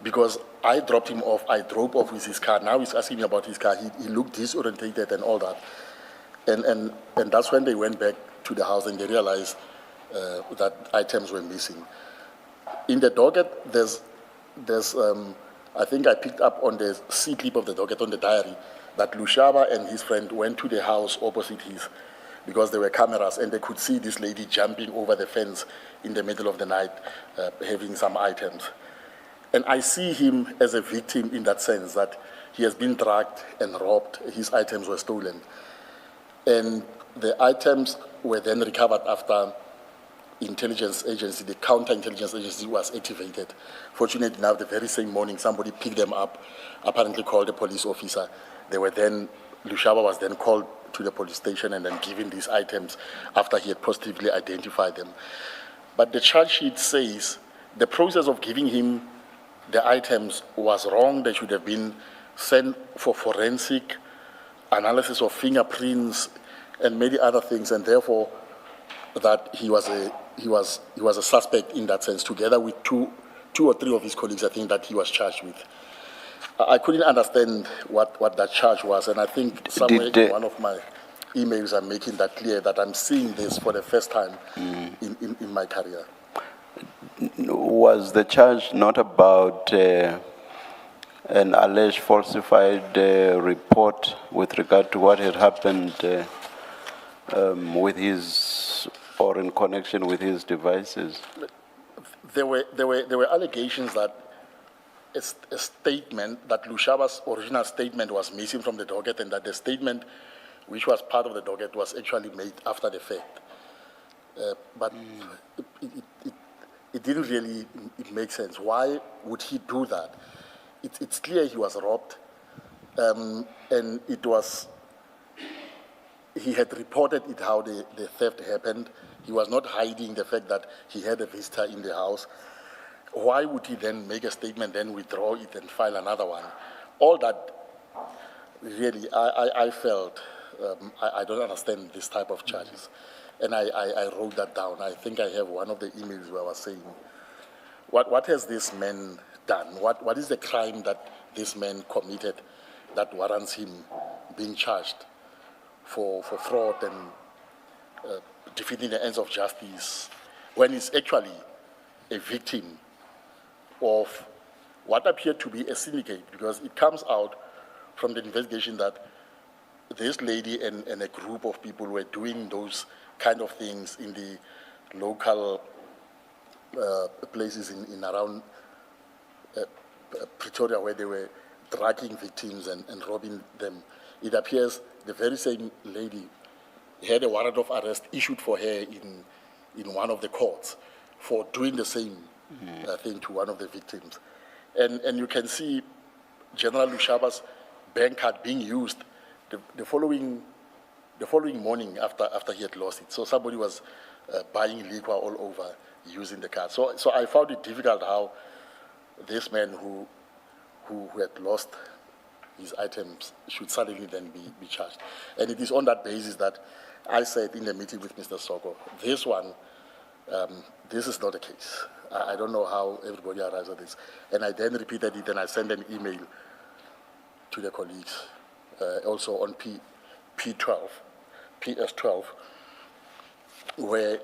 because I dropped him off. I drove off with his car. Now he's asking me about his car. He looked disorientated and all that. And that's when they went back to the house and they realized that items were missing. In the docket, there's I think I picked up on the C clip of the docket on the diary that Lushaba and his friend went to the house opposite his, because there were cameras and they could see this lady jumping over the fence in the middle of the night, having some items. And I see him as a victim in that sense, that he has been drugged and robbed, his items were stolen. And the items were then recovered after intelligence agency, the counterintelligence agency was activated. Fortunately enough, the very same morning, somebody picked them up, apparently called a police officer. Lushaba was then called to the police station and then given these items after he had positively identified them. But the charge sheet says the process of giving him the items was wrong. They should have been sent for forensic analysis of fingerprints and many other things, and therefore that he was a suspect in that sense, together with two 2 or 3 of his colleagues, I think, that he was charged with. I couldn't understand what that charge was, and I think somewhere in one of my emails I'm making that clear that I'm seeing this for the first time in my career. Was the charge not about an alleged falsified report with regard to what had happened with his, or in connection with his devices? There were allegations that a statement, that Lushaba's original statement was missing from the docket, and that the statement which was part of the docket was actually made after the fact. But it didn't really make sense. Why would he do that? It's clear he was robbed, and he had reported it how the theft happened. He was not hiding the fact that he had a visitor in the house. Why would he then make a statement, then withdraw it and file another one? All that, really, I felt, I don't understand this type of charges. And I wrote that down. I think I have one of the emails where I was saying, what has this man done? What is the crime that this man committed that warrants him being charged for fraud and defeating the ends of justice when he's actually a victim of what appeared to be a syndicate? Because it comes out from the investigation that this lady and a group of people were doing those kind of things in the local places in around Pretoria, where they were dragging victims and robbing them. It appears the very same lady had a warrant of arrest issued for her in one of the courts for doing the same thing to one of the victims. And you can see General Lushaba's bank card being used the following morning after he had lost it. So somebody was buying liquor all over using the card. So I found it difficult how this man who had lost his items should suddenly then be charged. And it is on that basis that I said in the meeting with Mr. Soko, this one, this is not the case. I don't know how everybody arrives at this. And I then repeated it, and I sent an email to the colleagues, also on PS12, where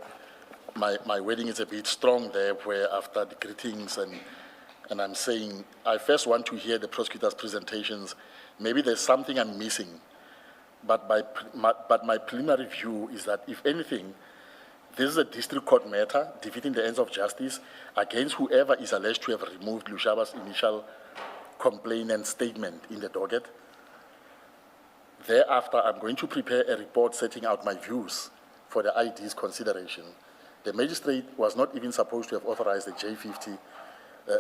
my wording is a bit strong there, where after the greetings and I'm saying, I first want to hear the prosecutor's presentations. Maybe there's something I'm missing, but my preliminary view is that, if anything, this is a district court matter, defeating the ends of justice against whoever is alleged to have removed Lushaba's initial complaint and statement in the docket. Thereafter, I'm going to prepare a report setting out my views for the ID's consideration. The magistrate was not even supposed to have authorized the J50,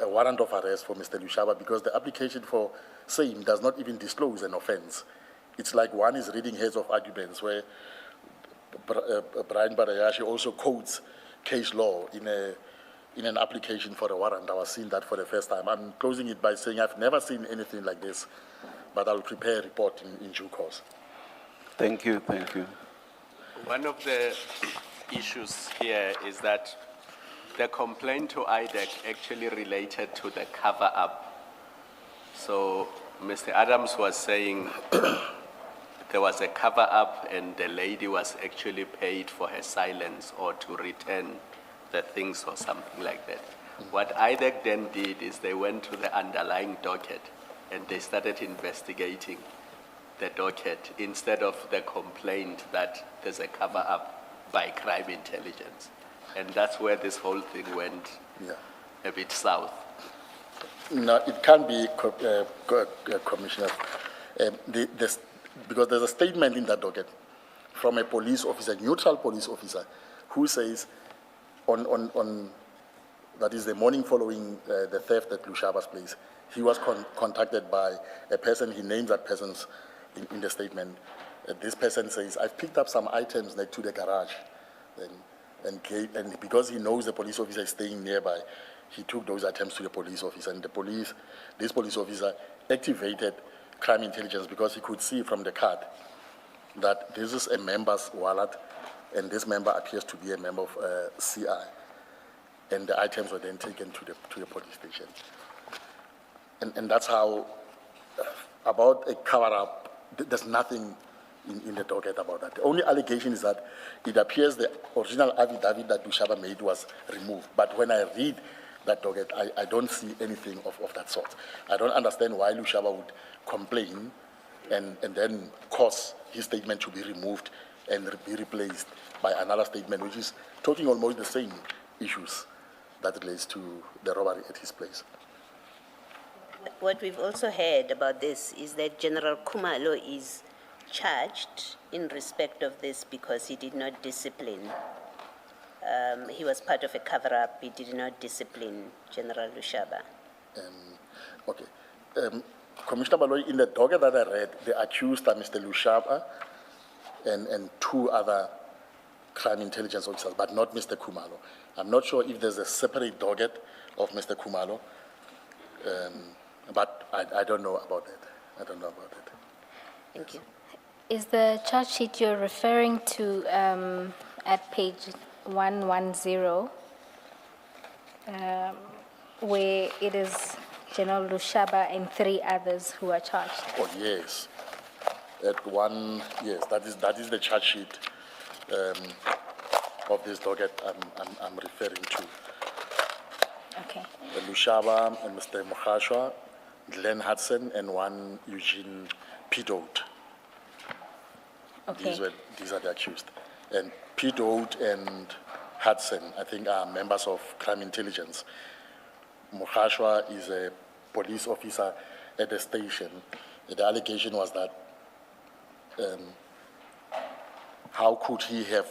a warrant of arrest for Mr. Lushaba, because the application for same does not even disclose an offense. It's like one is reading heads of arguments, where Brian Barayashi also quotes case law in an application for a warrant. I was seeing that for the first time. I'm closing it by saying I've never seen anything like this, but I'll prepare a report in due course. Thank you, thank you. One of the issues here is that the complaint to IDEC actually related to the cover-up. So Mr. Adams was saying there was a cover-up and the lady was actually paid for her silence or to return the things or something like that. What IDEC then did is they went to the underlying docket and they started investigating the docket instead of the complaint that there's a cover-up by crime intelligence. And that's where this whole thing went a bit south. No, it can't be, Commissioner, because there's a statement in that docket from a police officer, neutral police officer, who says that is the morning following the theft at Lushaba's place, he was contacted by a person. He names that person in the statement. This person says, I've picked up some items next to the garage. And because he knows the police officer is staying nearby, he took those items to the police officer. And this police officer activated crime intelligence because he could see from the card that this is a member's wallet, and this member appears to be a member of CI. and the items were then taken to the police station. And that's how, about a cover-up, there's nothing in the docket about that. The only allegation is that it appears the original affidavit that Lushaba made was removed. But when I read that docket, I don't see anything of that sort. I don't understand why Lushaba would complain and then cause his statement to be removed and be replaced by another statement, which is talking almost the same issues that relates to the robbery at his place. What we've also heard about this is that General Kumalo is charged in respect of this because he did not discipline. He was part of a cover-up. He did not discipline General Lushaba. Okay. Commissioner Baloyi, in the docket that I read, the accused are Mr. Lushaba and two other crime intelligence officers, but not Mr. Kumalo. I'm not sure if there's a separate docket of Mr. Kumalo, but I don't know about that. I don't know about that. Thank you. Is the charge sheet you're referring to at page 110, where it is General Lushaba and 3 others who are charged? Oh, yes. At one, yes, that is the charge sheet of this docket I'm referring to. Okay. Lushaba and Mr. Mukhashwa, Glenn Hudson, and one Eugene Pitot. Okay. These are the accused. And Pitot and Hudson, I think, are members of crime intelligence. Mukhashwa is a police officer at the station. The allegation was that how could he have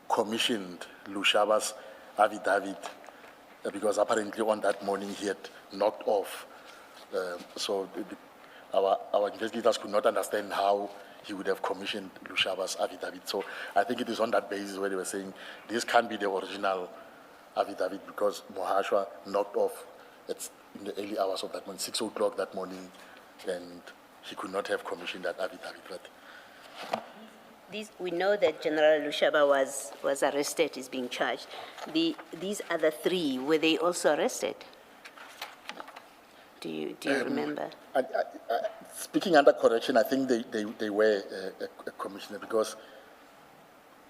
commissioned Lushaba's affidavit because apparently on that morning he had knocked off. Our investigators could not understand how he would have commissioned Lushaba's affidavit. So I think it is on that basis where they were saying this can't be the original affidavit because Mukhashwa knocked off in the early hours of that morning, 6 o'clock that morning, and he could not have commissioned that affidavit. But We know that General Lushaba was arrested, is being charged. These other 3, were they also arrested? Do you remember? Speaking under correction, I think they were a commissioner because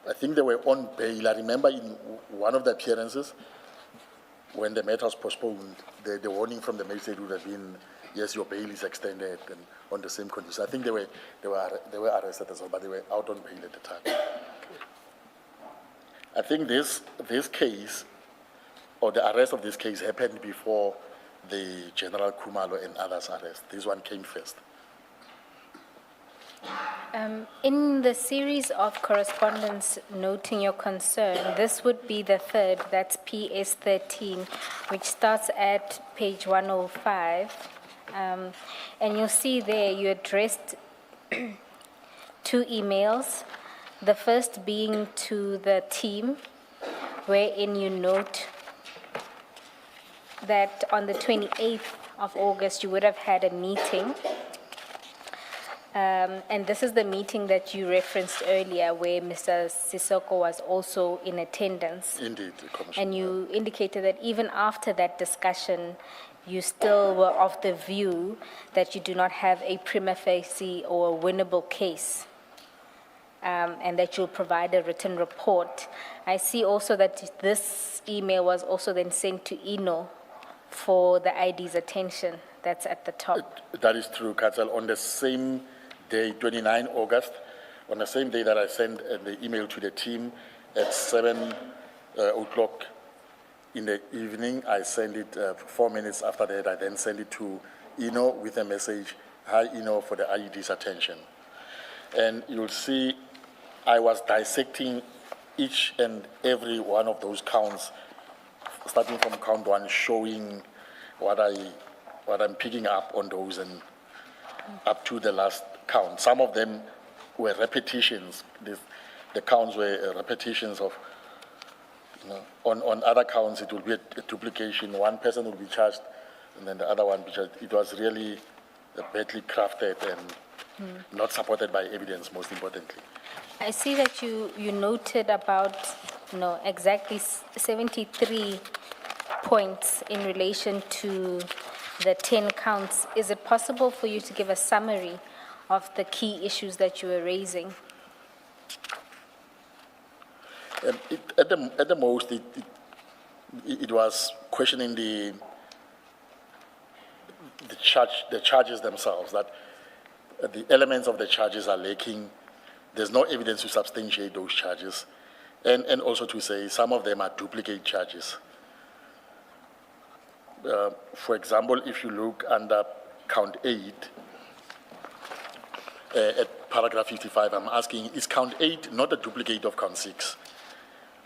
I think they were on bail. I remember in one of the appearances when the matter was postponed, the warning from the magistrate would have been, yes, your bail is extended and on the same condition. I think they were arrested as well, but they were out on bail at the time. I think this case, or the arrest of this case, happened before the General Kumalo and others' arrest. This one came first. In the series of correspondence noting your concern, this would be the 3rd, that's PS 13, which starts at page 105. And you'll see there you addressed 2 emails, the first being to the team, wherein you note that on the 28th of August you would have had a meeting. And this is the meeting that you referenced earlier where Mr. Sissoko was also in attendance. Indeed, Commissioner. And you indicated that even after that discussion, you still were of the view that you do not have a prima facie or a winnable case, and that you'll provide a written report. I see also that this email was also then sent to Ino for the ID's attention. That's at the top. That is true, Katsal. On the same day, 29 August, on the same day that I sent the email to the team at 7 o'clock in the evening, I sent it 4 minutes after that. I then sent it to Ino with a message, "Hi Ino, for the IED's attention." And you'll see I was dissecting each and every one of those counts, starting from count 1, showing what I'm picking up on those and up to the last count. Some of them were repetitions. The counts were repetitions of, on other counts it will be a duplication. One person will be charged and then the other one be charged. It was really badly crafted and not supported by evidence, most importantly. I see that you noted about No, exactly 73 points in relation to the 10 counts. Is it possible for you to give a summary of the key issues that you were raising? At the most, it was questioning the charges themselves, that the elements of the charges are lacking. There's no evidence to substantiate those charges. And also to say some of them are duplicate charges. For example, if you look under count 8, at paragraph 55, I'm asking, is count 8 not a duplicate of count 6?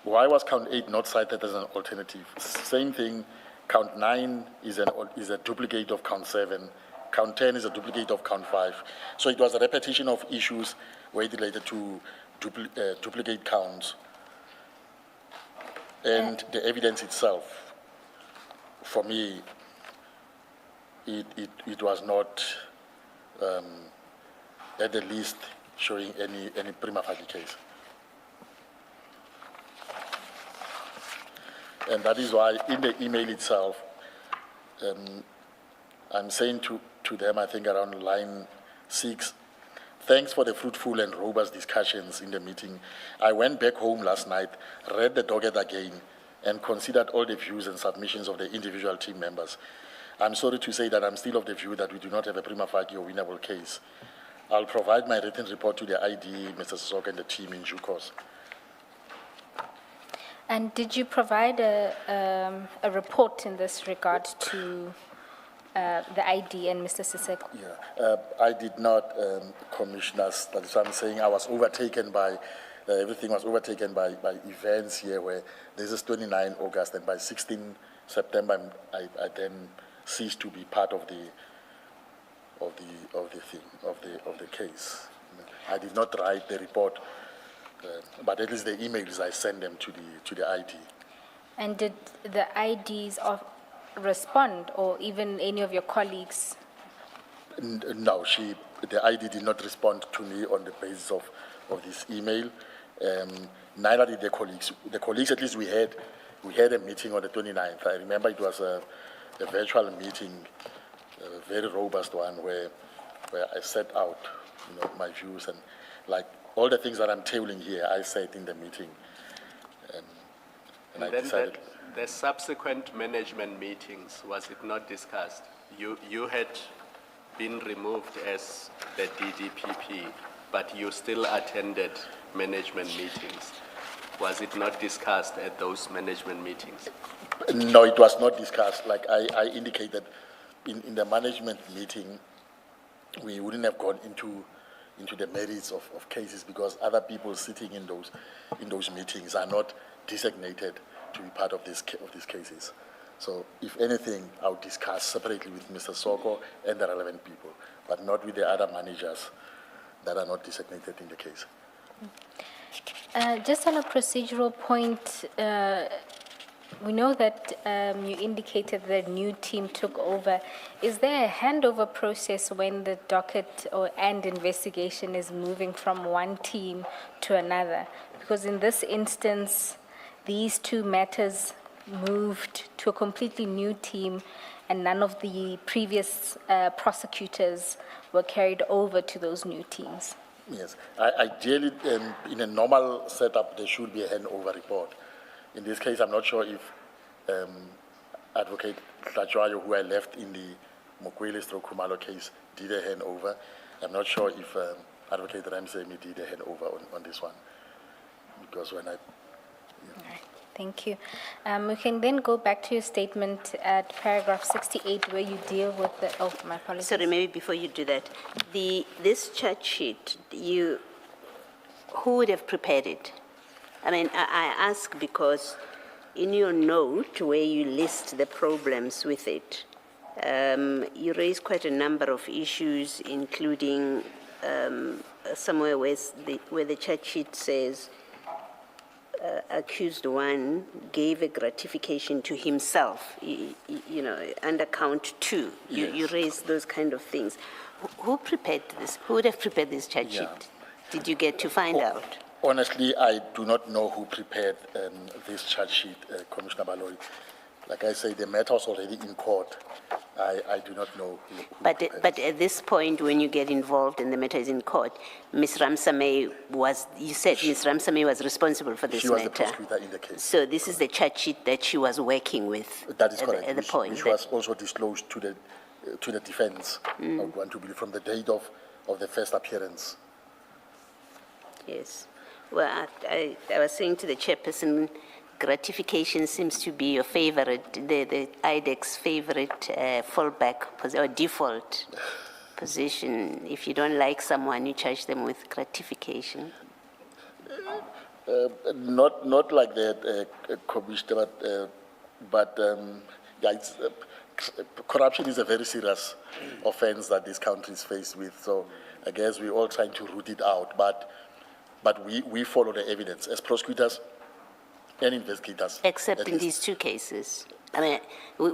Why was count 8 not cited as an alternative? Same thing, count 9 is a duplicate of count 7. Count 10 is a duplicate of count 5. So it was a repetition of issues where it related to duplicate counts. And the evidence itself, for me, it was not, at the least, showing any prima facie case. And that is why in the email itself, I'm saying to them, I think around line 6, thanks for the fruitful and robust discussions in the meeting. I went back home last night, read the docket again, and considered all the views and submissions of the individual team members. I'm sorry to say that I'm still of the view that we do not have a prima facie or winnable case. I'll provide my written report to the ID, Mr. Sissoko, and the team in due course. And did you provide a report in this regard to the ID and Mr. Sissoko? Yeah, I did not, commissioners. That's what I'm saying. I was overtaken by, everything was overtaken by events here where this is 29 August, and by 16 September, I then ceased to be part of the case. I did not write the report, but at least the emails I sent them to the ID. And did the IDs respond, or even any of your colleagues? No, the ID did not respond to me on the basis of this email. Neither did the colleagues. The colleagues, at least we had a meeting on the 29th. I remember it was a virtual meeting, a very robust one, where I set out, my views, and like all the things that I'm tabling here, I said in the meeting. And I then decided. the subsequent management meetings, was it not discussed? You had been removed as the DDPP, but you still attended management meetings. Was it not discussed at those management meetings? No, it was not discussed. Like I indicated, in the management meeting, we wouldn't have gone into the merits of cases, because other people sitting in those meetings are not designated to be part of these cases. So if anything, I would discuss separately with Mr. Soko and the relevant people, but not with the other managers that are not designated in the case. Just on a procedural point, we know that you indicated the new team took over. Is there a handover process when the docket and investigation is moving from one team to another? Because in this instance, these two matters moved to a completely new team, and none of the previous prosecutors were carried over to those new teams. Yes, ideally, in a normal setup, there should be a handover report. In this case, I'm not sure if Advocate Tlajoayo, who I left in the Mokwele/Khumalo case, did a handover. I'm not sure if Advocate Ramsey did a handover on this one, because when I... All right, thank you. We can then go back to your statement at paragraph 68, where you deal with the... Oh, my apologies. Sorry, maybe before you do that, this charge sheet, who would have prepared it? I mean, I ask because in your note where you list the problems with it, you raise quite a number of issues, including somewhere where the charge sheet says accused one gave a gratification to himself, under count 2. You raise those kind of things. Who prepared this? Who would have prepared this charge sheet? Did you get to find out? Honestly, I do not know who prepared this charge sheet, Commissioner Baloyi. Like I say, the matter was already in court. I do not know who prepared But it. at this point, when you get involved and the matter is in court, Ms. Ramsame you said Ms. Ramsame was responsible for this She was the matter. prosecutor in the case. So this is the charge sheet that she was working with. That is at correct, At the which, point. which that- was also disclosed to the defense, I would want to believe, from the date of the first appearance. Yes. Well, I was saying to the chairperson, gratification seems to be your favorite, the IDEX favorite fallback or default position. If you don't like someone, you charge them with gratification. Not like that, Commissioner, but yeah, corruption is a very serious offense that this country is faced with. So I guess we're all trying to root it out, but we follow the evidence as prosecutors and investigators. Except at in least. these two cases. I mean,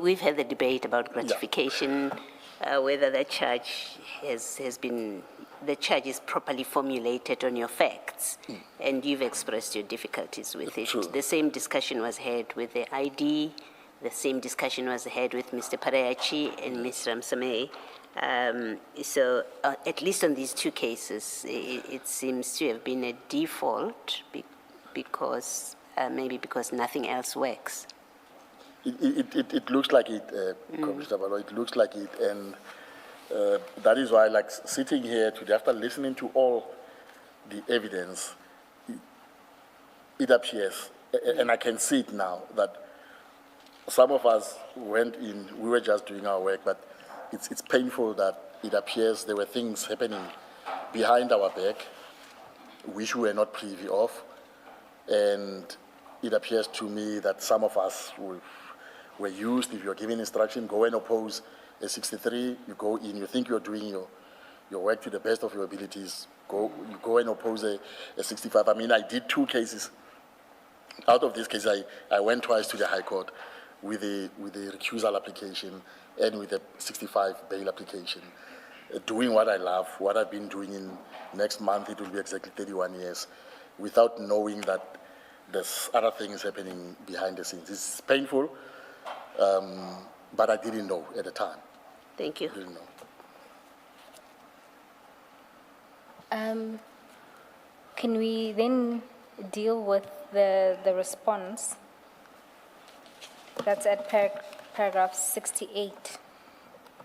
we've had the debate about gratification, whether the charge the charge is properly formulated on your facts, and you've expressed your difficulties with it. True. The same discussion was had with the ID, the same discussion was had with Mr. Parayachi and Ms. Ramsame. So at least on these two cases, it seems to have been a default because maybe because nothing else works. It looks like it, Commissioner Balo, it looks like it, and that is why, like, sitting here today, after listening to all the evidence, it appears, and I can see it now, that some of us went in, we were just doing our work, but it's painful that it appears there were things happening behind our back which we were not privy of, and it appears to me that some of us were used. If you're given instruction, go and oppose a 63, you go in, you think you're doing your work to the best of your abilities, you go and oppose a 65. I mean, I did 2 cases. Out of this case, I went twice to the High Court with the recusal application and with the 65 bail application, doing what I love, what I've been doing. In next month, it will be exactly 31 years, without knowing that there's other things happening behind the scenes. It's painful, but I didn't know at the time. Thank you. I didn't know. Can we then deal with the response? That's at paragraph 68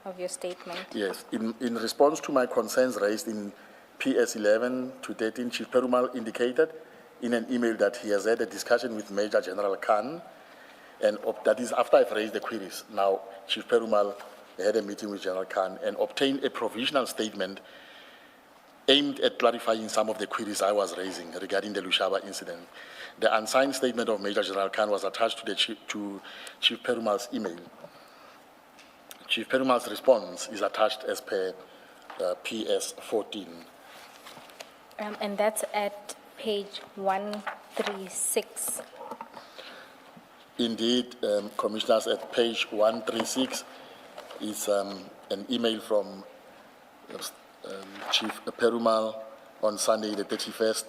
of your statement. Yes, in response to my concerns raised in PS 11 to 13, Chief Perumal indicated in an email that he has had a discussion with Major General Khan, and that is after I've raised the queries. Now, Chief Perumal had a meeting with General Khan and obtained a provisional statement aimed at clarifying some of the queries I was raising regarding the Lushaba incident. The unsigned statement of Major General Khan was attached to Chief Perumal's email. Chief Perumal's response is attached as per PS 14. And that's at page 136. Indeed, Commissioners, at page 136 is an email from Chief Perumal on Sunday, the 31st,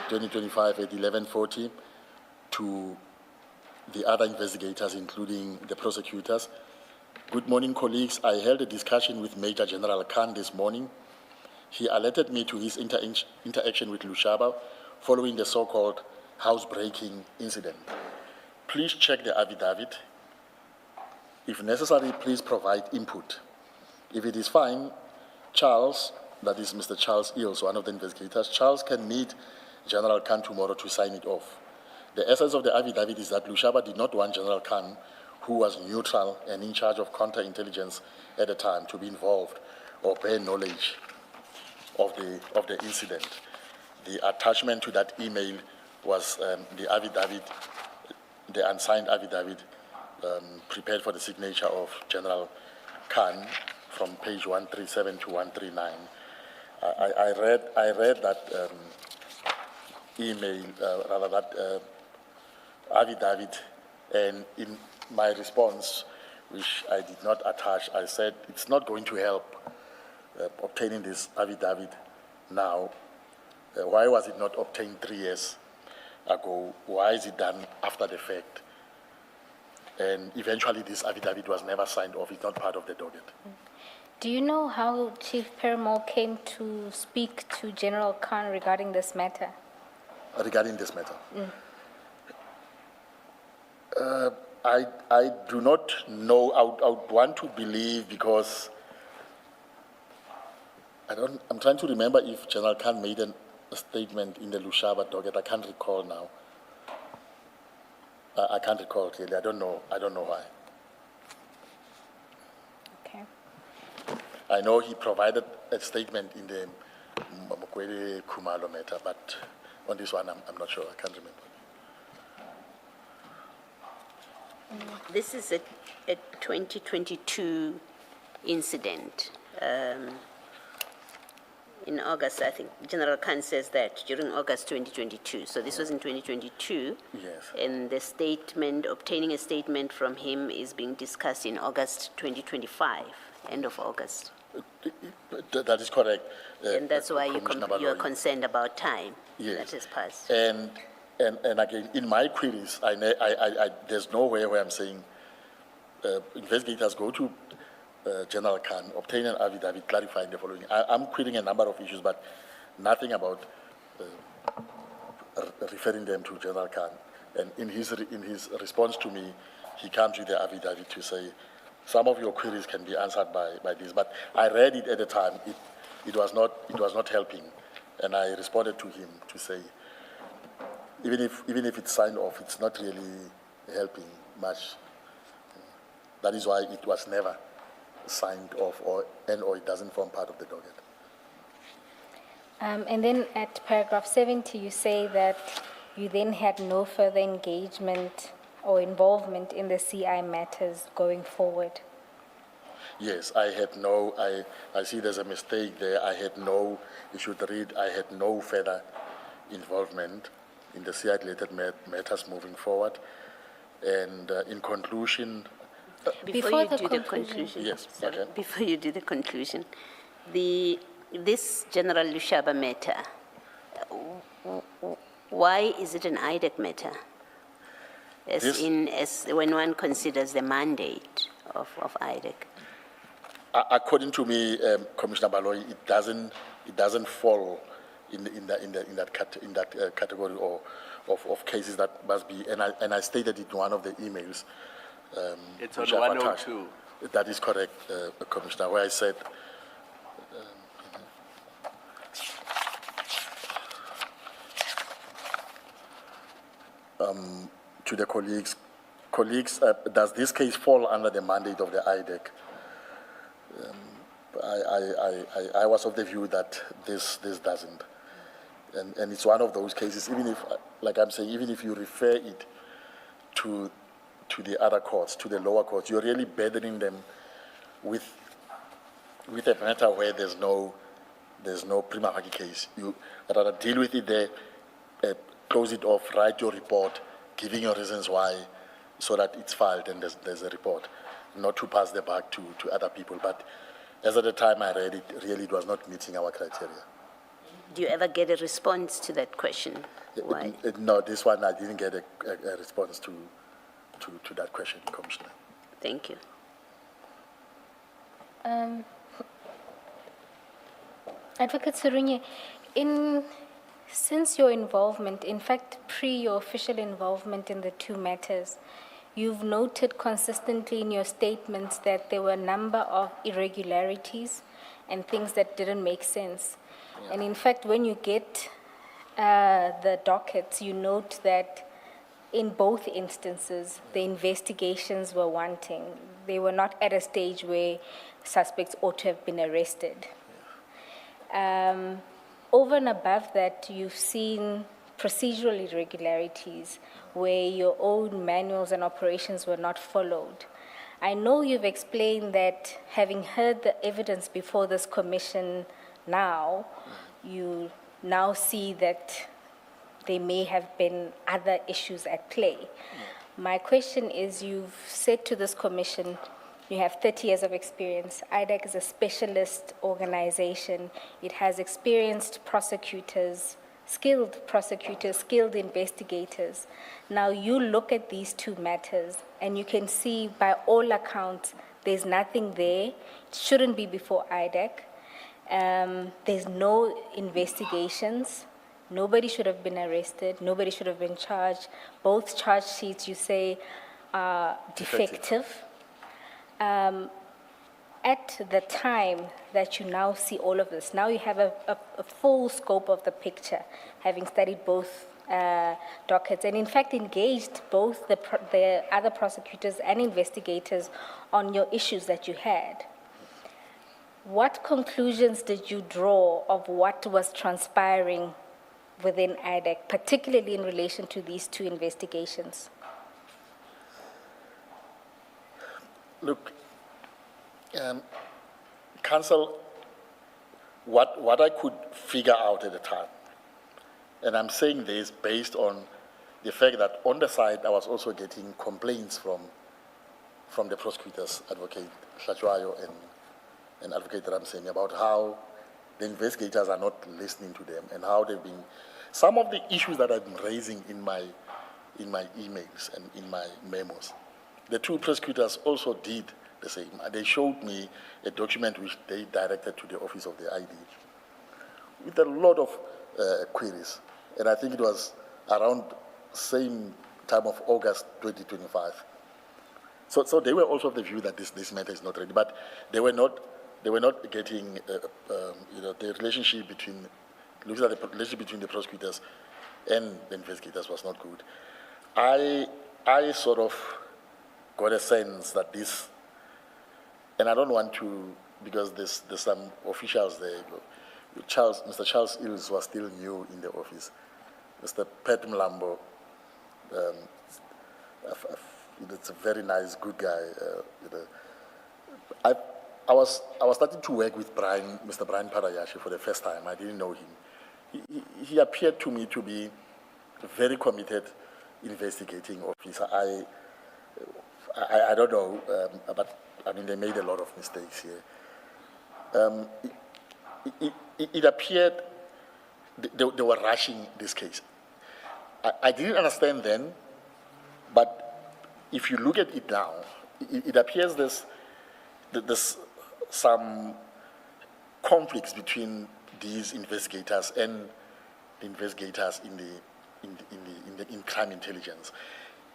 2025 at 11:40 to the other investigators, including the prosecutors. Good morning, colleagues. I held a discussion with Major General Khan this morning. He alerted me to his interaction with Lushaba following the so-called housebreaking incident. Please check the affidavit. If necessary, please provide input. If it is fine, Charles, that is Mr. Charles Eels, one of the investigators, Charles can meet General Khan tomorrow to sign it off. The essence of the affidavit is that Lushaba did not want General Khan, who was neutral and in charge of counterintelligence at the time, to be involved or bear knowledge of the incident. The attachment to that email was the affidavit, the unsigned affidavit prepared for the signature of General Khan from page 137 to 139. I read that email, that affidavit, and in my response, which I did not attach, I said it's not going to help obtaining this affidavit now. Why was it not obtained 3 years ago? Why is it done after the fact? And eventually this affidavit was never signed off. It's not part of the docket. Do you know how Chief Perumal came to speak to General Khan regarding this matter? Regarding this matter. I do not know. I would want to believe because I'm trying to remember if General Khan made a statement in the Lushaba docket. I can't recall now. I can't recall clearly. I don't know why. Okay. I know he provided a statement in the Mokwele Kumalo matter, but on this one, I'm not sure. I can't remember. This is a 2022 incident. In August, I think General Khan says that during August 2022. So this was in 2022. Yes. And the statement, obtaining a statement from him is being discussed in August 2025, end of August. That is correct. And that's why you Commissioner are Baloyi. concerned about time Yes. that has passed. And again, in my queries, there's nowhere where I'm saying investigators go to General Khan, obtain an affidavit clarifying the following. I'm querying a number of issues, but nothing about referring them to General Khan. And in his response to me, he comes with the affidavit to say, some of your queries can be answered by this. But I read it at the time. It was not helping, and I responded to him to say, even if it's signed off, it's not really helping much. That is why it was never signed off, or it doesn't form part of the docket. And then at paragraph 70, you say that you then had no further engagement or involvement in the CI matters going forward. Yes, I had no. I see there's a mistake there. I had no. You should read. I had no further involvement in the CI-related matters moving forward. And in conclusion. Before you the do the conclusion. conclusion, Yes, sorry, okay. before you do the conclusion, this General Lushaba matter, why is it an IDEC matter? As when one considers the mandate of IDEC. According to me, Commissioner Baloyi, it doesn't fall in that category of cases that must be. And I stated it in one of the emails. It's on which I've attached. 102. That is correct, Commissioner, where I said, to the colleagues, does this case fall under the mandate of the IDEC? I was of the view that this doesn't. And it's one of those cases, even if, like I'm saying, even if you refer it to the other courts, to the lower courts, you're really burdening them with a matter where there's no prima facie case. You rather deal with it there, close it off, write your report, giving your reasons why, so that it's filed and there's a report, not to pass the buck to other people. But as at the time I read it, really it was not meeting our criteria. Do you ever get a response to that question? Why? No, this one I didn't get a response to that question, Commissioner. Thank you. Advocate Serunye, since your involvement, in fact, pre your official involvement in the two matters, you've noted consistently in your statements that there were a number of irregularities and things that didn't make sense. Yeah. And in fact, when you get the dockets, you note that in both instances, the investigations were wanting. They were not at a stage where suspects ought to have been arrested. Over and above that, you've seen procedural irregularities where your own manuals and operations were not followed. I know you've explained that having heard the evidence before this commission now, you now see that there may have been other issues at play. My question is, you've said to this commission, you have 30 years of experience. IDEC is a specialist organization. It has experienced prosecutors skilled prosecutors, skilled investigators. Now you look at these two matters and you can see by all accounts, there's nothing there. It shouldn't be before IDEC. There's no investigations. Nobody should have been arrested. Nobody should have been charged. Both charge sheets, you say, are defective. At the time that you now see all of this, now you have a full scope of the picture, having studied both dockets and in fact engaged both the other prosecutors and investigators on your issues that you had. What conclusions did you draw of what was transpiring within IDEC, particularly in relation to these two investigations? Look, Council, what I could figure out at the time, and I'm saying this based on the fact that on the side I was also getting complaints from the prosecutors, Advocate Hlachwayo and Advocate Ramseni, about how the investigators are not listening to them and how they've been, some of the issues that I've been raising in my emails and in my memos. The two prosecutors also did the same. They showed me a document which they directed to the office of the ID with a lot of queries. And I think it was around same time of August 2025. So they were also of the view that this matter is not ready, but they were not getting the relationship between, looking at the relationship between the prosecutors and the investigators was not good. I sort of got a sense that this, and I don't want to, because there's some officials there. Mr. Charles Ills was still new in the office. Mr. Pet Mlambo, it's a very nice, good guy. I was starting to work with Mr. Brian Parayashi for the first time. I didn't know him. He appeared to me to be a very committed investigating officer. I don't know, but I mean, they made a lot of mistakes here. It appeared they were rushing this case. I didn't understand then, but if you look at it now, it appears there's some conflicts between these investigators and the investigators in crime intelligence.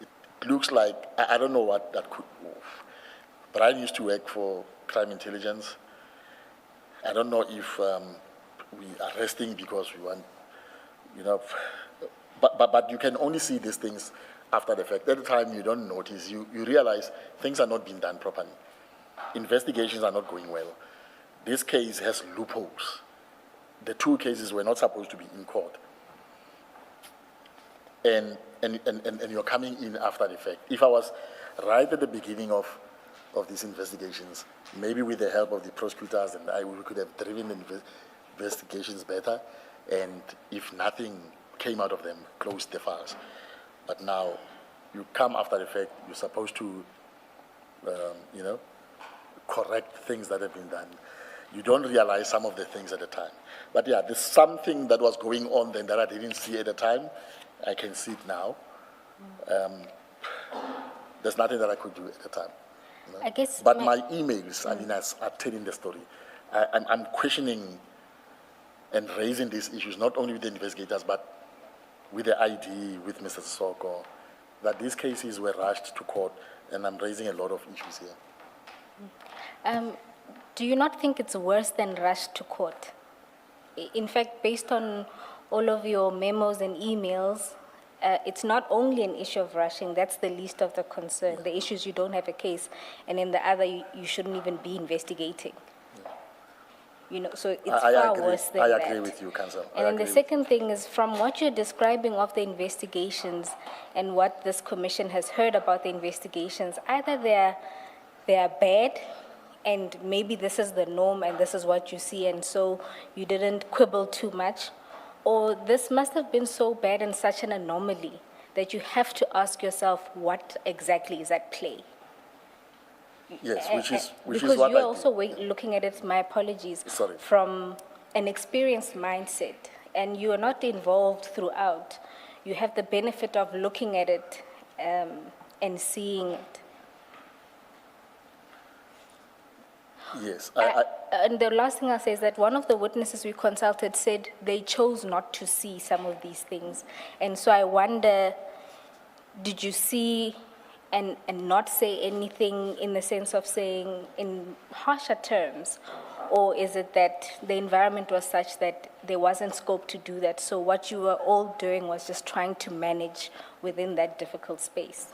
It looks like, I don't know what that could move. Brian used to work for crime intelligence. I don't know if we are arresting because we want, but you can only see these things after the fact. At the time, you don't notice. You realize things are not being done properly. Investigations are not going well. This case has loopholes. The two cases were not supposed to be in court. And you're coming in after the fact. If I was right at the beginning of these investigations, maybe with the help of the prosecutors we could have driven the investigations better, and if nothing came out of them, closed the files. But now, you come after the fact, you're supposed to, correct things that have been done. You don't realize some of the things at the time. But yeah, there's something that was going on then that I didn't see at the time. I can see it now. There's nothing that I could do at the time. I guess but my emails, are telling the story. I'm questioning and raising these issues, not only with the investigators, but with the ID, with Mr. Soko, that these cases were rushed to court, and I'm raising a lot of issues here. Do you not think it's worse than rushed to court? In fact, based on all of your memos and emails, it's not only an issue of rushing, that's the least of the concern. The issues you don't have a case, and in the other, you shouldn't even be investigating. So it's far worse than that. I agree with you, Council. And then the second thing is, from what you're describing of the investigations and what this commission has heard about the investigations, either they are bad, and maybe this is the norm and this is what you see, and so you didn't quibble too much, or this must have been so bad and such an anomaly that you have to ask yourself what exactly is at play. Yes, which is what because you're also looking at it, my apologies, Sorry. from an experienced mindset and you are not involved throughout, you have the benefit of looking at it and seeing it. Yes, And the last thing I'll say is that one of the witnesses we consulted said they chose not to see some of these things. And so I wonder, did you see and not say anything in the sense of saying in harsher terms? Or is it that the environment was such that there wasn't scope to do that? So what you were all doing was just trying to manage within that difficult space?